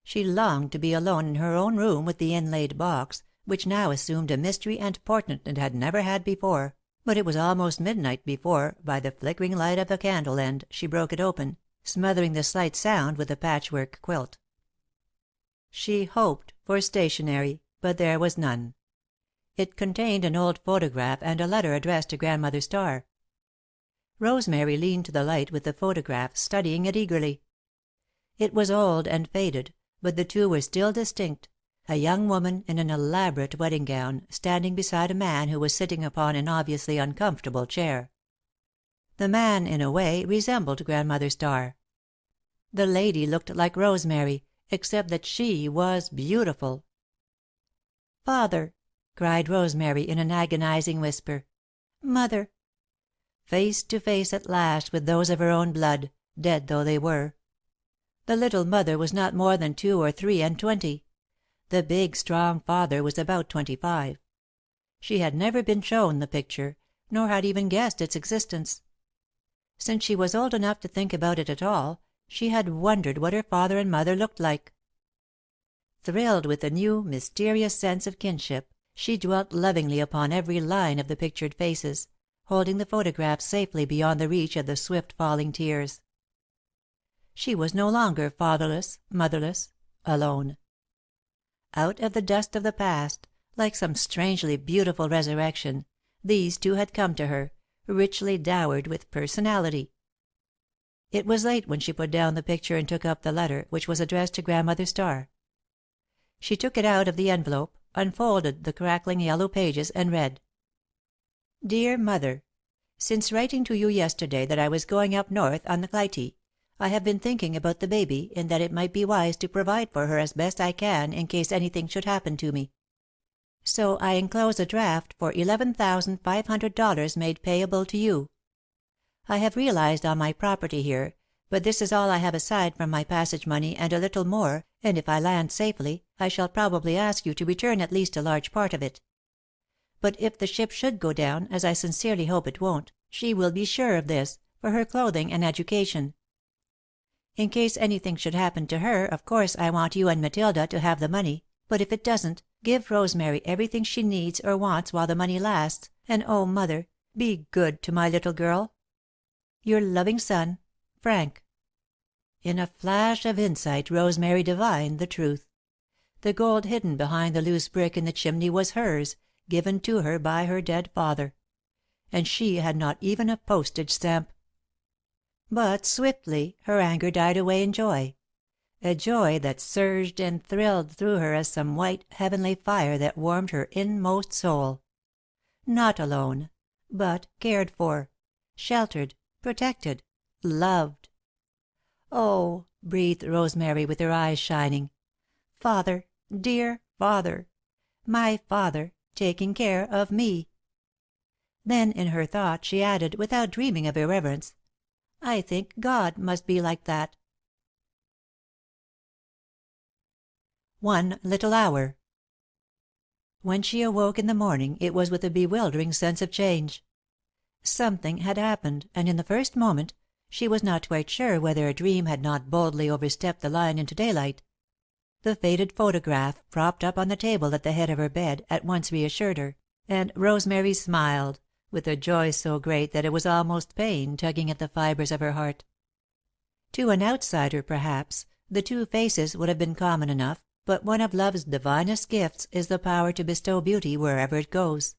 She longed to be alone in her own room with the inlaid box, which now assumed a mystery and portent it had never had before, but it was almost midnight before, by the flickering light of a candle end, she broke it open, smothering the slight sound with the patchwork quilt. She hoped for stationery, but there was none. It contained an old photograph and a letter addressed to Grandmother Starr. Rosemary leaned to the light with the photograph, studying it eagerly. It was old and faded, but the two were still distinct, a young woman in an elaborate wedding gown, standing beside a man who was sitting upon an obviously uncomfortable chair. The man, in a way, resembled Grandmother Starr. The lady looked like Rosemary, except that she was beautiful. "Father!" cried Rosemary, in an agonizing whisper. "Mother!" Face to face at last with those of her own blood, dead though they were. The little mother was not more than 2 or 3 and 20. The big, strong father was about 25. She had never been shown the picture, nor had even guessed its existence. Since she was old enough to think about it at all, she had wondered what her father and mother looked like. Thrilled with a new, mysterious sense of kinship, she dwelt lovingly upon every line of the pictured faces, holding the photographs safely beyond the reach of the swift falling tears. She was no longer fatherless, motherless, alone. Out of the dust of the past, like some strangely beautiful resurrection, these two had come to her, richly dowered with personality. It was late when she put down the picture and took up the letter, which was addressed to Grandmother Starr. She took it out of the envelope, unfolded the crackling yellow pages, and read: Dear Mother, since writing to you yesterday that I was going up north on the Clytie, I have been thinking about the baby, and that it might be wise to provide for her as best I can in case anything should happen to me. So I enclose a draft for $11,500 made payable to you. I have realized on my property here, but this is all I have aside from my passage money and a little more, and if I land safely, I shall probably ask you to return at least a large part of it. But if the ship should go down, as I sincerely hope it won't, she will be sure of this, for her clothing and education. In case anything should happen to her, of course I want you and Matilda to have the money, but if it doesn't, give Rosemary everything she needs or wants while the money lasts, and oh, Mother, be good to my little girl. Your loving son, Frank. In a flash of insight Rosemary divined the truth. The gold hidden behind the loose brick in the chimney was hers, given to her by her dead father. And she had not even a postage stamp. But swiftly her anger died away in joy, a joy that surged and thrilled through her as some white, heavenly fire that warmed her inmost soul. Not alone, but cared for, sheltered, protected, loved. "Oh," breathed Rosemary, with her eyes shining, "Father, dear Father, my father, taking care of me." Then in her thought she added, without dreaming of irreverence, "I think God must be like that." One little hour. When she awoke in the morning it was with a bewildering sense of change. Something had happened, and in the first moment, she was not quite sure whether a dream had not boldly overstepped the line into daylight. The faded photograph, propped up on the table at the head of her bed, at once reassured her, and Rosemary smiled, with a joy so great that it was almost pain tugging at the fibres of her heart. To an outsider, perhaps, the two faces would have been common enough, but one of love's divinest gifts is the power to bestow beauty wherever it goes.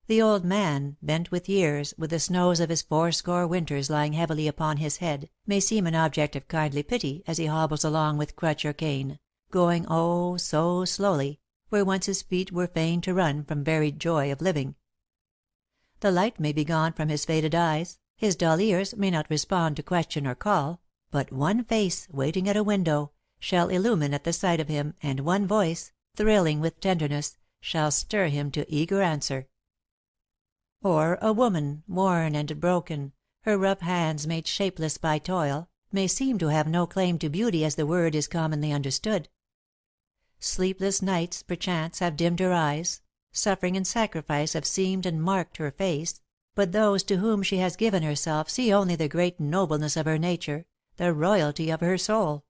The old man, bent with years, with the snows of his 80 winters lying heavily upon his head, may seem an object of kindly pity as he hobbles along with crutch or cane, going, oh, so slowly, where once his feet were fain to run from very joy of living. The light may be gone from his faded eyes, his dull ears may not respond to question or call, but one face, waiting at a window, shall illumine at the sight of him, and one voice, thrilling with tenderness, shall stir him to eager answer. Or a woman, worn and broken, her rough hands made shapeless by toil, may seem to have no claim to beauty as the word is commonly understood. Sleepless nights, perchance, have dimmed her eyes, suffering and sacrifice have seamed and marked her face, but those to whom she has given herself see only the great nobleness of her nature, the royalty of her soul.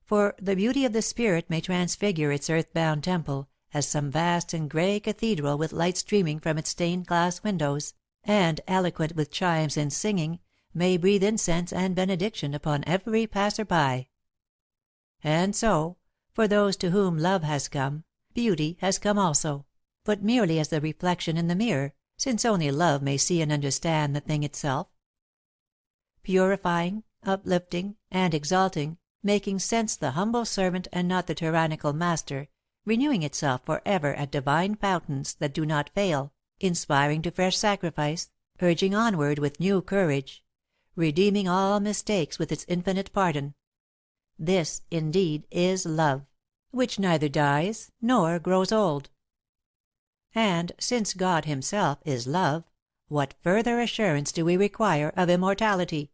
For the beauty of the spirit may transfigure its earth-bound temple, as some vast and grey cathedral with light streaming from its stained glass windows, and, eloquent with chimes and singing, may breathe incense and benediction upon every passer-by. And so, for those to whom love has come, beauty has come also, but merely as the reflection in the mirror, since only love may see and understand the thing itself. Purifying, uplifting, and exalting, making sense the humble servant and not the tyrannical master, renewing itself for ever at divine fountains that do not fail, inspiring to fresh sacrifice, urging onward with new courage, redeeming all mistakes with its infinite pardon. This, indeed, is love, which neither dies nor grows old. And, since God himself is love, what further assurance do we require of immortality?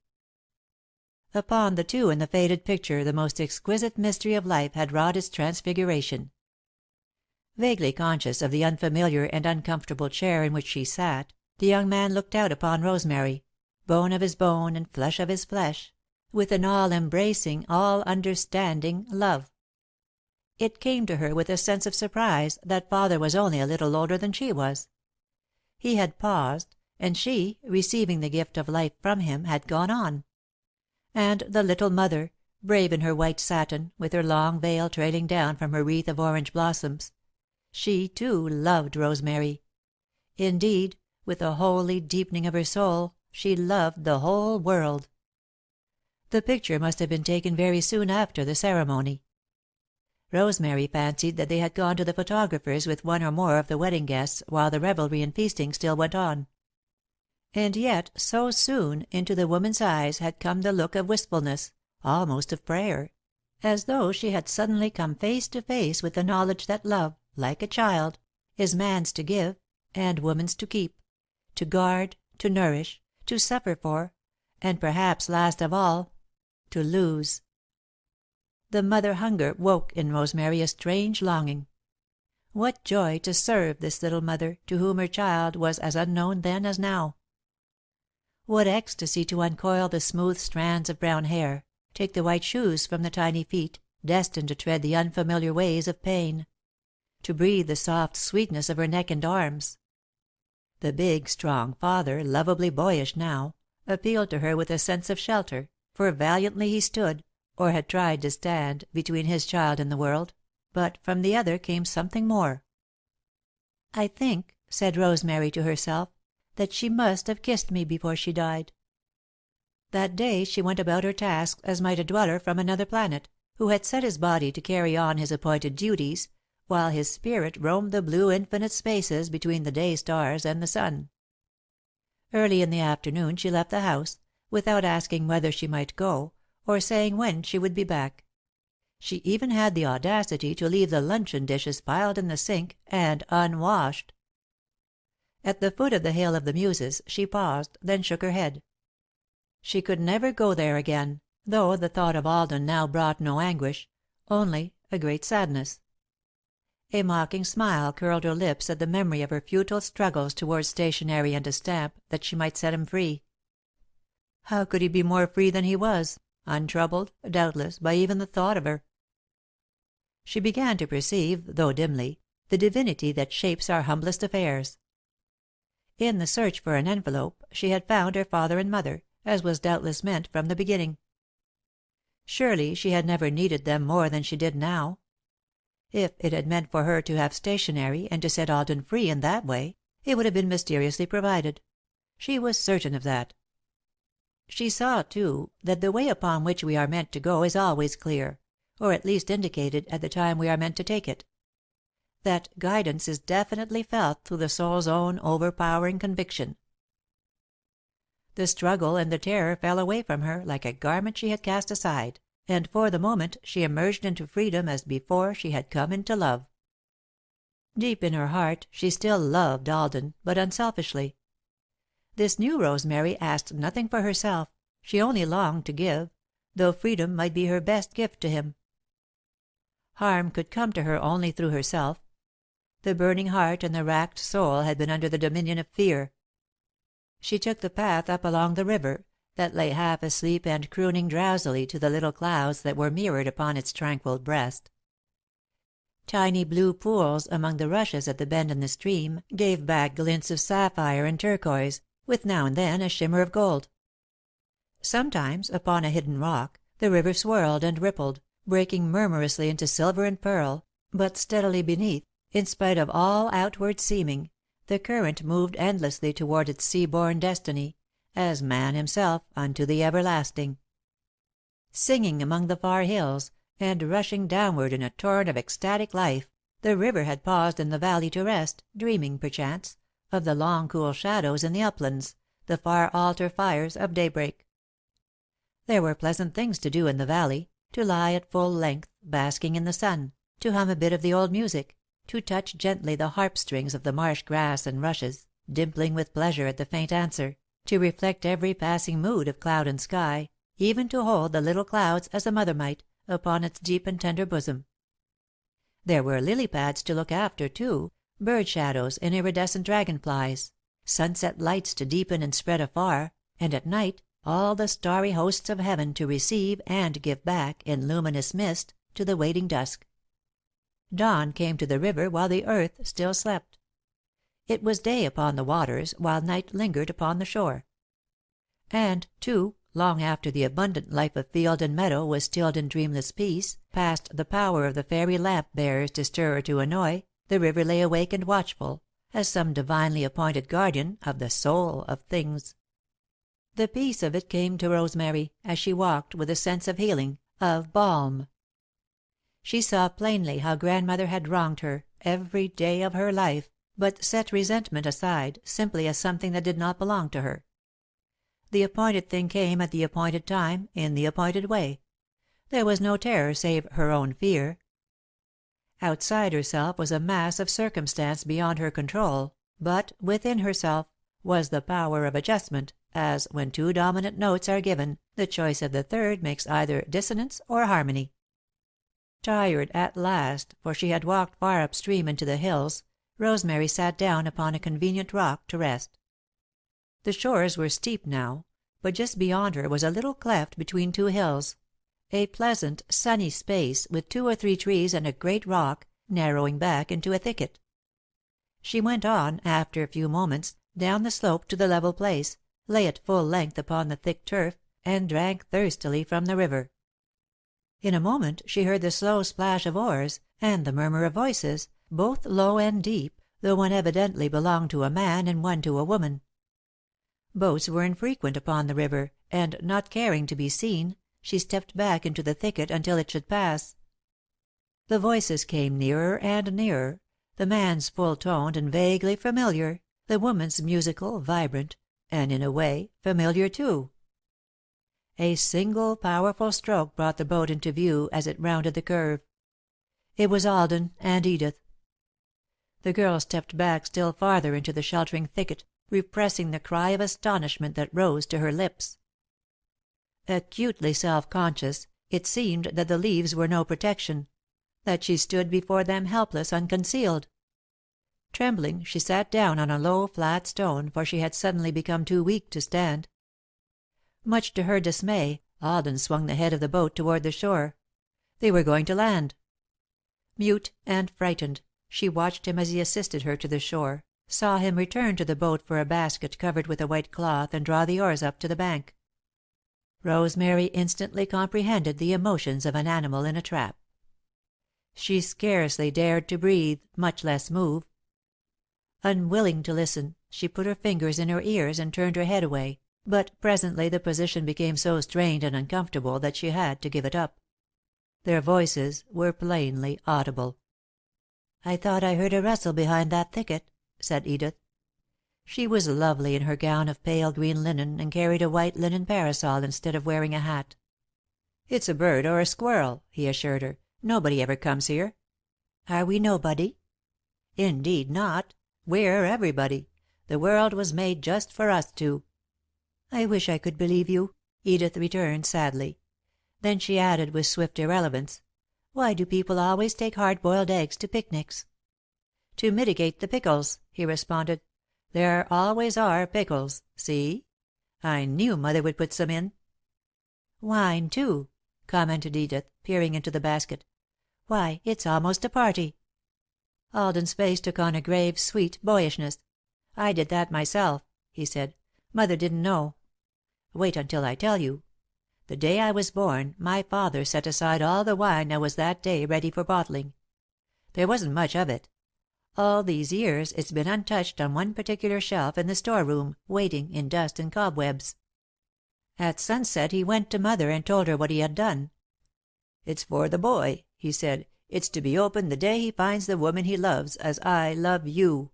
Upon the two in the faded picture the most exquisite mystery of life had wrought its transfiguration. Vaguely conscious of the unfamiliar and uncomfortable chair in which she sat, the young man looked out upon Rosemary, bone of his bone and flesh of his flesh, with an all-embracing, all-understanding love. It came to her with a sense of surprise that father was only a little older than she was. He had paused, and she, receiving the gift of life from him, had gone on. And the little mother, brave in her white satin, with her long veil trailing down from her wreath of orange blossoms, she, too, loved Rosemary. Indeed, with a holy deepening of her soul, she loved the whole world. The picture must have been taken very soon after the ceremony. Rosemary fancied that they had gone to the photographer's with one or more of the wedding guests while the revelry and feasting still went on. And yet, so soon, into the woman's eyes had come the look of wistfulness, almost of prayer, as though she had suddenly come face to face with the knowledge that love, like a child, is man's to give, and woman's to keep, to guard, to nourish, to suffer for, and perhaps last of all, to lose. The mother hunger woke in Rosemary a strange longing. What joy to serve this little mother, to whom her child was as unknown then as now! What ecstasy to uncoil the smooth strands of brown hair, take the white shoes from the tiny feet, destined to tread the unfamiliar ways of pain, to breathe the soft sweetness of her neck and arms. The big, strong father, lovably boyish now, appealed to her with a sense of shelter, for valiantly he stood, or had tried to stand, between his child and the world, but from the other came something more. "I think," said Rosemary to herself, "that she must have kissed me before she died." That day she went about her tasks as might a dweller from another planet, who had set his body to carry on his appointed duties, while his spirit roamed the blue infinite spaces between the day stars and the sun. Early in the afternoon she left the house, without asking whether she might go, or saying when she would be back. She even had the audacity to leave the luncheon dishes piled in the sink and unwashed. At the foot of the Hill of the Muses she paused, then shook her head. She could never go there again, though the thought of Alden now brought no anguish, only a great sadness. A mocking smile curled her lips at the memory of her futile struggles towards stationery and a stamp, that she might set him free. How could he be more free than he was, untroubled, doubtless, by even the thought of her? She began to perceive, though dimly, the divinity that shapes our humblest affairs. In the search for an envelope, she had found her father and mother, as was doubtless meant from the beginning. Surely she had never needed them more than she did now. If it had meant for her to have stationery, and to set Alden free in that way, it would have been mysteriously provided. She was certain of that. She saw, too, that the way upon which we are meant to go is always clear, or at least indicated at the time we are meant to take it. That guidance is definitely felt through the soul's own overpowering conviction. The struggle and the terror fell away from her like a garment she had cast aside, and for the moment she emerged into freedom as before she had come into love. Deep in her heart she still loved Alden, but unselfishly. This new Rosemary asked nothing for herself, she only longed to give, though freedom might be her best gift to him. Harm could come to her only through herself. The burning heart and the racked soul had been under the dominion of fear. She took the path up along the river, that lay half asleep and crooning drowsily to the little clouds that were mirrored upon its tranquil breast. Tiny blue pools among the rushes at the bend in the stream gave back glints of sapphire and turquoise, with now and then a shimmer of gold. Sometimes, upon a hidden rock, the river swirled and rippled, breaking murmurously into silver and pearl, but steadily beneath, in spite of all outward seeming, the current moved endlessly toward its sea-born destiny, as man himself unto the everlasting. Singing among the far hills, and rushing downward in a torrent of ecstatic life, the river had paused in the valley to rest, dreaming, perchance, of the long cool shadows in the uplands, the far altar fires of daybreak. There were pleasant things to do in the valley, to lie at full length, basking in the sun, to hum a bit of the old music, to touch gently the harp strings of the marsh grass and rushes, dimpling with pleasure at the faint answer, to reflect every passing mood of cloud and sky, even to hold the little clouds, as a mother might, upon its deep and tender bosom. There were lily pads to look after, too, bird shadows and iridescent dragonflies, sunset lights to deepen and spread afar, and at night all the starry hosts of heaven to receive and give back, in luminous mist, to the waiting dusk. Dawn came to the river while the earth still slept. It was day upon the waters while night lingered upon the shore. And, too, long after the abundant life of field and meadow was stilled in dreamless peace, past the power of the fairy lamp bearers to stir or to annoy, the river lay awake and watchful, as some divinely appointed guardian of the soul of things. The peace of it came to Rosemary, as she walked, with a sense of healing, of balm. She saw plainly how Grandmother had wronged her, every day of her life, but set resentment aside, simply as something that did not belong to her. The appointed thing came at the appointed time, in the appointed way. There was no terror save her own fear. Outside herself was a mass of circumstance beyond her control, but, within herself, was the power of adjustment, as, when two dominant notes are given, the choice of the third makes either dissonance or harmony. Tired at last, for she had walked far upstream into the hills, Rosemary sat down upon a convenient rock to rest. The shores were steep now, but just beyond her was a little cleft between two hills, a pleasant, sunny space with 2 or 3 trees and a great rock, narrowing back into a thicket. She went on, after a few moments, down the slope to the level place, lay at full length upon the thick turf, and drank thirstily from the river. In a moment she heard the slow splash of oars, and the murmur of voices, both low and deep, though one evidently belonged to a man and one to a woman. Boats were infrequent upon the river, and, not caring to be seen, she stepped back into the thicket until it should pass. The voices came nearer and nearer, the man's full-toned and vaguely familiar, the woman's musical, vibrant, and, in a way, familiar too. A single powerful stroke brought the boat into view as it rounded the curve. It was Alden and Edith. The girl stepped back still farther into the sheltering thicket, repressing the cry of astonishment that rose to her lips. Acutely self-conscious, it seemed that the leaves were no protection, that she stood before them helpless, unconcealed. Trembling, she sat down on a low, flat stone, for she had suddenly become too weak to stand. Much to her dismay, Alden swung the head of the boat toward the shore. They were going to land. Mute and frightened, she watched him as he assisted her to the shore, saw him return to the boat for a basket covered with a white cloth and draw the oars up to the bank. Rosemary instantly comprehended the emotions of an animal in a trap. She scarcely dared to breathe, much less move. Unwilling to listen, she put her fingers in her ears and turned her head away, but presently the position became so strained and uncomfortable that she had to give it up. Their voices were plainly audible. "I thought I heard a rustle behind that thicket," said Edith. She was lovely in her gown of pale green linen, and carried a white linen parasol instead of wearing a hat. "It's a bird or a squirrel," he assured her. "Nobody ever comes here." "Are we nobody?" "Indeed not. We're everybody. The world was made just for us two." "I wish I could believe you," Edith returned, sadly. Then she added, with swift irrelevance, "Why do people always take hard-boiled eggs to picnics?" "To mitigate the pickles," he responded. "There always are pickles. See? I knew Mother would put some in." "Wine, too," commented Edith, peering into the basket. "Why, it's almost a party." Alden's face took on a grave, sweet boyishness. "I did that myself," he said. "Mother didn't know. Wait until I tell you. The day I was born, my father set aside all the wine that was that day ready for bottling. There wasn't much of it. All these years it's been untouched on one particular shelf in the storeroom, waiting, in dust and cobwebs. At sunset he went to Mother and told her what he had done. 'It's for the boy,' he said. 'It's to be opened the day he finds the woman he loves, as I love you.'"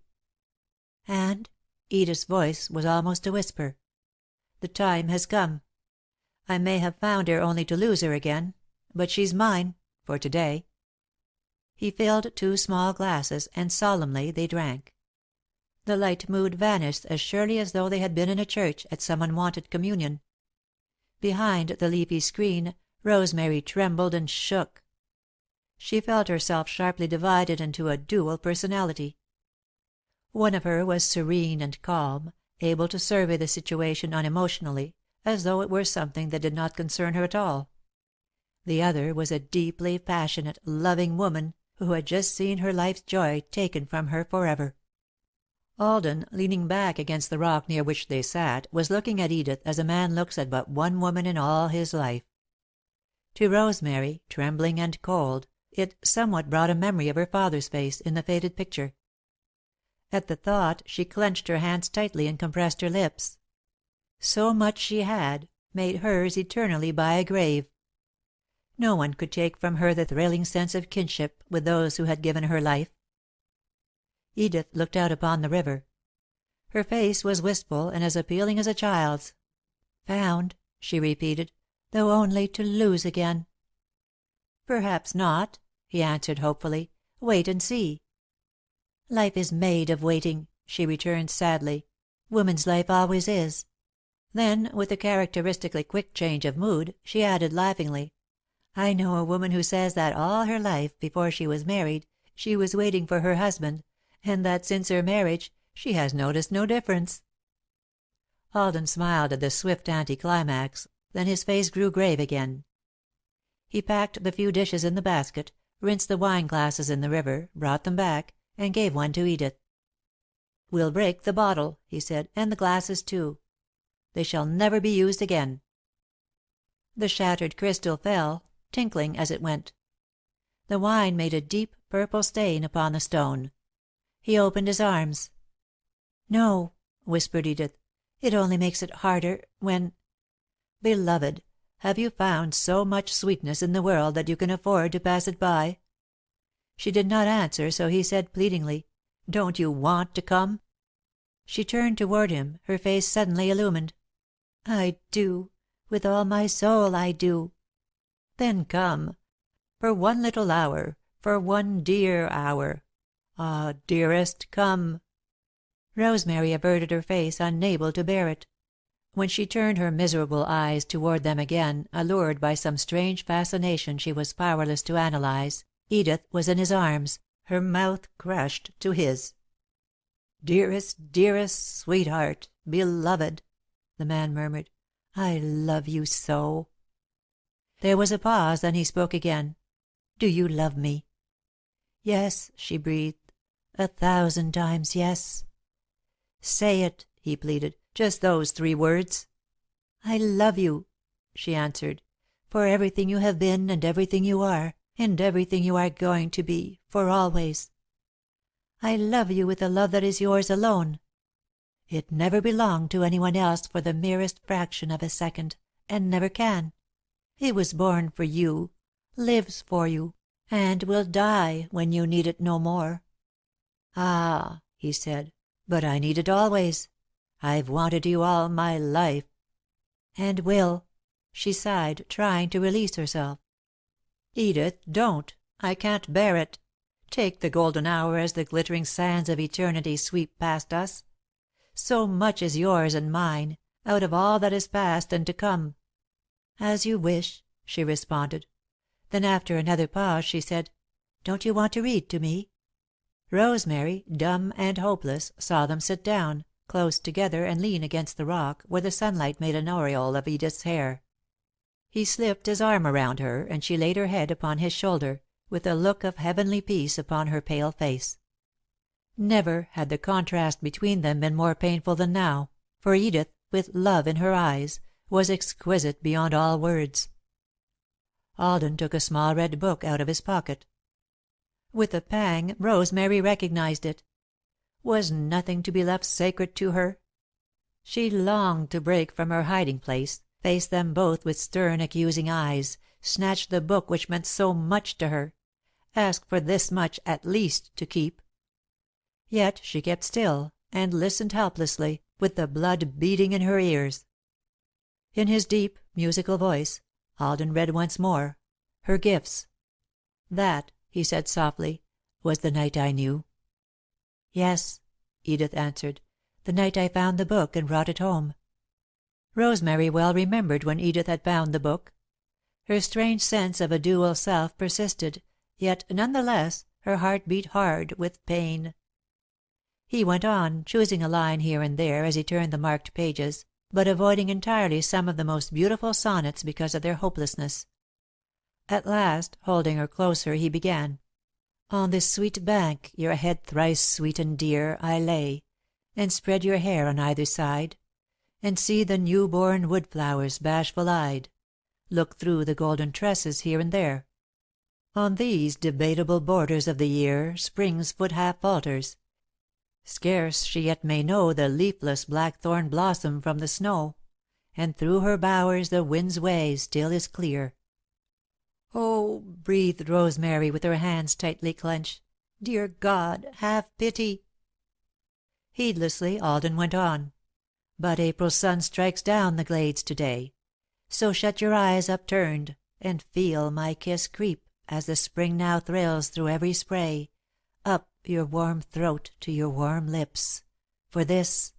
"And?" Edith's voice was almost a whisper. "The time has come. I may have found her only to lose her again, but she's mine for to day." He filled 2 small glasses, and solemnly they drank. The light mood vanished as surely as though they had been in a church, at some unwonted communion. Behind the leafy screen, Rosemary trembled and shook. She felt herself sharply divided into a dual personality. One of her was serene and calm, able to survey the situation unemotionally, as though it were something that did not concern her at all. The other was a deeply passionate, loving woman, who had just seen her life's joy taken from her forever. Alden, leaning back against the rock near which they sat, was looking at Edith as a man looks at but one woman in all his life. To Rosemary, trembling and cold, it somewhat brought a memory of her father's face, in the faded picture. At the thought, she clenched her hands tightly and compressed her lips. So much she had, made hers eternally by a grave. No one could take from her the thrilling sense of kinship with those who had given her life. Edith looked out upon the river. Her face was wistful and as appealing as a child's. "Found," she repeated, "though only to lose again." "Perhaps not," he answered hopefully. "Wait and see." "Life is made of waiting," she returned sadly. "Woman's life always is." Then, with a characteristically quick change of mood, she added laughingly, "I know a woman who says that all her life, before she was married, she was waiting for her husband, and that since her marriage she has noticed no difference." Alden smiled at the swift anti-climax, then his face grew grave again. He packed the few dishes in the basket, rinsed the wine glasses in the river, brought them back, and gave one to Edith. "We'll break the bottle," he said, "and the glasses, too. They shall never be used again." The shattered crystal fell, tinkling as it went. The wine made a deep, purple stain upon the stone. He opened his arms. "No," whispered Edith. "It only makes it harder when Beloved, have you found so much sweetness in the world that you can afford to pass it by?" She did not answer, so he said pleadingly, "Don't you want to come?" She turned toward him, her face suddenly illumined. "I do. With all my soul, I do." "Then come. For one little hour, for one dear hour. Ah, dearest, come." Rosemary averted her face, unable to bear it. When she turned her miserable eyes toward them again, allured by some strange fascination she was powerless to analyze, Edith was in his arms, her mouth crushed to his. "Dearest, dearest, sweetheart, beloved," the man murmured. "I love you so." There was a pause, then he spoke again. "Do you love me?" "Yes," she breathed. "1,000 times yes." "Say it," he pleaded. "Just those 3 words." "I love you," she answered, "for everything you have been and everything you are, and everything you are going to be, for always. I love you with a love that is yours alone. It never belonged to anyone else for the merest fraction of a second, and never can. It was born for you, lives for you, and will die when you need it no more." "Ah," he said, "but I need it always. I've wanted you all my life." "And will," she sighed, trying to release herself. "Edith, don't. I can't bear it. Take the golden hour as the glittering sands of eternity sweep past us. So much is yours and mine, out of all that is past and to come." "As you wish," she responded. Then, after another pause, she said, "Don't you want to read to me?" Rosemary, dumb and hopeless, saw them sit down, close together, and lean against the rock, where the sunlight made an aureole of Edith's hair. He slipped his arm around her, and she laid her head upon his shoulder, with a look of heavenly peace upon her pale face. Never had the contrast between them been more painful than now, for Edith, with love in her eyes, was exquisite beyond all words. Alden took a small red book out of his pocket. With a pang, Rosemary recognized it. Was nothing to be left sacred to her? She longed to break from her hiding place, face them both with stern, accusing eyes, snatch the book which meant so much to her, ask for this much, at least, to keep. Yet she kept still, and listened helplessly, with the blood beating in her ears. In his deep, musical voice, Alden read once more, her gifts. "That," he said softly, "was the night I knew." "Yes," Edith answered, "the night I found the book and brought it home." Rosemary well remembered when Edith had found the book. Her strange sense of a dual self persisted, yet, none the less, her heart beat hard with pain. He went on, choosing a line here and there as he turned the marked pages, but avoiding entirely some of the most beautiful sonnets because of their hopelessness. At last, holding her closer, he began: "On this sweet bank, your head thrice sweet and dear, I lay, and spread your hair on either side, and see the new born wood flowers bashful eyed look through the golden tresses here and there. On these debatable borders of the year Spring's foot half falters. Scarce she yet may know the leafless blackthorn blossom from the snow, and through her bowers the wind's way still is clear." "Oh," breathed Rosemary, with her hands tightly clenched, "dear God, have pity!" Heedlessly Alden went on: "But April's sun strikes down the glades to day, so shut your eyes upturned, and feel my kiss creep, as the Spring now thrills through every spray, up your warm throat to your warm lips, for this—"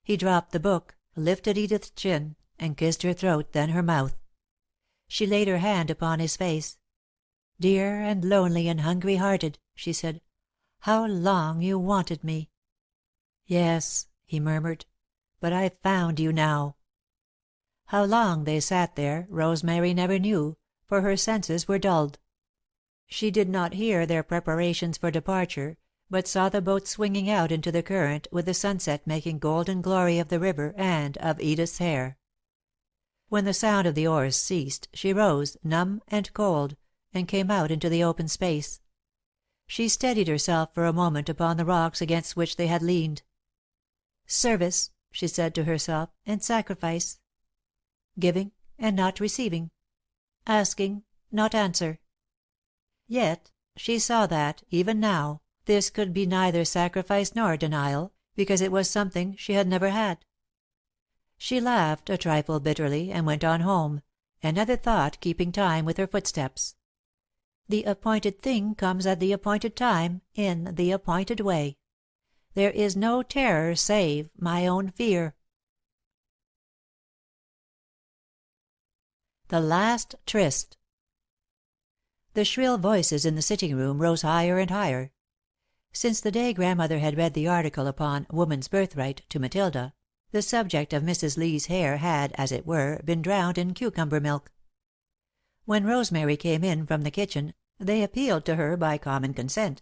He dropped the book, lifted Edith's chin, and kissed her throat, then her mouth. She laid her hand upon his face. "Dear and lonely and hungry hearted," she said, "how long you wanted me!" "Yes," he murmured, "but I've found you now." How long they sat there, Rosemary never knew, for her senses were dulled. She did not hear their preparations for departure, but saw the boat swinging out into the current, with the sunset making golden glory of the river and of Edith's hair. When the sound of the oars ceased, she rose, numb and cold, and came out into the open space. She steadied herself for a moment upon the rocks against which they had leaned. "Service," she said to herself, "and sacrifice. Giving and not receiving. Asking, not answer." Yet she saw that, even now, this could be neither sacrifice nor denial, because it was something she had never had. She laughed, a trifle bitterly, and went on home, another thought keeping time with her footsteps. "The appointed thing comes at the appointed time, in the appointed way. There is no terror save my own fear." The Last Tryst. The shrill voices in the sitting room rose higher and higher. Since the day Grandmother had read the article upon "Woman's Birthright" to Matilda, the subject of Mrs. Lee's hair had, as it were, been drowned in cucumber milk. When Rosemary came in from the kitchen, they appealed to her by common consent.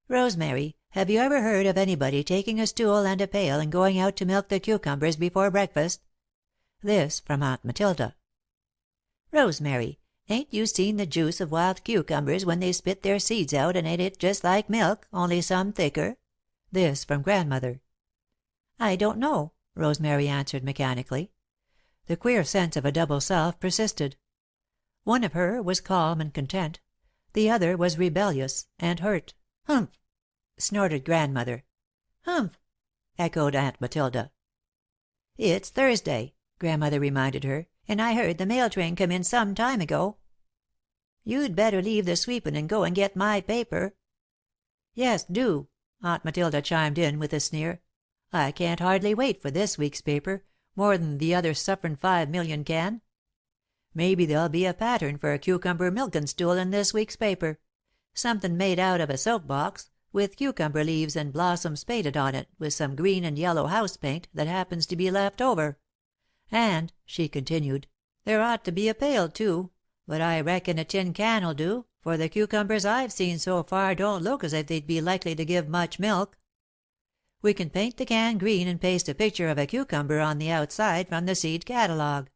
"Rosemary, have you ever heard of anybody taking a stool and a pail and going out to milk the cucumbers before breakfast?" This from Aunt Matilda. "Rosemary, ain't you seen the juice of wild cucumbers when they spit their seeds out and ate it just like milk, only some thicker?" This from Grandmother. "I don't know," Rosemary answered, mechanically. The queer sense of a double self persisted. One of her was calm and content, the other was rebellious and hurt. "Humph!" snorted Grandmother. "Humph!" echoed Aunt Matilda. "It's Thursday," Grandmother reminded her, "and I heard the mail train come in some time ago." "You'd better leave the sweepin' and go and get my paper." "Yes, do," Aunt Matilda chimed in, with a sneer. "I can't hardly wait for this week's paper, more than the other sufferin' 5,000,000 can. Maybe there'll be a pattern for a cucumber milkin' stool in this week's paper, somethin' made out of a soap box, with cucumber leaves and blossoms painted on it with some green and yellow house paint that happens to be left over. And," she continued, "there ought to be a pail, too, but I reckon a tin can'll do, for the cucumbers I've seen so far don't look as if they'd be likely to give much milk. We can paint the can green and paste a picture of a cucumber on the outside from the seed catalogue.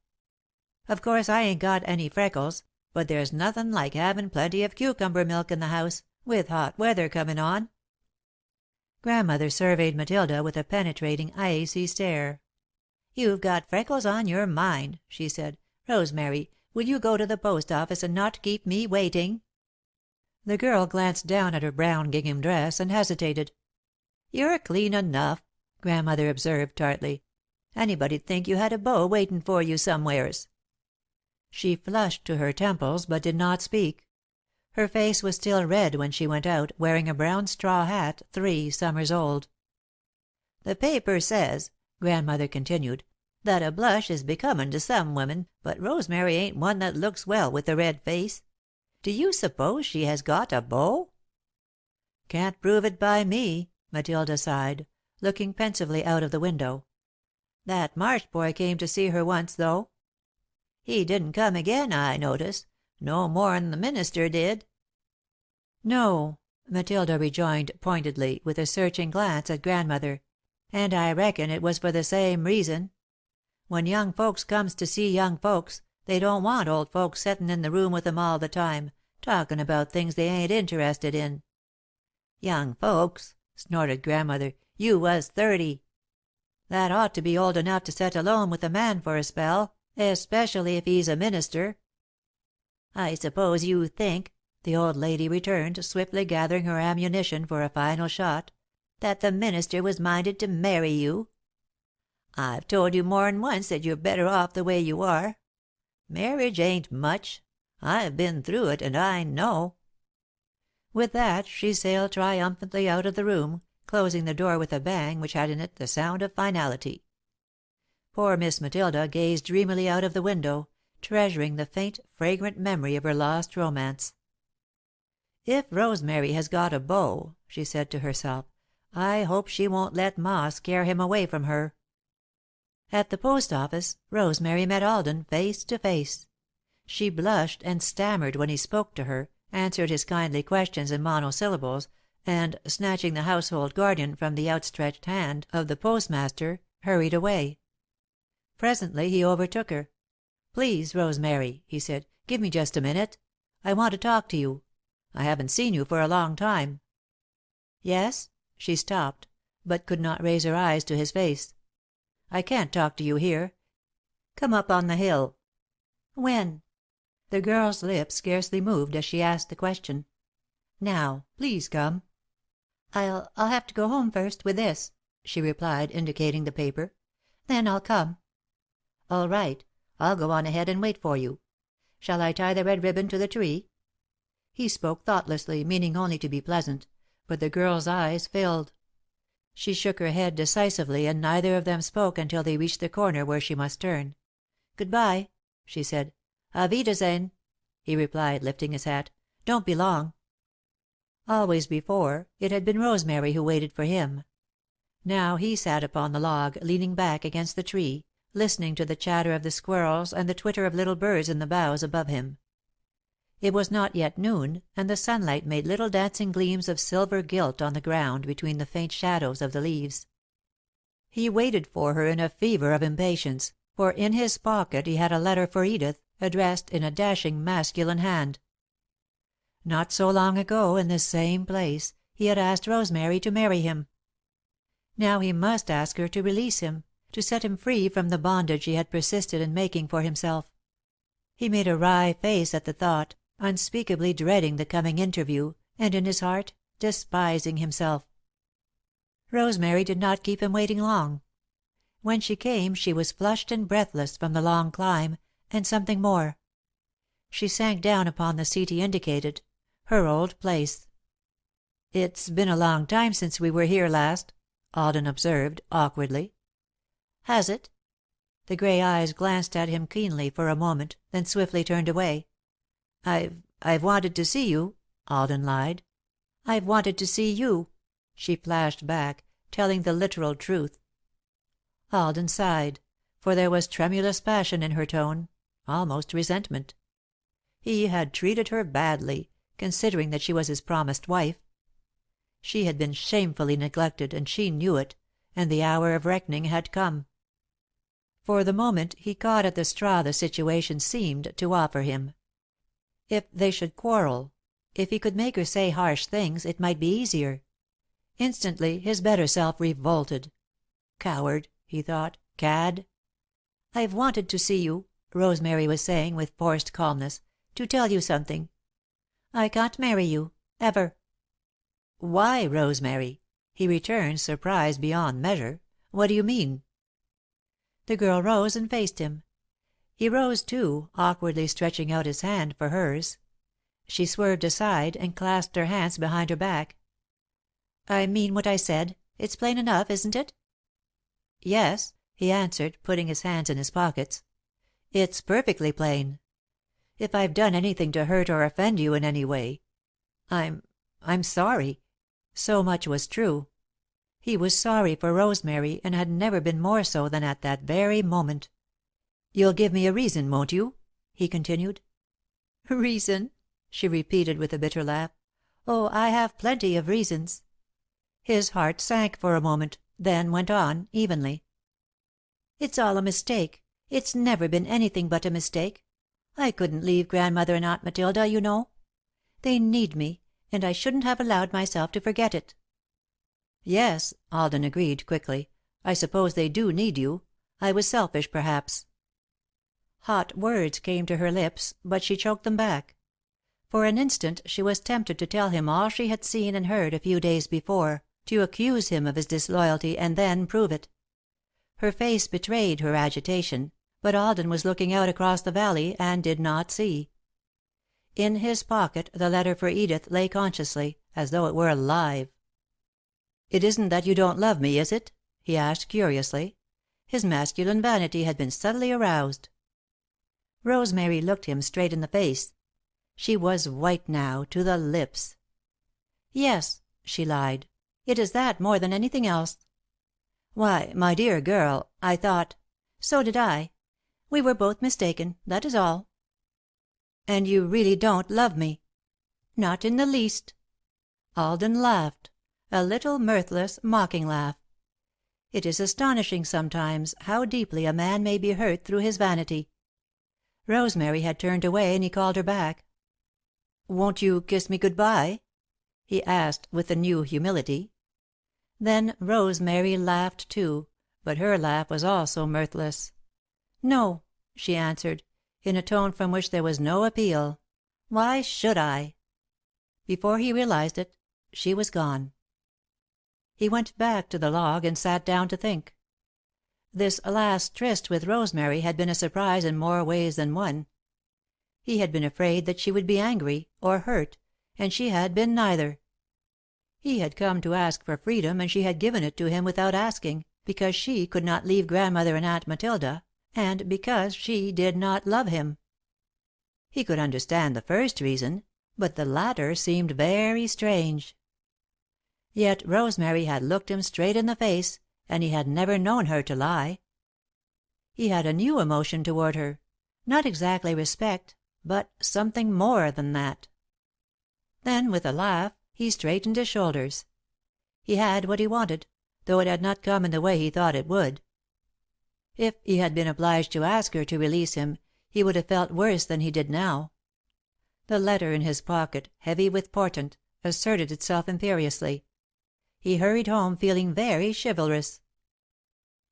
Of course I ain't got any freckles, but there's nothin' like havin' plenty of cucumber milk in the house, with hot weather comin' on." Grandmother surveyed Matilda with a penetrating, icy stare. "You've got freckles on your mind," she said. "Rosemary, will you go to the post office and not keep me waiting?" The girl glanced down at her brown gingham dress and hesitated. "You're clean enough," Grandmother observed, tartly. "Anybody'd think you had a beau waitin' for you somewheres." She flushed to her temples, but did not speak. Her face was still red when she went out, wearing a brown straw hat 3 summers old. "The paper says," Grandmother continued, that a blush is becomin' to some women, but Rosemary ain't one that looks well with a red face. Do you suppose she has got a beau?" "Can't prove it by me," Matilda sighed, looking pensively out of the window. "That Marsh boy came to see her once, though." "He didn't come again, I notice, no more'n the minister did." "No," Matilda rejoined pointedly, with a searching glance at Grandmother, "and I reckon it was for the same reason. When young folks comes to see young folks, they don't want old folks settin' in the room with 'em all the time, talkin' about things they ain't interested in." "Young folks!" snorted Grandmother. "You was 30. That ought to be old enough to set alone with a man for a spell, especially if he's a minister." "I suppose you think," the old lady returned, swiftly gathering her ammunition for a final shot, "that the minister was minded to marry you? I've told you more'n once that you're better off the way you are. Marriage ain't much. I've been through it, and I know." With that she sailed triumphantly out of the room, closing the door with a bang which had in it the sound of finality. Poor Miss Matilda gazed dreamily out of the window, treasuring the faint, fragrant memory of her lost romance. "If Rosemary has got a beau," she said to herself, "I hope she won't let Ma scare him away from her." At the post office, Rosemary met Alden face to face. She blushed and stammered when he spoke to her, answered his kindly questions in monosyllables, and, snatching the household guardian from the outstretched hand of the postmaster, hurried away. Presently he overtook her. "Please, Rosemary," he said, "give me just a minute. I want to talk to you. I haven't seen you for a long time." "Yes?" She stopped, but could not raise her eyes to his face. "I can't talk to you here. Come up on the hill." "When?" The girl's lips scarcely moved as she asked the question. "Now. Please come." "I'll have to go home first, with this," she replied, indicating the paper. "Then I'll come." "All right. I'll go on ahead and wait for you. Shall I tie the red ribbon to the tree?" He spoke thoughtlessly, meaning only to be pleasant, but the girl's eyes filled. She shook her head decisively and neither of them spoke until they reached the corner where she must turn. "Good bye," she said. "Auf Wiedersehen," he replied, lifting his hat. "Don't be long." Always before, it had been Rosemary who waited for him. Now he sat upon the log, leaning back against the tree, listening to the chatter of the squirrels and the twitter of little birds in the boughs above him. It was not yet noon, and the sunlight made little dancing gleams of silver gilt on the ground between the faint shadows of the leaves. He waited for her in a fever of impatience, for in his pocket he had a letter for Edith, addressed in a dashing masculine hand. Not so long ago, in this same place, he had asked Rosemary to marry him. Now he must ask her to release him, to set him free from the bondage he had persisted in making for himself. He made a wry face at the thought, unspeakably dreading the coming interview, and in his heart despising himself. Rosemary did not keep him waiting long. When she came she was flushed and breathless from the long climb, and something more. She sank down upon the seat he indicated, her old place. "It's been a long time since we were here last," Alden observed, awkwardly. "Has it?" The grey eyes glanced at him keenly for a moment, then swiftly turned away. I've wanted to see you," Alden lied. "I've wanted to see you," she flashed back, telling the literal truth. Alden sighed, for there was tremulous passion in her tone, almost resentment. He had treated her badly, considering that she was his promised wife. She had been shamefully neglected, and she knew it, and the hour of reckoning had come. For the moment he caught at the straw the situation seemed to offer him. If they should quarrel, if he could make her say harsh things, it might be easier. Instantly his better self revolted. "Coward," he thought. "Cad." "I've wanted to see you," Rosemary was saying, with forced calmness, "to tell you something. I can't marry you ever." "Why, Rosemary?" he returned, surprised beyond measure. "What do you mean?" The girl rose and faced him. He rose, too, awkwardly stretching out his hand for hers. She swerved aside, and clasped her hands behind her back. "I mean what I said. It's plain enough, isn't it?" "Yes. he answered, putting his hands in his pockets. "It's perfectly plain. If I've done anything to hurt or offend you in any way, I'm sorry." So much was true. He was sorry for Rosemary, and had never been more so than at that very moment. "You'll give me a reason, won't you?" he continued. "Reason?" she repeated, with a bitter laugh. "Oh, I have plenty of reasons." His heart sank for a moment, then went on, evenly. "It's all a mistake. It's never been anything but a mistake. I couldn't leave Grandmother and Aunt Matilda, you know. They need me, and I shouldn't have allowed myself to forget it." "Yes," Alden agreed, quickly. "I suppose they do need you. I was selfish, perhaps." Hot words came to her lips, but she choked them back. For an instant she was tempted to tell him all she had seen and heard a few days before, to accuse him of his disloyalty and then prove it. Her face betrayed her agitation, but Alden was looking out across the valley, and did not see. In his pocket the letter for Edith lay consciously, as though it were alive. "It isn't that you don't love me, is it?" he asked, curiously. His masculine vanity had been subtly aroused. Rosemary looked him straight in the face. She was white now, to the lips. "Yes," she lied. "It is that more than anything else." "Why, my dear girl, I thought " "So did I. We were both mistaken, that is all." "And you really don't love me?" "Not in the least." Alden laughed, a little mirthless, mocking laugh. It is astonishing, sometimes, how deeply a man may be hurt through his vanity. Rosemary had turned away, and he called her back. "Won't you kiss me good bye?" he asked, with a new humility. Then Rosemary laughed, too, but her laugh was also mirthless. "No," she answered, in a tone from which there was no appeal. "Why should I?" Before he realized it, she was gone. He went back to the log and sat down to think. This last tryst with Rosemary had been a surprise in more ways than one. He had been afraid that she would be angry, or hurt, and she had been neither. He had come to ask for freedom, and she had given it to him without asking, because she could not leave Grandmother and Aunt Matilda, and because she did not love him. He could understand the first reason, but the latter seemed very strange. Yet Rosemary had looked him straight in the face, and he had never known her to lie. He had a new emotion toward her, not exactly respect, but something more than that. Then, with a laugh, he straightened his shoulders. He had what he wanted, though it had not come in the way he thought it would. If he had been obliged to ask her to release him, he would have felt worse than he did now. The letter in his pocket, heavy with portent, asserted itself imperiously. He hurried home, feeling very chivalrous.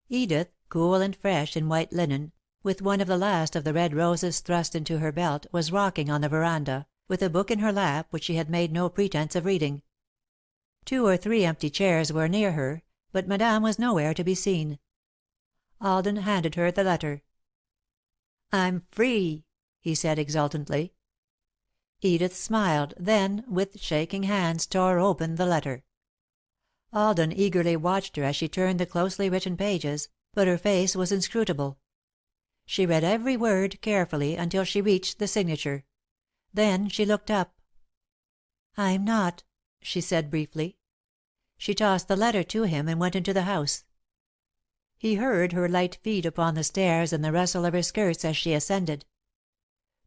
Edith, cool and fresh in white linen, with one of the last of the red roses thrust into her belt, was rocking on the veranda, with a book in her lap which she had made no pretence of reading. 2 or 3 empty chairs were near her, but Madame was nowhere to be seen. Alden handed her the letter. "I'm free," he said, exultantly. Edith smiled, then, with shaking hands, tore open the letter. Alden eagerly watched her as she turned the closely written pages, but her face was inscrutable. She read every word carefully, until she reached the signature. Then she looked up. "I'm not," she said, briefly. She tossed the letter to him and went into the house. He heard her light feet upon the stairs and the rustle of her skirts as she ascended.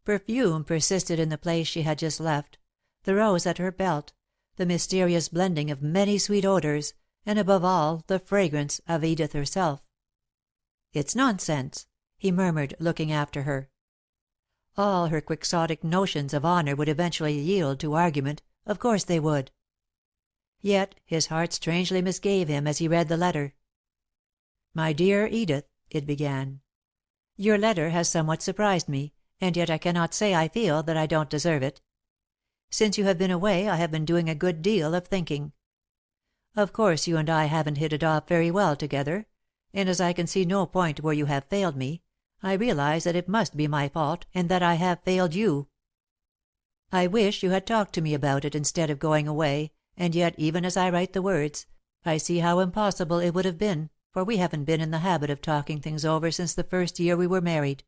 Perfume persisted in the place she had just left, the rose at her belt, the mysterious blending of many sweet odours, and, above all, the fragrance of Edith herself. "It's nonsense," he murmured, looking after her. All her quixotic notions of honour would eventually yield to argument, of course they would. Yet his heart strangely misgave him as he read the letter. "My dear Edith," it began, "your letter has somewhat surprised me, and yet I cannot say I feel that I don't deserve it. Since you have been away I have been doing a good deal of thinking. Of course you and I haven't hit it off very well together, and as I can see no point where you have failed me, I realize that it must be my fault, and that I have failed you. I wish you had talked to me about it instead of going away, and yet, even as I write the words, I see how impossible it would have been, for we haven't been in the habit of talking things over since the first year we were married.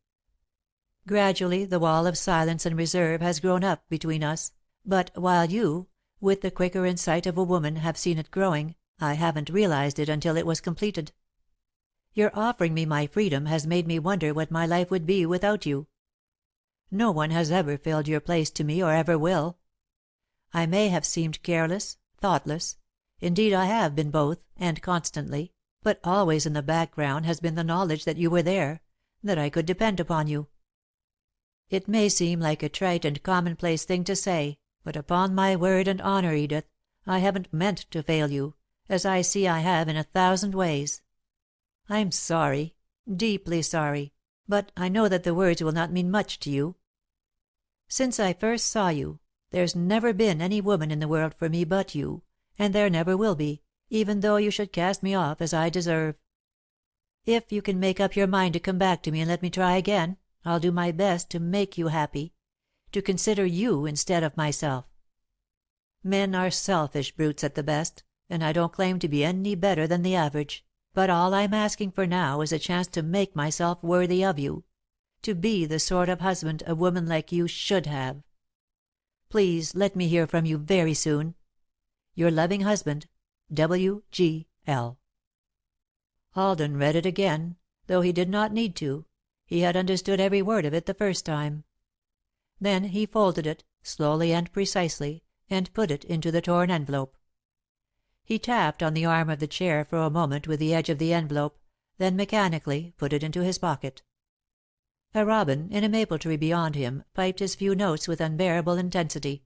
Gradually the wall of silence and reserve has grown up between us, but while you, with the quicker insight of a woman, have seen it growing, I haven't realized it until it was completed. Your offering me my freedom has made me wonder what my life would be without you. No one has ever filled your place to me or ever will. I may have seemed careless, thoughtless, indeed I have been both, and constantly, but always in the background has been the knowledge that you were there, that I could depend upon you. It may seem like a trite and commonplace thing to say, but upon my word and honour, Edith, I haven't meant to fail you, as I see I have in 1,000 ways. I'm sorry, deeply sorry, but I know that the words will not mean much to you. Since I first saw you, there's never been any woman in the world for me but you, and there never will be, even though you should cast me off as I deserve. If you can make up your mind to come back to me and let me try again, I'll do my best to make you happy, to consider you instead of myself. Men are selfish brutes at the best, and I don't claim to be any better than the average, but all I'm asking for now is a chance to make myself worthy of you, to be the sort of husband a woman like you should have. Please let me hear from you very soon. Your loving husband, W.G.L. Alden read it again, though he did not need to. He had understood every word of it the first time. Then he folded it, slowly and precisely, and put it into the torn envelope. He tapped on the arm of the chair for a moment with the edge of the envelope, then mechanically put it into his pocket. A robin, in a maple tree beyond him, piped his few notes with unbearable intensity.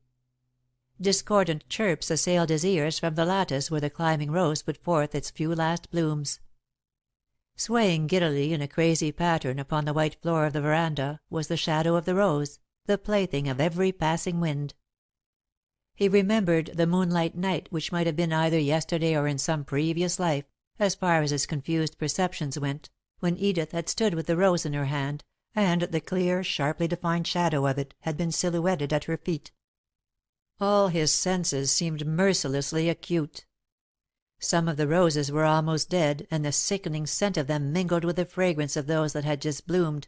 Discordant chirps assailed his ears from the lattice where the climbing rose put forth its few last blooms. Swaying giddily in a crazy pattern upon the white floor of the veranda was the shadow of the rose, the plaything of every passing wind. He remembered the moonlight night which might have been either yesterday or in some previous life, as far as his confused perceptions went, when Edith had stood with the rose in her hand, and the clear, sharply defined shadow of it had been silhouetted at her feet. All his senses seemed mercilessly acute. Some of the roses were almost dead, and the sickening scent of them mingled with the fragrance of those that had just bloomed.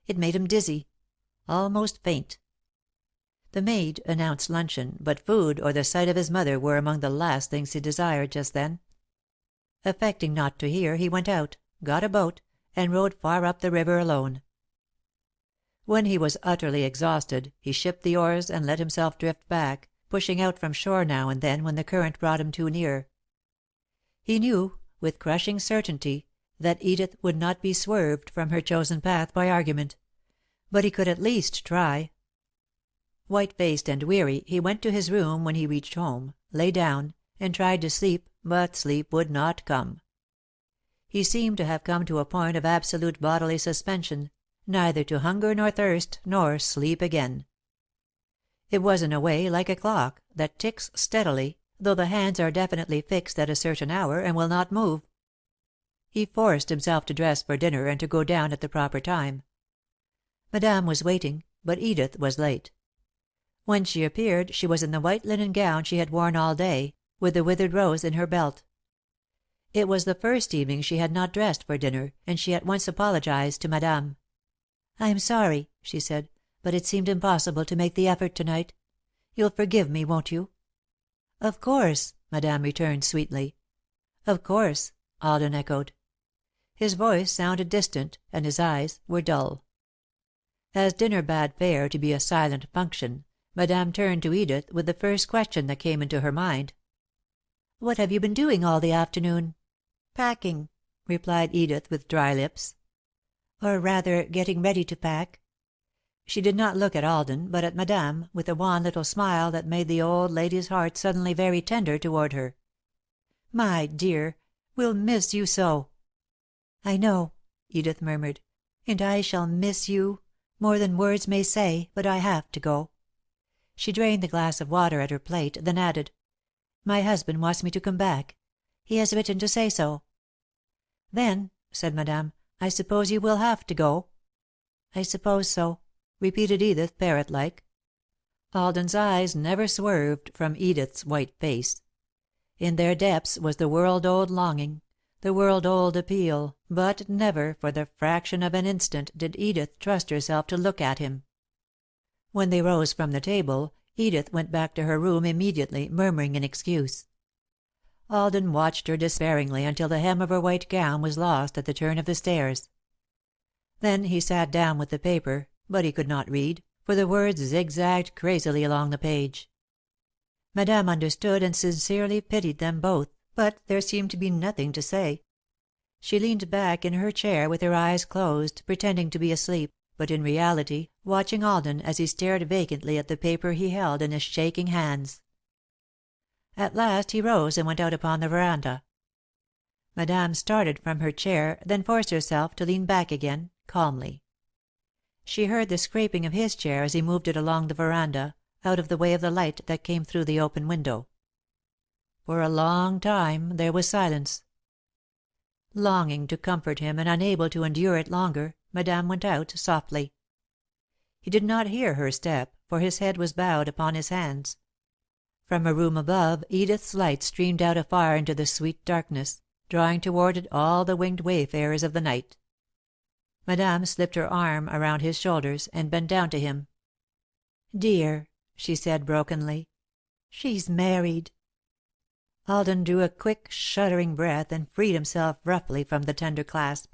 It made him dizzy, almost faint. The maid announced luncheon, but food or the sight of his mother were among the last things he desired just then. Affecting not to hear, he went out, got a boat, and rowed far up the river alone. When he was utterly exhausted, he shipped the oars and let himself drift back, pushing out from shore now and then when the current brought him too near. He knew, with crushing certainty, that Edith would not be swerved from her chosen path by argument, but he could at least try. White-faced and weary, he went to his room when he reached home, lay down, and tried to sleep, but sleep would not come. He seemed to have come to a point of absolute bodily suspension, neither to hunger nor thirst, nor sleep again. It was in a way like a clock, that ticks steadily, though the hands are definitely fixed at a certain hour and will not move. He forced himself to dress for dinner and to go down at the proper time. Madame was waiting, but Edith was late. When she appeared, she was in the white linen gown she had worn all day, with the withered rose in her belt. It was the first evening she had not dressed for dinner, and she at once apologized to Madame. "I'm sorry," she said, "but it seemed impossible to make the effort to night. You'll forgive me, won't you?" "Of course," Madame returned sweetly. "Of course," Alden echoed. His voice sounded distant, and his eyes were dull. As dinner bade fair to be a silent function, Madame turned to Edith with the first question that came into her mind. "What have you been doing all the afternoon?" "Packing," replied Edith, with dry lips. "Or rather, getting ready to pack." She did not look at Alden, but at Madame, with a wan little smile that made the old lady's heart suddenly very tender toward her. "My dear, we'll miss you so." "I know," Edith murmured, "and I shall miss you more than words may say, but I have to go." She drained the glass of water at her plate, then added, "My husband wants me to come back. He has written to say so." "Then," said Madame, "I suppose you will have to go." "I suppose so," repeated Edith, parrot-like. Alden's eyes never swerved from Edith's white face. In their depths was the world-old longing, the world-old appeal, but never, for the fraction of an instant, did Edith trust herself to look at him. When they rose from the table, Edith went back to her room immediately, murmuring an excuse. Alden watched her despairingly until the hem of her white gown was lost at the turn of the stairs. Then he sat down with the paper, but he could not read, for the words zigzagged crazily along the page. Madame understood and sincerely pitied them both, but there seemed to be nothing to say. She leaned back in her chair with her eyes closed, pretending to be asleep, but in reality watching Alden as he stared vacantly at the paper he held in his shaking hands. At last he rose and went out upon the veranda. Madame started from her chair, then forced herself to lean back again, calmly. She heard the scraping of his chair as he moved it along the veranda, out of the way of the light that came through the open window. For a long time there was silence. Longing to comfort him and unable to endure it longer, Madame went out softly. He did not hear her step, for his head was bowed upon his hands. From a room above, Edith's light streamed out afar into the sweet darkness, drawing toward it all the winged wayfarers of the night. Madame slipped her arm around his shoulders and bent down to him. "Dear," she said brokenly, "she's married." Alden drew a quick, shuddering breath and freed himself roughly from the tender clasp.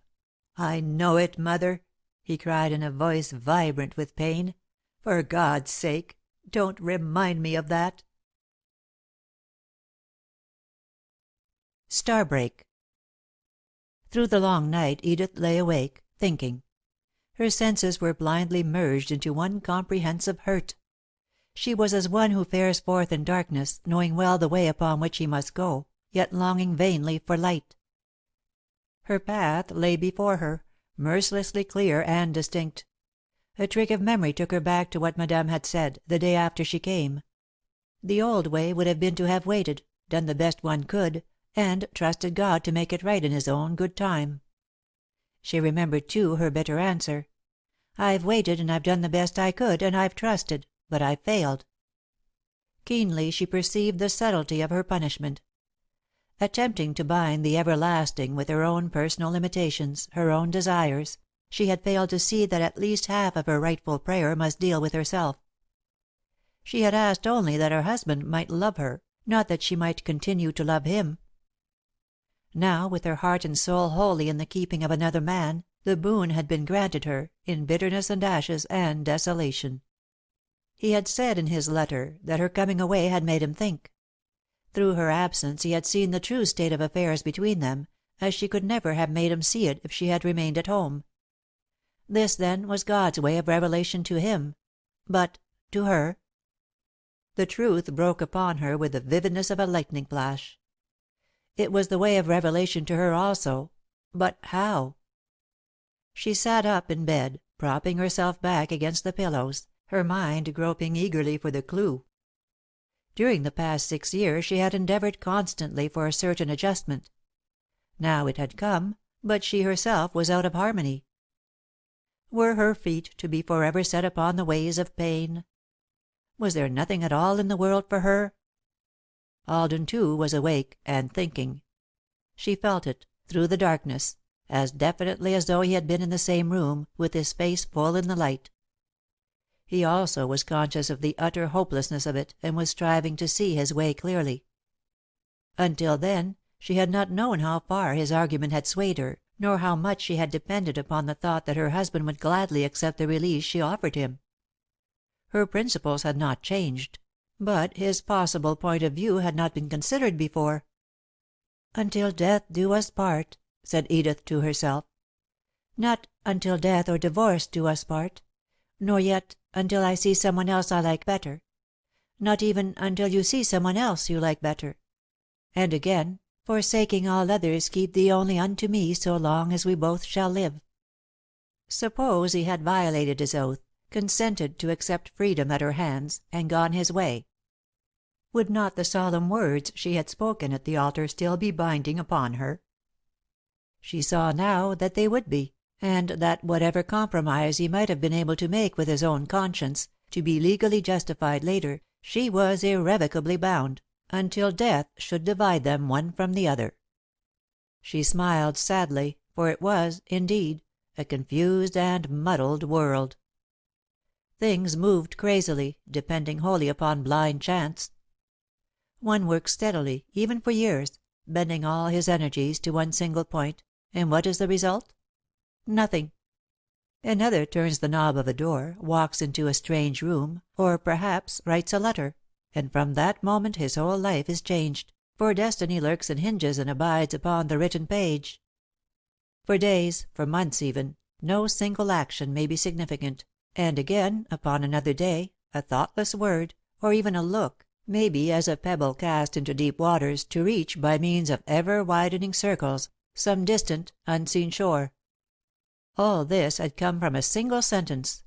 "I know it, Mother," he cried in a voice vibrant with pain. "For God's sake, don't remind me of that." Starbreak. Through the long night Edith lay awake, thinking. Her senses were blindly merged into one comprehensive hurt. She was as one who fares forth in darkness, knowing well the way upon which he must go, yet longing vainly for light. Her path lay before her, mercilessly clear and distinct. A trick of memory took her back to what Madame had said, the day after she came. The old way would have been to have waited, done the best one could, and trusted God to make it right in His own good time. She remembered, too, her bitter answer: "I've waited and I've done the best I could, and I've trusted, but I've failed." Keenly she perceived the subtlety of her punishment. Attempting to bind the everlasting with her own personal limitations, her own desires, she had failed to see that at least half of her rightful prayer must deal with herself. She had asked only that her husband might love her, not that she might continue to love him. Now, with her heart and soul wholly in the keeping of another man, the boon had been granted her, in bitterness and ashes and desolation. He had said in his letter that her coming away had made him think. Through her absence he had seen the true state of affairs between them, as she could never have made him see it if she had remained at home. This, then, was God's way of revelation to him. But to her? The truth broke upon her with the vividness of a lightning flash. It was the way of revelation to her also, but how? She sat up in bed, propping herself back against the pillows, her mind groping eagerly for the clue. During the past 6 years she had endeavoured constantly for a certain adjustment. Now it had come, but she herself was out of harmony. Were her feet to be forever set upon the ways of pain? Was there nothing at all in the world for her? Alden, too, was awake and thinking. She felt it, through the darkness, as definitely as though he had been in the same room, with his face full in the light. He also was conscious of the utter hopelessness of it, and was striving to see his way clearly. Until then, she had not known how far his argument had swayed her, nor how much she had depended upon the thought that her husband would gladly accept the release she offered him. Her principles had not changed, but his possible point of view had not been considered before. "Until death do us part," said Edith to herself. "Not until death or divorce do us part, nor yet until I see someone else I like better. Not even until you see someone else you like better." And again, "Forsaking all others, keep thee only unto me so long as we both shall live." Suppose he had violated his oath, consented to accept freedom at her hands, and gone his way. Would not the solemn words she had spoken at the altar still be binding upon her? She saw now that they would be, and that whatever compromise he might have been able to make with his own conscience, to be legally justified later, she was irrevocably bound, until death should divide them one from the other. She smiled sadly, for it was, indeed, a confused and muddled world. Things moved crazily, depending wholly upon blind chance. One works steadily, even for years, bending all his energies to one single point, and what is the result? Nothing. Another turns the knob of a door, walks into a strange room, or perhaps writes a letter, and from that moment his whole life is changed, for destiny lurks in hinges and abides upon the written page. For days, for months even, no single action may be significant, and again, upon another day, a thoughtless word, or even a look, may be as a pebble cast into deep waters, to reach, by means of ever widening circles, some distant, unseen shore. All this had come from a single sentence.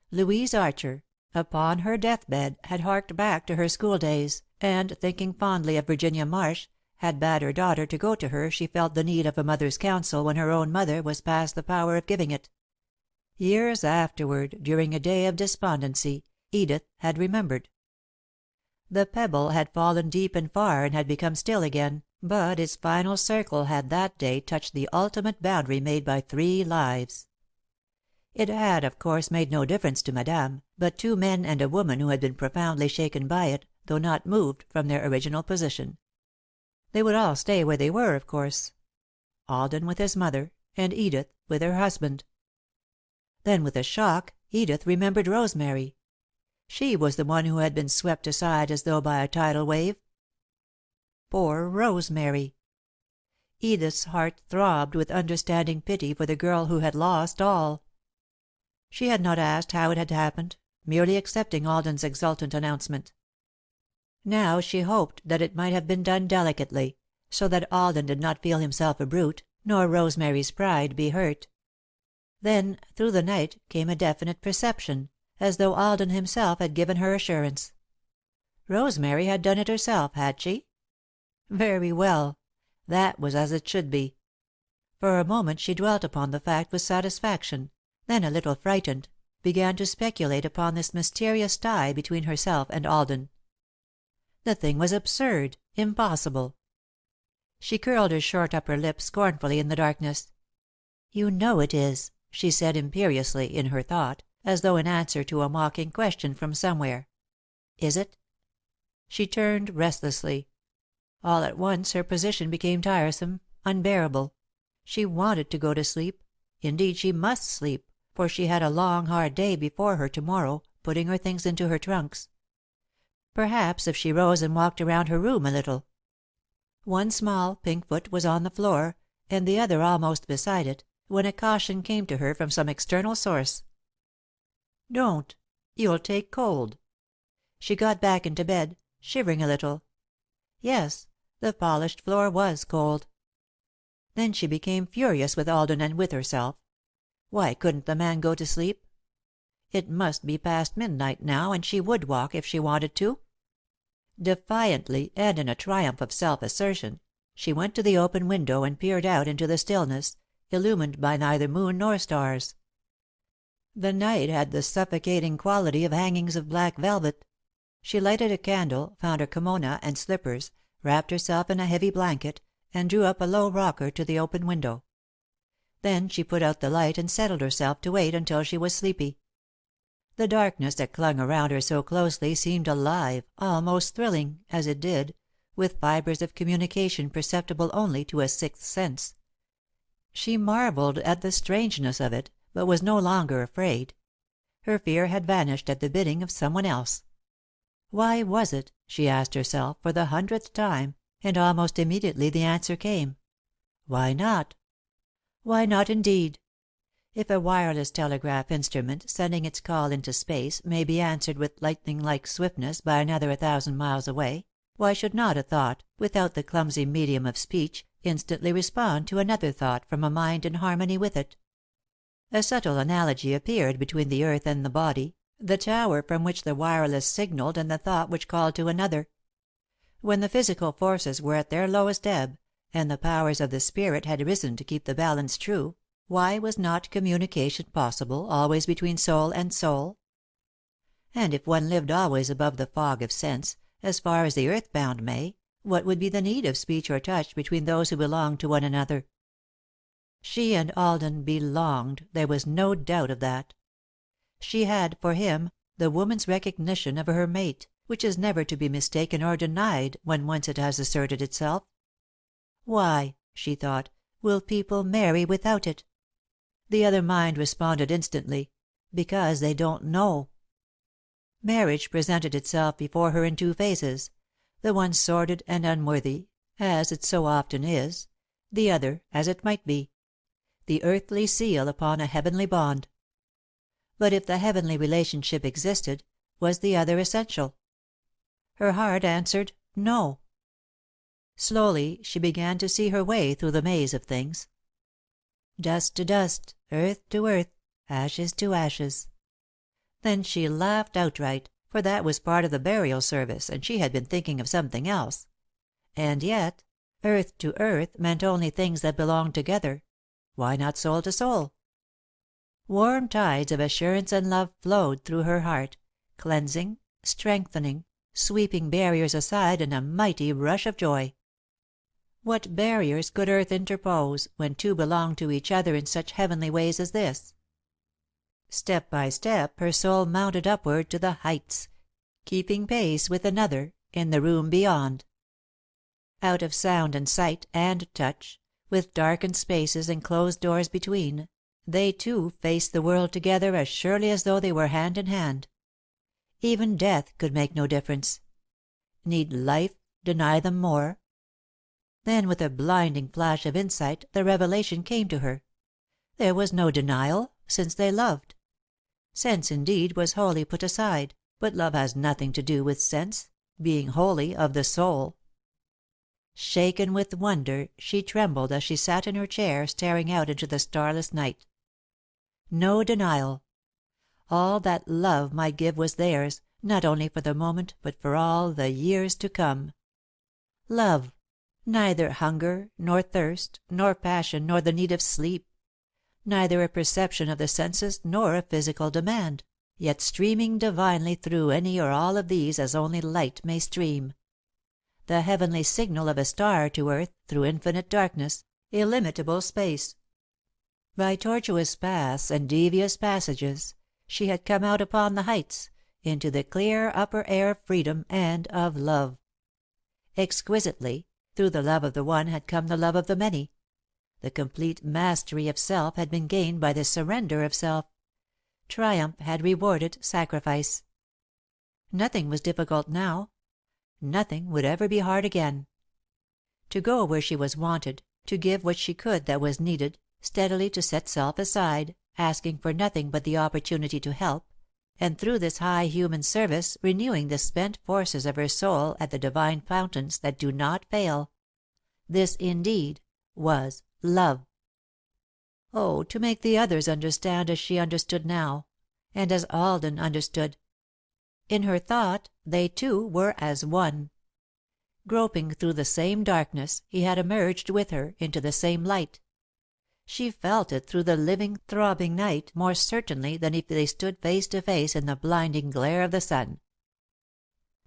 Louise Archer, upon her deathbed, had harked back to her school days, and, thinking fondly of Virginia Marsh, had bade her daughter to go to her if she felt the need of a mother's counsel when her own mother was past the power of giving it. Years afterward, during a day of despondency, Edith had remembered. The pebble had fallen deep and far and had become still again, but its final circle had that day touched the ultimate boundary made by 3 lives. It had, of course, made no difference to Madame, but 2 men and a woman who had been profoundly shaken by it, though not moved from their original position. They would all stay where they were, of course. Alden with his mother, and Edith with her husband. Then, with a shock, Edith remembered Rosemary. She was the one who had been swept aside as though by a tidal wave. Poor Rosemary! Edith's heart throbbed with understanding pity for the girl who had lost all. She had not asked how it had happened, merely accepting Alden's exultant announcement. Now she hoped that it might have been done delicately, so that Alden did not feel himself a brute, nor Rosemary's pride be hurt. Then, through the night, came a definite perception, as though Alden himself had given her assurance. Rosemary had done it herself, had she? Very well. That was as it should be. For a moment she dwelt upon the fact with satisfaction, then, a little frightened, began to speculate upon this mysterious tie between herself and Alden. The thing was absurd, impossible. She curled her short upper lip scornfully in the darkness. "You know it is," she said imperiously, in her thought, as though in answer to a mocking question from somewhere. "Is it?" She turned restlessly. All at once her position became tiresome, unbearable. She wanted to go to sleep. Indeed, she must sleep, for she had a long, hard day before her to morrow, putting her things into her trunks. Perhaps if she rose and walked around her room a little. One small, pink foot was on the floor, and the other almost beside it, when a caution came to her from some external source. "Don't. You'll take cold." She got back into bed, shivering a little. Yes, the polished floor was cold. Then she became furious with Alden and with herself. Why couldn't the man go to sleep? It must be past midnight now, and she would walk, if she wanted to. Defiantly, and in a triumph of self-assertion, she went to the open window and peered out into the stillness, illumined by neither moon nor stars. The night had the suffocating quality of hangings of black velvet. She lighted a candle, found her kimono and slippers, wrapped herself in a heavy blanket, and drew up a low rocker to the open window. Then she put out the light and settled herself to wait until she was sleepy. The darkness that clung around her so closely seemed alive, almost thrilling, as it did, with fibres of communication perceptible only to a sixth sense. She marveled at the strangeness of it, but was no longer afraid. Her fear had vanished at the bidding of someone else. Why was it, she asked herself for the 100th time, and almost immediately the answer came. Why not? Why not, indeed? If a wireless telegraph instrument, sending its call into space, may be answered with lightning-like swiftness by another 1,000 miles away, why should not a thought, without the clumsy medium of speech, instantly respond to another thought from a mind in harmony with it? A subtle analogy appeared between the earth and the body, the tower from which the wireless signalled and the thought which called to another. When the physical forces were at their lowest ebb, and the powers of the spirit had risen to keep the balance true, why was not communication possible always between soul and soul? And if one lived always above the fog of sense, as far as the earth-bound may, what would be the need of speech or touch between those who belonged to one another? She and Alden belonged, there was no doubt of that. She had, for him, the woman's recognition of her mate, which is never to be mistaken or denied when once it has asserted itself. Why, she thought, will people marry without it? The other mind responded instantly, because they don't know. Marriage presented itself before her in two phases, the one sordid and unworthy, as it so often is, the other as it might be, the earthly seal upon a heavenly bond. But if the heavenly relationship existed, was the other essential? Her heart answered no. Slowly she began to see her way through the maze of things. Dust to dust, earth to earth, ashes to ashes. Then she laughed outright, for that was part of the burial service, and she had been thinking of something else. And yet, earth to earth meant only things that belonged together. Why not soul to soul? Warm tides of assurance and love flowed through her heart, cleansing, strengthening, sweeping barriers aside in a mighty rush of joy. What barriers could earth interpose, when two belonged to each other in such heavenly ways as this? Step by step her soul mounted upward to the heights, keeping pace with another in the room beyond. Out of sound and sight and touch, with darkened spaces and closed doors between, they two faced the world together as surely as though they were hand in hand. Even death could make no difference. Need life deny them more? Then, with a blinding flash of insight, the revelation came to her. There was no denial, since they loved. Sense, indeed, was wholly put aside, but love has nothing to do with sense, being wholly of the soul. Shaken with wonder, she trembled as she sat in her chair, staring out into the starless night. No denial. All that love might give was theirs, not only for the moment, but for all the years to come. Love! Neither hunger, nor thirst, nor passion, nor the need of sleep. Neither a perception of the senses nor a physical demand, yet streaming divinely through any or all of these as only light may stream. The heavenly signal of a star to earth, through infinite darkness, illimitable space. By tortuous paths and devious passages, she had come out upon the heights, into the clear upper air of freedom and of love. Exquisitely, through the love of the one had come the love of the many. The complete mastery of self had been gained by the surrender of self. Triumph had rewarded sacrifice. Nothing was difficult now. Nothing would ever be hard again. To go where she was wanted, to give what she could that was needed, steadily to set self aside, asking for nothing but the opportunity to help, and through this high human service renewing the spent forces of her soul at the divine fountains that do not fail. This, indeed, was love. Oh, to make the others understand as she understood now, and as Alden understood. In her thought, they two were as one. Groping through the same darkness, he had emerged with her into the same light. She felt it through the living, throbbing night more certainly than if they stood face to face in the blinding glare of the sun.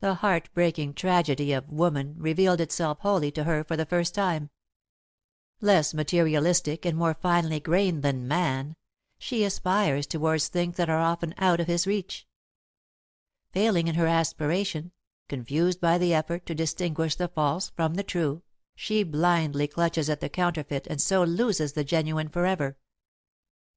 The heart-breaking tragedy of woman revealed itself wholly to her for the first time. Less materialistic and more finely grained than man, she aspires towards things that are often out of his reach. Failing in her aspiration, confused by the effort to distinguish the false from the true, she blindly clutches at the counterfeit and so loses the genuine forever.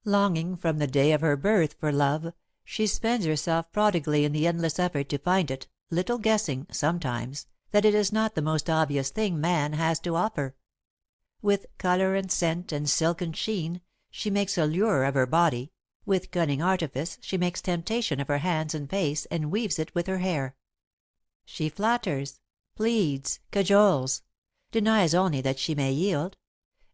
Longing from the day of her birth for love, she spends herself prodigally in the endless effort to find it, little guessing, sometimes, that it is not the most obvious thing man has to offer. With colour and scent and silken sheen, she makes a lure of her body, with cunning artifice she makes temptation of her hands and face and weaves it with her hair. She flatters, pleads, cajoles, denies only that she may yield,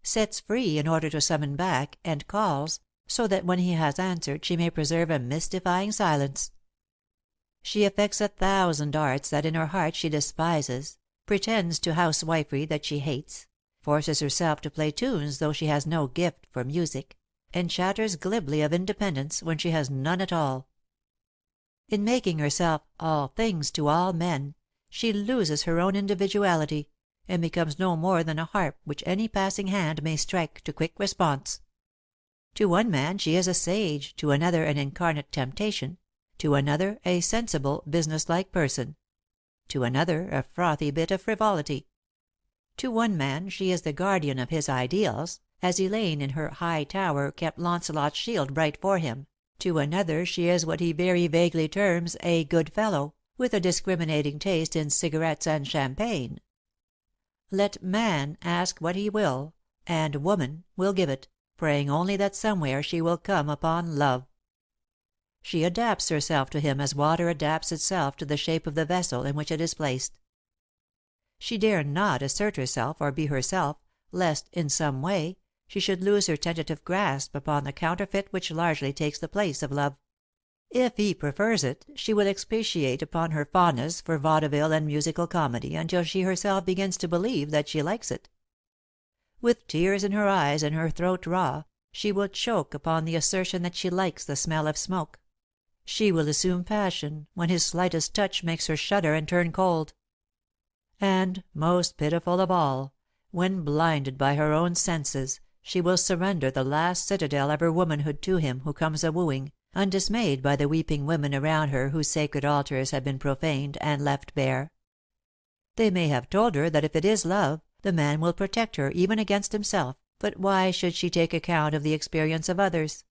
sets free in order to summon back, and calls, so that when he has answered she may preserve a mystifying silence. She affects 1,000 arts that in her heart she despises, pretends to housewifery that she hates, forces herself to play tunes though she has no gift for music, and chatters glibly of independence when she has none at all. In making herself all things to all men, she loses her own individuality, and becomes no more than a harp which any passing hand may strike to quick response. To one man she is a sage, to another an incarnate temptation, to another a sensible, business-like person, to another a frothy bit of frivolity. To one man she is the guardian of his ideals, as Elaine in her high tower kept Launcelot's shield bright for him, to another she is what he very vaguely terms a good fellow, with a discriminating taste in cigarettes and champagne. Let man ask what he will, and woman will give it, praying only that somewhere she will come upon love. She adapts herself to him as water adapts itself to the shape of the vessel in which it is placed. She dare not assert herself or be herself, lest, in some way, she should lose her tentative grasp upon the counterfeit which largely takes the place of love. If he prefers it, she will expatiate upon her fondness for vaudeville and musical comedy until she herself begins to believe that she likes it. With tears in her eyes and her throat raw, she will choke upon the assertion that she likes the smell of smoke. She will assume passion when his slightest touch makes her shudder and turn cold. And, most pitiful of all, when blinded by her own senses, she will surrender the last citadel of her womanhood to him who comes a-wooing, undismayed by the weeping women around her whose sacred altars have been profaned and left bare. They may have told her that if it is love, the man will protect her even against himself, but why should she take account of the experience of others?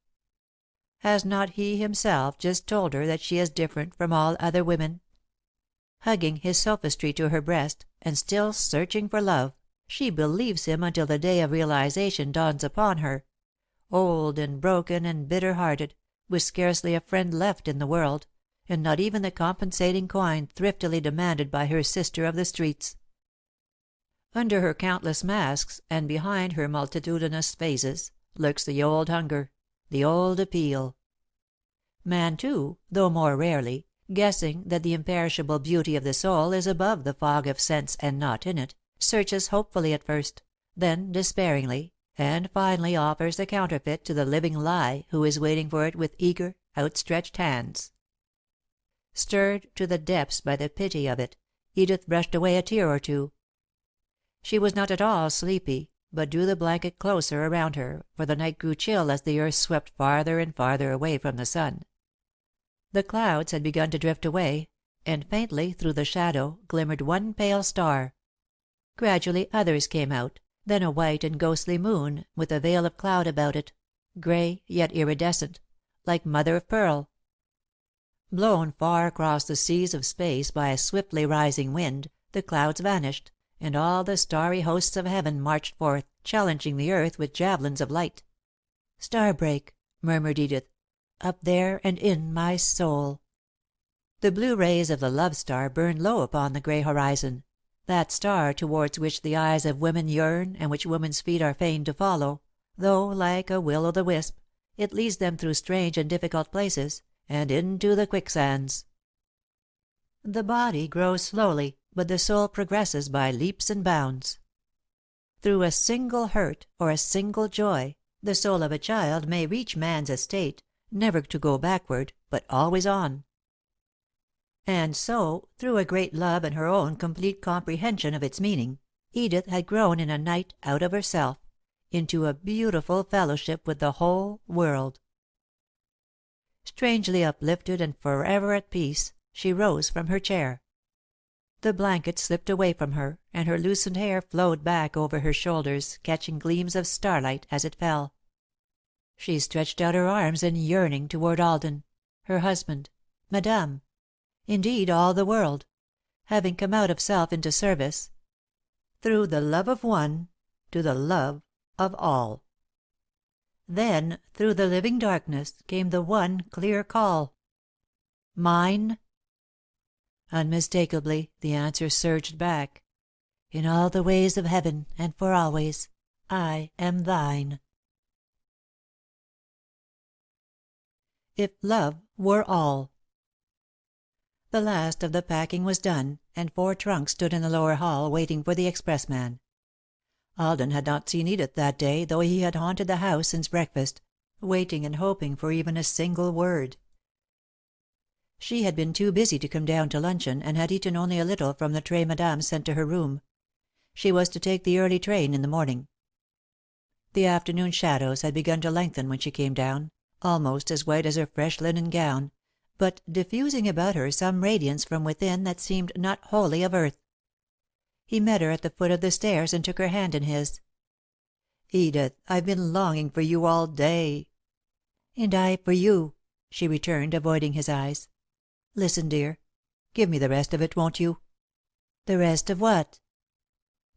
Has not he himself just told her that she is different from all other women? Hugging his sophistry to her breast, and still searching for love, she believes him until the day of realization dawns upon her, old and broken and bitter-hearted, with scarcely a friend left in the world, and not even the compensating coin thriftily demanded by her sister of the streets. Under her countless masks, and behind her multitudinous phases, lurks the old hunger, the old appeal. Man, too, though more rarely, guessing that the imperishable beauty of the soul is above the fog of sense and not in it, searches hopefully at first, then despairingly, and finally offers the counterfeit to the living lie who is waiting for it with eager, outstretched hands. Stirred to the depths by the pity of it, Edith brushed away a tear or two. She was not at all sleepy, but drew the blanket closer around her, for the night grew chill as the earth swept farther and farther away from the sun. The clouds had begun to drift away, and faintly through the shadow glimmered one pale star. Gradually others came out, then a white and ghostly moon, with a veil of cloud about it, grey yet iridescent, like mother of pearl. Blown far across the seas of space by a swiftly rising wind, the clouds vanished, and all the starry hosts of heaven marched forth, challenging the earth with javelins of light. "Starbreak," murmured Edith, "up there and in my soul." The blue rays of the love star burned low upon the grey horizon, that star towards which the eyes of women yearn and which women's feet are fain to follow, though, like a will-o'-the-wisp, it leads them through strange and difficult places, and into the quicksands. The body grows slowly, but the soul progresses by leaps and bounds. Through a single hurt or a single joy, the soul of a child may reach man's estate, never to go backward, but always on. And so, through a great love and her own complete comprehension of its meaning, Edith had grown in a night out of herself, into a beautiful fellowship with the whole world. Strangely uplifted and forever at peace, she rose from her chair. The blanket slipped away from her, and her loosened hair flowed back over her shoulders, catching gleams of starlight as it fell. She stretched out her arms in yearning toward Alden, her husband, Madame, indeed all the world, having come out of self into service, through the love of one to the love of all. Then, through the living darkness, came the one clear call, "Mine?" Unmistakably the answer surged back, "In all the ways of heaven, and for always, I am thine." If love were all. The last of the packing was done, and 4 trunks stood in the lower hall waiting for the expressman. Alden had not seen Edith that day, though he had haunted the house since breakfast, waiting and hoping for even a single word. She had been too busy to come down to luncheon, and had eaten only a little from the tray Madame sent to her room. She was to take the early train in the morning. The afternoon shadows had begun to lengthen when she came down, almost as white as her fresh linen gown, but diffusing about her some radiance from within that seemed not wholly of earth. He met her at the foot of the stairs and took her hand in his. "Edith, I've been longing for you all day." "And I for you," she returned, avoiding his eyes. "Listen, dear. Give me the rest of it, won't you?" "The rest of what?"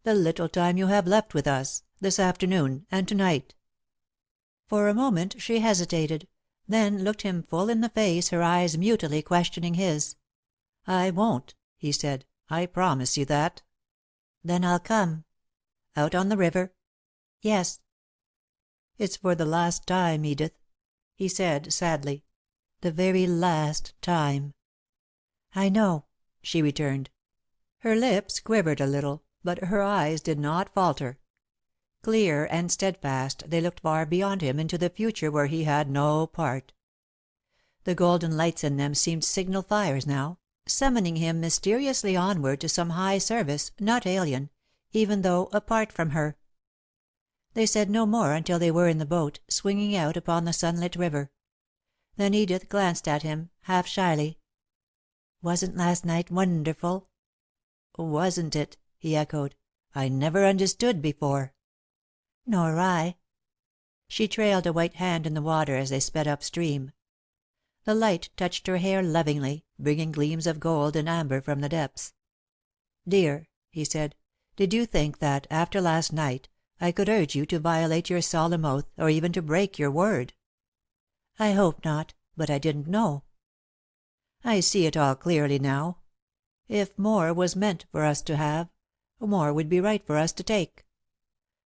"The little time you have left with us, this afternoon and to night." For a moment she hesitated, then looked him full in the face, her eyes mutely questioning his. "I won't," he said. "I promise you that." "Then I'll come." "Out on the river?" "Yes." "It's for the last time, Edith," he said, sadly. "The very last time." "I know," she returned. Her lips quivered a little, but her eyes did not falter. Clear and steadfast, they looked far beyond him into the future where he had no part. The golden lights in them seemed signal fires now, summoning him mysteriously onward to some high service, not alien, even though apart from her. They said no more until they were in the boat, swinging out upon the sunlit river. Then Edith glanced at him, half shyly. "Wasn't last night wonderful?" "Wasn't it?" he echoed. "I never understood before." "Nor I." She trailed a white hand in the water as they sped up stream. The light touched her hair lovingly, bringing gleams of gold and amber from the depths. "Dear," he said, "did you think that, after last night, I could urge you to violate your solemn oath, or even to break your word?" "I hope not, but I didn't know." "I see it all clearly now. If more was meant for us to have, more would be right for us to take.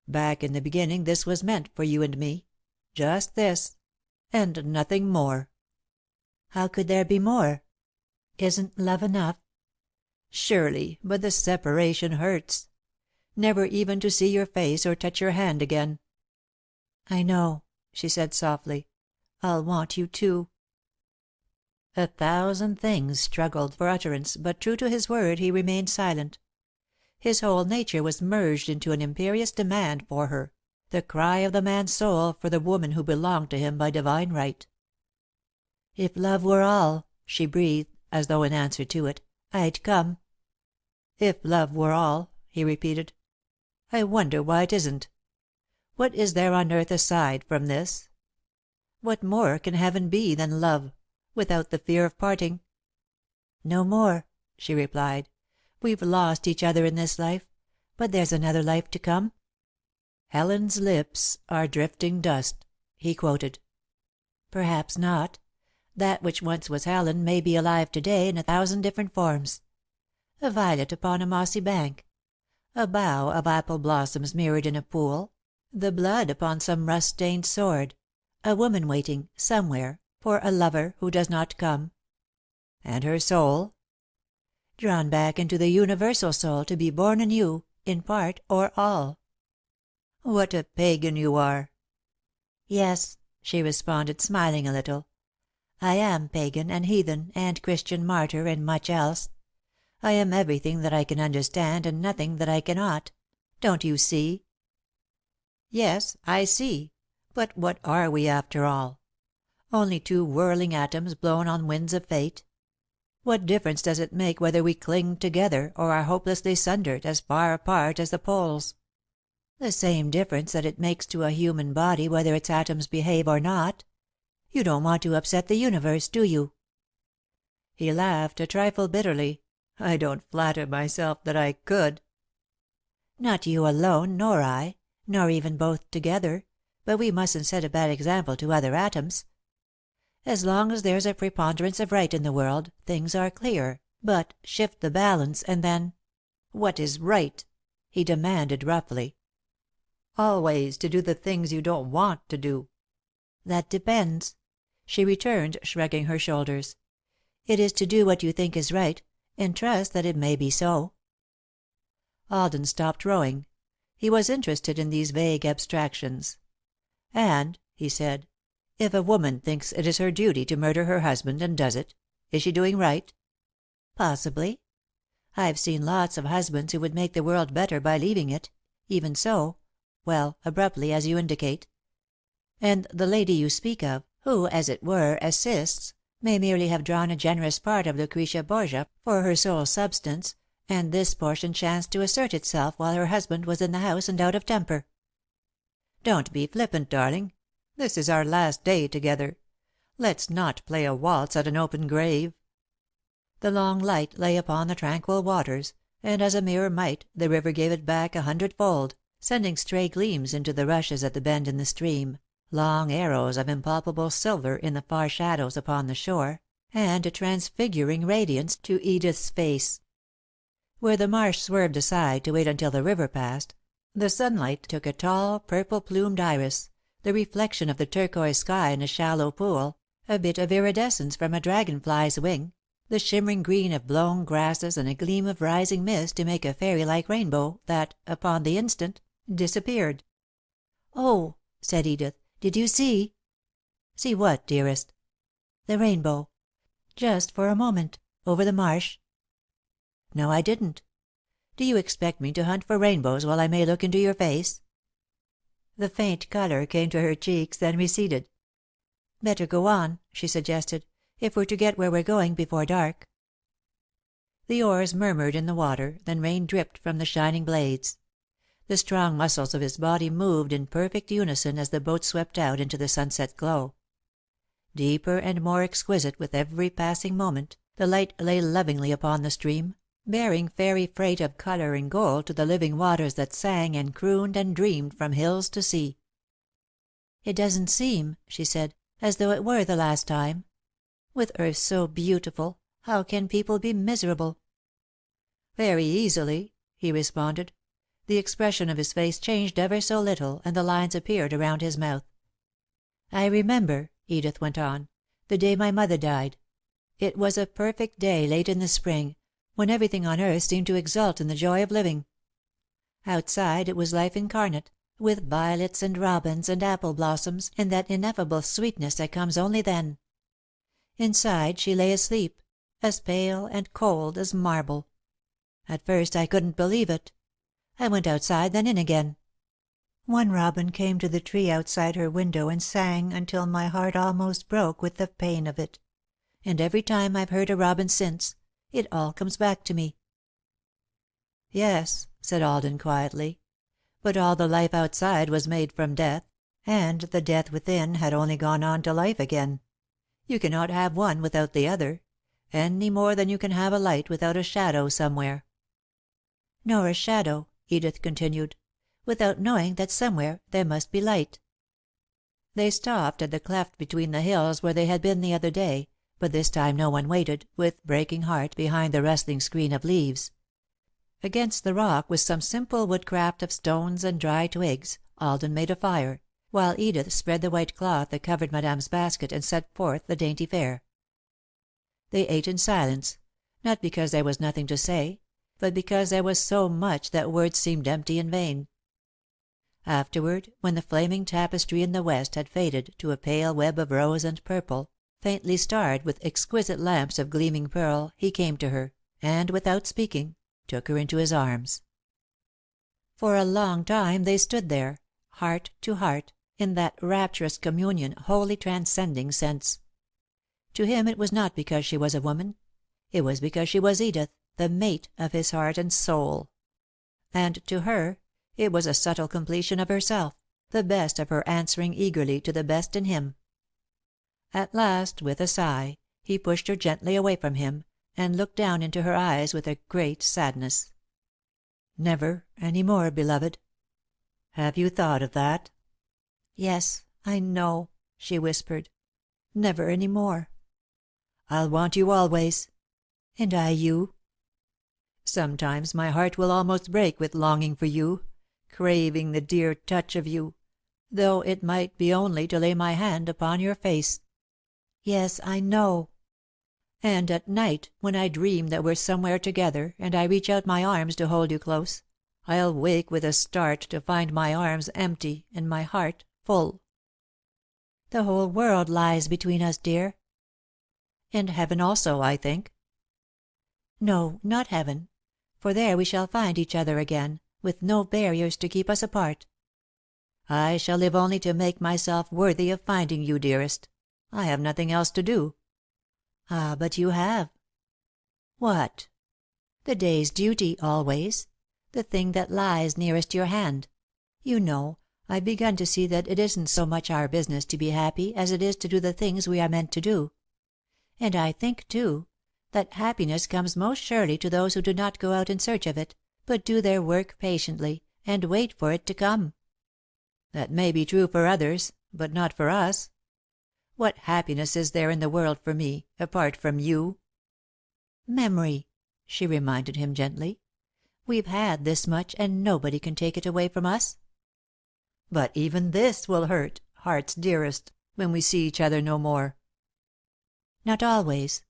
Back in the beginning this was meant for you and me, just this, and nothing more." "How could there be more? Isn't love enough?" "Surely, but the separation hurts. Never even to see your face or touch your hand again." "I know," she said softly. "I'll want you too." 1,000 things struggled for utterance, but true to his word he remained silent. His whole nature was merged into an imperious demand for her, the cry of the man's soul for the woman who belonged to him by divine right. "If love were all," she breathed, as though in answer to it, "I'd come." "If love were all," he repeated. "I wonder why it isn't. What is there on earth aside from this? What more can heaven be than love, without the fear of parting?" "No more," she replied. "We've lost each other in this life, but there's another life to come." "'Helen's lips are drifting dust,'" he quoted. "Perhaps not. That which once was Helen may be alive to day in 1,000 different forms. A violet upon a mossy bank, a bough of apple blossoms mirrored in a pool, the blood upon some rust stained sword, a woman waiting, somewhere, for a lover who does not come." "And her soul?" "Drawn back into the universal soul to be born anew, in part or all." "What a pagan you are!" "Yes," she responded, smiling a little. "I am pagan and heathen and Christian martyr and much else. I am everything that I can understand and nothing that I cannot. Don't you see?" "Yes, I see. But what are we, after all? Only two whirling atoms blown on winds of fate? What difference does it make whether we cling together, or are hopelessly sundered, as far apart as the poles?" "The same difference that it makes to a human body whether its atoms behave or not. You don't want to upset the universe, do you?" He laughed, a trifle bitterly. "I don't flatter myself that I could." "Not you alone, nor I, nor even both together, but we mustn't set a bad example to other atoms. As long as there's a preponderance of right in the world, things are clear, but shift the balance, and then—" "What is right?" he demanded, roughly. "Always to do the things you don't want to do." "That depends," she returned, shrugging her shoulders. "It is to do what you think is right, and trust that it may be so." Alden stopped rowing. He was interested in these vague abstractions. "And," he said, "if a woman thinks it is her duty to murder her husband, and does it, is she doing right?" "Possibly. I've seen lots of husbands who would make the world better by leaving it, even so well, abruptly, as you indicate. And the lady you speak of, who, as it were, assists, may merely have drawn a generous part of Lucretia Borgia for her sole substance, and this portion chanced to assert itself while her husband was in the house and out of temper." "Don't be flippant, darling. This is our last day together. Let's not play a waltz at an open grave." The long light lay upon the tranquil waters, and as a mirror might, the river gave it back 100-fold, sending stray gleams into the rushes at the bend in the stream, long arrows of impalpable silver in the far shadows upon the shore, and a transfiguring radiance to Edith's face. Where the marsh swerved aside to wait until the river passed, the sunlight took a tall, purple-plumed iris, the reflection of the turquoise sky in a shallow pool, a bit of iridescence from a dragon-fly's wing, the shimmering green of blown grasses and a gleam of rising mist to make a fairy-like rainbow that, upon the instant, disappeared. "Oh," said Edith, "did you see?" "See what, dearest?" "The rainbow. Just for a moment, over the marsh." "No, I didn't. Do you expect me to hunt for rainbows while I may look into your face?" The faint colour came to her cheeks, then receded. "Better go on," she suggested, "if we're to get where we're going before dark." The oars murmured in the water, then rain dripped from the shining blades. The strong muscles of his body moved in perfect unison as the boat swept out into the sunset glow. Deeper and more exquisite with every passing moment, the light lay lovingly upon the stream, bearing fairy freight of colour and gold to the living waters that sang and crooned and dreamed from hills to sea. "It doesn't seem," she said, "as though it were the last time. With earth so beautiful, how can people be miserable?" "Very easily," he responded. The expression of his face changed ever so little, and the lines appeared around his mouth. "I remember," Edith went on, "the day my mother died. It was a perfect day late in the spring, when everything on earth seemed to exult in the joy of living. Outside it was life incarnate, with violets and robins and apple blossoms and that ineffable sweetness that comes only then. Inside she lay asleep, as pale and cold as marble. At first I couldn't believe it. I went outside, then in again. One robin came to the tree outside her window and sang until my heart almost broke with the pain of it. And every time I've heard a robin since, it all comes back to me." "Yes," said Alden, quietly, "but all the life outside was made from death, and the death within had only gone on to life again. You cannot have one without the other, any more than you can have a light without a shadow somewhere." "Nor a shadow," Edith continued, "without knowing that somewhere there must be light." They stopped at the cleft between the hills where they had been the other day, but this time no one waited, with breaking heart, behind the rustling screen of leaves. Against the rock, with some simple woodcraft of stones and dry twigs, Alden made a fire, while Edith spread the white cloth that covered Madame's basket and set forth the dainty fare. They ate in silence, not because there was nothing to say, but because there was so much that words seemed empty and vain. Afterward, when the flaming tapestry in the west had faded to a pale web of rose and purple, faintly starred with exquisite lamps of gleaming pearl, he came to her, and, without speaking, took her into his arms. For a long time they stood there, heart to heart, in that rapturous communion wholly transcending sense. To him it was not because she was a woman. It was because she was Edith, the mate of his heart and soul. And to her, it was a subtle completion of herself, the best of her answering eagerly to the best in him. At last, with a sigh, he pushed her gently away from him, and looked down into her eyes with a great sadness. "Never any more, beloved? Have you thought of that?" "Yes, I know," she whispered. "Never any more." "I'll want you always." "And I you." "Sometimes my heart will almost break with longing for you, craving the dear touch of you, though it might be only to lay my hand upon your face." "Yes, I know." "And at night, when I dream that we're somewhere together, and I reach out my arms to hold you close, I'll wake with a start to find my arms empty and my heart full." "The whole world lies between us, dear." "And heaven also, I think." "No, not heaven. for there we shall find each other again, with no barriers to keep us apart. I shall live only to make myself worthy of finding you, dearest. I have nothing else to do." "Ah, but you have." "What?" "The day's duty, always. The thing that lies nearest your hand. You know, I've begun to see that it isn't so much our business to be happy as it is to do the things we are meant to do. And I think, too, that happiness comes most surely to those who do not go out in search of it, but do their work patiently, and wait for it to come." "That may be true for others, but not for us. What happiness is there in the world for me, apart from you?" "Memory," she reminded him gently. "We've had this much, and nobody can take it away from us." "But even this will hurt, heart's dearest, when we see each other no more." "Not always."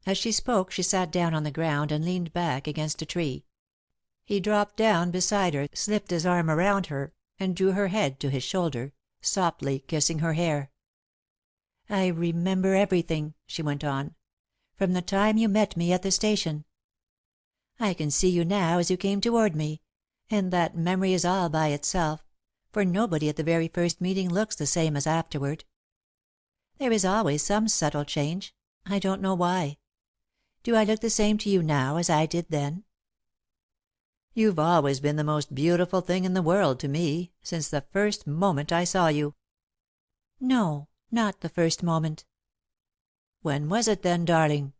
As she spoke she sat down on the ground and leaned back against a tree. He dropped down beside her, slipped his arm around her, and drew her head to his shoulder, softly kissing her hair. "I remember everything," she went on, "from the time you met me at the station. I can see you now as you came toward me, and that memory is all by itself, for nobody at the very first meeting looks the same as afterward. There is always some subtle change. I don't know why. Do I look the same to you now as I did then?" "You've always been the most beautiful thing in the world to me, since the first moment I saw you." "No, not the first moment." "When was it then, darling?"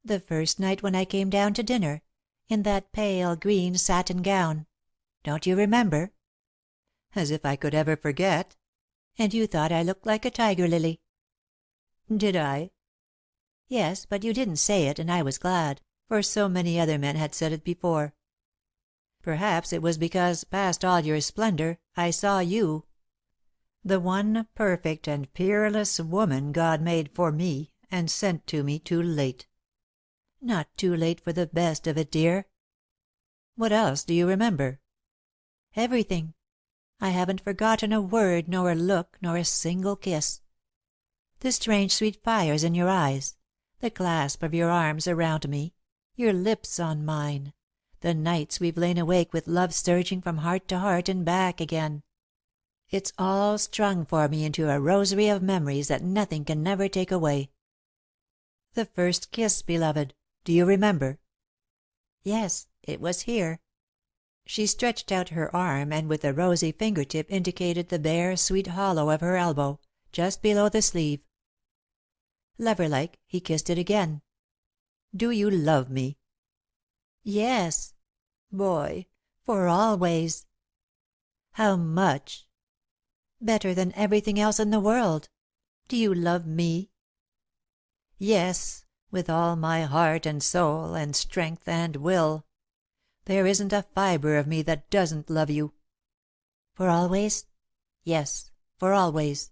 "The first night when I came down to dinner, in that pale green satin gown. Don't you remember?" "As if I could ever forget." "And you thought I looked like a tiger lily." "Did I?" "Yes, but you didn't say it, and I was glad, for so many other men had said it before." "Perhaps it was because, past all your splendour, I saw you. The one perfect and peerless woman God made for me, and sent to me too late." "Not too late for the best of it, dear." "What else do you remember?" "Everything. I haven't forgotten a word nor a look nor a single kiss. The strange sweet fires in your eyes, the clasp of your arms around me, your lips on mine, the nights we've lain awake with love surging from heart to heart and back again. It's all strung for me into a rosary of memories that nothing can ever take away." "The first kiss, beloved. Do you remember?" "Yes, it was here." She stretched out her arm and with a rosy finger tip indicated the bare, sweet hollow of her elbow, just below the sleeve. Lover like, he kissed it again. "Do you love me?" "Yes." "Boy, for always." "How much?" "Better than everything else in the world. Do you love me?" "Yes, with all my heart and soul and strength and will. There isn't a fibre of me that doesn't love you." "For always?" "Yes, for always."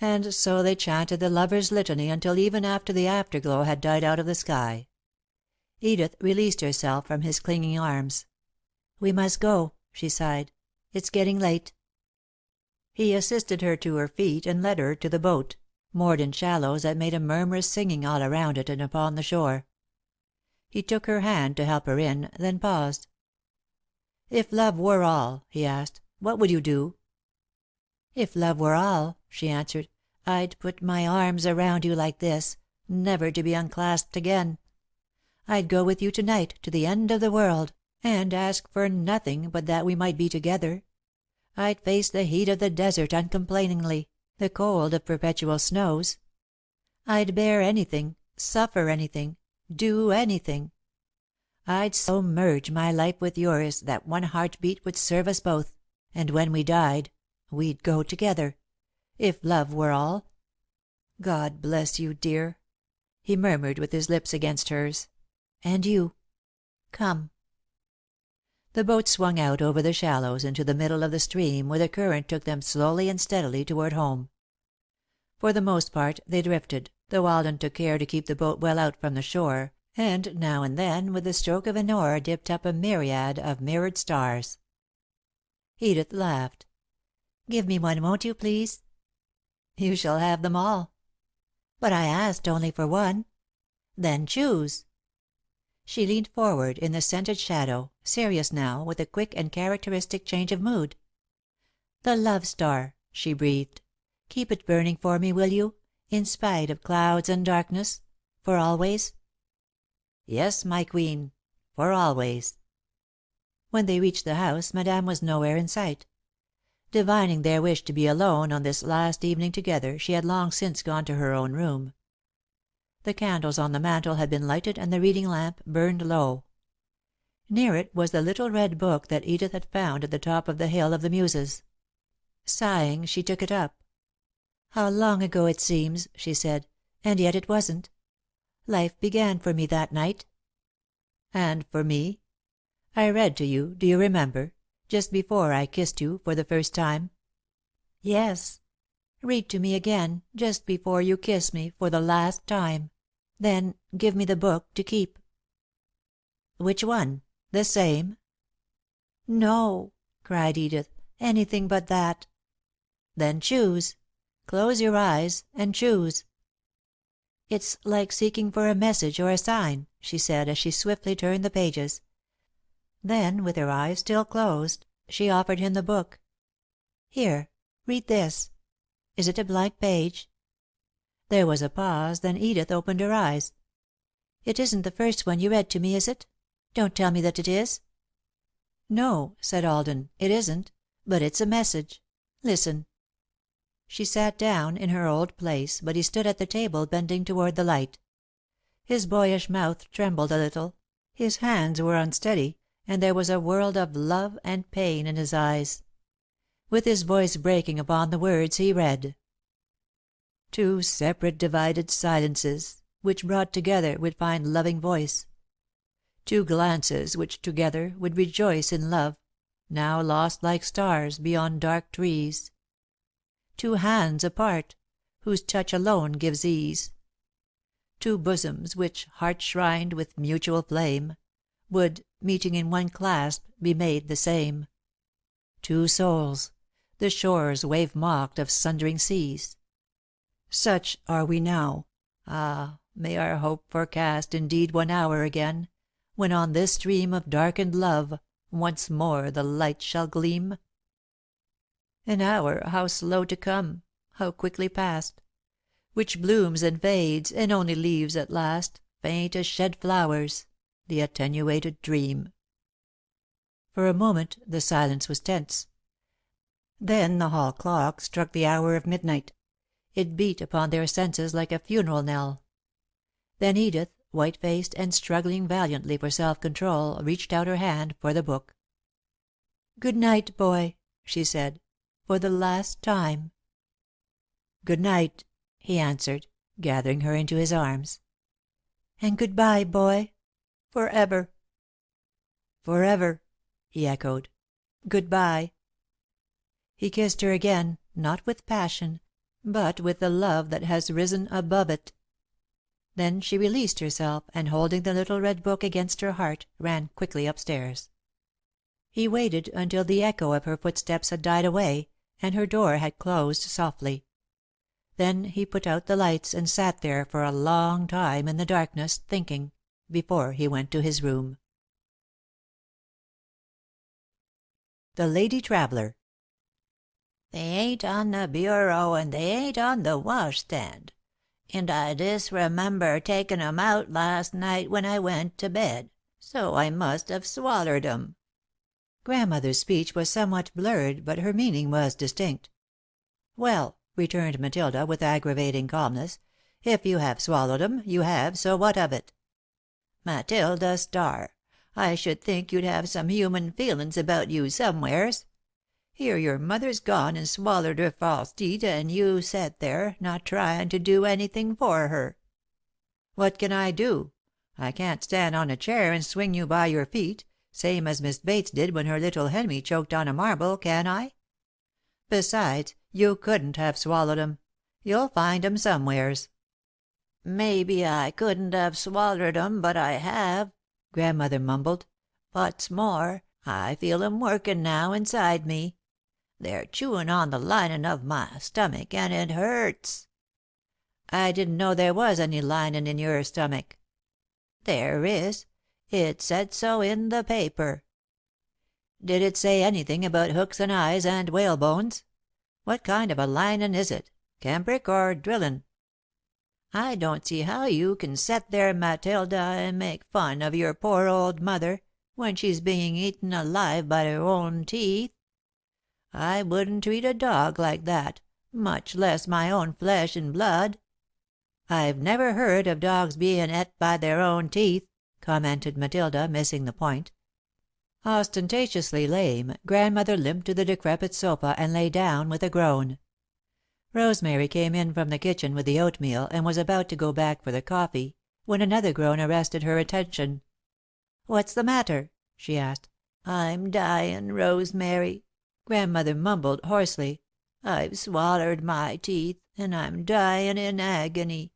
And so they chanted the lovers' litany until even after the afterglow had died out of the sky. Edith released herself from his clinging arms. "We must go," she sighed. "It's getting late." He assisted her to her feet and led her to the boat, moored in shallows that made a murmurous singing all around it and upon the shore. He took her hand to help her in, then paused. "If love were all," he asked, "what would you do?" "If love were all," she answered, "I'd put my arms around you like this, never to be unclasped again. I'd go with you to night to the end of the world, and ask for nothing but that we might be together. I'd face the heat of the desert uncomplainingly, the cold of perpetual snows. I'd bear anything, suffer anything, do anything. I'd so merge my life with yours that one heartbeat would serve us both, and when we died, we'd go together, if love were all. God bless you, dear," he murmured with his lips against hers. "And you. Come." The boat swung out over the shallows into the middle of the stream, where the current took them slowly and steadily toward home. For the most part they drifted, though Alden took care to keep the boat well out from the shore, and now and then with the stroke of an oar dipped up a myriad of mirrored stars. Edith laughed. "Give me one, won't you, please?" "You shall have them all." "But I asked only for one." "Then choose." She leaned forward in the scented shadow, serious now, with a quick and characteristic change of mood. "The love star," she breathed. "Keep it burning for me, will you, in spite of clouds and darkness? For always?" "Yes, my queen, for always." When they reached the house, Madame was nowhere in sight. Divining their wish to be alone on this last evening together, she had long since gone to her own room. The candles on the mantel had been lighted and the reading lamp burned low. Near it was the little red book that Edith had found at the top of the Hill of the Muses. Sighing, she took it up. "How long ago it seems," she said, "and yet it wasn't. Life began for me that night." "And for me? I read to you, do you remember, just before I kissed you for the first time?" "Yes. Read to me again, just before you kiss me for the last time. Then give me the book to keep." "Which one? The same?" "No," cried Edith. "Anything but that." "Then choose. Close your eyes and choose." "It's like seeking for a message or a sign," she said, as she swiftly turned the pages. Then, with her eyes still closed, she offered him the book. "Here, read this. Is it a blank page?" There was a pause, then Edith opened her eyes. "It isn't the first one you read to me, is it? Don't tell me that it is." "No," said Alden, "it isn't, but it's a message. Listen." She sat down in her old place, but he stood at the table, bending toward the light. His boyish mouth trembled a little, his hands were unsteady, and there was a world of love and pain in his eyes. With his voice breaking upon the words, he read: "Two separate divided silences, which brought together would find loving voice. Two glances which together would rejoice in love, now lost like stars beyond dark trees. Two hands apart, whose touch alone gives ease. Two bosoms which, heart shrined with mutual flame, would, meeting in one clasp, be made the same. Two souls, the shores wave mocked of sundering seas. Such are we now. Ah, may our hope forecast indeed one hour again, when on this stream of darkened love once more the light shall gleam? An hour, how slow to come, how quickly past, which blooms and fades, and only leaves at last, faint as shed flowers, the attenuated dream." For a moment the silence was tense. Then the hall clock struck the hour of midnight. It beat upon their senses like a funeral knell. Then Edith, white faced and struggling valiantly for self control, reached out her hand for the book. "Good night, boy," she said, "for the last time." "Good night," he answered, gathering her into his arms. "And good bye, boy. Forever." "Forever," he echoed. "Good bye." He kissed her again, not with passion, but with the love that has risen above it. Then she released herself, and holding the little red book against her heart, ran quickly upstairs. He waited until the echo of her footsteps had died away, and her door had closed softly. Then he put out the lights and sat there for a long time in the darkness, thinking, before he went to his room. The Lady Traveller. They ain't on the bureau and they ain't on the washstand, and I disremember takin' 'em out last night when I went to bed, so I must have swallered 'em." Grandmother's speech was somewhat blurred, but her meaning was distinct. "Well," returned Matilda, with aggravating calmness, "if you have swallowed 'em, you have, so what of it?" "Matilda Starr, I should think you'd have some human feelin's about you somewheres. Here your mother's gone and swallered her false teeth, and you set there, not tryin' to do anything for her." "What can I do? I can't stand on a chair and swing you by your feet, same as Miss Bates did when her little Henry choked on a marble, can I? Besides, you couldn't have swallowed 'em. You'll find 'em somewheres." "Maybe I couldn't have swallered 'em, but I have," Grandmother mumbled. "What's more, I feel 'em workin' now inside me. They're chewin' on the linin' of my stomach, and it hurts." "I didn't know there was any linin' in your stomach." "There is. It said so in the paper." "Did it say anything about hooks and eyes and whalebones? What kind of a linin' is it? Cambric or drillin'?" "I don't see how you can set there, Matilda, and make fun of your poor old mother, when she's being eaten alive by her own teeth. I wouldn't treat a dog like that, much less my own flesh and blood." "I've never heard of dogs bein' et by their own teeth," commented Matilda, missing the point. Ostentatiously lame, Grandmother limped to the decrepit sofa and lay down with a groan. Rosemary came in from the kitchen with the oatmeal, and was about to go back for the coffee, when another groan arrested her attention. "What's the matter?" she asked. "I'm dyin', Rosemary," Grandmother mumbled, hoarsely. "I've swallered my teeth, and I'm dyin' in agony."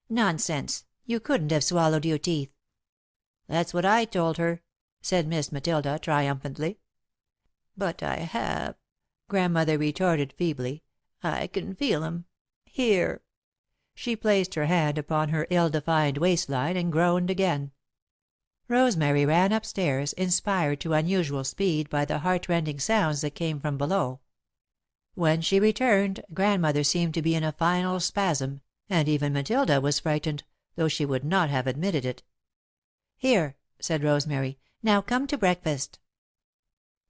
"Nonsense! You couldn't have swallowed your teeth." "That's what I told her," said Miss Matilda, triumphantly. "But I have," Grandmother retorted, feebly. "I can feel 'em. Here." She placed her hand upon her ill defined waist line and groaned again. Rosemary ran up stairs, inspired to unusual speed by the heartrending sounds that came from below. When she returned, Grandmother seemed to be in a final spasm, and even Matilda was frightened, though she would not have admitted it. "Here," said Rosemary. "Now come to breakfast."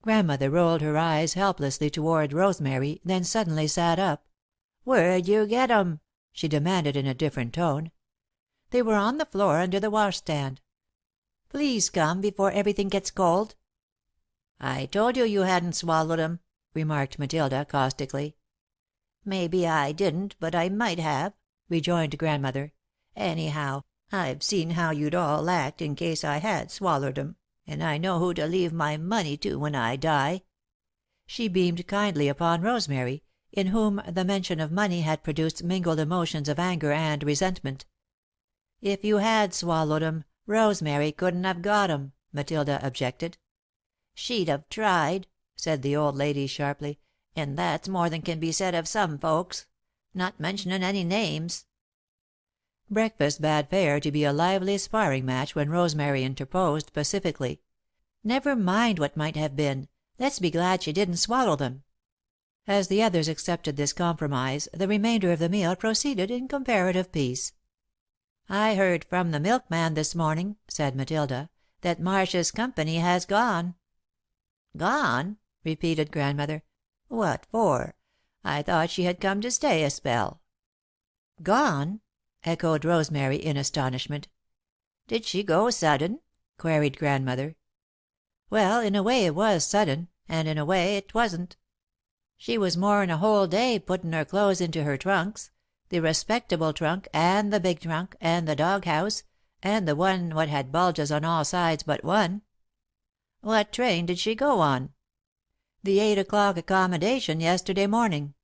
Grandmother rolled her eyes helplessly toward Rosemary, then suddenly sat up. "Where'd you get 'em?" she demanded, in a different tone. "They were on the floor under the washstand." "Please come before everything gets cold." "I told you hadn't swallowed 'em," remarked Matilda, caustically. "Maybe I didn't, but I might have," rejoined Grandmother. "Anyhow, I've seen how you'd all act in case I had swallered 'em, and I know who to leave my money to when I die." She beamed kindly upon Rosemary, in whom the mention of money had produced mingled emotions of anger and resentment. "If you had swallowed 'em, Rosemary couldn't have got 'em," Matilda objected. "She'd have tried," said the old lady, sharply, "and that's more than can be said of some folks. Not mentionin' any names." Breakfast bade fair to be a lively sparring match when Rosemary interposed, pacifically. "Never mind what might have been. Let's be glad she didn't swallow them." As the others accepted this compromise, the remainder of the meal proceeded in comparative peace. "I heard from the milkman this morning," said Matilda, "that Marsh's company has gone." "Gone?" repeated Grandmother. "What for? I thought she had come to stay a spell." "Gone?" echoed Rosemary, in astonishment. "Did she go sudden?" queried Grandmother. "Well, in a way it was sudden, and in a way it wasn't. She was more'n a whole day puttin' her clothes into her trunks, the respectable trunk, and the big trunk, and the dog house, and the one what had bulges on all sides but one." "What train did she go on?" "The 8 o'clock accommodation yesterday morning.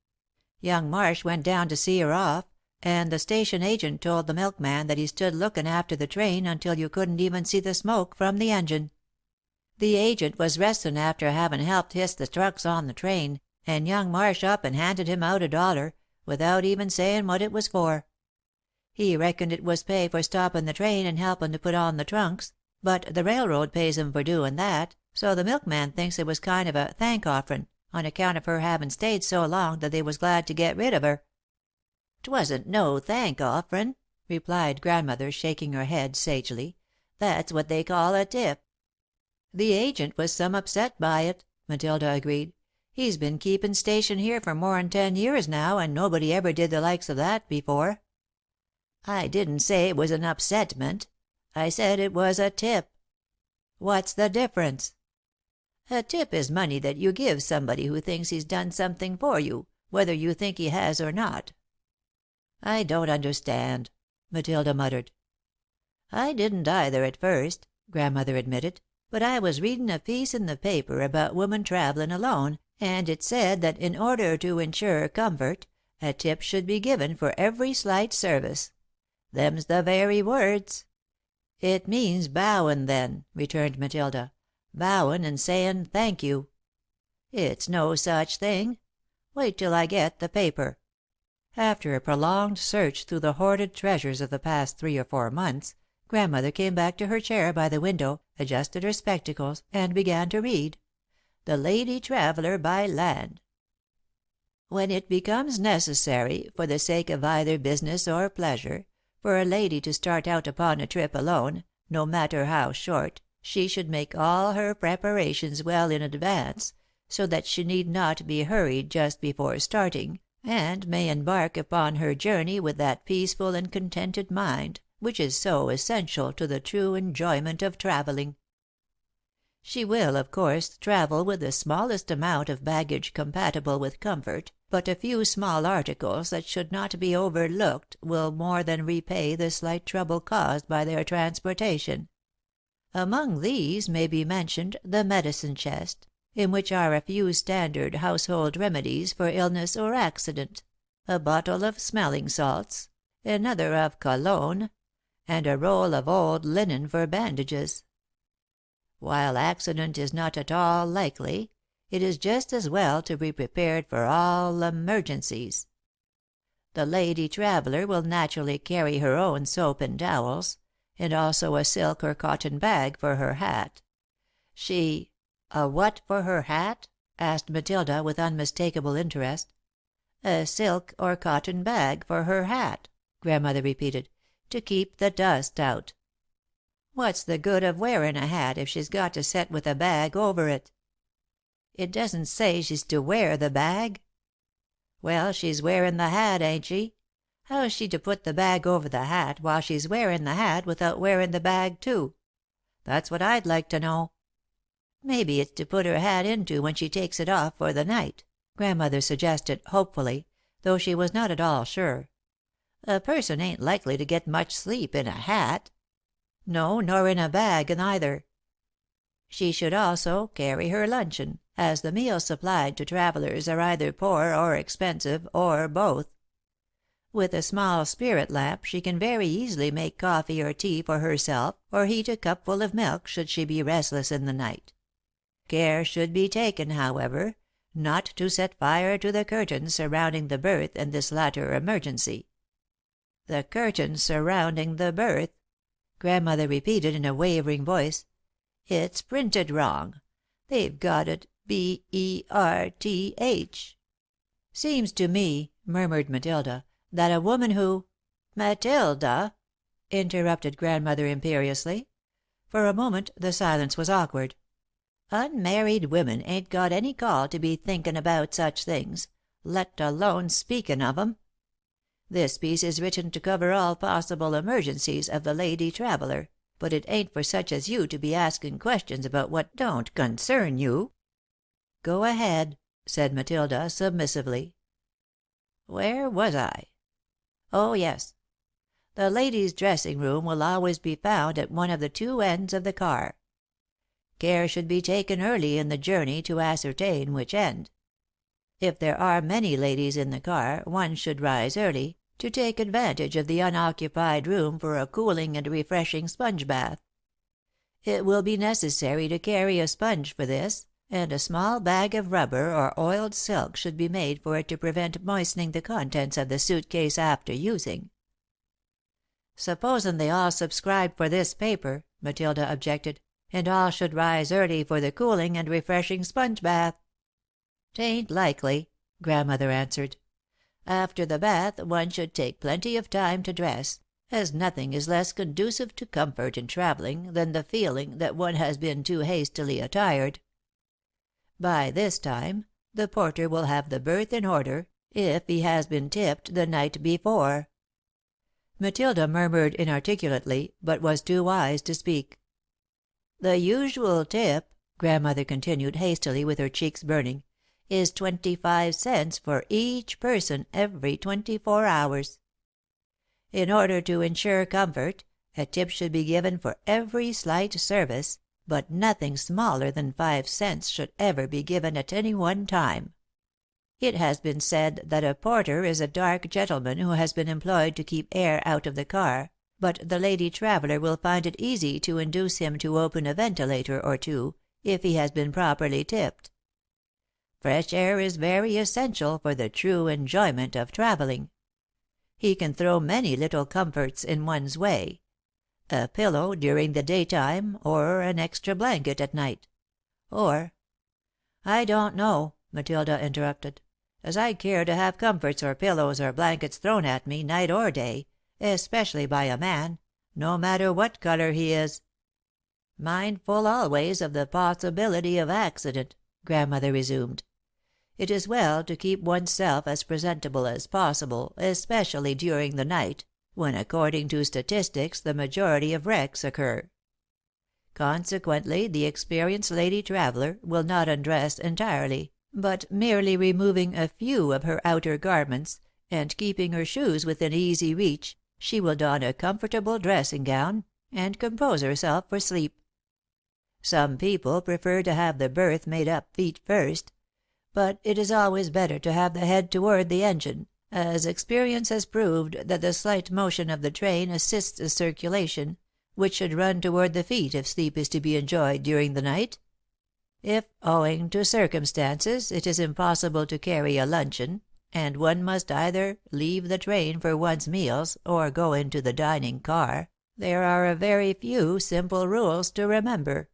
Young Marsh went down to see her off, and the station agent told the milkman that he stood lookin' after the train until you couldn't even see the smoke from the engine. The agent was restin' after havin' helped hist the trucks on the train, and young Marsh up and handed him out $1, without even sayin' what it was for. He reckoned it was pay for stoppin' the train and helpin' to put on the trunks, but the railroad pays him for doin' that, so the milkman thinks it was kind of a thank offerin', on account of her havin' stayed so long that they was glad to get rid of her." "'Twasn't no thank offerin'," replied Grandmother, shaking her head, sagely. "That's what they call a tip." "The agent was some upset by it," Matilda agreed. "He's been keepin' station here for more'n 10 years now, and nobody ever did the likes of that before." "I didn't say it was an upsetment. I said it was a tip." "What's the difference?" "A tip is money that you give somebody who thinks he's done something for you, whether you think he has or not." "I don't understand," Matilda muttered. "I didn't either at first," Grandmother admitted, "but I was readin' a piece in the paper about women travellin' alone, and it said that in order to insure comfort, a tip should be given for every slight service. Them's the very words." "It means bowin', then," returned Matilda. "Bowin' and sayin' 'thank you.'" "It's no such thing. Wait till I get the paper." After a prolonged search through the hoarded treasures of the past 3 or 4 months, Grandmother came back to her chair by the window, adjusted her spectacles, and began to read "The Lady Traveller by Land." "When it becomes necessary, for the sake of either business or pleasure, for a lady to start out upon a trip alone, no matter how short, she should make all her preparations well in advance, so that she need not be hurried just before starting, and may embark upon her journey with that peaceful and contented mind which is so essential to the true enjoyment of travelling. She will, of course, travel with the smallest amount of baggage compatible with comfort, but a few small articles that should not be overlooked will more than repay the slight trouble caused by their transportation. Among these may be mentioned the medicine chest, in which are a few standard household remedies for illness or accident, a bottle of smelling salts, another of cologne, and a roll of old linen for bandages. While accident is not at all likely, it is just as well to be prepared for all emergencies. The lady traveller will naturally carry her own soap and towels, and also a silk or cotton bag for her hat. She " "A what for her hat?" asked Matilda, with unmistakable interest. "A silk or cotton bag for her hat," Grandmother repeated, "to keep the dust out. What's the good of wearin' a hat if she's got to set with a bag over it?" "It doesn't say she's to wear the bag." "Well, she's wearin' the hat, ain't she? How's she to put the bag over the hat while she's wearin' the hat without wearin' the bag, too? That's what I'd like to know." "Maybe it's to put her hat into when she takes it off for the night," Grandmother suggested, hopefully, though she was not at all sure. "A person ain't likely to get much sleep in a hat." "No, nor in a bag neither." "She should also carry her luncheon, as the meals supplied to travellers are either poor or expensive, or both. With a small spirit lamp she can very easily make coffee or tea for herself, or heat a cupful of milk should she be restless in the night. Care should be taken, however, not to set fire to the curtains surrounding the berth in this latter emergency." "The curtains surrounding the berth," Grandmother repeated in a wavering voice. "It's printed wrong. They've got it BERTH." "Seems to me," murmured Matilda, "that a woman who " "Matilda!" interrupted Grandmother imperiously. For a moment the silence was awkward. "Unmarried women ain't got any call to be thinkin' about such things, let alone speakin' of 'em. This piece is written to cover all possible emergencies of the lady traveller, but it ain't for such as you to be askin' questions about what don't concern you." "Go ahead," said Matilda, submissively. "Where was I? Oh, yes. The ladies' dressing room will always be found at one of the two ends of the car. Care should be taken early in the journey to ascertain which end. If there are many ladies in the car, one should rise early, to take advantage of the unoccupied room for a cooling and refreshing sponge bath. It will be necessary to carry a sponge for this, and a small bag of rubber or oiled silk should be made for it to prevent moistening the contents of the suit case after using." "Supposin' they all subscribed for this paper," Matilda objected, "and all should rise early for the cooling and refreshing sponge bath?" "'Tain't likely," Grandmother answered. "After the bath one should take plenty of time to dress, as nothing is less conducive to comfort in travelling than the feeling that one has been too hastily attired. By this time, the porter will have the berth in order, if he has been tipped the night before." Matilda murmured inarticulately, but was too wise to speak. "The usual tip," Grandmother continued, hastily, with her cheeks burning, "is 25 cents for each person every 24 hours. In order to insure comfort, a tip should be given for every slight service, but nothing smaller than 5 cents should ever be given at any one time. It has been said that a porter is a dark gentleman who has been employed to keep air out of the car, but the lady traveller will find it easy to induce him to open a ventilator or two, if he has been properly tipped. Fresh air is very essential for the true enjoyment of travelling. He can throw many little comforts in one's way. a pillow during the daytime, or an extra blanket at night. Or " "I don't know," Matilda interrupted, "as I'd care to have comforts or pillows or blankets thrown at me, night or day, especially by a man, no matter what colour he is." "Mindful always of the possibility of accident," Grandmother resumed. "It is well to keep one's self as presentable as possible, especially during the night, when according to statistics the majority of wrecks occur. Consequently the experienced lady traveller will not undress entirely, but merely removing a few of her outer garments, and keeping her shoes within easy reach, she will don a comfortable dressing gown, and compose herself for sleep. Some people prefer to have the berth made up feet first, but it is always better to have the head toward the engine, as experience has proved that the slight motion of the train assists the circulation, which should run toward the feet if sleep is to be enjoyed during the night. If, owing to circumstances, it is impossible to carry a luncheon, and one must either leave the train for one's meals or go into the dining car, there are a very few simple rules to remember.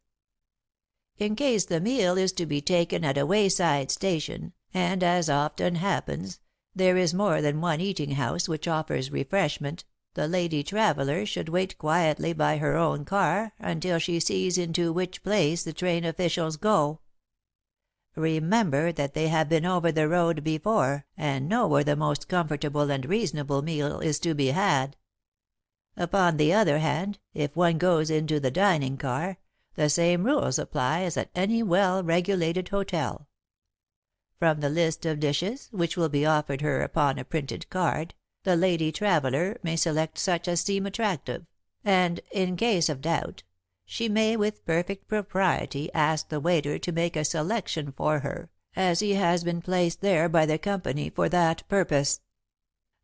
In case the meal is to be taken at a wayside station, and, as often happens, there is more than one eating house which offers refreshment, the lady traveller should wait quietly by her own car until she sees into which place the train officials go. Remember that they have been over the road before, and know where the most comfortable and reasonable meal is to be had. Upon the other hand, if one goes into the dining car, the same rules apply as at any well-regulated hotel. From the list of dishes, which will be offered her upon a printed card, the lady traveller may select such as seem attractive, and, in case of doubt, she may with perfect propriety ask the waiter to make a selection for her, as he has been placed there by the company for that purpose.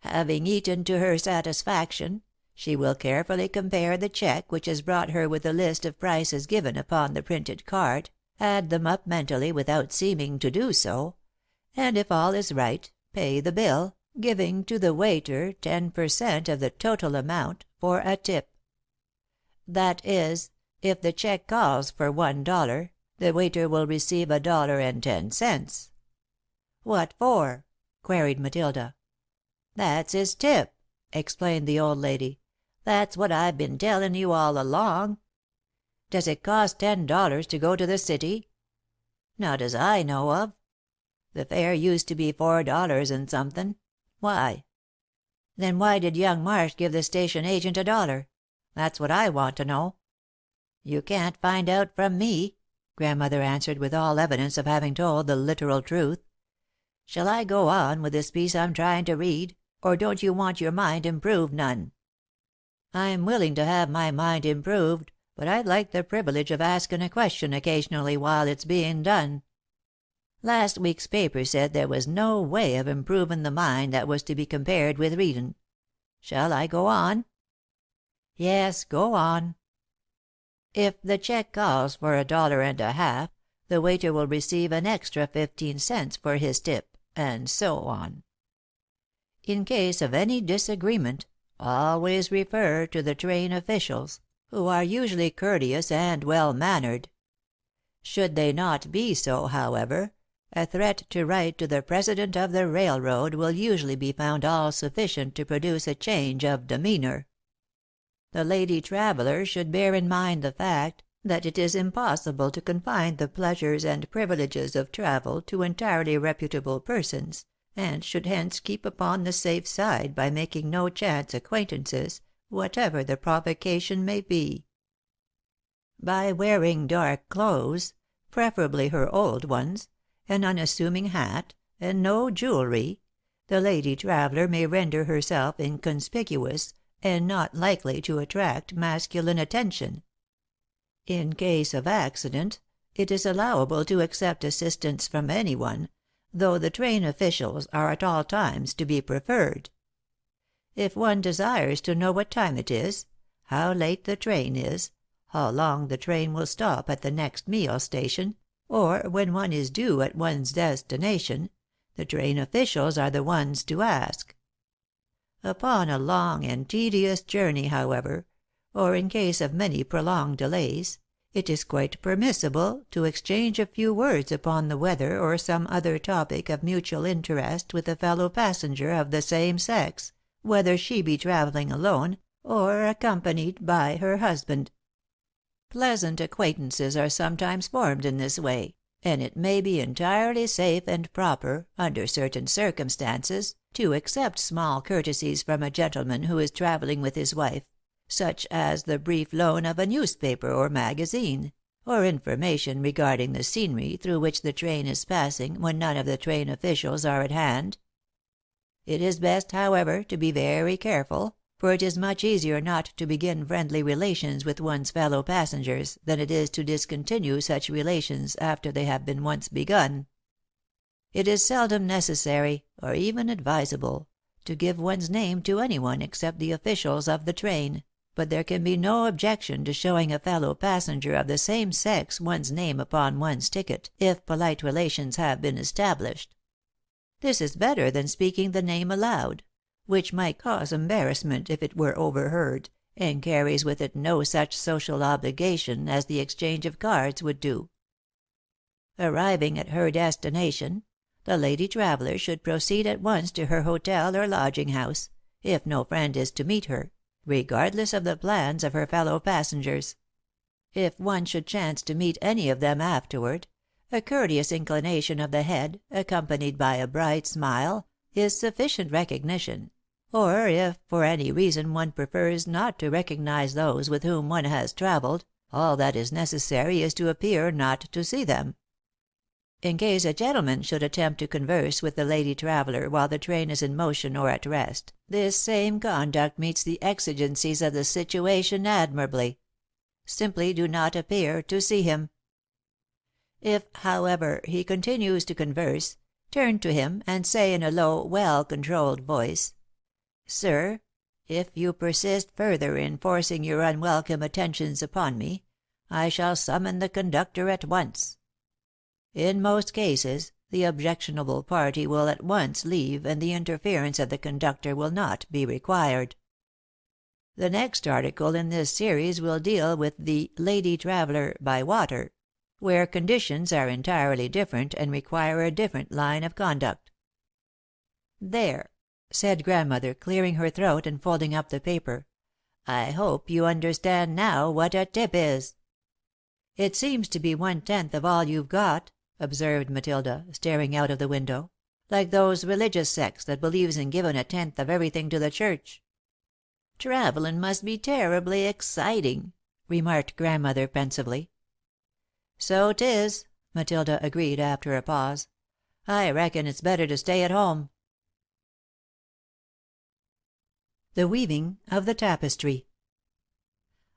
Having eaten to her satisfaction, she will carefully compare the check which is brought her with the list of prices given upon the printed card, add them up mentally without seeming to do so, and if all is right, pay the bill, giving to the waiter 10% of the total amount for a tip. That is, if the check calls for $1, the waiter will receive $1.10. "What for?" queried Matilda. "That's his tip," explained the old lady. "That's what I've been tellin' you all along. Does it cost $10 to go to the city? Not as I know of. The fare used to be $4 and somethin'. Why? Then why did young Marsh give the station agent $1? That's what I want to know." "You can't find out from me," Grandmother answered with all evidence of having told the literal truth. "Shall I go on with this piece I'm tryin' to read, or don't you want your mind improved none?" "I'm willing to have my mind improved, but I'd like the privilege of askin' a question occasionally while it's bein' done. Last week's paper said there was no way of improvin' the mind that was to be compared with readin'. Shall I go on?" "Yes, go on." "If the check calls for $1.50, the waiter will receive an extra 15 cents for his tip, and so on. In case of any disagreement, always refer to the train officials, who are usually courteous and well-mannered. Should they not be so, however, a threat to write to the president of the railroad will usually be found all sufficient to produce a change of demeanour. The lady traveller should bear in mind the fact that it is impossible to confine the pleasures and privileges of travel to entirely reputable persons, and should hence keep upon the safe side by making no chance acquaintances, whatever the provocation may be. By wearing dark clothes, preferably her old ones, an unassuming hat, and no jewelry, the lady traveller may render herself inconspicuous, and not likely to attract masculine attention. In case of accident, it is allowable to accept assistance from anyone, though the train officials are at all times to be preferred. If one desires to know what time it is, how late the train is, how long the train will stop at the next meal station, or when one is due at one's destination, the train officials are the ones to ask. Upon a long and tedious journey, however, or in case of many prolonged delays, it is quite permissible to exchange a few words upon the weather or some other topic of mutual interest with a fellow passenger of the same sex, whether she be travelling alone or accompanied by her husband. Pleasant acquaintances are sometimes formed in this way, and it may be entirely safe and proper, under certain circumstances, to accept small courtesies from a gentleman who is travelling with his wife, such as the brief loan of a newspaper or magazine, or information regarding the scenery through which the train is passing when none of the train officials are at hand. It is best, however, to be very careful, for it is much easier not to begin friendly relations with one's fellow passengers than it is to discontinue such relations after they have been once begun. It is seldom necessary, or even advisable, to give one's name to anyone except the officials of the train, but there can be no objection to showing a fellow passenger of the same sex one's name upon one's ticket, if polite relations have been established. This is better than speaking the name aloud, which might cause embarrassment if it were overheard, and carries with it no such social obligation as the exchange of cards would do. Arriving at her destination, the lady traveller should proceed at once to her hotel or lodging house, if no friend is to meet her, regardless of the plans of her fellow passengers. If one should chance to meet any of them afterward, a courteous inclination of the head, accompanied by a bright smile, is sufficient recognition, or if for any reason one prefers not to recognize those with whom one has travelled, all that is necessary is to appear not to see them. In case a gentleman should attempt to converse with the lady traveller while the train is in motion or at rest, this same conduct meets the exigencies of the situation admirably. Simply do not appear to see him. If, however, he continues to converse, turn to him and say in a low, well-controlled voice, "Sir, if you persist further in forcing your unwelcome attentions upon me, I shall summon the conductor at once." In most cases, the objectionable party will at once leave and the interference of the conductor will not be required. The next article in this series will deal with the "Lady Traveller by Water," where conditions are entirely different and require a different line of conduct. "There," said Grandmother, clearing her throat and folding up the paper. "I hope you understand now what a tip is." "It seems to be 1/10 of all you've got," observed Matilda, staring out of the window, "like those religious sects that believes in givin' 1/10 of everything to the church." "Travellin' must be terribly exciting," remarked Grandmother, pensively. "So 'tis," Matilda agreed, after a pause. "I reckon it's better to stay at home." The weaving of the tapestry.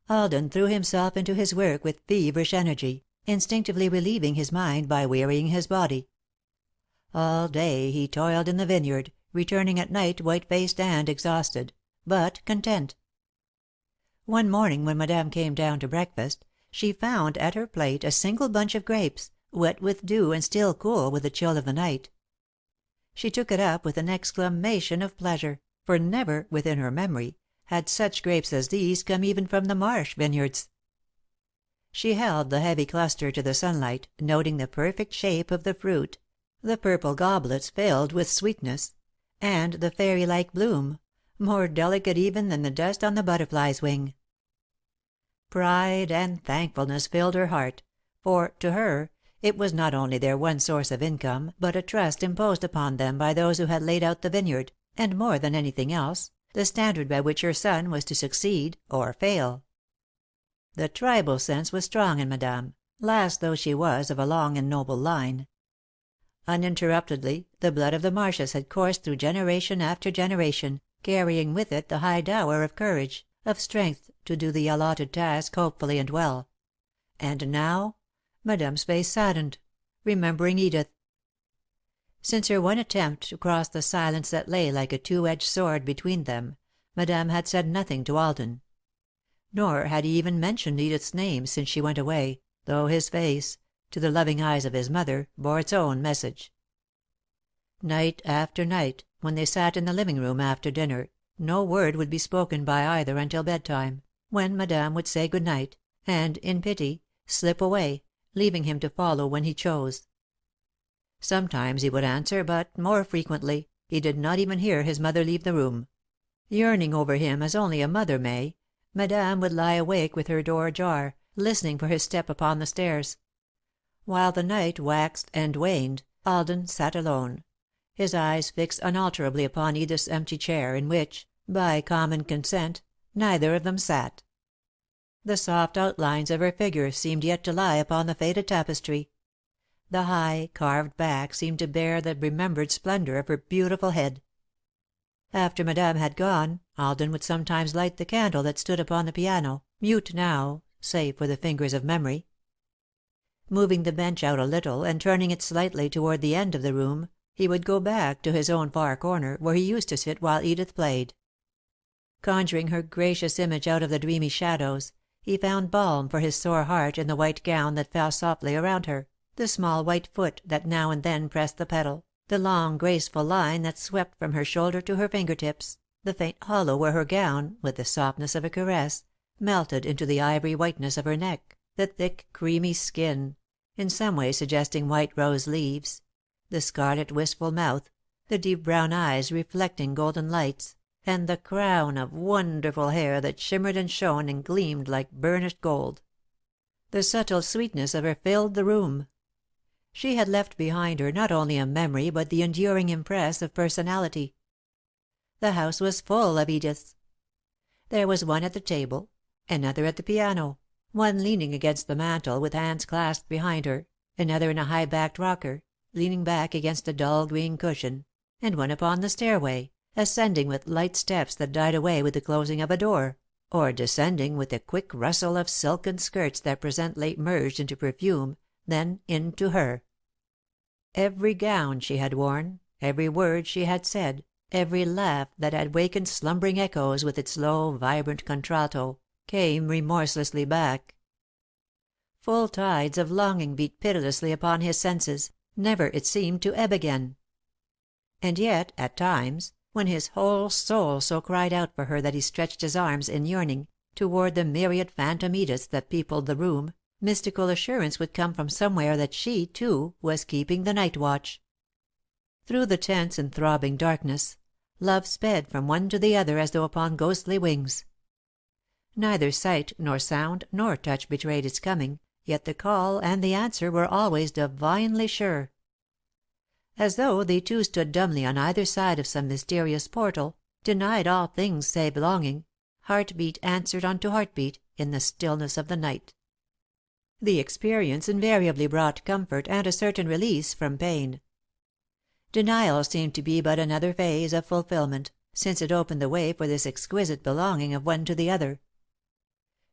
Alden threw himself into his work with feverish energy, instinctively relieving his mind by wearying his body. All day he toiled in the vineyard, returning at night white-faced and exhausted, but content. One morning when Madame came down to breakfast, she found at her plate a single bunch of grapes, wet with dew and still cool with the chill of the night. She took it up with an exclamation of pleasure, for never, within her memory, had such grapes as these come even from the Marsh vineyards. She held the heavy cluster to the sunlight, noting the perfect shape of the fruit, the purple goblets filled with sweetness, and the fairy-like bloom, more delicate even than the dust on the butterfly's wing. Pride and thankfulness filled her heart, for, to her, it was not only their one source of income but a trust imposed upon them by those who had laid out the vineyard, and, more than anything else, the standard by which her son was to succeed or fail. The tribal sense was strong in Madame, last though she was of a long and noble line. Uninterruptedly, the blood of the Marshes had coursed through generation after generation, carrying with it the high dower of courage, of strength to do the allotted task hopefully and well. And now Madame's face saddened, remembering Edith. Since her one attempt to cross the silence that lay like a two-edged sword between them, Madame had said nothing to Alden. Nor had he even mentioned Edith's name since she went away, though his face, to the loving eyes of his mother, bore its own message. Night after night, when they sat in the living room after dinner, no word would be spoken by either until bedtime, when Madame would say good night, and, in pity, slip away, leaving him to follow when he chose. Sometimes he would answer, but, more frequently, he did not even hear his mother leave the room. Yearning over him as only a mother may, Madame would lie awake with her door ajar, listening for his step upon the stairs. While the night waxed and waned, Alden sat alone, his eyes fixed unalterably upon Edith's empty chair, in which, by common consent, neither of them sat. The soft outlines of her figure seemed yet to lie upon the faded tapestry. The high, carved back seemed to bear the remembered splendour of her beautiful head. After Madame had gone, Alden would sometimes light the candle that stood upon the piano, mute now, save for the fingers of memory. Moving the bench out a little, and turning it slightly toward the end of the room, he would go back to his own far corner, where he used to sit while Edith played. Conjuring her gracious image out of the dreamy shadows, he found balm for his sore heart in the white gown that fell softly around her, the small white foot that now and then pressed the pedal, the long graceful line that swept from her shoulder to her finger tips, the faint hollow where her gown, with the softness of a caress, melted into the ivory whiteness of her neck, the thick, creamy skin, in some way suggesting white rose leaves, the scarlet, wistful mouth, the deep brown eyes reflecting golden lights, and the crown of wonderful hair that shimmered and shone and gleamed like burnished gold. The subtle sweetness of her filled the room. She had left behind her not only a memory but the enduring impress of personality. The house was full of Ediths. There was one at the table, another at the piano, one leaning against the mantel with hands clasped behind her, another in a high backed rocker, leaning back against a dull green cushion, and one upon the stairway, ascending with light steps that died away with the closing of a door, or descending with a quick rustle of silken skirts that presently merged into perfume, then into her. Every gown she had worn, every word she had said, every laugh that had wakened slumbering echoes with its low, vibrant contralto, came remorselessly back. Full tides of longing beat pitilessly upon his senses, never, it seemed, to ebb again. And yet, at times, when his whole soul so cried out for her that he stretched his arms, in yearning, toward the myriad phantom Ediths that peopled the room, mystical assurance would come from somewhere that she, too, was keeping the night watch. Through the tense and throbbing darkness, love sped from one to the other as though upon ghostly wings. Neither sight nor sound nor touch betrayed its coming, yet the call and the answer were always divinely sure. As though they two stood dumbly on either side of some mysterious portal, denied all things save longing, heart-beat answered unto heart-beat, in the stillness of the night. The experience invariably brought comfort and a certain release from pain. Denial seemed to be but another phase of fulfillment, since it opened the way for this exquisite belonging of one to the other.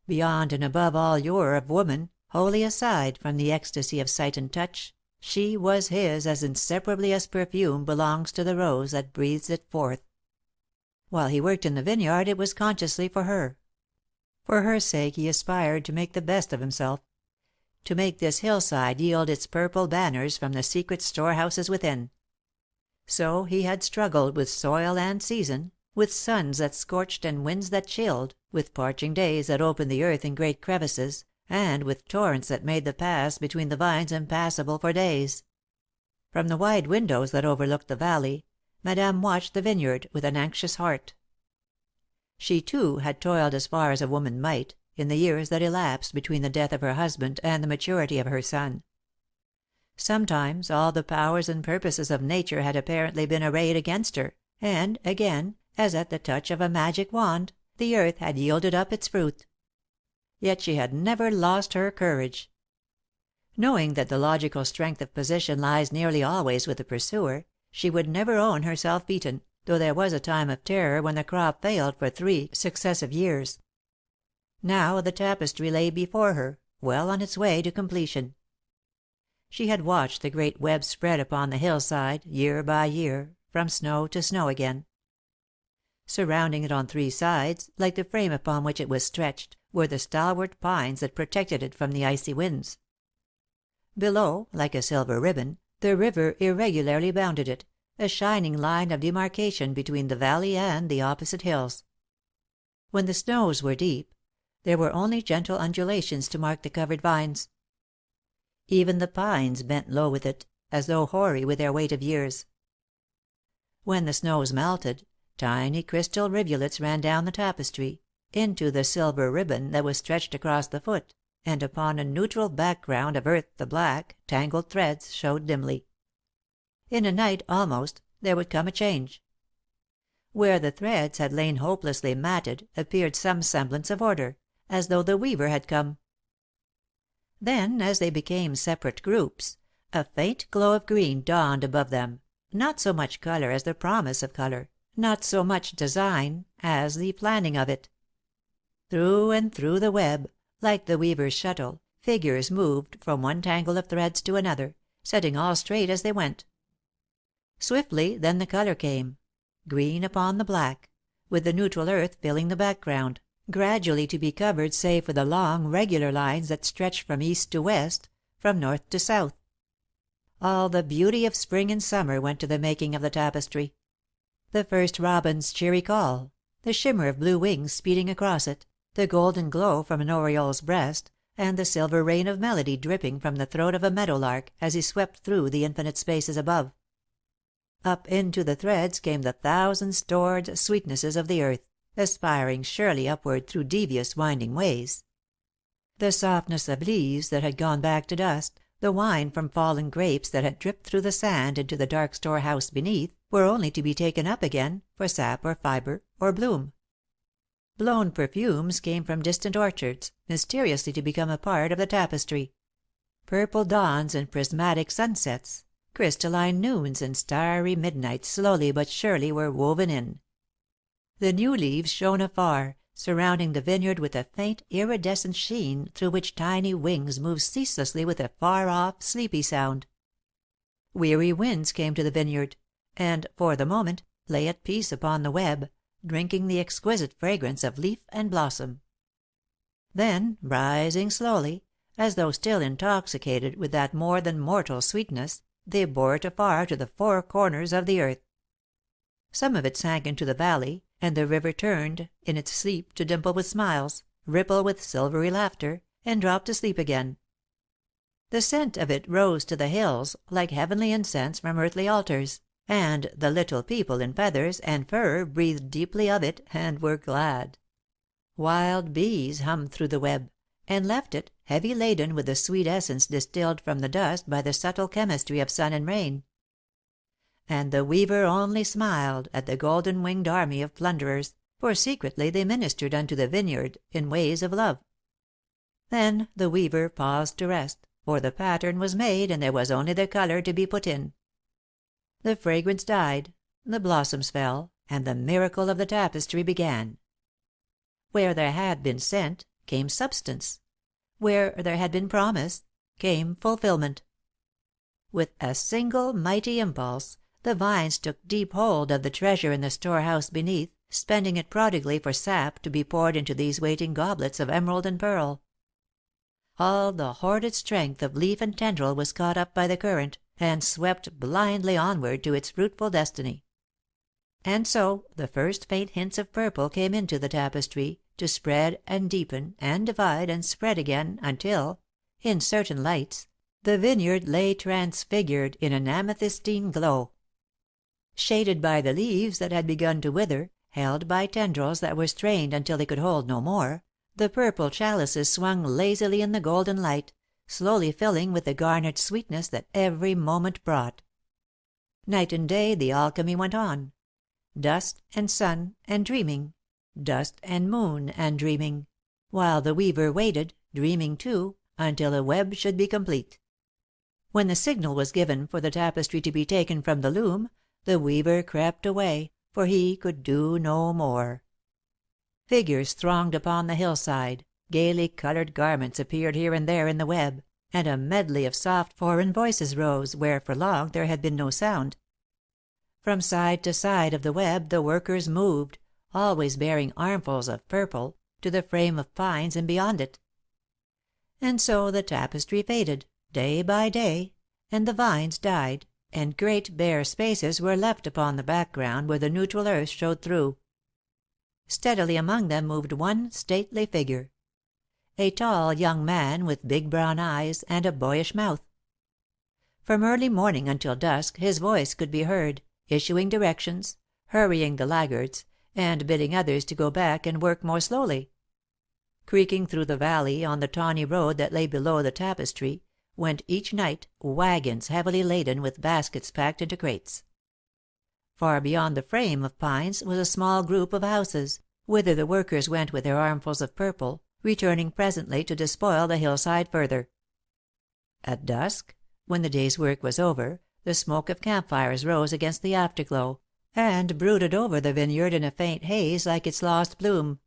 Beyond and above all lure of woman, wholly aside from the ecstasy of sight and touch, she was his as inseparably as perfume belongs to the rose that breathes it forth. While he worked in the vineyard it was consciously for her. For her sake he aspired to make the best of himself, to make this hillside yield its purple banners from the secret storehouses within. So he had struggled with soil and season, with suns that scorched and winds that chilled, with parching days that opened the earth in great crevices, and with torrents that made the paths between the vines impassable for days. From the wide windows that overlooked the valley, Madame watched the vineyard with an anxious heart. She, too, had toiled as far as a woman might, in the years that elapsed between the death of her husband and the maturity of her son. Sometimes all the powers and purposes of nature had apparently been arrayed against her, and, again, as at the touch of a magic wand, the earth had yielded up its fruit. Yet she had never lost her courage. Knowing that the logical strength of position lies nearly always with the pursuer, she would never own herself beaten, though there was a time of terror when the crop failed for 3 successive years. Now the tapestry lay before her, well on its way to completion. She had watched the great web spread upon the hillside, year by year, from snow to snow again. Surrounding it on 3 sides, like the frame upon which it was stretched, were the stalwart pines that protected it from the icy winds. Below, like a silver ribbon, the river irregularly bounded it, a shining line of demarcation between the valley and the opposite hills. When the snows were deep, There were only gentle undulations to mark the covered vines. Even the pines bent low with it, as though hoary with their weight of years. When the snows melted, tiny crystal rivulets ran down the tapestry, into the silver ribbon that was stretched across the foot, and upon a neutral background of earth the black, tangled threads showed dimly. In a night, almost, there would come a change. Where the threads had lain hopelessly matted appeared some semblance of order, as though the weaver had come. Then, as they became separate groups, a faint glow of green dawned above them, not so much colour as the promise of colour, not so much design as the planning of it. Through and through the web, like the weaver's shuttle, figures moved from one tangle of threads to another, setting all straight as they went. Swiftly then the colour came, green upon the black, with the neutral earth filling the background, gradually to be covered save for the long, regular lines that stretched from east to west, from north to south. All the beauty of spring and summer went to the making of the tapestry. The first robin's cheery call, the shimmer of blue wings speeding across it, the golden glow from an oriole's breast, and the silver rain of melody dripping from the throat of a meadow lark as he swept through the infinite spaces above. Up into the threads came the thousand stored sweetnesses of the earth, aspiring surely upward through devious winding ways. The softness of leaves that had gone back to dust, the wine from fallen grapes that had dripped through the sand into the dark storehouse beneath, were only to be taken up again, for sap or fibre or bloom. Blown perfumes came from distant orchards, mysteriously to become a part of the tapestry. Purple dawns and prismatic sunsets, crystalline noons and starry midnights slowly but surely were woven in. The new leaves shone afar, surrounding the vineyard with a faint, iridescent sheen through which tiny wings moved ceaselessly with a far-off, sleepy sound. Weary winds came to the vineyard, and, for the moment, lay at peace upon the web, drinking the exquisite fragrance of leaf and blossom. Then, rising slowly, as though still intoxicated with that more than mortal sweetness, they bore it afar to the four corners of the earth. Some of it sank into the valley, and the river turned in its sleep to dimple with smiles, ripple with silvery laughter, and drop to sleep again. The scent of it rose to the hills like heavenly incense from earthly altars, and the little people in feathers and fur breathed deeply of it and were glad. Wild bees hummed through the web, and left it, heavy laden with the sweet essence distilled from the dust by the subtle chemistry of sun and rain. And the weaver only smiled at the golden-winged army of plunderers, for secretly they ministered unto the vineyard in ways of love. Then the weaver paused to rest, for the pattern was made and there was only the colour to be put in. The fragrance died, the blossoms fell, and the miracle of the tapestry began. Where there had been scent, came substance. Where there had been promise, came fulfilment. With a single mighty impulse, the vines took deep hold of the treasure in the storehouse beneath, spending it prodigally for sap to be poured into these waiting goblets of emerald and pearl. All the hoarded strength of leaf and tendril was caught up by the current, and swept blindly onward to its fruitful destiny. And so the first faint hints of purple came into the tapestry, to spread and deepen and divide and spread again until, in certain lights, the vineyard lay transfigured in an amethystine glow. Shaded by the leaves that had begun to wither, held by tendrils that were strained until they could hold no more, the purple chalices swung lazily in the golden light, slowly filling with the garnered sweetness that every moment brought. Night and day the alchemy went on. Dust and sun and dreaming, dust and moon and dreaming, while the weaver waited, dreaming too, until a web should be complete. When the signal was given for the tapestry to be taken from the loom, the weaver crept away, for he could do no more. Figures thronged upon the hillside, gaily coloured garments appeared here and there in the web, and a medley of soft foreign voices rose where for long there had been no sound. From side to side of the web the workers moved, always bearing armfuls of purple, to the frame of pines and beyond it. And so the tapestry faded, day by day, and the vines died, and great bare spaces were left upon the background where the neutral earth showed through. Steadily among them moved one stately figure, a tall young man with big brown eyes and a boyish mouth. From early morning until dusk his voice could be heard, issuing directions, hurrying the laggards, and bidding others to go back and work more slowly. Creaking through the valley, on the tawny road that lay below the tapestry, went each night wagons heavily laden with baskets packed into crates. Far beyond the frame of pines was a small group of houses, whither the workers went with their armfuls of purple, returning presently to despoil the hillside further. At dusk, when the day's work was over, the smoke of campfires rose against the afterglow, and brooded over the vineyard in a faint haze like its lost bloom.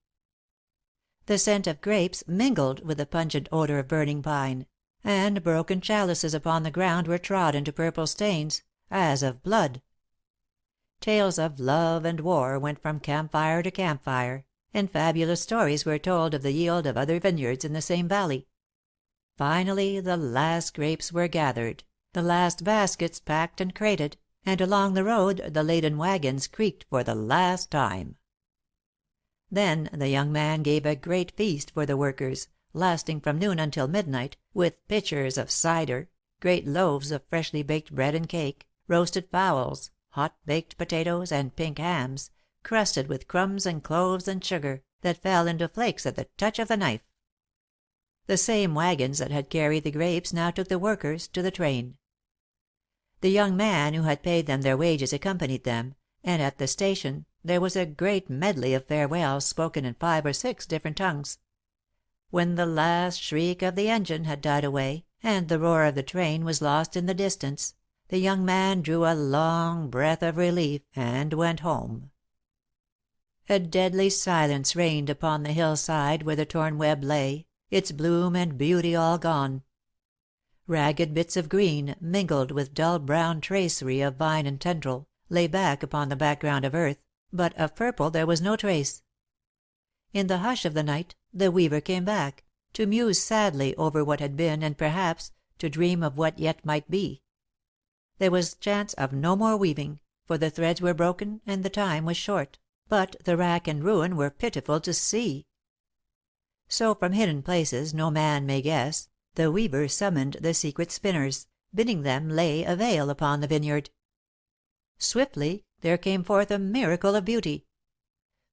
The scent of grapes mingled with the pungent odor of burning pine, and broken chalices upon the ground were trod into purple stains, as of blood. Tales of love and war went from campfire to campfire, and fabulous stories were told of the yield of other vineyards in the same valley. Finally the last grapes were gathered, the last baskets packed and crated, and along the road the laden wagons creaked for the last time. Then the young man gave a great feast for the workers, lasting from noon until midnight, with pitchers of cider, great loaves of freshly baked bread and cake, roasted fowls, hot baked potatoes, and pink hams, crusted with crumbs and cloves and sugar, that fell into flakes at the touch of the knife. The same wagons that had carried the grapes now took the workers to the train. The young man who had paid them their wages accompanied them, and at the station there was a great medley of farewells spoken in 5 or 6 different tongues. When the last shriek of the engine had died away, and the roar of the train was lost in the distance, the young man drew a long breath of relief and went home. A deadly silence reigned upon the hillside where the torn web lay, its bloom and beauty all gone. Ragged bits of green, mingled with dull brown tracery of vine and tendril, lay back upon the background of earth, but of purple there was no trace. In the hush of the night the weaver came back, to muse sadly over what had been and perhaps to dream of what yet might be. There was chance of no more weaving, for the threads were broken and the time was short, but the wrack and ruin were pitiful to see. So from hidden places no man may guess, the weaver summoned the secret spinners, bidding them lay a veil upon the vineyard. Swiftly there came forth a miracle of beauty.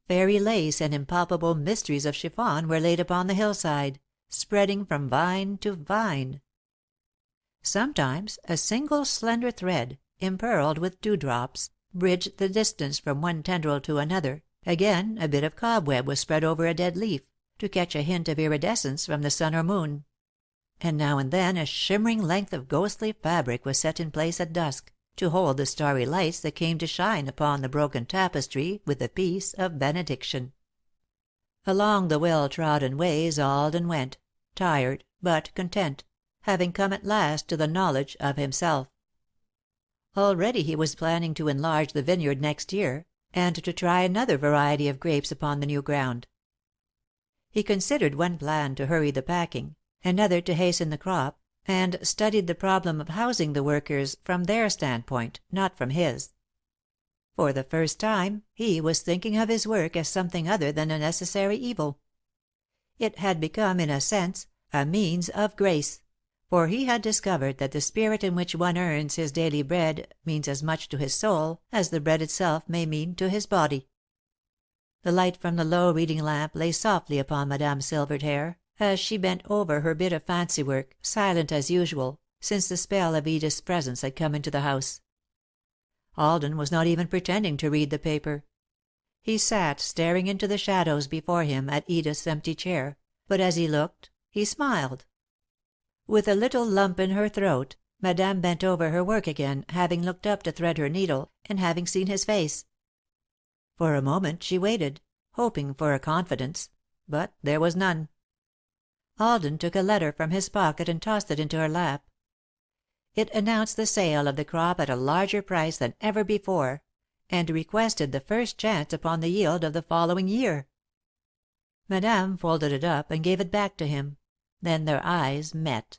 Fairy lace and impalpable mysteries of chiffon were laid upon the hillside, spreading from vine to vine. Sometimes a single slender thread, impearled with dewdrops, bridged the distance from one tendril to another, again a bit of cobweb was spread over a dead leaf, to catch a hint of iridescence from the sun or moon; and now and then a shimmering length of ghostly fabric was set in place at dusk, to hold the starry lights that came to shine upon the broken tapestry with the peace of benediction. Along the well-trodden ways Alden went, tired but content, having come at last to the knowledge of himself. Already he was planning to enlarge the vineyard next year, and to try another variety of grapes upon the new ground. He considered one plan to hurry the packing, another to hasten the crop, and studied the problem of housing the workers from their standpoint, not from his. For the first time he was thinking of his work as something other than a necessary evil. It had become, in a sense, a means of grace, for he had discovered that the spirit in which one earns his daily bread means as much to his soul as the bread itself may mean to his body. The light from the low reading lamp lay softly upon Madame's silvered hair, as she bent over her bit of fancy work, silent as usual, since the spell of Edith's presence had come into the house. Alden was not even pretending to read the paper. He sat staring into the shadows before him at Edith's empty chair, but as he looked, he smiled. With a little lump in her throat, Madame bent over her work again, having looked up to thread her needle, and having seen his face. For a moment she waited, hoping for a confidence, but there was none. Alden took a letter from his pocket and tossed it into her lap. It announced the sale of the crop at a larger price than ever before, and requested the first chance upon the yield of the following year. Madame folded it up and gave it back to him, then their eyes met.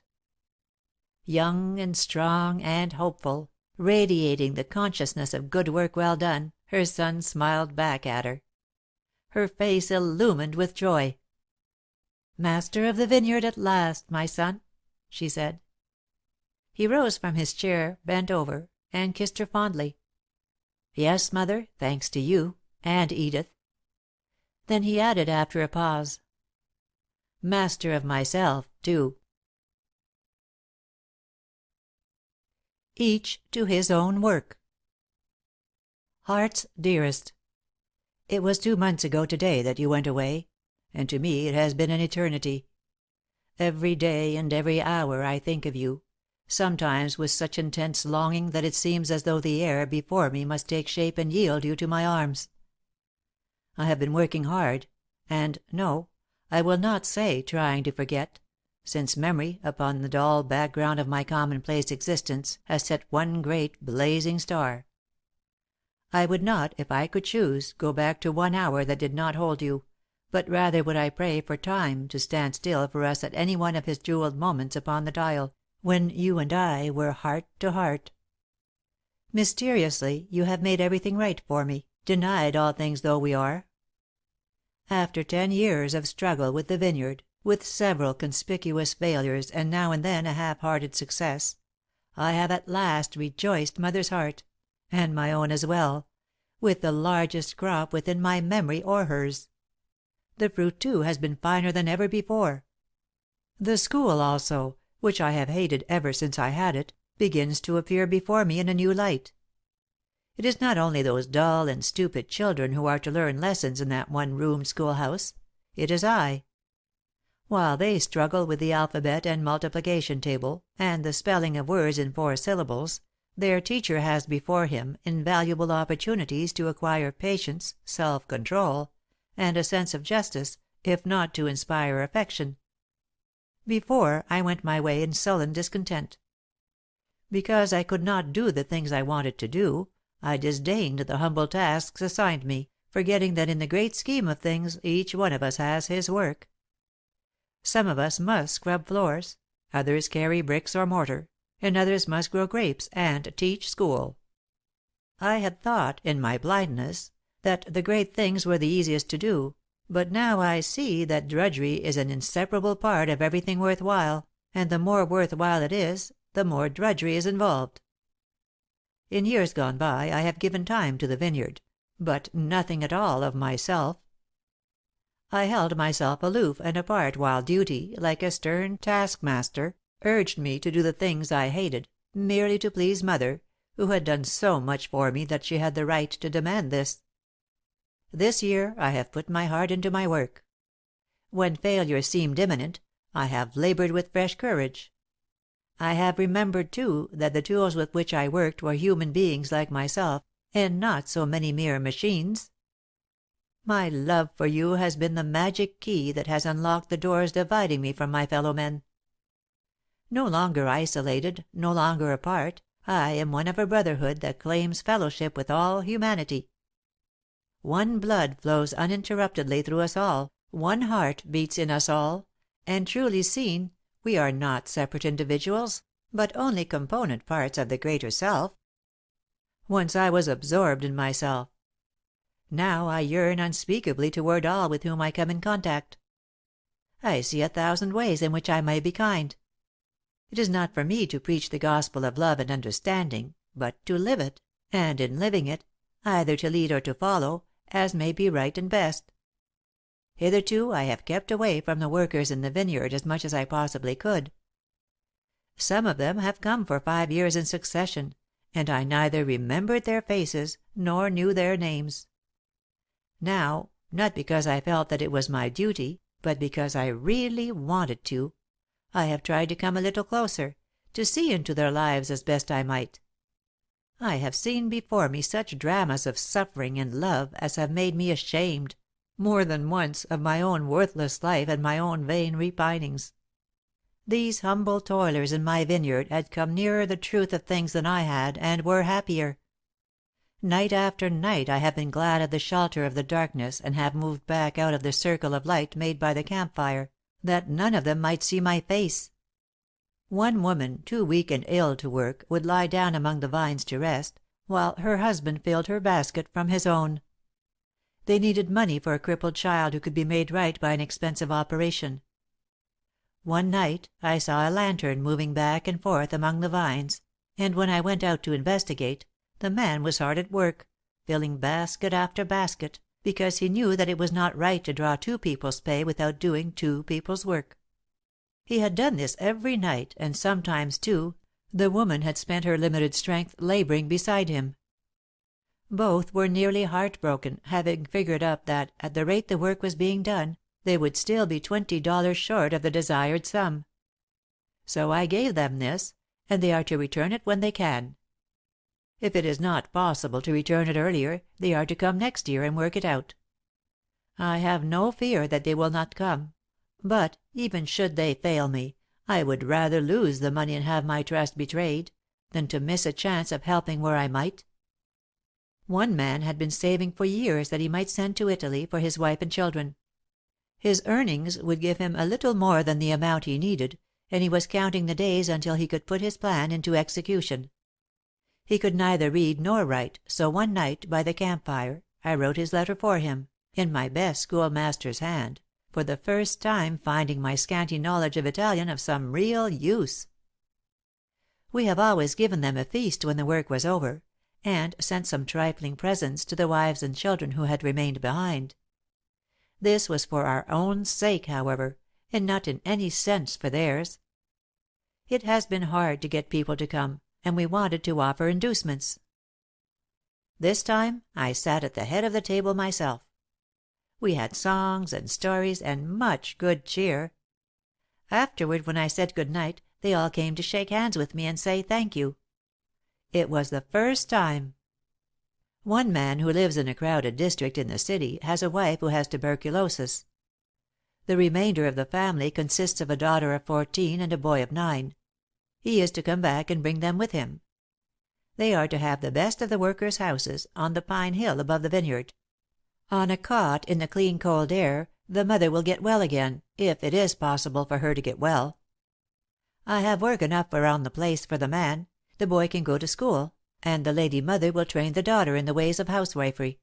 Young and strong and hopeful, radiating the consciousness of good work well done, her son smiled back at her. Her face illumined with joy. "Master of the vineyard at last, my son," she said. He rose from his chair, bent over, and kissed her fondly. "Yes, mother, thanks to you and Edith." Then he added, after a pause, "Master of myself, too." Each to his own work. Heart's dearest, it was 2 months ago to day that you went away, and to me it has been an eternity. Every day and every hour I think of you, sometimes with such intense longing that it seems as though the air before me must take shape and yield you to my arms. I have been working hard, and no, I will not say trying to forget, since memory, upon the dull background of my commonplace existence, has set one great blazing star. I would not, if I could choose, go back to one hour that did not hold you, but rather would I pray for time to stand still for us at any one of his jeweled moments upon the dial, when you and I were heart to heart. Mysteriously, you have made everything right for me, denied all things though we are. After 10 years of struggle with the Vineyard, with several conspicuous failures and now and then a half-hearted success, I have at last rejoiced mother's heart, and my own as well, with the largest crop within my memory or hers. The fruit, too, has been finer than ever before. The school, also, which I have hated ever since I had it, begins to appear before me in a new light. It is not only those dull and stupid children who are to learn lessons in that one-roomed schoolhouse, it is I. While they struggle with the alphabet and multiplication table, and the spelling of words in 4 syllables, their teacher has before him invaluable opportunities to acquire patience, self-control, and a sense of justice, if not to inspire affection. Before, I went my way in sullen discontent. Because I could not do the things I wanted to do, I disdained the humble tasks assigned me, forgetting that in the great scheme of things each one of us has his work. Some of us must scrub floors, others carry bricks or mortar, and others must grow grapes and teach school. I had thought, in my blindness, that the great things were the easiest to do, but now I see that drudgery is an inseparable part of everything worth while, and the more worth while it is, the more drudgery is involved. In years gone by I have given time to the Vineyard, but nothing at all of myself. I held myself aloof and apart while duty, like a stern taskmaster, urged me to do the things I hated, merely to please mother, who had done so much for me that she had the right to demand this. This year I have put my heart into my work. When failure seemed imminent, I have labored with fresh courage. I have remembered, too, that the tools with which I worked were human beings like myself, and not so many mere machines. My love for you has been the magic key that has unlocked the doors dividing me from my fellow men. No longer isolated, no longer apart, I am one of a brotherhood that claims fellowship with all humanity. One blood flows uninterruptedly through us all, one heart beats in us all, and truly seen, we are not separate individuals, but only component parts of the greater self. Once I was absorbed in myself. Now I yearn unspeakably toward all with whom I come in contact. I see 1,000 ways in which I may be kind. It is not for me to preach the gospel of love and understanding, but to live it, and in living it, either to lead or to follow, as may be right and best. Hitherto I have kept away from the workers in the Vineyard as much as I possibly could. Some of them have come for 5 years in succession, and I neither remembered their faces nor knew their names. Now, not because I felt that it was my duty, but because I really wanted to, I have tried to come a little closer, to see into their lives as best I might. I have seen before me such dramas of suffering and love as have made me ashamed, more than once, of my own worthless life and my own vain repinings. These humble toilers in my vineyard had come nearer the truth of things than I had, and were happier. Night after night I have been glad of the shelter of the darkness and have moved back out of the circle of light made by the camp fire, that none of them might see my face. One woman, too weak and ill to work, would lie down among the vines to rest, while her husband filled her basket from his own. They needed money for a crippled child who could be made right by an expensive operation, One night I saw a lantern moving back and forth among the vines, and when I went out to investigate, the man was hard at work, filling basket after basket, because he knew that it was not right to draw two people's pay without doing two people's work. He had done this every night, and sometimes, too, the woman had spent her limited strength laboring beside him. Both were nearly heartbroken, having figured up that, at the rate the work was being done, they would still be $20 short of the desired sum. So I gave them this, and they are to return it when they can. If it is not possible to return it earlier, they are to come next year and work it out. I have no fear that they will not come; but, even should they fail me, I would rather lose the money and have my trust betrayed, than to miss a chance of helping where I might. One man had been saving for years that he might send to Italy for his wife and children. His earnings would give him a little more than the amount he needed, and he was counting the days until he could put his plan into execution. He could neither read nor write, so one night, by the camp fire, I wrote his letter for him, in my best schoolmaster's hand, for the first time finding my scanty knowledge of Italian of some real use. We have always given them a feast when the work was over, and sent some trifling presents to the wives and children who had remained behind. This was for our own sake, however, and not in any sense for theirs. It has been hard to get people to come, and we wanted to offer inducements. This time I sat at the head of the table myself. We had songs and stories and much good cheer. Afterward, when I said good night, they all came to shake hands with me and say thank you. It was the first time. One man who lives in a crowded district in the city has a wife who has tuberculosis. The remainder of the family consists of a daughter of 14 and a boy of 9. He is to come back and bring them with him. They are to have the best of the workers' houses, on the pine hill above the vineyard. On a cot in the clean cold air, the mother will get well again, if it is possible for her to get well. I have work enough around the place for the man. The boy can go to school, and the lady mother will train the daughter in the ways of housewifery.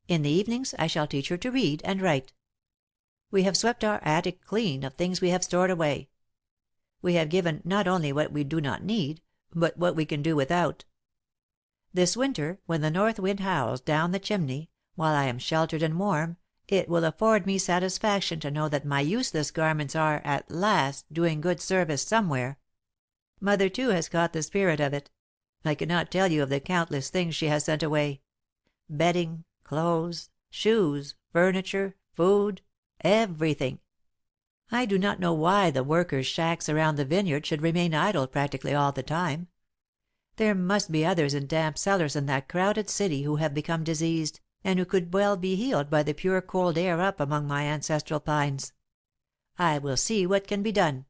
In the evenings I shall teach her to read and write. We have swept our attic clean of things we have stored away. We have given not only what we do not need, but what we can do without. This winter, when the north wind howls down the chimney, while I am sheltered and warm, it will afford me satisfaction to know that my useless garments are, at last, doing good service somewhere. Mother, too, has caught the spirit of it. I cannot tell you of the countless things she has sent away: bedding, clothes, shoes, furniture, food, everything. I do not know why the workers' shacks around the vineyard should remain idle practically all the time. There must be others in damp cellars in that crowded city who have become diseased, and who could well be healed by the pure cold air up among my ancestral pines. I will see what can be done.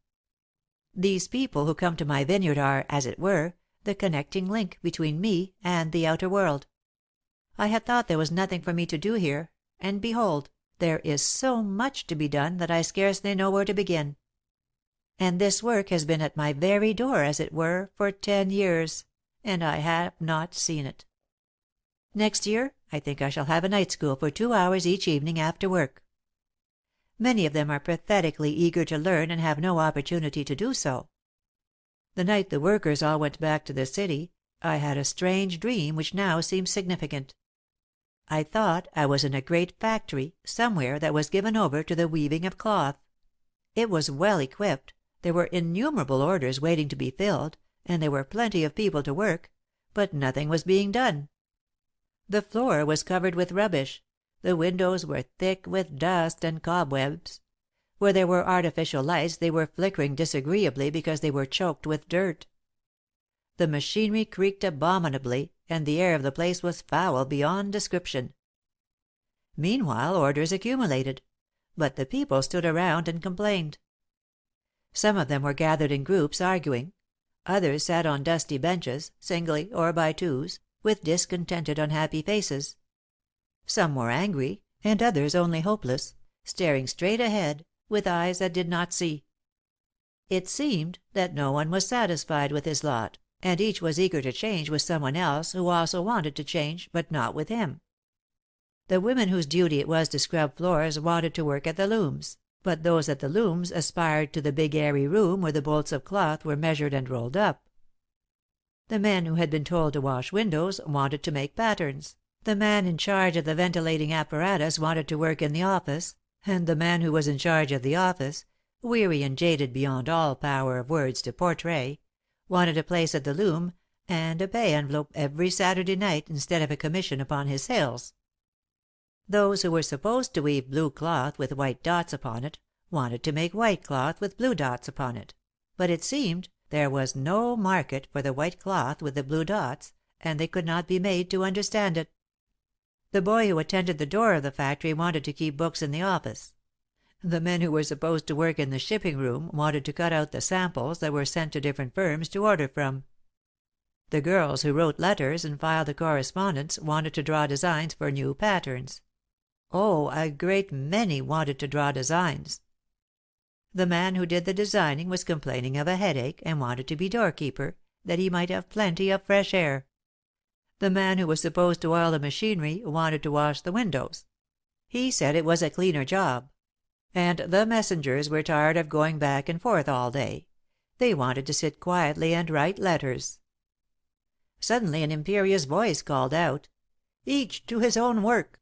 These people who come to my vineyard are, as it were, the connecting link between me and the outer world. I had thought there was nothing for me to do here, and behold, there is so much to be done that I scarcely know where to begin. And this work has been at my very door, as it were, for 10 years, and I have not seen it. Next year I think I shall have a night school for 2 hours each evening after work. Many of them are pathetically eager to learn and have no opportunity to do so. The night the workers all went back to the city, I had a strange dream which now seems significant. I thought I was in a great factory somewhere that was given over to the weaving of cloth. It was well equipped, there were innumerable orders waiting to be filled, and there were plenty of people to work, but nothing was being done. The floor was covered with rubbish, the windows were thick with dust and cobwebs. Where there were artificial lights they were flickering disagreeably because they were choked with dirt. The machinery creaked abominably, and the air of the place was foul beyond description. Meanwhile orders accumulated, but the people stood around and complained. Some of them were gathered in groups, arguing; others sat on dusty benches, singly or by twos, with discontented, unhappy faces. Some were angry, and others only hopeless, staring straight ahead, with eyes that did not see. It seemed that no one was satisfied with his lot, and each was eager to change with someone else who also wanted to change, but not with him. The women whose duty it was to scrub floors wanted to work at the looms, but those at the looms aspired to the big airy room where the bolts of cloth were measured and rolled up. The men who had been told to wash windows wanted to make patterns, the man in charge of the ventilating apparatus wanted to work in the office, and the man who was in charge of the office, weary and jaded beyond all power of words to portray, wanted a place at the loom and a pay envelope every Saturday night instead of a commission upon his sales. Those who were supposed to weave blue cloth with white dots upon it wanted to make white cloth with blue dots upon it, but it seemed there was no market for the white cloth with the blue dots, and they could not be made to understand it. The boy who attended the door of the factory wanted to keep books in the office. The men who were supposed to work in the shipping room wanted to cut out the samples that were sent to different firms to order from. The girls who wrote letters and filed the correspondence wanted to draw designs for new patterns. Oh, a great many wanted to draw designs. The man who did the designing was complaining of a headache and wanted to be doorkeeper, that he might have plenty of fresh air. The man who was supposed to oil the machinery wanted to wash the windows. He said it was a cleaner job. And the messengers were tired of going back and forth all day. They wanted to sit quietly and write letters. Suddenly an imperious voice called out, "Each to his own work!"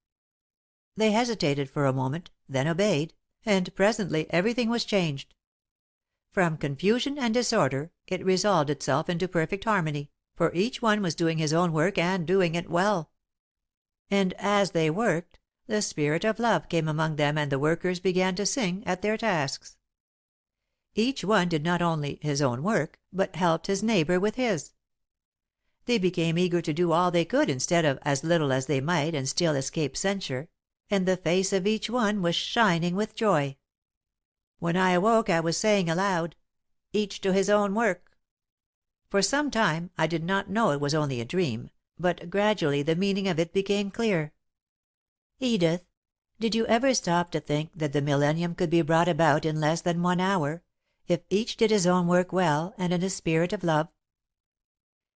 They hesitated for a moment, then obeyed, and presently everything was changed. From confusion and disorder it resolved itself into perfect harmony, for each one was doing his own work and doing it well. And as they worked, the spirit of love came among them and the workers began to sing at their tasks. Each one did not only his own work, but helped his neighbor with his. They became eager to do all they could instead of as little as they might and still escape censure, and the face of each one was shining with joy. When I awoke I was saying aloud, "Each to his own work." For some time I did not know it was only a dream, but gradually the meaning of it became clear. Edith, did you ever stop to think that the millennium could be brought about in less than 1 hour, if each did his own work well and in a spirit of love?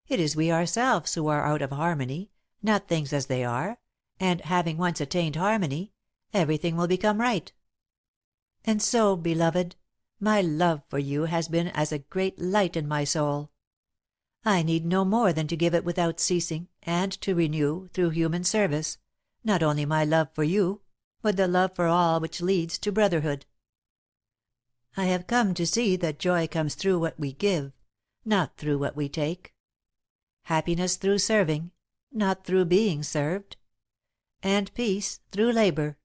It is we ourselves who are out of harmony, not things as they are, and, having once attained harmony, everything will become right. And so, beloved, my love for you has been as a great light in my soul. I need no more than to give it without ceasing, and to renew, through human service, not only my love for you, but the love for all which leads to brotherhood. I have come to see that joy comes through what we give, not through what we take. Happiness through serving, not through being served. And peace through labor,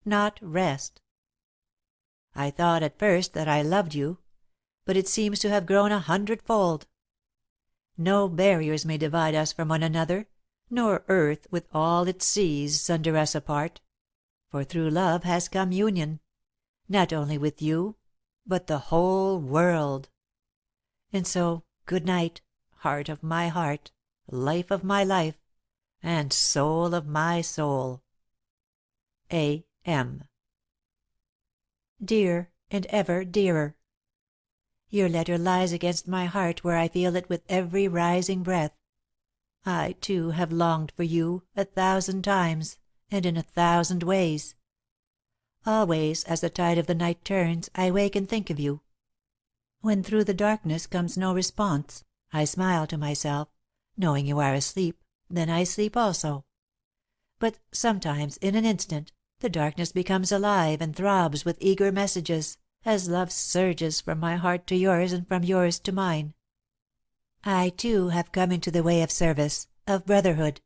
not rest. I thought at first that I loved you, but it seems to have grown 100-fold. No barriers may divide us from one another, nor earth with all its seas sunder us apart, for through love has come union, not only with you, but the whole world. And so, good night, heart of my heart, life of my life, and soul of my soul. A.M. Dear and ever dearer, your letter lies against my heart where I feel it with every rising breath. I, too, have longed for you 1,000 times, and in 1,000 ways. Always, as the tide of the night turns, I wake and think of you. When through the darkness comes no response, I smile to myself, knowing you are asleep, then I sleep also. But sometimes, in an instant, the darkness becomes alive and throbs with eager messages, as love surges from my heart to yours and from yours to mine. I, too, have come into the way of service, of brotherhood.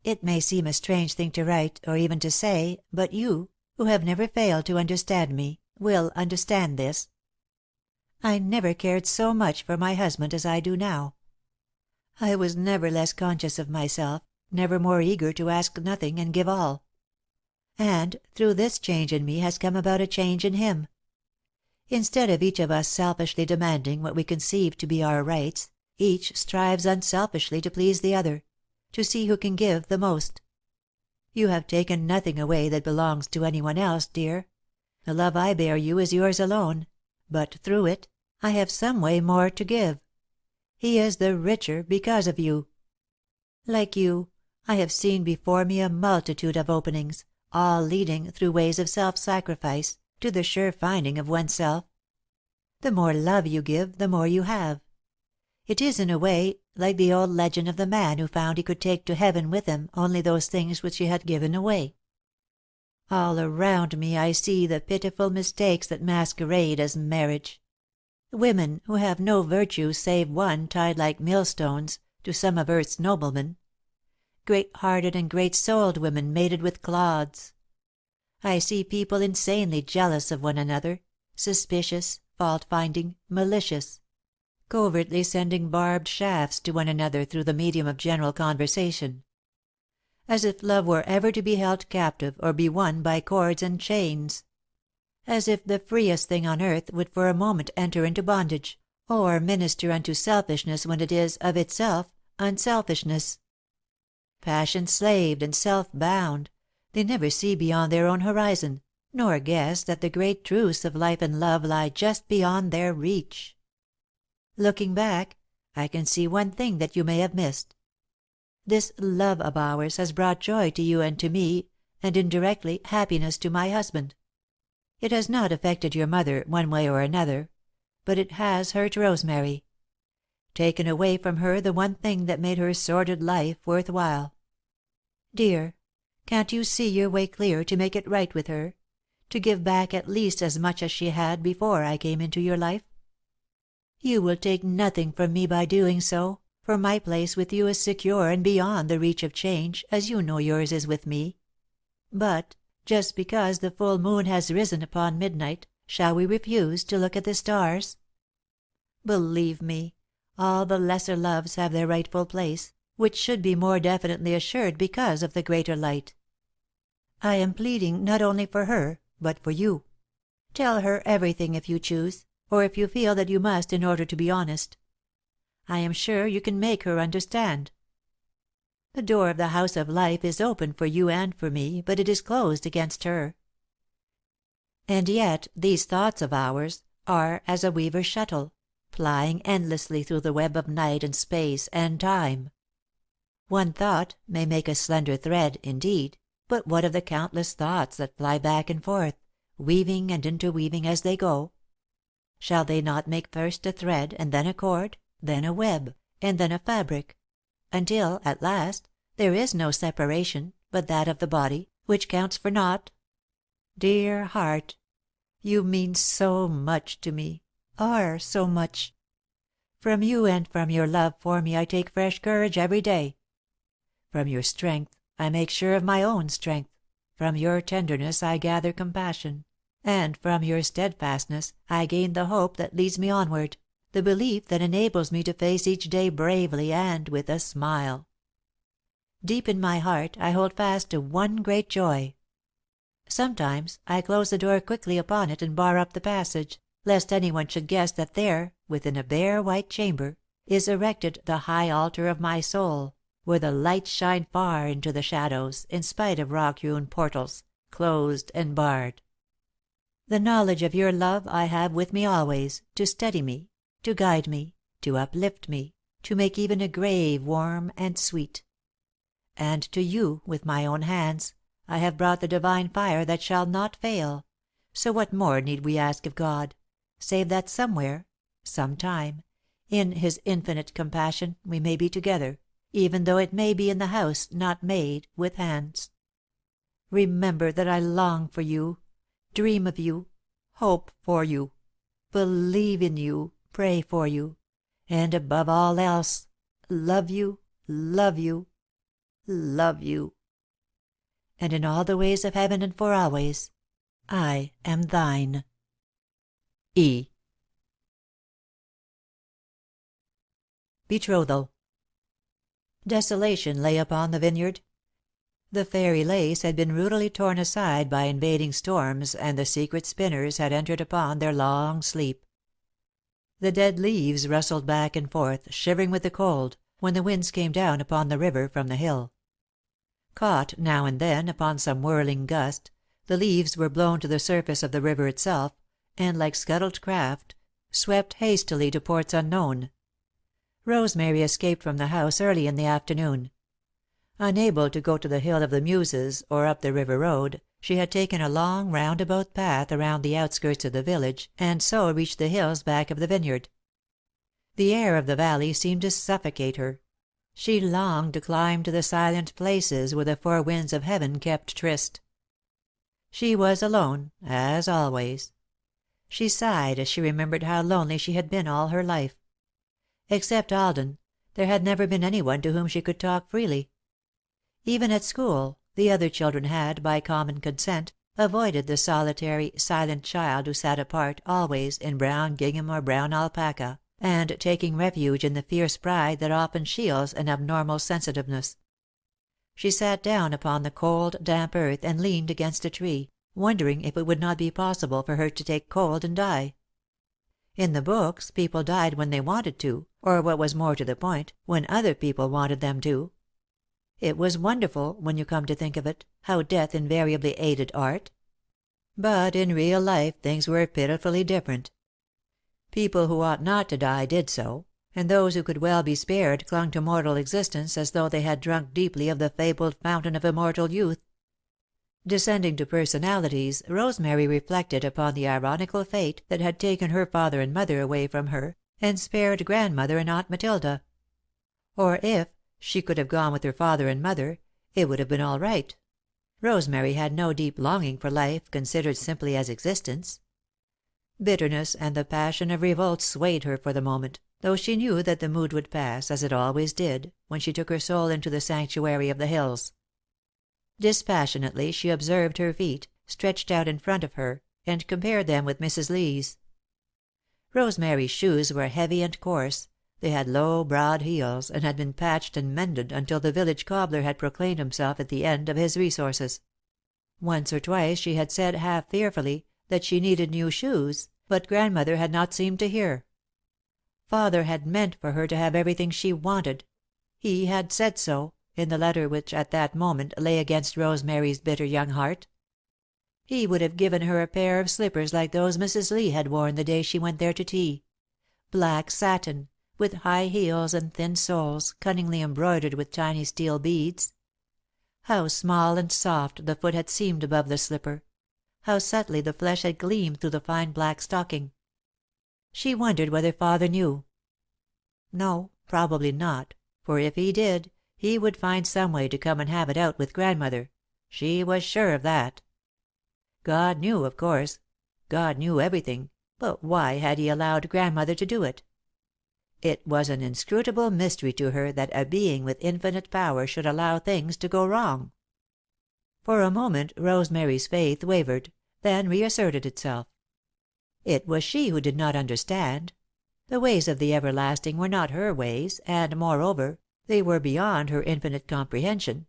It may seem a strange thing to write, or even to say, but you, who have never failed to understand me, will understand this. I never cared so much for my husband as I do now. I was never less conscious of myself, never more eager to ask nothing and give all. And through this change in me has come about a change in him. Instead of each of us selfishly demanding what we conceive to be our rights, each strives unselfishly to please the other, to see who can give the most. You have taken nothing away that belongs to anyone else, dear. The love I bear you is yours alone, but through it, I have some way more to give. He is the richer because of you. Like you, I have seen before me a multitude of openings, all leading, through ways of self-sacrifice, to the sure finding of oneself. The more love you give, the more you have. It is, in a way, like the old legend of the man who found he could take to heaven with him only those things which he had given away. All around me I see the pitiful mistakes that masquerade as marriage. Women who have no virtues save one tied like millstones to some of earth's noblemen. Great-hearted and great-souled women mated with clods. I see people insanely jealous of one another, suspicious, fault-finding, malicious, covertly sending barbed shafts to one another through the medium of general conversation. As if love were ever to be held captive or be won by cords and chains. As if the freest thing on earth would for a moment enter into bondage, or minister unto selfishness when it is, of itself, unselfishness. Passion-slaved and self-bound, they never see beyond their own horizon, nor guess that the great truths of life and love lie just beyond their reach. Looking back, I can see one thing that you may have missed. This love of ours has brought joy to you and to me, and indirectly happiness to my husband. It has not affected your mother, one way or another, but it has hurt Rosemary. Taken away from her the one thing that made her sordid life worth while. Dear, can't you see your way clear to make it right with her, to give back at least as much as she had before I came into your life? You will take nothing from me by doing so, for my place with you is secure and beyond the reach of change, as you know yours is with me. But, just because the full moon has risen upon midnight, shall we refuse to look at the stars? Believe me, all the lesser loves have their rightful place, which should be more definitely assured because of the greater light. I am pleading not only for her, but for you. Tell her everything if you choose, or if you feel that you must in order to be honest. I am sure you can make her understand. The door of the house of life is open for you and for me, but it is closed against her. And yet these thoughts of ours are as a weaver's shuttle, plying endlessly through the web of night and space and time. One thought may make a slender thread, indeed, but what of the countless thoughts that fly back and forth, weaving and interweaving as they go? Shall they not make first a thread, and then a cord, then a web, and then a fabric, until, at last, there is no separation but that of the body, which counts for naught? Dear heart, you mean so much to me, are so much. From you and from your love for me I take fresh courage every day. From your strength I make sure of my own strength, from your tenderness I gather compassion, and from your steadfastness I gain the hope that leads me onward, the belief that enables me to face each day bravely and with a smile. Deep in my heart I hold fast to one great joy. Sometimes I close the door quickly upon it and bar up the passage, lest anyone should guess that there, within a bare white chamber, is erected the high altar of my soul, where the lights shine far into the shadows, in spite of rock-hewn portals, closed and barred. The knowledge of your love I have with me always, to steady me, to guide me, to uplift me, to make even a grave warm and sweet. And to you, with my own hands, I have brought the divine fire that shall not fail, so what more need we ask of God, save that somewhere, sometime, in His infinite compassion we may be together, even though it may be in the house not made with hands. Remember that I long for you, dream of you, hope for you, believe in you, pray for you, and above all else, love you, love you, love you. And in all the ways of heaven and for always, I am thine. E. Betrothal. Desolation lay upon the vineyard. The fairy lace had been rudely torn aside by invading storms, and the secret spinners had entered upon their long sleep. The dead leaves rustled back and forth, shivering with the cold, when the winds came down upon the river from the hill. Caught, now and then, upon some whirling gust, the leaves were blown to the surface of the river itself, and, like scuttled craft, swept hastily to ports unknown. Rosemary escaped from the house early in the afternoon. Unable to go to the Hill of the Muses or up the river road, she had taken a long roundabout path around the outskirts of the village and so reached the hills back of the Vineyard. The air of the valley seemed to suffocate her. She longed to climb to the silent places where the four winds of heaven kept tryst. She was alone, as always. She sighed as she remembered how lonely she had been all her life. Except Alden, there had never been anyone to whom she could talk freely. Even at school, the other children had, by common consent, avoided the solitary, silent child who sat apart, always, in brown gingham or brown alpaca, and taking refuge in the fierce pride that often shields an abnormal sensitiveness. She sat down upon the cold, damp earth and leaned against a tree, wondering if it would not be possible for her to take cold and die. In the books, people died when they wanted to, or what was more to the point, when other people wanted them to. It was wonderful, when you come to think of it, how death invariably aided art. But in real life things were pitifully different. People who ought not to die did so, and those who could well be spared clung to mortal existence as though they had drunk deeply of the fabled fountain of immortal youth. Descending to personalities, Rosemary reflected upon the ironical fate that had taken her father and mother away from her, and spared Grandmother and Aunt Matilda. Or if she could have gone with her father and mother, it would have been all right. Rosemary had no deep longing for life, considered simply as existence. Bitterness and the passion of revolt swayed her for the moment, though she knew that the mood would pass, as it always did, when she took her soul into the sanctuary of the hills. Dispassionately she observed her feet, stretched out in front of her, and compared them with Mrs. Lee's. Rosemary's shoes were heavy and coarse. They had low, broad heels, and had been patched and mended until the village cobbler had proclaimed himself at the end of his resources. Once or twice she had said, half fearfully, that she needed new shoes, but Grandmother had not seemed to hear. Father had meant for her to have everything she wanted. He had said so, in the letter which at that moment lay against Rosemary's bitter young heart. He would have given her a pair of slippers like those Mrs. Lee had worn the day she went there to tea. Black satin, with high heels and thin soles, cunningly embroidered with tiny steel beads. How small and soft the foot had seemed above the slipper! How subtly the flesh had gleamed through the fine black stocking! She wondered whether Father knew. No, probably not, for if he did, he would find some way to come and have it out with Grandmother. She was sure of that. God knew, of course. God knew everything, but why had he allowed Grandmother to do it? It was an inscrutable mystery to her that a being with infinite power should allow things to go wrong. For a moment Rosemary's faith wavered, then reasserted itself. It was she who did not understand. The ways of the Everlasting were not her ways, and, moreover, they were beyond her infinite comprehension.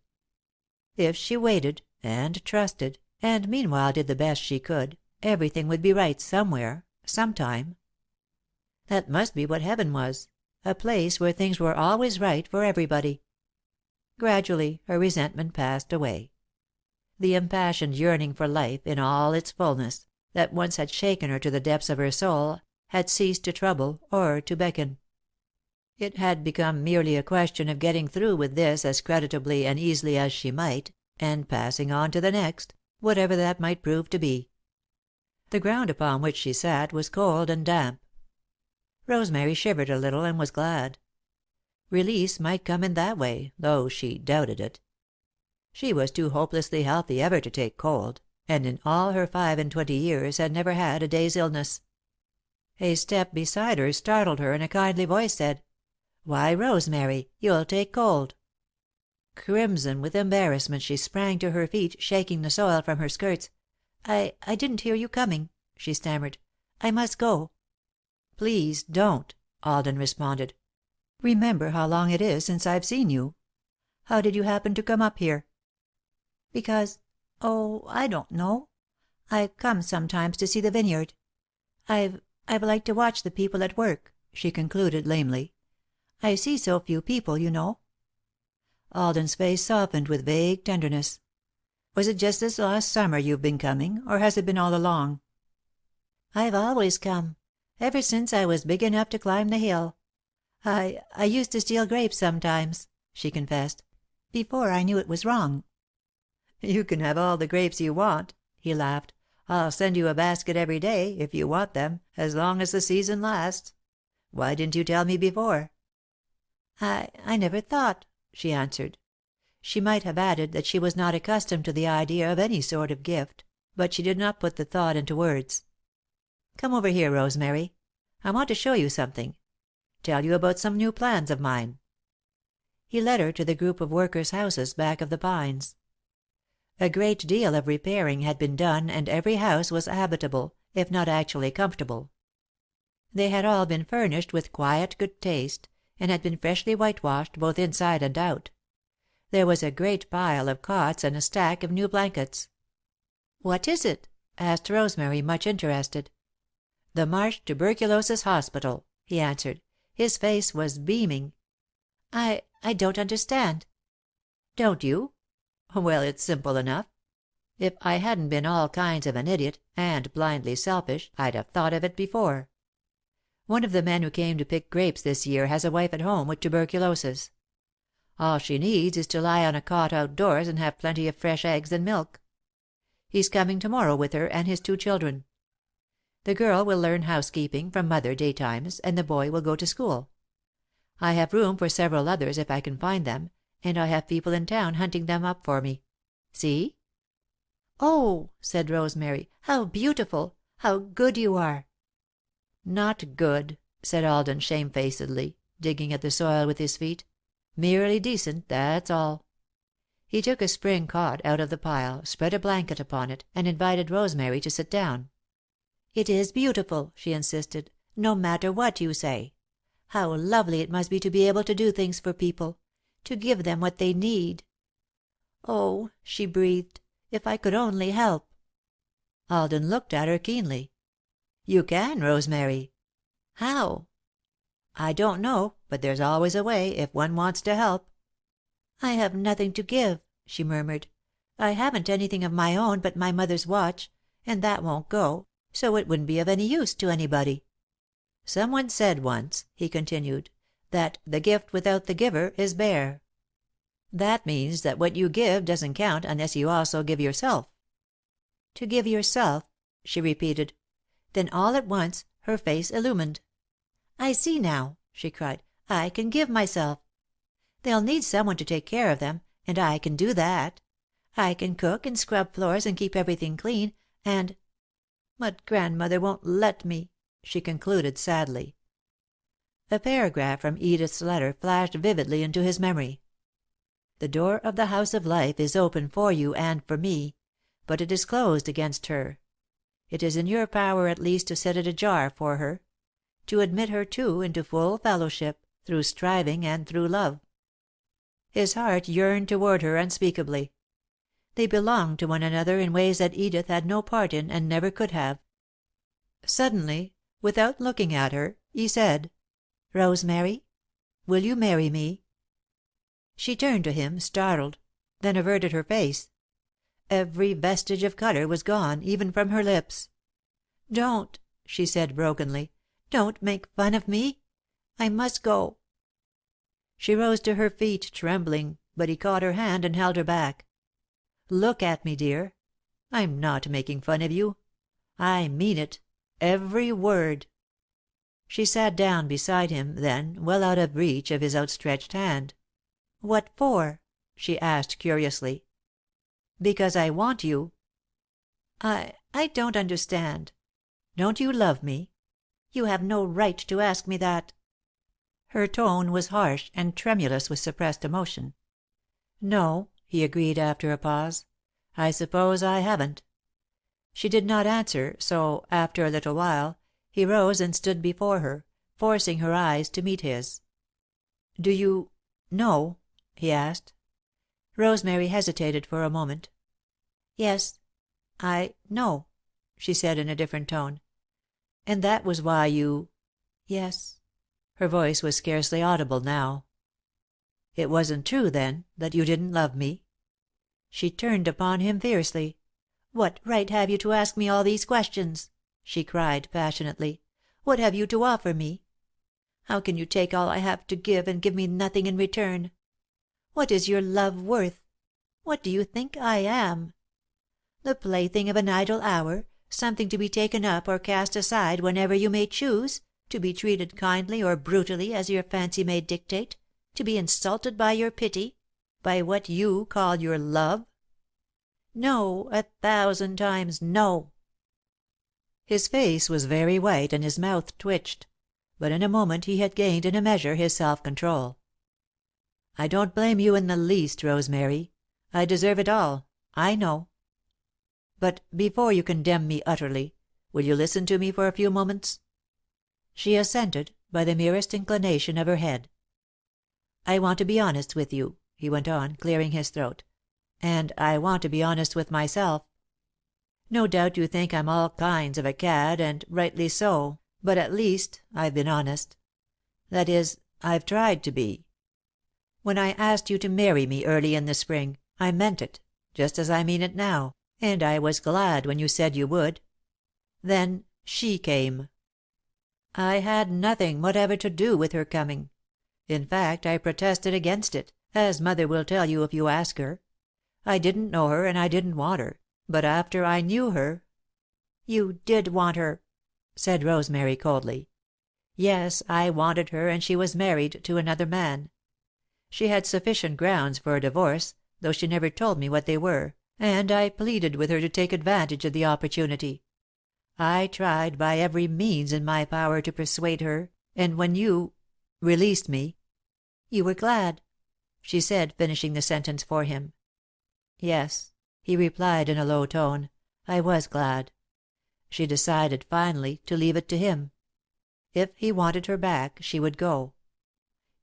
If she waited, and trusted, and meanwhile did the best she could, everything would be right somewhere, sometime. That must be what Heaven was, a place where things were always right for everybody. Gradually her resentment passed away. The impassioned yearning for life, in all its fulness, that once had shaken her to the depths of her soul, had ceased to trouble or to beckon. It had become merely a question of getting through with this as creditably and easily as she might, and passing on to the next, whatever that might prove to be. The ground upon which she sat was cold and damp. Rosemary shivered a little and was glad. Release might come in that way, though she doubted it. She was too hopelessly healthy ever to take cold, and in all her 25 years had never had a day's illness. A step beside her startled her and a kindly voice said, "Why, Rosemary, you'll take cold." Crimson with embarrassment, she sprang to her feet, shaking the soil from her skirts. I didn't hear you coming," she stammered. "I must go." "Please don't," Alden responded. "Remember how long it is since I've seen you. How did you happen to come up here?" "Because I don't know. I've come sometimes to see the Vineyard. I've liked to watch the people at work," she concluded, lamely. "I see so few people, you know." Alden's face softened with vague tenderness. "Was it just this last summer you've been coming, or has it been all along?" "I've always come. Ever since I was big enough to climb the hill. I used to steal grapes sometimes," she confessed. Before I knew it was wrong." "You can have all the grapes you want," he laughed. "I'll send you a basket every day, if you want them, as long as the season lasts. Why didn't you tell me before?" "I never thought," she answered. She might have added that she was not accustomed to the idea of any sort of gift, but she did not put the thought into words. "Come over here, Rosemary. I want to show you something. Tell you about some new plans of mine." He led her to the group of workers' houses back of the pines. A great deal of repairing had been done and every house was habitable, if not actually comfortable. They had all been furnished with quiet good taste, and had been freshly whitewashed both inside and out. There was a great pile of cots and a stack of new blankets. "What is it?" asked Rosemary, much interested. "The Marsh Tuberculosis Hospital," he answered. His face was beaming. "I don't understand." "Don't you? Well, it's simple enough. If I hadn't been all kinds of an idiot, and blindly selfish, I'd have thought of it before. One of the men who came to pick grapes this year has a wife at home with tuberculosis. All she needs is to lie on a cot outdoors and have plenty of fresh eggs and milk. He's coming to morrow with her and his 2 children. The girl will learn housekeeping from Mother daytimes, and the boy will go to school. I have room for several others if I can find them, and I have people in town hunting them up for me. See?" "Oh," said Rosemary, "how beautiful! How good you are!" "Not good," said Alden, shamefacedly, digging at the soil with his feet. "Merely decent, that's all." He took a spring cot out of the pile, spread a blanket upon it, and invited Rosemary to sit down. "It is beautiful," she insisted, "no matter what you say. How lovely it must be to be able to do things for people, to give them what they need. Oh," she breathed, "if I could only help." Alden looked at her keenly. "You can, Rosemary." "How?" "I don't know, but there's always a way, if one wants to help." "I have nothing to give," she murmured. "I haven't anything of my own but my mother's watch, and that won't go, so it wouldn't be of any use to anybody." "Someone said once," he continued, "that 'the gift without the giver is bare.' That means that what you give doesn't count unless you also give yourself." "To give yourself," she repeated. Then, all at once, her face illumined. "I see now," she cried. "I can give myself. They'll need someone to take care of them, and I can do that. I can cook and scrub floors and keep everything clean, and but Grandmother won't let me," she concluded, sadly. A paragraph from Edith's letter flashed vividly into his memory. "The door of the house of life is open for you and for me, but it is closed against her. It is in your power at least to set it ajar for her; to admit her, too, into full fellowship, through striving and through love." His heart yearned toward her unspeakably. They belonged to one another in ways that Edith had no part in and never could have. Suddenly, without looking at her, he said: "Rosemary, will you marry me?" She turned to him, startled, then averted her face. Every vestige of colour was gone, even from her lips. "Don't," she said, brokenly. "Don't make fun of me. I must go." She rose to her feet, trembling, but he caught her hand and held her back. "Look at me, dear. I'm not making fun of you. I mean it, every word." She sat down beside him, then, well out of reach of his outstretched hand. "What for?" she asked, curiously. "Because I want you." I don't understand." "Don't you love me?" "You have no right to ask me that." Her tone was harsh and tremulous with suppressed emotion. "No," he agreed, after a pause. "I suppose I haven't." She did not answer, so, after a little while, he rose and stood before her, forcing her eyes to meet his. "Do you know?" he asked. Rosemary hesitated for a moment. "Yes, I know," she said, in a different tone. "And that was why you " "Yes." Her voice was scarcely audible now. "It wasn't true, then, that you didn't love me?" She turned upon him fiercely. "What right have you to ask me all these questions?" she cried, passionately. "What have you to offer me? How can you take all I have to give and give me nothing in return? What is your love worth? What do you think I am? The plaything of an idle hour, something to be taken up or cast aside whenever you may choose, to be treated kindly or brutally as your fancy may dictate, to be insulted by your pity, by what you call your love? No, 1,000 times no!" His face was very white and his mouth twitched, but in a moment he had gained in a measure his self control. "I don't blame you in the least, Rosemary. I deserve it all, I know. But before you condemn me utterly, will you listen to me for a few moments?" She assented, by the merest inclination of her head. "I want to be honest with you," he went on, clearing his throat, "and I want to be honest with myself. No doubt you think I'm all kinds of a cad, and rightly so, but at least I've been honest. That is, I've tried to be. When I asked you to marry me early in the spring, I meant it, just as I mean it now, and I was glad when you said you would. Then she came. I had nothing whatever to do with her coming. In fact, I protested against it, as Mother will tell you if you ask her. I didn't know her and I didn't want her, but after I knew her—" "You did want her," said Rosemary, coldly. "Yes, I wanted her, and she was married to another man. She had sufficient grounds for a divorce, though she never told me what they were, and I pleaded with her to take advantage of the opportunity. I tried by every means in my power to persuade her, and when you—released me—" "You were glad," she said, finishing the sentence for him. "Yes," he replied in a low tone, "I was glad." She decided, finally, to leave it to him. If he wanted her back, she would go.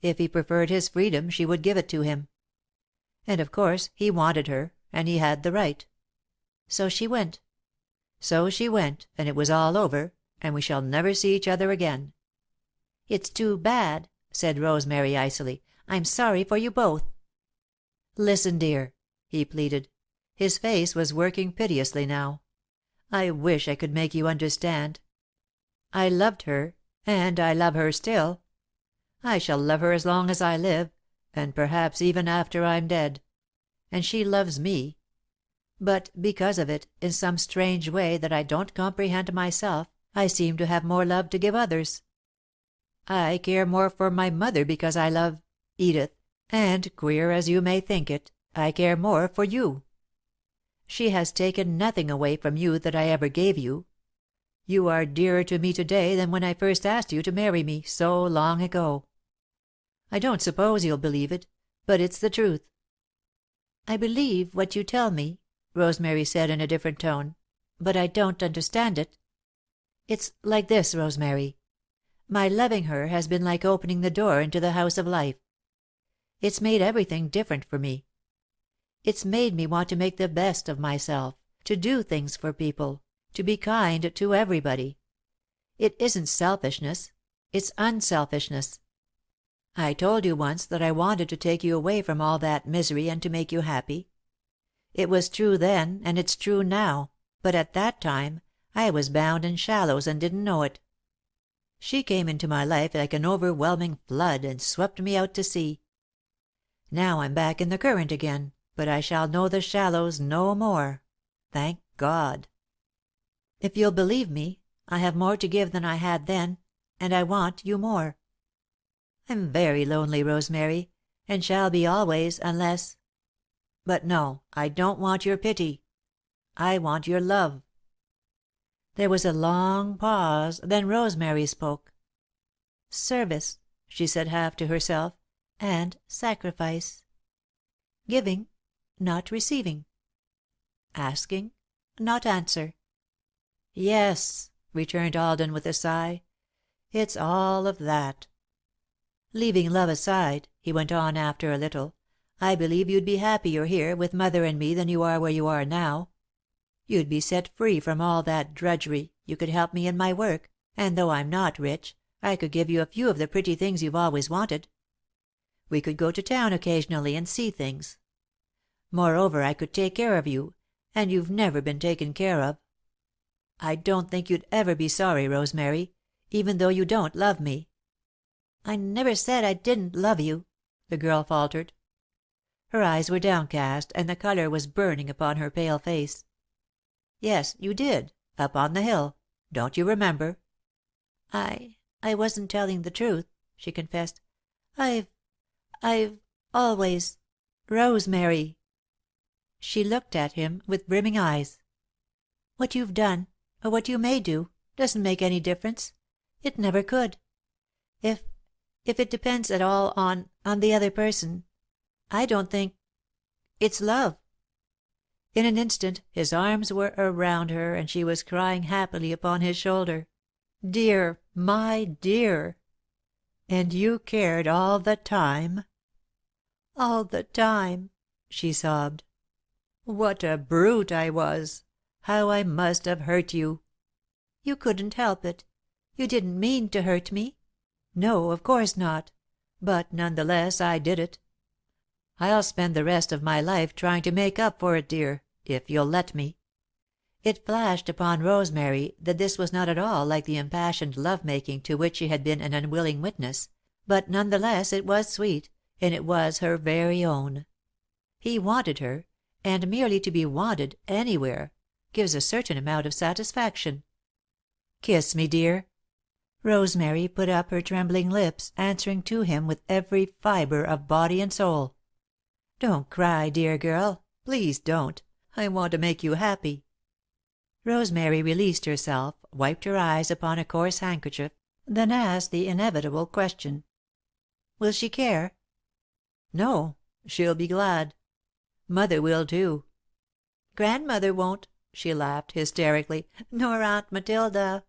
If he preferred his freedom, she would give it to him. And of course he wanted her, and he had the right. So she went. So she went, and it was all over, and we shall never see each other again." "It's too bad," said Rosemary, icily. "I'm sorry for you both." "Listen, dear," he pleaded. His face was working piteously now. "I wish I could make you understand. I loved her, and I love her still. I shall love her as long as I live, and perhaps even after I'm dead. And she loves me. But because of it, in some strange way that I don't comprehend myself, I seem to have more love to give others. I care more for my mother because I love Edith, and, queer as you may think it, I care more for you. She has taken nothing away from you that I ever gave you. You are dearer to me to day than when I first asked you to marry me, so long ago. I don't suppose you'll believe it, but it's the truth." "I believe what you tell me," Rosemary said, in a different tone, "but I don't understand it. It's like this, Rosemary. My loving her has been like opening the door into the house of life. It's made everything different for me. It's made me want to make the best of myself, to do things for people, to be kind to everybody. It isn't selfishness. It's unselfishness. I told you once that I wanted to take you away from all that misery and to make you happy. It was true then, and it's true now, but at that time I was bound in shallows and didn't know it. She came into my life like an overwhelming flood and swept me out to sea. Now I'm back in the current again, but I shall know the shallows no more. Thank God. If you'll believe me, I have more to give than I had then, and I want you more. I'm very lonely, Rosemary, and shall be always, unless—but no, I don't want your pity. I want your love." There was a long pause, then Rosemary spoke. "Service," she said, half to herself, "and sacrifice. Giving, not receiving. Asking, not answer." "Yes," returned Alden, with a sigh, "it's all of that. Leaving love aside," he went on, after a little, "I believe you'd be happier here, with Mother and me, than you are where you are now. You'd be set free from all that drudgery, you could help me in my work, and though I'm not rich, I could give you a few of the pretty things you've always wanted. We could go to town occasionally and see things. Moreover, I could take care of you, and you've never been taken care of. I don't think you'd ever be sorry, Rosemary, even though you don't love me." "I never said I didn't love you," the girl faltered. Her eyes were downcast, and the colour was burning upon her pale face. "Yes, you did, up on the hill. Don't you remember?" "I wasn't telling the truth," she confessed. I've always Rosemary." She looked at him with brimming eyes. "What you've done, or what you may do, doesn't make any difference. It never could. If it depends at all on the other person, I don't think it's love." In an instant his arms were around her, and she was crying happily upon his shoulder. "Dear, my dear! And you cared all the time?" "All the time," she sobbed. "What a brute I was! How I must have hurt you!" "You couldn't help it. You didn't mean to hurt me." "No, of course not. But none the less I did it. I'll spend the rest of my life trying to make up for it, dear, if you'll let me." It flashed upon Rosemary that this was not at all like the impassioned love making to which she had been an unwilling witness, but none the less it was sweet, and it was her very own. He wanted her, and merely to be wanted, anywhere, gives a certain amount of satisfaction. "Kiss me, dear." Rosemary put up her trembling lips, answering to him with every fibre of body and soul. "Don't cry, dear girl. Please don't. I want to make you happy." Rosemary released herself, wiped her eyes upon a coarse handkerchief, then asked the inevitable question. "Will she care?" "No. She'll be glad. Mother will, too." "Grandmother won't," she laughed, hysterically, "nor Aunt Matilda."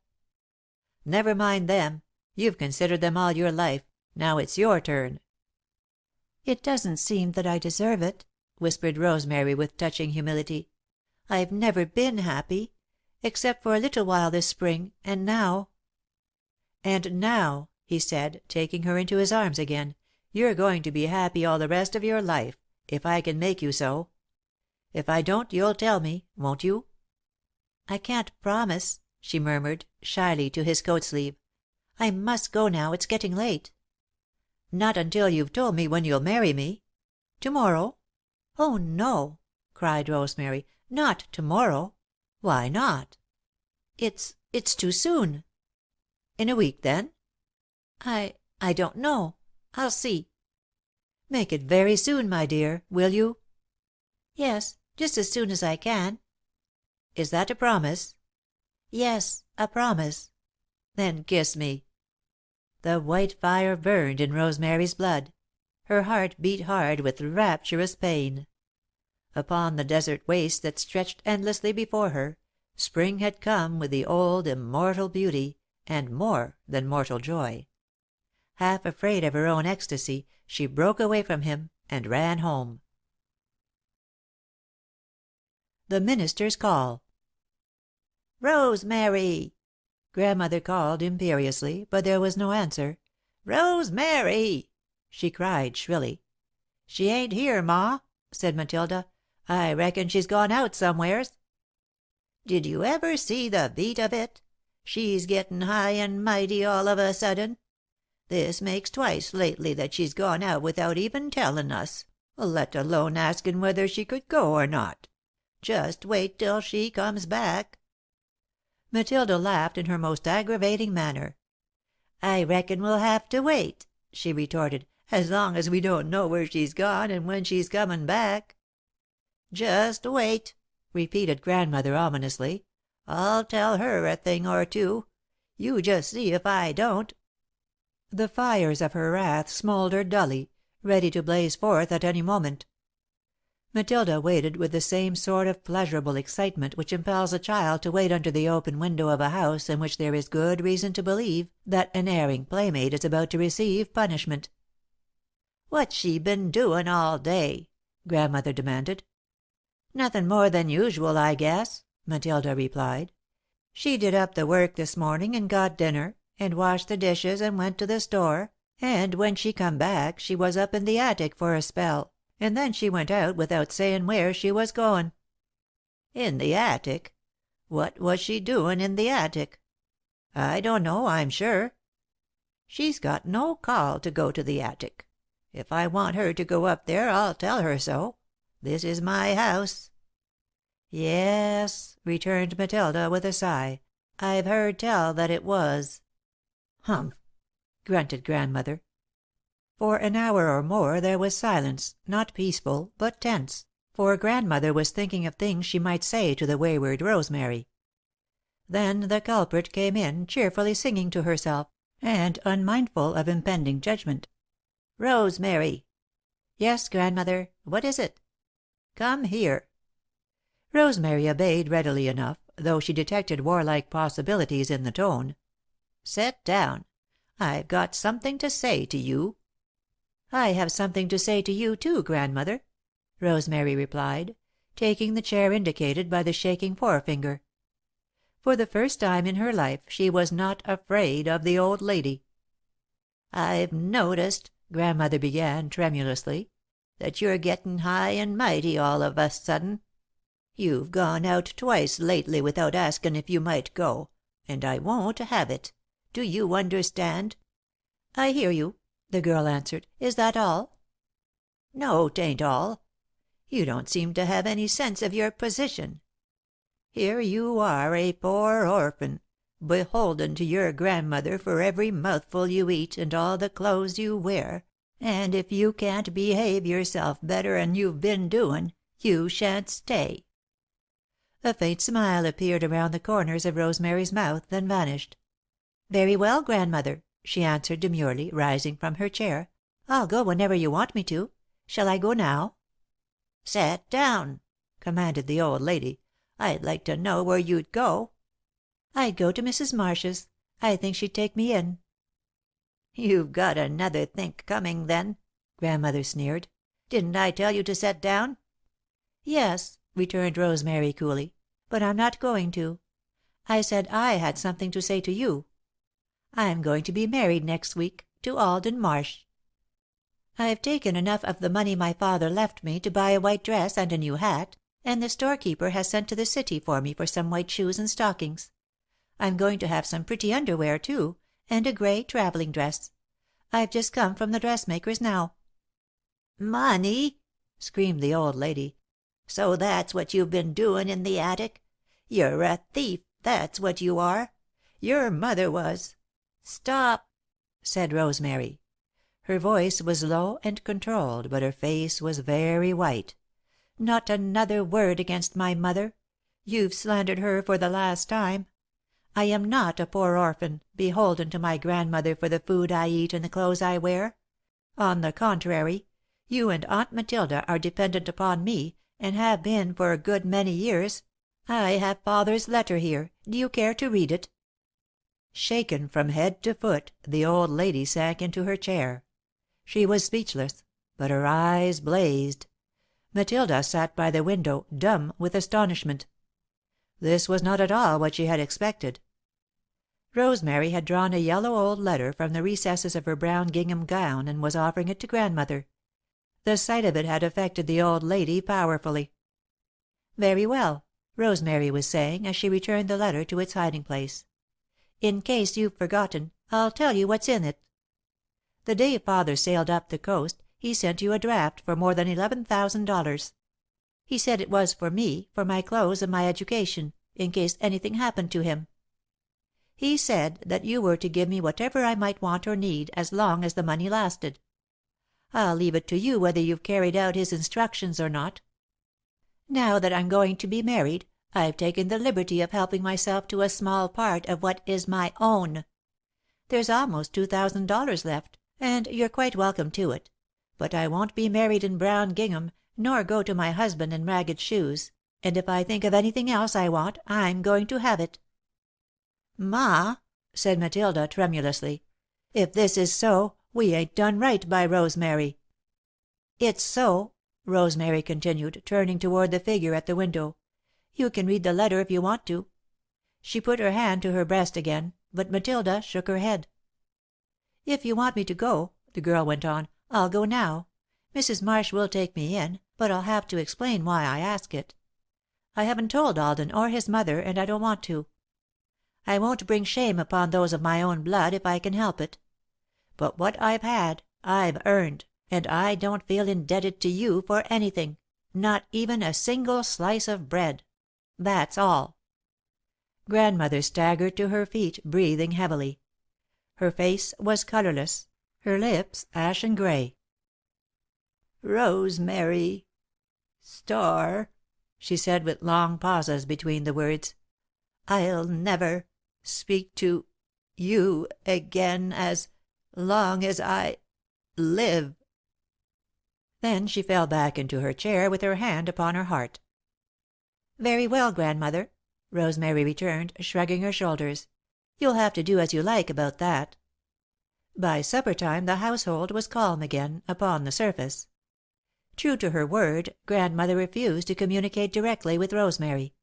"Never mind them. You've considered them all your life. Now it's your turn." "It doesn't seem that I deserve it," whispered Rosemary, with touching humility. "I've never been happy except for a little while this Spring, and now " "And now," he said, taking her into his arms again, "you're going to be happy all the rest of your life, if I can make you so. If I don't, you'll tell me, won't you?" "I can't promise," she murmured, shyly, to his coat sleeve. "I must go now. It's getting late." "Not until you've told me when you'll marry me." "To morrow?" "Oh no!" cried Rosemary. "Not to morrow." "Why not?" "It's too soon." "In a week, then?" I don't know. I'll see." "Make it very soon, my dear, will you?" "Yes, just as soon as I can." "Is that a promise?" "Yes, a promise." "Then kiss me." The white fire burned in Rosemary's blood. Her heart beat hard with rapturous pain. Upon the desert waste that stretched endlessly before her, Spring had come with the old immortal beauty, and more than mortal joy. Half afraid of her own ecstasy, she broke away from him and ran home. The minister's call. "Rosemary!" Grandmother called, imperiously, but there was no answer. "Rosemary!" she cried, shrilly. "She ain't here, Ma," said Matilda. "I reckon she's gone out somewheres." "Did you ever see the beat of it? She's gettin' high and mighty all of a sudden. This makes twice lately that she's gone out without even tellin' us, let alone askin' whether she could go or not. Just wait till she comes back." Matilda laughed in her most aggravating manner. "I reckon we'll have to wait," she retorted, "as long as we don't know where she's gone and when she's comin' back." "Just wait," repeated Grandmother, ominously. "I'll tell her a thing or two. You just see if I don't." The fires of her wrath smouldered dully, ready to blaze forth at any moment. Matilda waited with the same sort of pleasurable excitement which impels a child to wait under the open window of a house in which there is good reason to believe that an erring playmate is about to receive punishment. "What's she been doin' all day?" Grandmother demanded. "Nothin' more than usual, I guess," Matilda replied. "She did up the work this morning and got dinner, and washed the dishes and went to the store, and when she come back she was up in the attic for a spell, and then she went out without sayin' where she was goin'." "In the attic? What was she doin' in the attic?" "I don't know, I'm sure." "She's got no call to go to the attic. If I want her to go up there, I'll tell her so. This is my house." "Yes," returned Matilda, with a sigh, "I've heard tell that it was." "Humph!" grunted Grandmother. For an hour or more there was silence, not peaceful, but tense, for Grandmother was thinking of things she might say to the wayward Rosemary. Then the culprit came in, cheerfully singing to herself, and unmindful of impending judgment. "Rosemary!" "Yes, Grandmother. What is it?" "Come here." Rosemary obeyed readily enough, though she detected warlike possibilities in the tone. "Set down. I've got something to say to you." "I have something to say to you, too, Grandmother," Rosemary replied, taking the chair indicated by the shaking forefinger. For the first time in her life she was not afraid of the old lady. "I've noticed," Grandmother began, tremulously, "that you're gettin' high and mighty all of a sudden. You've gone out twice lately without askin' if you might go, and I won't have it. Do you understand?" "I hear you," the girl answered. "Is that all?" "No, 'tain't all. You don't seem to have any sense of your position. Here you are, a poor orphan, beholden to your grandmother for every mouthful you eat and all the clothes you wear, and if you can't behave yourself better'n you've been doin', you shan't stay." A faint smile appeared around the corners of Rosemary's mouth, then vanished. "Very well, Grandmother," she answered, demurely, rising from her chair. "I'll go whenever you want me to. Shall I go now?" "Set down!" commanded the old lady. "I'd like to know where you'd go." "I'd go to Mrs. Marsh's. I think she'd take me in." "You've got another think coming, then," Grandmother sneered. "Didn't I tell you to set down?" "Yes," returned Rosemary, coolly, "but I'm not going to. I said I had something to say to you. I'm going to be married next week, to Alden Marsh. I've taken enough of the money my father left me to buy a white dress and a new hat, and the storekeeper has sent to the city for me for some white shoes and stockings. I'm going to have some pretty underwear, too, and a grey travelling dress. I've just come from the dressmaker's now." "Money!" screamed the old lady. "So that's what you've been doin' in the attic? You're a thief, that's what you are. Your mother was " "Stop!" said Rosemary. Her voice was low and controlled, but her face was very white. "Not another word against my mother. You've slandered her for the last time. I am not a poor orphan, beholden to my grandmother for the food I eat and the clothes I wear. On the contrary, you and Aunt Matilda are dependent upon me, and have been for a good many years. I have father's letter here. Do you care to read it?" Shaken from head to foot, the old lady sank into her chair. She was speechless, but her eyes blazed. Matilda sat by the window, dumb with astonishment. This was not at all what she had expected. Rosemary had drawn a yellow old letter from the recesses of her brown gingham gown and was offering it to Grandmother. The sight of it had affected the old lady powerfully. "Very well," Rosemary was saying, as she returned the letter to its hiding place. "In case you've forgotten, I'll tell you what's in it. The day Father sailed up the coast, he sent you a draft for more than $11,000. He said it was for me, for my clothes and my education, in case anything happened to him. He said that you were to give me whatever I might want or need, as long as the money lasted. I'll leave it to you whether you've carried out his instructions or not. Now that I'm going to be married, I've taken the liberty of helping myself to a small part of what is my own. There's almost $2,000 left, and you're quite welcome to it, but I won't be married in brown gingham, nor go to my husband in ragged shoes, and if I think of anything else I want, I'm going to have it." "Ma," said Matilda, tremulously, "if this is so, we ain't done right by Rosemary." "It's so," Rosemary continued, turning toward the figure at the window. "You can read the letter if you want to." She put her hand to her breast again, but Matilda shook her head. "If you want me to go," the girl went on, "I'll go now. Mrs. Marsh will take me in, but I'll have to explain why I ask it. I haven't told Alden or his mother, and I don't want to. I won't bring shame upon those of my own blood if I can help it. But what I've had, I've earned, And I don't feel indebted to you for anything, not even a single slice of bread. That's all." Grandmother staggered to her feet, breathing heavily. Her face was colourless, her lips ashen grey. "Rosemary Starr," she said, with long pauses between the words, "I'll never speak to you again as long as I live." Then she fell back into her chair with her hand upon her heart. "Very well, Grandmother," Rosemary returned, shrugging her shoulders. "You'll have to do as you like about that." By supper time the household was calm again, upon the surface. True to her word, Grandmother refused to communicate directly with Rosemary.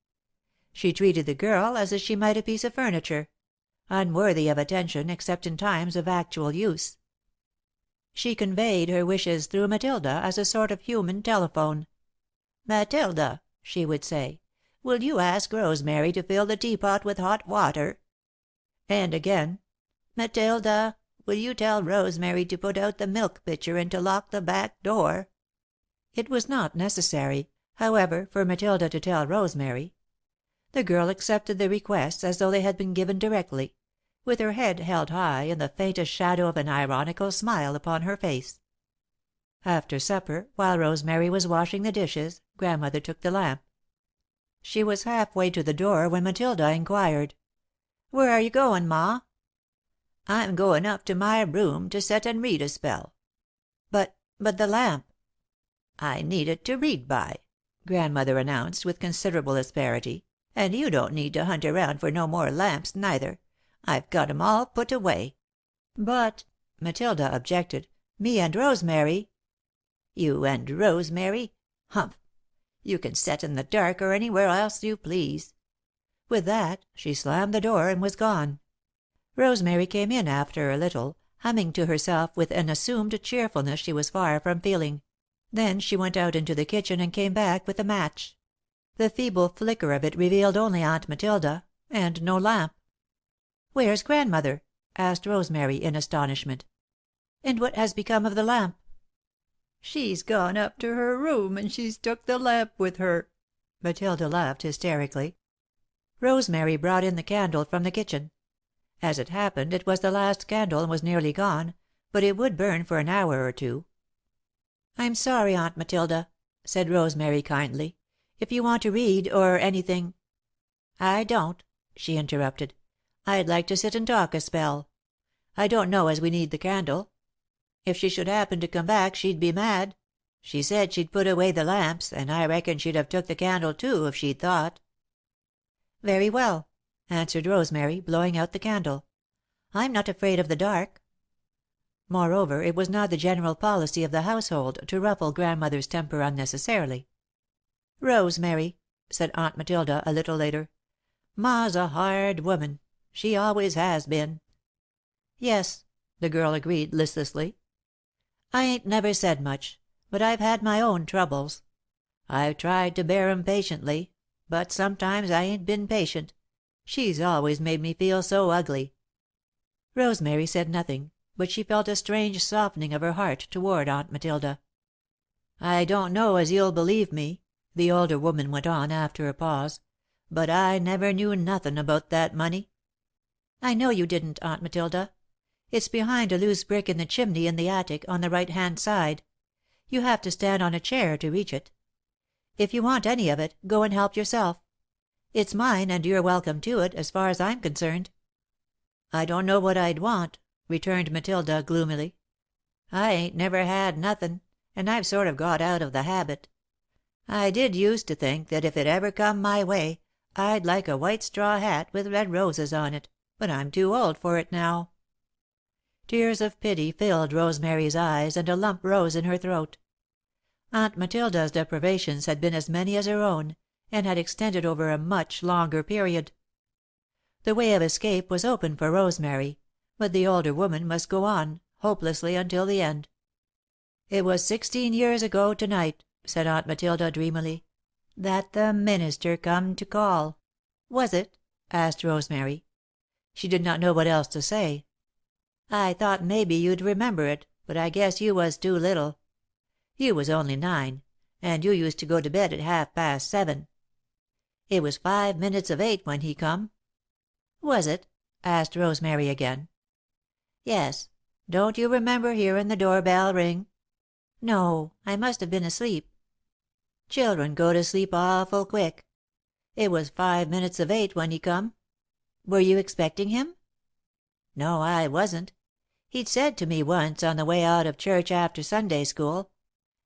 She treated the girl as if she might a piece of furniture, unworthy of attention except in times of actual use. She conveyed her wishes through Matilda as a sort of human telephone. "Matilda," she would say, "will you ask Rosemary to fill the teapot with hot water?" And again, "Matilda, will you tell Rosemary to put out the milk pitcher and to lock the back door?" It was not necessary, however, for Matilda to tell Rosemary. The girl accepted the requests as though they had been given directly, with her head held high and the faintest shadow of an ironical smile upon her face. After supper, while Rosemary was washing the dishes, Grandmother took the lamp. She was half way to the door when Matilda inquired: "Where are you goin', Ma?" "I'm goin' up to my room to set and read a spell." But the lamp?" "I need it to read by," Grandmother announced, with considerable asperity, "and you don't need to hunt around for no more lamps, neither. I've got 'em all put away." "But," Matilda objected, "me and Rosemary " "You and Rosemary? Humph! You can set in the dark or anywhere else you please." With that, she slammed the door and was gone. Rosemary came in after a little, humming to herself with an assumed cheerfulness she was far from feeling. Then she went out into the kitchen and came back with a match. The feeble flicker of it revealed only Aunt Matilda, and no lamp. "Where's Grandmother?" asked Rosemary, in astonishment. "And what has become of the lamp?" "She's gone up to her room and she's took the lamp with her." Matilda laughed hysterically. Rosemary brought in the candle from the kitchen. As it happened, it was the last candle and was nearly gone, but it would burn for an hour or two. "I'm sorry, Aunt Matilda," said Rosemary, kindly. "If you want to read, or anything " "I don't," she interrupted. "I'd like to sit and talk a spell. I don't know as we need the candle. If she should happen to come back she'd be mad. She said she'd put away the lamps, and I reckon she'd have took the candle, too, if she'd thought." "Very well," answered Rosemary, blowing out the candle. "I'm not afraid of the dark." Moreover, it was not the general policy of the household to ruffle Grandmother's temper unnecessarily. "Rosemary," said Aunt Matilda, a little later, "Ma's a hard woman. She always has been." "Yes," the girl agreed, listlessly. "I ain't never said much, but I've had my own troubles. I've tried to bear 'em patiently, but sometimes I ain't been patient. She's always made me feel so ugly." Rosemary said nothing, but she felt a strange softening of her heart toward Aunt Matilda. "I don't know as you'll believe me," the older woman went on, after a pause, "but I never knew nothin' about that money." "I know you didn't, Aunt Matilda. It's behind a loose brick in the chimney in the attic, on the right hand side. You have to stand on a chair to reach it. If you want any of it, go and help yourself. It's mine, and you're welcome to it, as far as I'm concerned." "I don't know what I'd want," returned Matilda, gloomily. "I ain't never had nothin', and I've sort of got out of the habit. I did used to think that if it ever come my way, I'd like a white straw hat with red roses on it, but I'm too old for it now." Tears of pity filled Rosemary's eyes and a lump rose in her throat. Aunt Matilda's deprivations had been as many as her own, and had extended over a much longer period. The way of escape was open for Rosemary, but the older woman must go on, hopelessly, until the end. "It was 16 years ago to night," said Aunt Matilda, dreamily, "that the minister come to call." "Was it?" asked Rosemary. She did not know what else to say. "I thought maybe you'd remember it, but I guess you was too little. You was only 9, and you used to go to bed at 7:30. It was 5 minutes of 8 when he come." "Was it?" asked Rosemary again. "Yes. Don't you remember hearin' the door bell ring?" "No. I must have been asleep." "Children go to sleep awful quick. It was 5 minutes of 8 when he come." "Were you expecting him?" "No, I wasn't. He'd said to me once on the way out of church after Sunday school,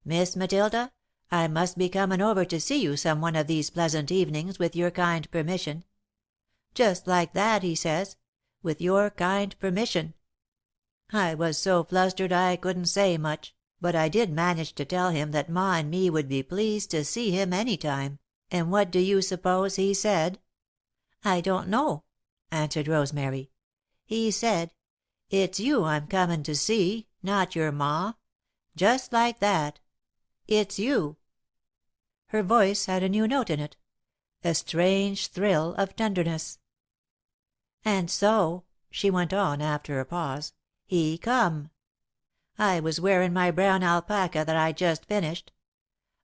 'Miss Matilda, I must be comin' over to see you some one of these pleasant evenings, with your kind permission.' Just like that, he says, 'with your kind permission.' I was so flustered I couldn't say much, but I did manage to tell him that Ma and me would be pleased to see him any time, and what do you suppose he said?" "I don't know," answered Rosemary. "He said, 'It's you I'm comin' to see, not your Ma.' Just like that. 'It's you.'" Her voice had a new note in it, a strange thrill of tenderness. "And so," she went on, after a pause, "he come. I was wearin' my brown alpaca that I'd just finished.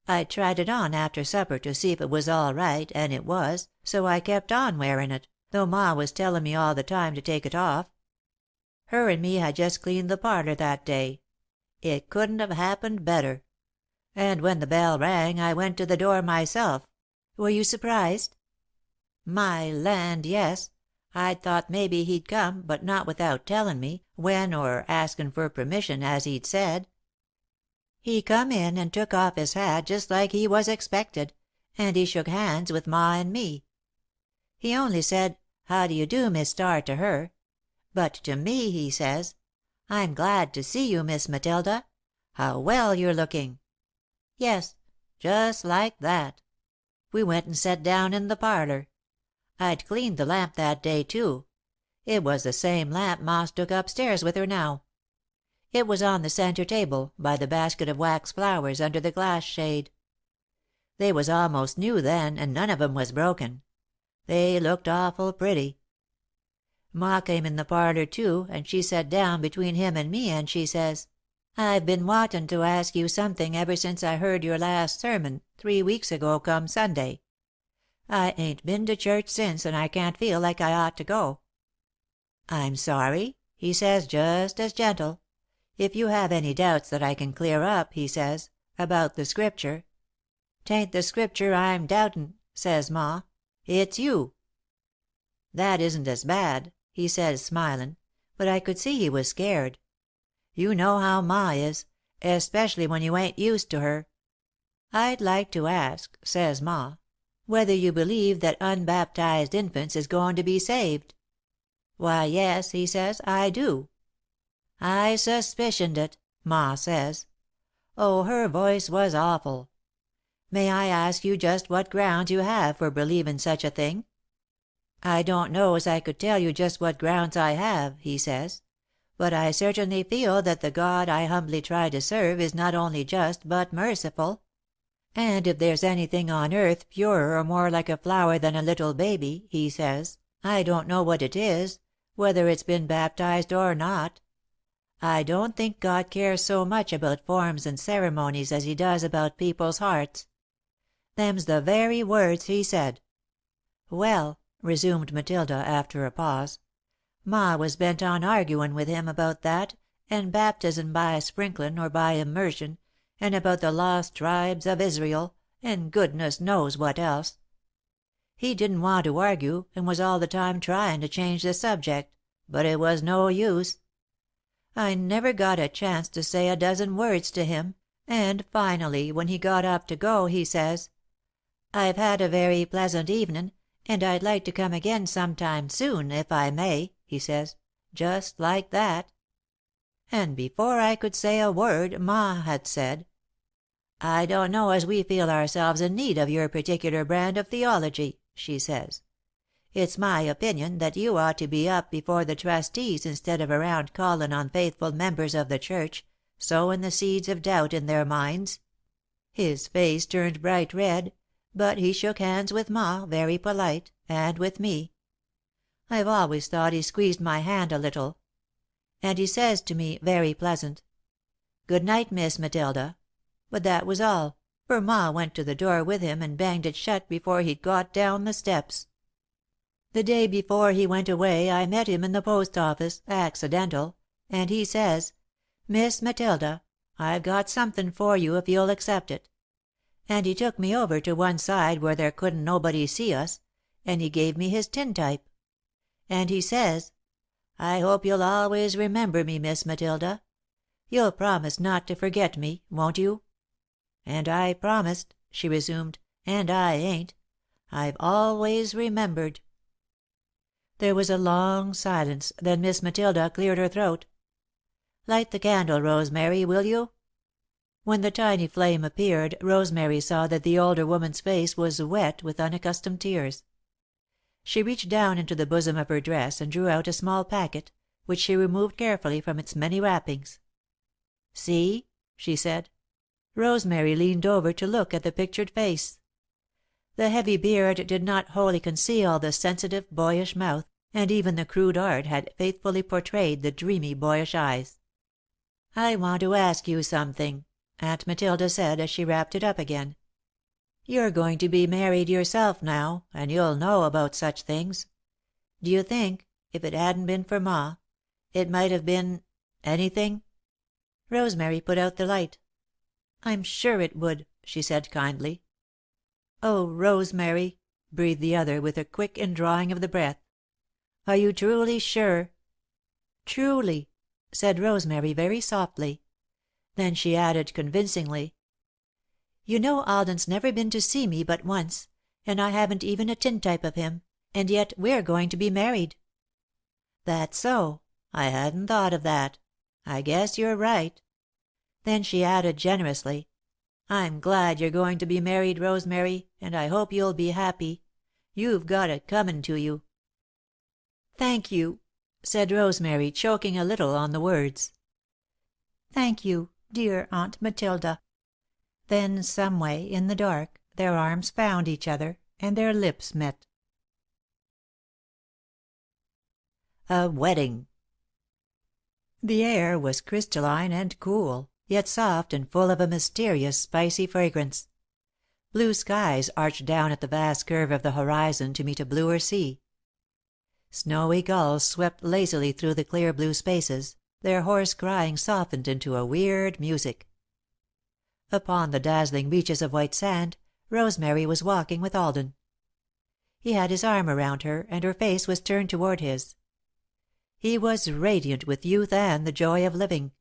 I'd tried it on after supper to see if it was all right, and it was, so I kept on wearin' it, though Ma was tellin' me all the time to take it off. Her and me had just cleaned the parlour that day. It couldn't have happened better. And when the bell rang I went to the door myself." "Were you surprised?" "My land, yes. I'd thought maybe he'd come, but not without tellin' me when or askin' for permission, as he'd said. He come in and took off his hat just like he was expected, and he shook hands with Ma and me. He only said, 'How do you do, Miss Starr,' to her, but to me he says, 'I'm glad to see you, Miss Matilda. How well you're looking.' Yes, just like that. We went and set down in the parlour. I'd cleaned the lamp that day, too. It was the same lamp Ma's took up stairs with her now. It was on the centre table, by the basket of wax flowers under the glass shade. They was almost new then, and none of 'em was broken. They looked awful pretty. Ma came in the parlour, too, and she set down between him and me, and she says, 'I've been wantin' to ask you something ever since I heard your last sermon, 3 weeks ago come Sunday. I ain't been to church since, and I can't feel like I ought to go.' 'I'm sorry,' he says, just as gentle. 'If you have any doubts that I can clear up,' he says, 'about the Scripture.' ''Tain't the Scripture I'm doubtin',' says Ma. 'It's you.' 'That isn't as bad,' he says, smilin', but I could see he was scared. You know how Ma is, especially when you ain't used to her. 'I'd like to ask,' says Ma, 'whether you believe that unbaptized infants is goin' to be saved.' 'Why, yes,' he says, 'I do.' 'I suspicioned it,' Ma says. Oh, her voice was awful. 'May I ask you just what grounds you have for believin' such a thing?' 'I don't know as I could tell you just what grounds I have,' he says, 'but I certainly feel that the God I humbly try to serve is not only just but merciful. And if there's anything on earth purer or more like a flower than a little baby,' he says, 'I don't know what it is, whether it's been baptized or not. I don't think God cares so much about forms and ceremonies as he does about people's hearts.' Them's the very words he said. Well," resumed Matilda, after a pause, "Ma was bent on arguin' with him about that, and baptism by sprinklin' or by immersion, and about the lost tribes of Israel, and goodness knows what else. He didn't want to argue, and was all the time tryin' to change the subject, but it was no use. I never got a chance to say a dozen words to him, and finally, when he got up to go, he says, 'I've had a very pleasant evenin', and I'd like to come again some time soon, if I may,' he says, just like that. And before I could say a word Ma had said, 'I don't know as we feel ourselves in need of your particular brand of theology,' she says. 'It's my opinion that you ought to be up before the trustees instead of around callin' on faithful members of the church, sowin' the seeds of doubt in their minds.' His face turned bright red, but he shook hands with Ma, very polite, and with me. I've always thought he squeezed my hand a little. And he says to me, very pleasant, "Good night, Miss Matilda." But that was all, for Ma went to the door with him and banged it shut before he'd got down the steps. The day before he went away I met him in the post office, accidental, and he says, "Miss Matilda, I've got somethin' for you if you'll accept it." And he took me over to one side where there couldn't nobody see us, and he gave me his tintype. And he says, "I hope you'll always remember me, Miss Matilda. You'll promise not to forget me, won't you?" And I promised," she resumed, "and I ain't. I've always remembered." There was a long silence, then Miss Matilda cleared her throat. "Light the candle, Rosemary, will you?" When the tiny flame appeared, Rosemary saw that the older woman's face was wet with unaccustomed tears. She reached down into the bosom of her dress and drew out a small packet, which she removed carefully from its many wrappings. "See?" she said. Rosemary leaned over to look at the pictured face. The heavy beard did not wholly conceal the sensitive, boyish mouth, and even the crude art had faithfully portrayed the dreamy, boyish eyes. "I want to ask you something," Aunt Matilda said, as she wrapped it up again. "You're going to be married yourself now, and you'll know about such things. Do you think, if it hadn't been for Ma, it might have been anything?" Rosemary put out the light. "I'm sure it would," she said, kindly. "Oh, Rosemary," breathed the other, with a quick indrawing of the breath. "Are you truly sure?" "Truly," said Rosemary, very softly. Then she added, convincingly: "You know Alden's never been to see me but once, and I haven't even a tintype of him, and yet we're going to be married." "That's so. I hadn't thought of that. I guess you're right." Then she added, generously: "I'm glad you're going to be married, Rosemary, and I hope you'll be happy. You've got it comin' to you." "Thank you," said Rosemary, choking a little on the words. "Thank you, dear Aunt Matilda." Then, some way, in the dark, their arms found each other, and their lips met. A wedding. The air was crystalline and cool, yet soft and full of a mysterious, spicy fragrance. Blue skies arched down at the vast curve of the horizon to meet a bluer sea. Snowy gulls swept lazily through the clear blue spaces, their hoarse crying softened into a weird music. Upon the dazzling beaches of white sand, Rosemary was walking with Alden. He had his arm around her, and her face was turned toward his. He was radiant with youth and the joy of living.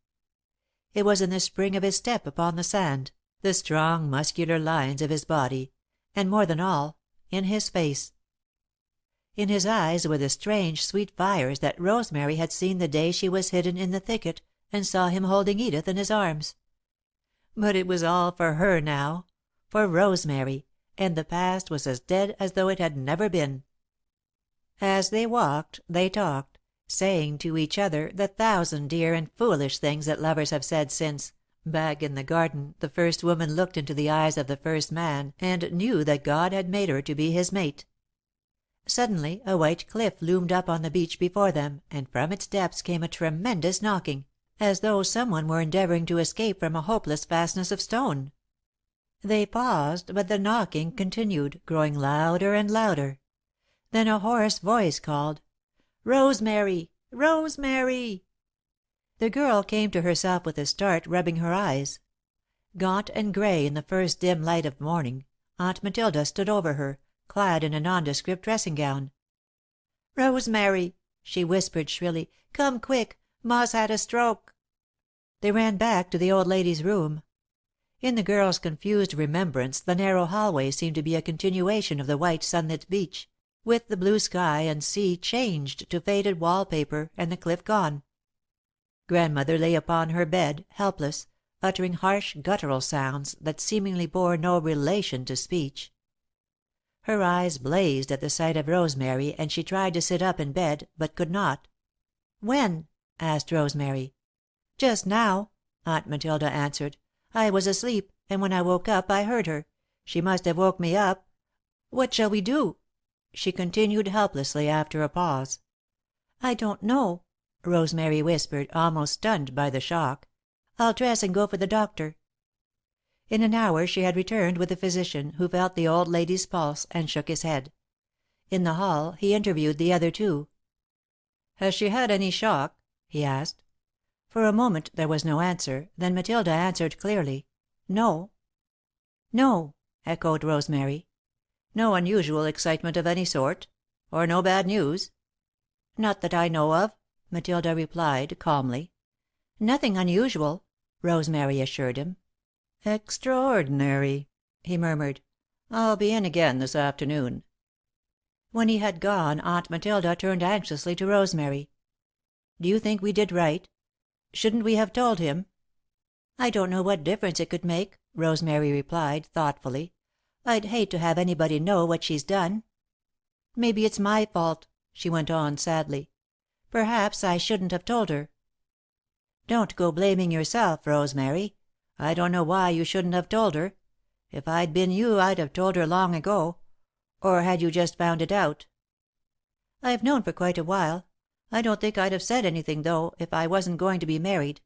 It was in the spring of his step upon the sand, the strong, muscular lines of his body, and, more than all, in his face. In his eyes were the strange, sweet fires that Rosemary had seen the day she was hidden in the thicket and saw him holding Edith in his arms. But it was all for her now, for Rosemary, and the past was as dead as though it had never been. As they walked, they talked, saying to each other the thousand dear and foolish things that lovers have said since, back in the garden, the first woman looked into the eyes of the first man and knew that God had made her to be his mate. Suddenly a white cliff loomed up on the beach before them, and from its depths came a tremendous knocking, as though someone were endeavouring to escape from a hopeless fastness of stone. They paused, but the knocking continued, growing louder and louder. Then a hoarse voice called: "Rosemary! Rosemary!" The girl came to herself with a start, rubbing her eyes. Gaunt and grey in the first dim light of morning, Aunt Matilda stood over her, clad in a nondescript dressing gown. "Rosemary!" she whispered, shrilly. "Come quick! Ma's had a stroke!" They ran back to the old lady's room. In the girl's confused remembrance the narrow hallway seemed to be a continuation of the white, sunlit beach, with the blue sky and sea changed to faded wall paper and the cliff gone. Grandmother lay upon her bed, helpless, uttering harsh, guttural sounds that seemingly bore no relation to speech. Her eyes blazed at the sight of Rosemary, and she tried to sit up in bed, but could not. "When?" asked Rosemary. "Just now," Aunt Matilda answered. "I was asleep, and when I woke up I heard her. She must have woke me up. What shall we do?" she continued, helplessly, after a pause. "I don't know," Rosemary whispered, almost stunned by the shock. I'll dress and go for the doctor." In an hour she had returned with the physician, who felt the old lady's pulse, and shook his head. In the hall he interviewed the other two. "Has she had any shock?" he asked. For a moment there was no answer, then Matilda answered clearly: "No." "No," echoed Rosemary. "No unusual excitement of any sort? Or no bad news?" "Not that I know of," Matilda replied, calmly. "Nothing unusual," Rosemary assured him. "Extraordinary," he murmured. "I'll be in again this afternoon." When he had gone, Aunt Matilda turned anxiously to Rosemary. "Do you think we did right? Shouldn't we have told him?" "I don't know what difference it could make," Rosemary replied, thoughtfully. "I'd hate to have anybody know what she's done. Maybe it's my fault," she went on, sadly. "Perhaps I shouldn't have told her." "Don't go blaming yourself, Rosemary. I don't know why you shouldn't have told her. If I'd been you I'd have told her long ago. Or had you just found it out?" "I've known for quite a while. I don't think I'd have said anything, though, if I wasn't going to be married.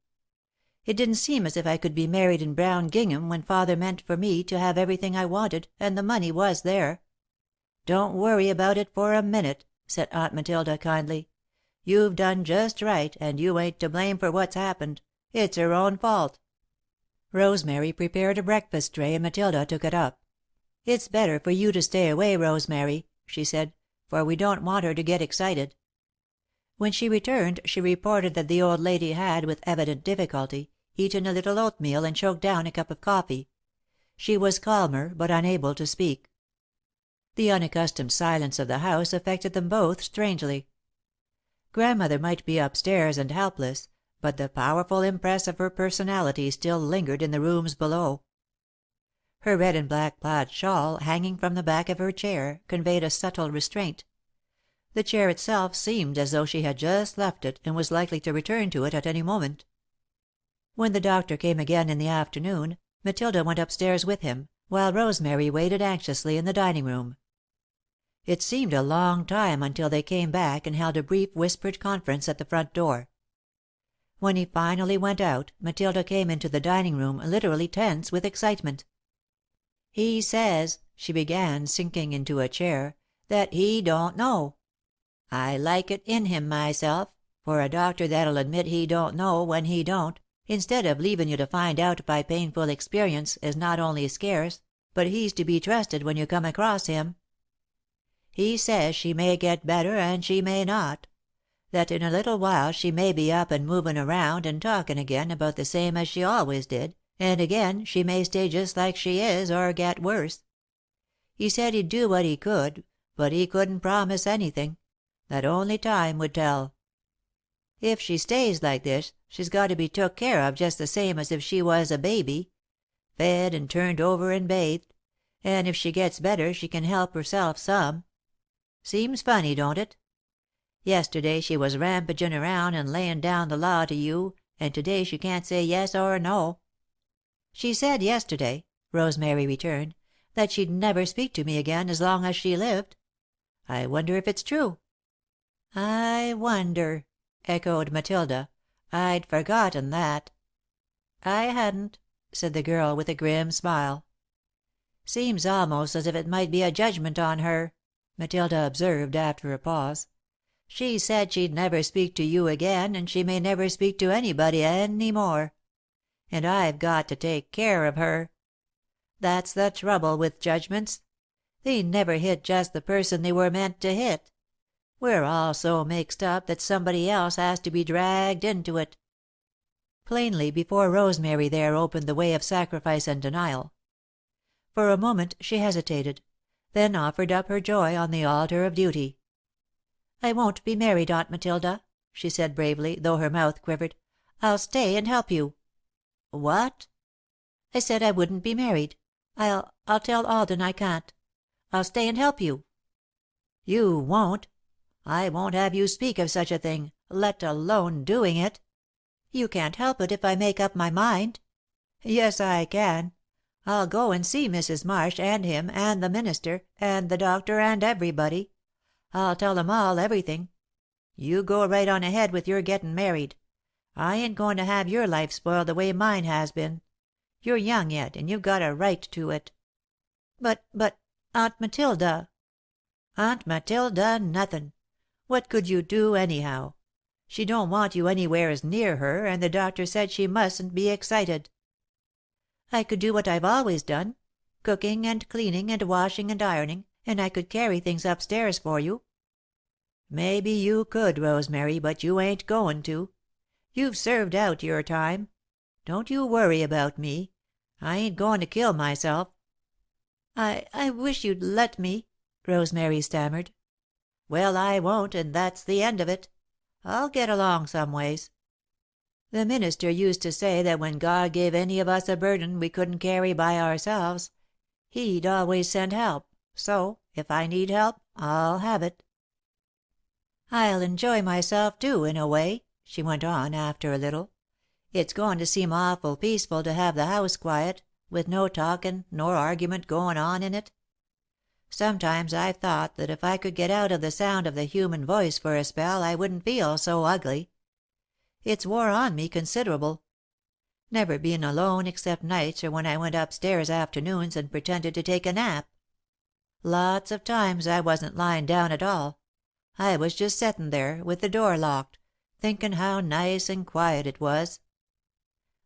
It didn't seem as if I could be married in brown gingham when father meant for me to have everything I wanted, and the money was there." "Don't worry about it for a minute," said Aunt Matilda, kindly. "You've done just right, and you ain't to blame for what's happened. It's her own fault." Rosemary prepared a breakfast tray, and Matilda took it up. "It's better for you to stay away, Rosemary," she said, "for we don't want her to get excited." When she returned, she reported that the old lady had, with evident difficulty, eaten a little oatmeal and choked down a cup of coffee. She was calmer, but unable to speak. The unaccustomed silence of the house affected them both strangely. Grandmother might be up stairs and helpless, but the powerful impress of her personality still lingered in the rooms below. Her red and black plaid shawl, hanging from the back of her chair, conveyed a subtle restraint. The chair itself seemed as though she had just left it, and was likely to return to it at any moment. When the doctor came again in the afternoon, Matilda went up stairs with him, while Rosemary waited anxiously in the dining room. It seemed a long time until they came back and held a brief whispered conference at the front door. When he finally went out, Matilda came into the dining room literally tense with excitement. "He says," she began, sinking into a chair, "that he don't know. I like it in him, myself, for a doctor that'll admit he don't know when he don't, instead of leavin' you to find out by painful experience, is not only scarce, but he's to be trusted when you come across him. He says she may get better and she may not; that in a little while she may be up and movin' around and talkin' again about the same as she always did, and again she may stay just like she is or get worse. He said he'd do what he could, but he couldn't promise anything; that only time would tell. If she stays like this, she's got to be took care of just the same as if she was a baby, fed and turned over and bathed, and if she gets better she can help herself some. Seems funny, don't it? Yesterday she was rampagin' around and layin' down the law to you, and to day she can't say yes or no." "She said yesterday," Rosemary returned, "that she'd never speak to me again as long as she lived. I wonder if it's true?" "I wonder," echoed Matilda. "I'd forgotten that." "I hadn't," said the girl, with a grim smile. "Seems almost as if it might be a judgment on her," Matilda observed, after a pause. "She said she'd never speak to you again, and she may never speak to anybody any more. And I've got to take care of her. That's the trouble with judgments. They never hit just the person they were meant to hit. We're all so mixed up that somebody else has to be dragged into it." Plainly, before Rosemary there opened the way of sacrifice and denial. For a moment she hesitated, then offered up her joy on the altar of duty. "I won't be married, Aunt Matilda," she said, bravely, though her mouth quivered. "I'll stay and help you." "What?" "I said I wouldn't be married. I'll tell Alden I can't. I'll stay and help you." "You won't. I won't have you speak of such a thing, let alone doing it." "You can't help it if I make up my mind." "Yes, I can. I'll go and see Mrs. Marsh and him and the minister and the doctor and everybody. I'll tell 'em all everything. You go right on ahead with your gettin' married. I ain't going to have your life spoiled the way mine has been. You're young yet, and you've got a right to it." "But, Aunt Matilda—" "Aunt Matilda, nothin'! What could you do, anyhow? She don't want you anywheres near her, and the doctor said she mustn't be excited." "I could do what I've always done: cooking and cleaning and washing and ironing, and I could carry things up stairs for you." "Maybe you could, Rosemary, but you ain't goin' to. You've served out your time. Don't you worry about me. I ain't goin' to kill myself." "I wish you'd let me," Rosemary stammered. "Well, I won't, and that's the end of it. I'll get along some ways. The minister used to say that when God gave any of us a burden we couldn't carry by ourselves, He'd always send help, so, if I need help, I'll have it." "I'll enjoy myself, too, in a way," she went on, after a little. "It's goin' to seem awful peaceful to have the house quiet, with no talkin' nor argument goin' on in it. Sometimes I've thought that if I could get out of the sound of the human voice for a spell I wouldn't feel so ugly. It's wore on me considerable. Never bein' alone except nights or when I went up stairs afternoons and pretended to take a nap. Lots of times I wasn't lyin' down at all. I was just settin' there, with the door locked, thinkin' how nice and quiet it was.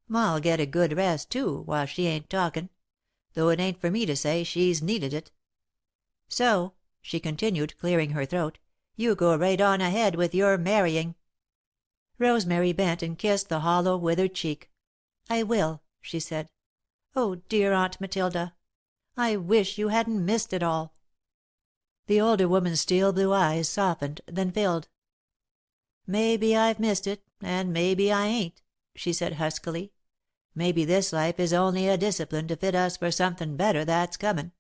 Ma'll get a good rest, too, while she ain't talkin', though it ain't for me to say she's needed it. So," she continued, clearing her throat, "you go right on ahead with your marrying." Rosemary bent and kissed the hollow, withered cheek. "I will," she said. "Oh, dear Aunt Matilda, I wish you hadn't missed it all." The older woman's steel blue eyes softened, then filled. "Maybe I've missed it, and maybe I ain't," she said, huskily. "Maybe this life is only a discipline to fit us for somethin' better that's comin'.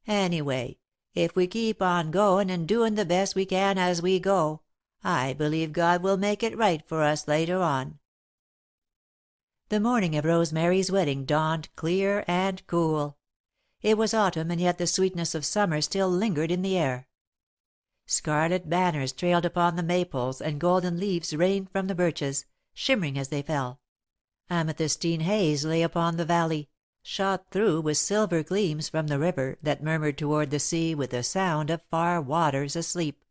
Anyway, if we keep on goin' and doin' the best we can as we go, I believe God will make it right for us later on." The morning of Rosemary's wedding dawned clear and cool. It was autumn, and yet the sweetness of Summer still lingered in the air. Scarlet banners trailed upon the maples and golden leaves rained from the birches, shimmering as they fell. Amethystine haze lay upon the valley, shot through with silver gleams from the river that murmured toward the sea with the sound of far waters asleep.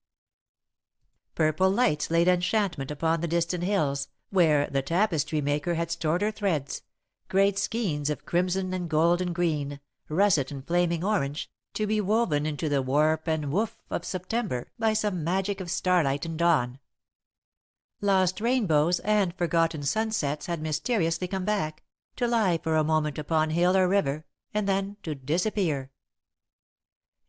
Purple lights laid enchantment upon the distant hills, where the tapestry maker had stored her threads, great skeins of crimson and golden green, russet and flaming orange, to be woven into the warp and woof of September by some magic of starlight and dawn. Lost rainbows and forgotten sunsets had mysteriously come back, to lie for a moment upon hill or river, and then to disappear.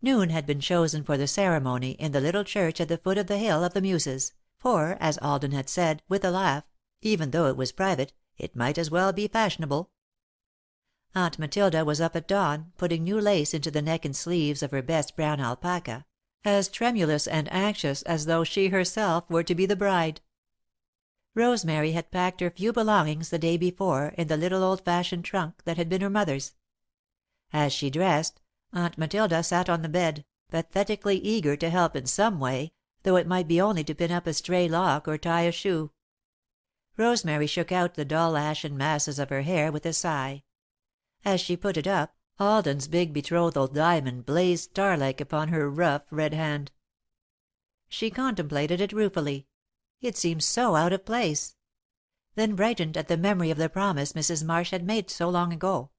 Noon had been chosen for the ceremony in the little church at the foot of the Hill of the Muses, for, as Alden had said, with a laugh, even though it was private, it might as well be fashionable. Aunt Matilda was up at dawn, putting new lace into the neck and sleeves of her best brown alpaca, as tremulous and anxious as though she herself were to be the bride. Rosemary had packed her few belongings the day before in the little old-fashioned trunk that had been her mother's. As she dressed, Aunt Matilda sat on the bed, pathetically eager to help in some way, though it might be only to pin up a stray lock or tie a shoe. Rosemary shook out the dull ashen masses of her hair with a sigh. As she put it up, Alden's big betrothal diamond blazed star-like upon her rough, red hand. She contemplated it ruefully. It seemed so out of place. Then brightened at the memory of the promise Mrs. Marsh had made so long ago.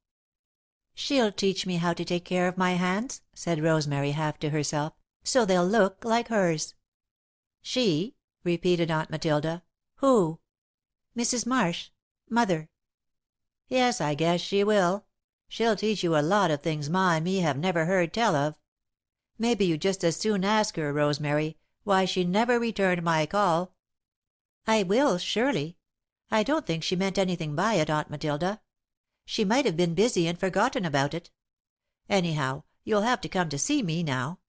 "She'll teach me how to take care of my hands," said Rosemary, half to herself, "so they'll look like hers." "She?" repeated Aunt Matilda. "Who?" "Mrs. Marsh. Mother." "Yes, I guess she will. She'll teach you a lot of things Ma and me have never heard tell of. Maybe you'd just as soon ask her, Rosemary, why she never returned my call." "I will, surely. I don't think she meant anything by it, Aunt Matilda. She might have been busy and forgotten about it. Anyhow, you'll have to come to see me now."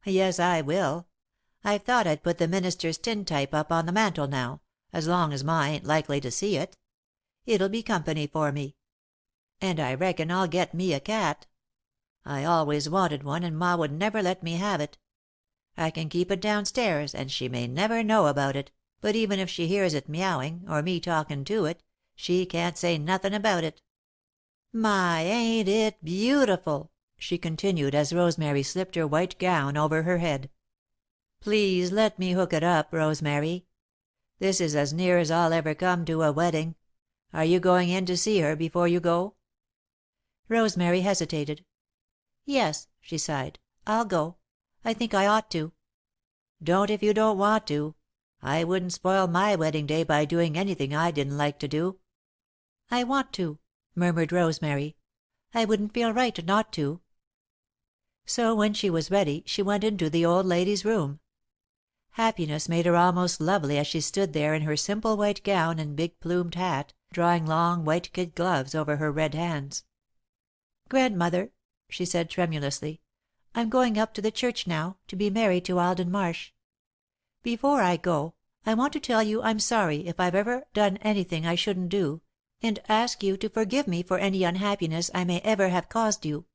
"Yes, I will. I've thought I'd put the minister's tintype up on the mantel now, as long as Ma ain't likely to see it. It'll be company for me. And I reckon I'll get me a cat. I always wanted one and Ma would never let me have it. I can keep it downstairs and she may never know about it, but even if she hears it meowing, or me talkin' to it, she can't say nothin' about it. My, ain't it beautiful!" she continued as Rosemary slipped her white gown over her head. "Please let me hook it up, Rosemary. This is as near as I'll ever come to a wedding. Are you going in to see her before you go?" Rosemary hesitated. "Yes," she sighed, "I'll go. I think I ought to." "Don't if you don't want to. I wouldn't spoil my wedding day by doing anything I didn't like to do." "I want to," murmured Rosemary. "I wouldn't feel right not to." So when she was ready, she went into the old lady's room. Happiness made her almost lovely as she stood there in her simple white gown and big plumed hat, drawing long white kid gloves over her red hands. "Grandmother," she said, tremulously, "I'm going up to the church now, to be married to Alden Marsh. Before I go, I want to tell you I'm sorry if I've ever done anything I shouldn't do, and ask you to forgive me for any unhappiness I may ever have caused you.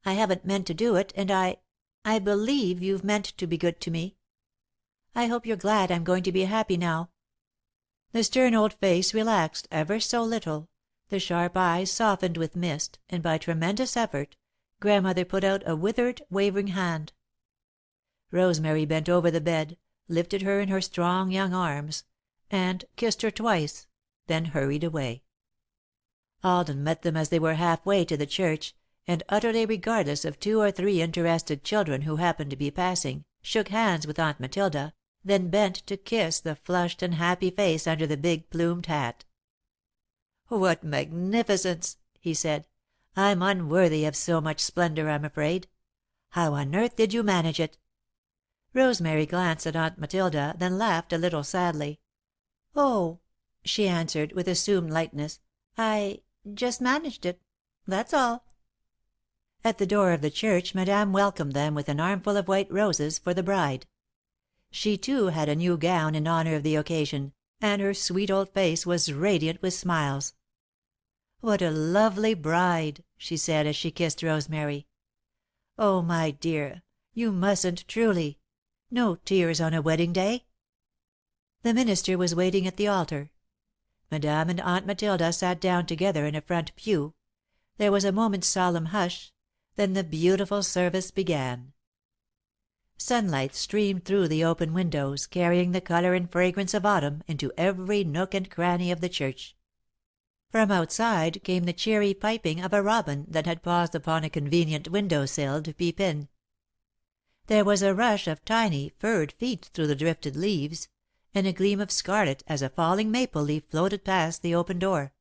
I haven't meant to do it, and I believe you've meant to be good to me. I hope you're glad I'm going to be happy now." The stern old face relaxed, ever so little, the sharp eyes softened with mist, and by tremendous effort, Grandmother put out a withered, wavering hand. Rosemary bent over the bed, lifted her in her strong young arms, and kissed her twice, then hurried away. Alden met them as they were half way to the church, and, utterly regardless of 2 or 3 interested children who happened to be passing, shook hands with Aunt Matilda, then bent to kiss the flushed and happy face under the big plumed hat. "What magnificence!" he said. "I'm unworthy of so much splendour, I'm afraid. How on earth did you manage it?" Rosemary glanced at Aunt Matilda, then laughed a little sadly. "Oh," she answered, with assumed lightness, "I just managed it. That's all." At the door of the church Madame welcomed them with an armful of white roses for the bride. She, too, had a new gown in honour of the occasion, and her sweet old face was radiant with smiles. "What a lovely bride!" she said, as she kissed Rosemary. "Oh, my dear, you mustn't, truly. No tears on a wedding day." The minister was waiting at the altar. Madame and Aunt Matilda sat down together in a front pew. There was a moment's solemn hush, then the beautiful service began. Sunlight streamed through the open windows, carrying the colour and fragrance of autumn into every nook and cranny of the church. From outside came the cheery piping of a robin that had paused upon a convenient window sill to peep in. There was a rush of tiny, furred feet through the drifted leaves, and a gleam of scarlet as a falling maple leaf floated past the open door.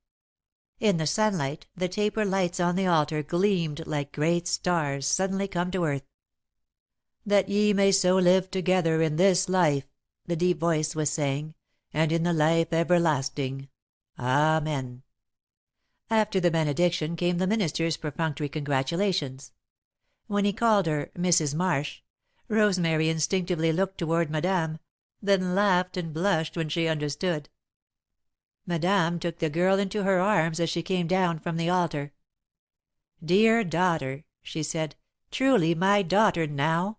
In the sunlight, the taper lights on the altar gleamed like great stars suddenly come to earth. "That ye may so live together in this life," the deep voice was saying, "and in the life everlasting. Amen." After the benediction came the minister's perfunctory congratulations. When he called her Mrs. Marsh, Rosemary instinctively looked toward Madame, then laughed and blushed when she understood. Madame took the girl into her arms as she came down from the altar. "Dear daughter," she said, "truly my daughter now."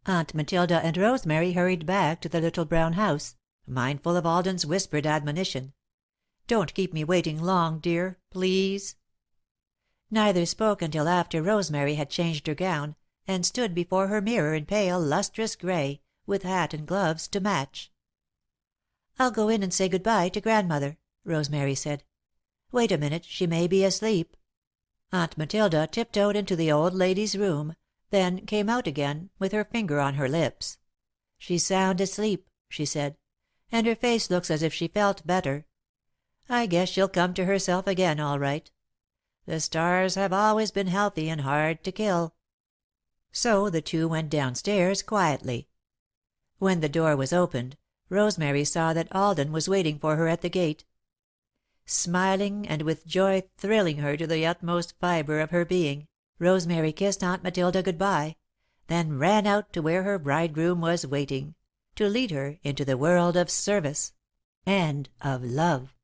Aunt Matilda and Rosemary hurried back to the little brown house, mindful of Alden's whispered admonition. "Don't keep me waiting long, dear, please." Neither spoke until after Rosemary had changed her gown, and stood before her mirror in pale, lustrous grey, with hat and gloves to match. "I'll go in and say good bye to Grandmother," Rosemary said. "Wait a minute, she may be asleep." Aunt Matilda tiptoed into the old lady's room, then came out again, with her finger on her lips. "She's sound asleep," she said, "and her face looks as if she felt better. I guess she'll come to herself again, all right. The stars have always been healthy and hard to kill." So the two went downstairs quietly. When the door was opened, Rosemary saw that Alden was waiting for her at the gate. Smiling and with joy thrilling her to the utmost fibre of her being, Rosemary kissed Aunt Matilda good bye, then ran out to where her bridegroom was waiting, to lead her into the world of service and of love.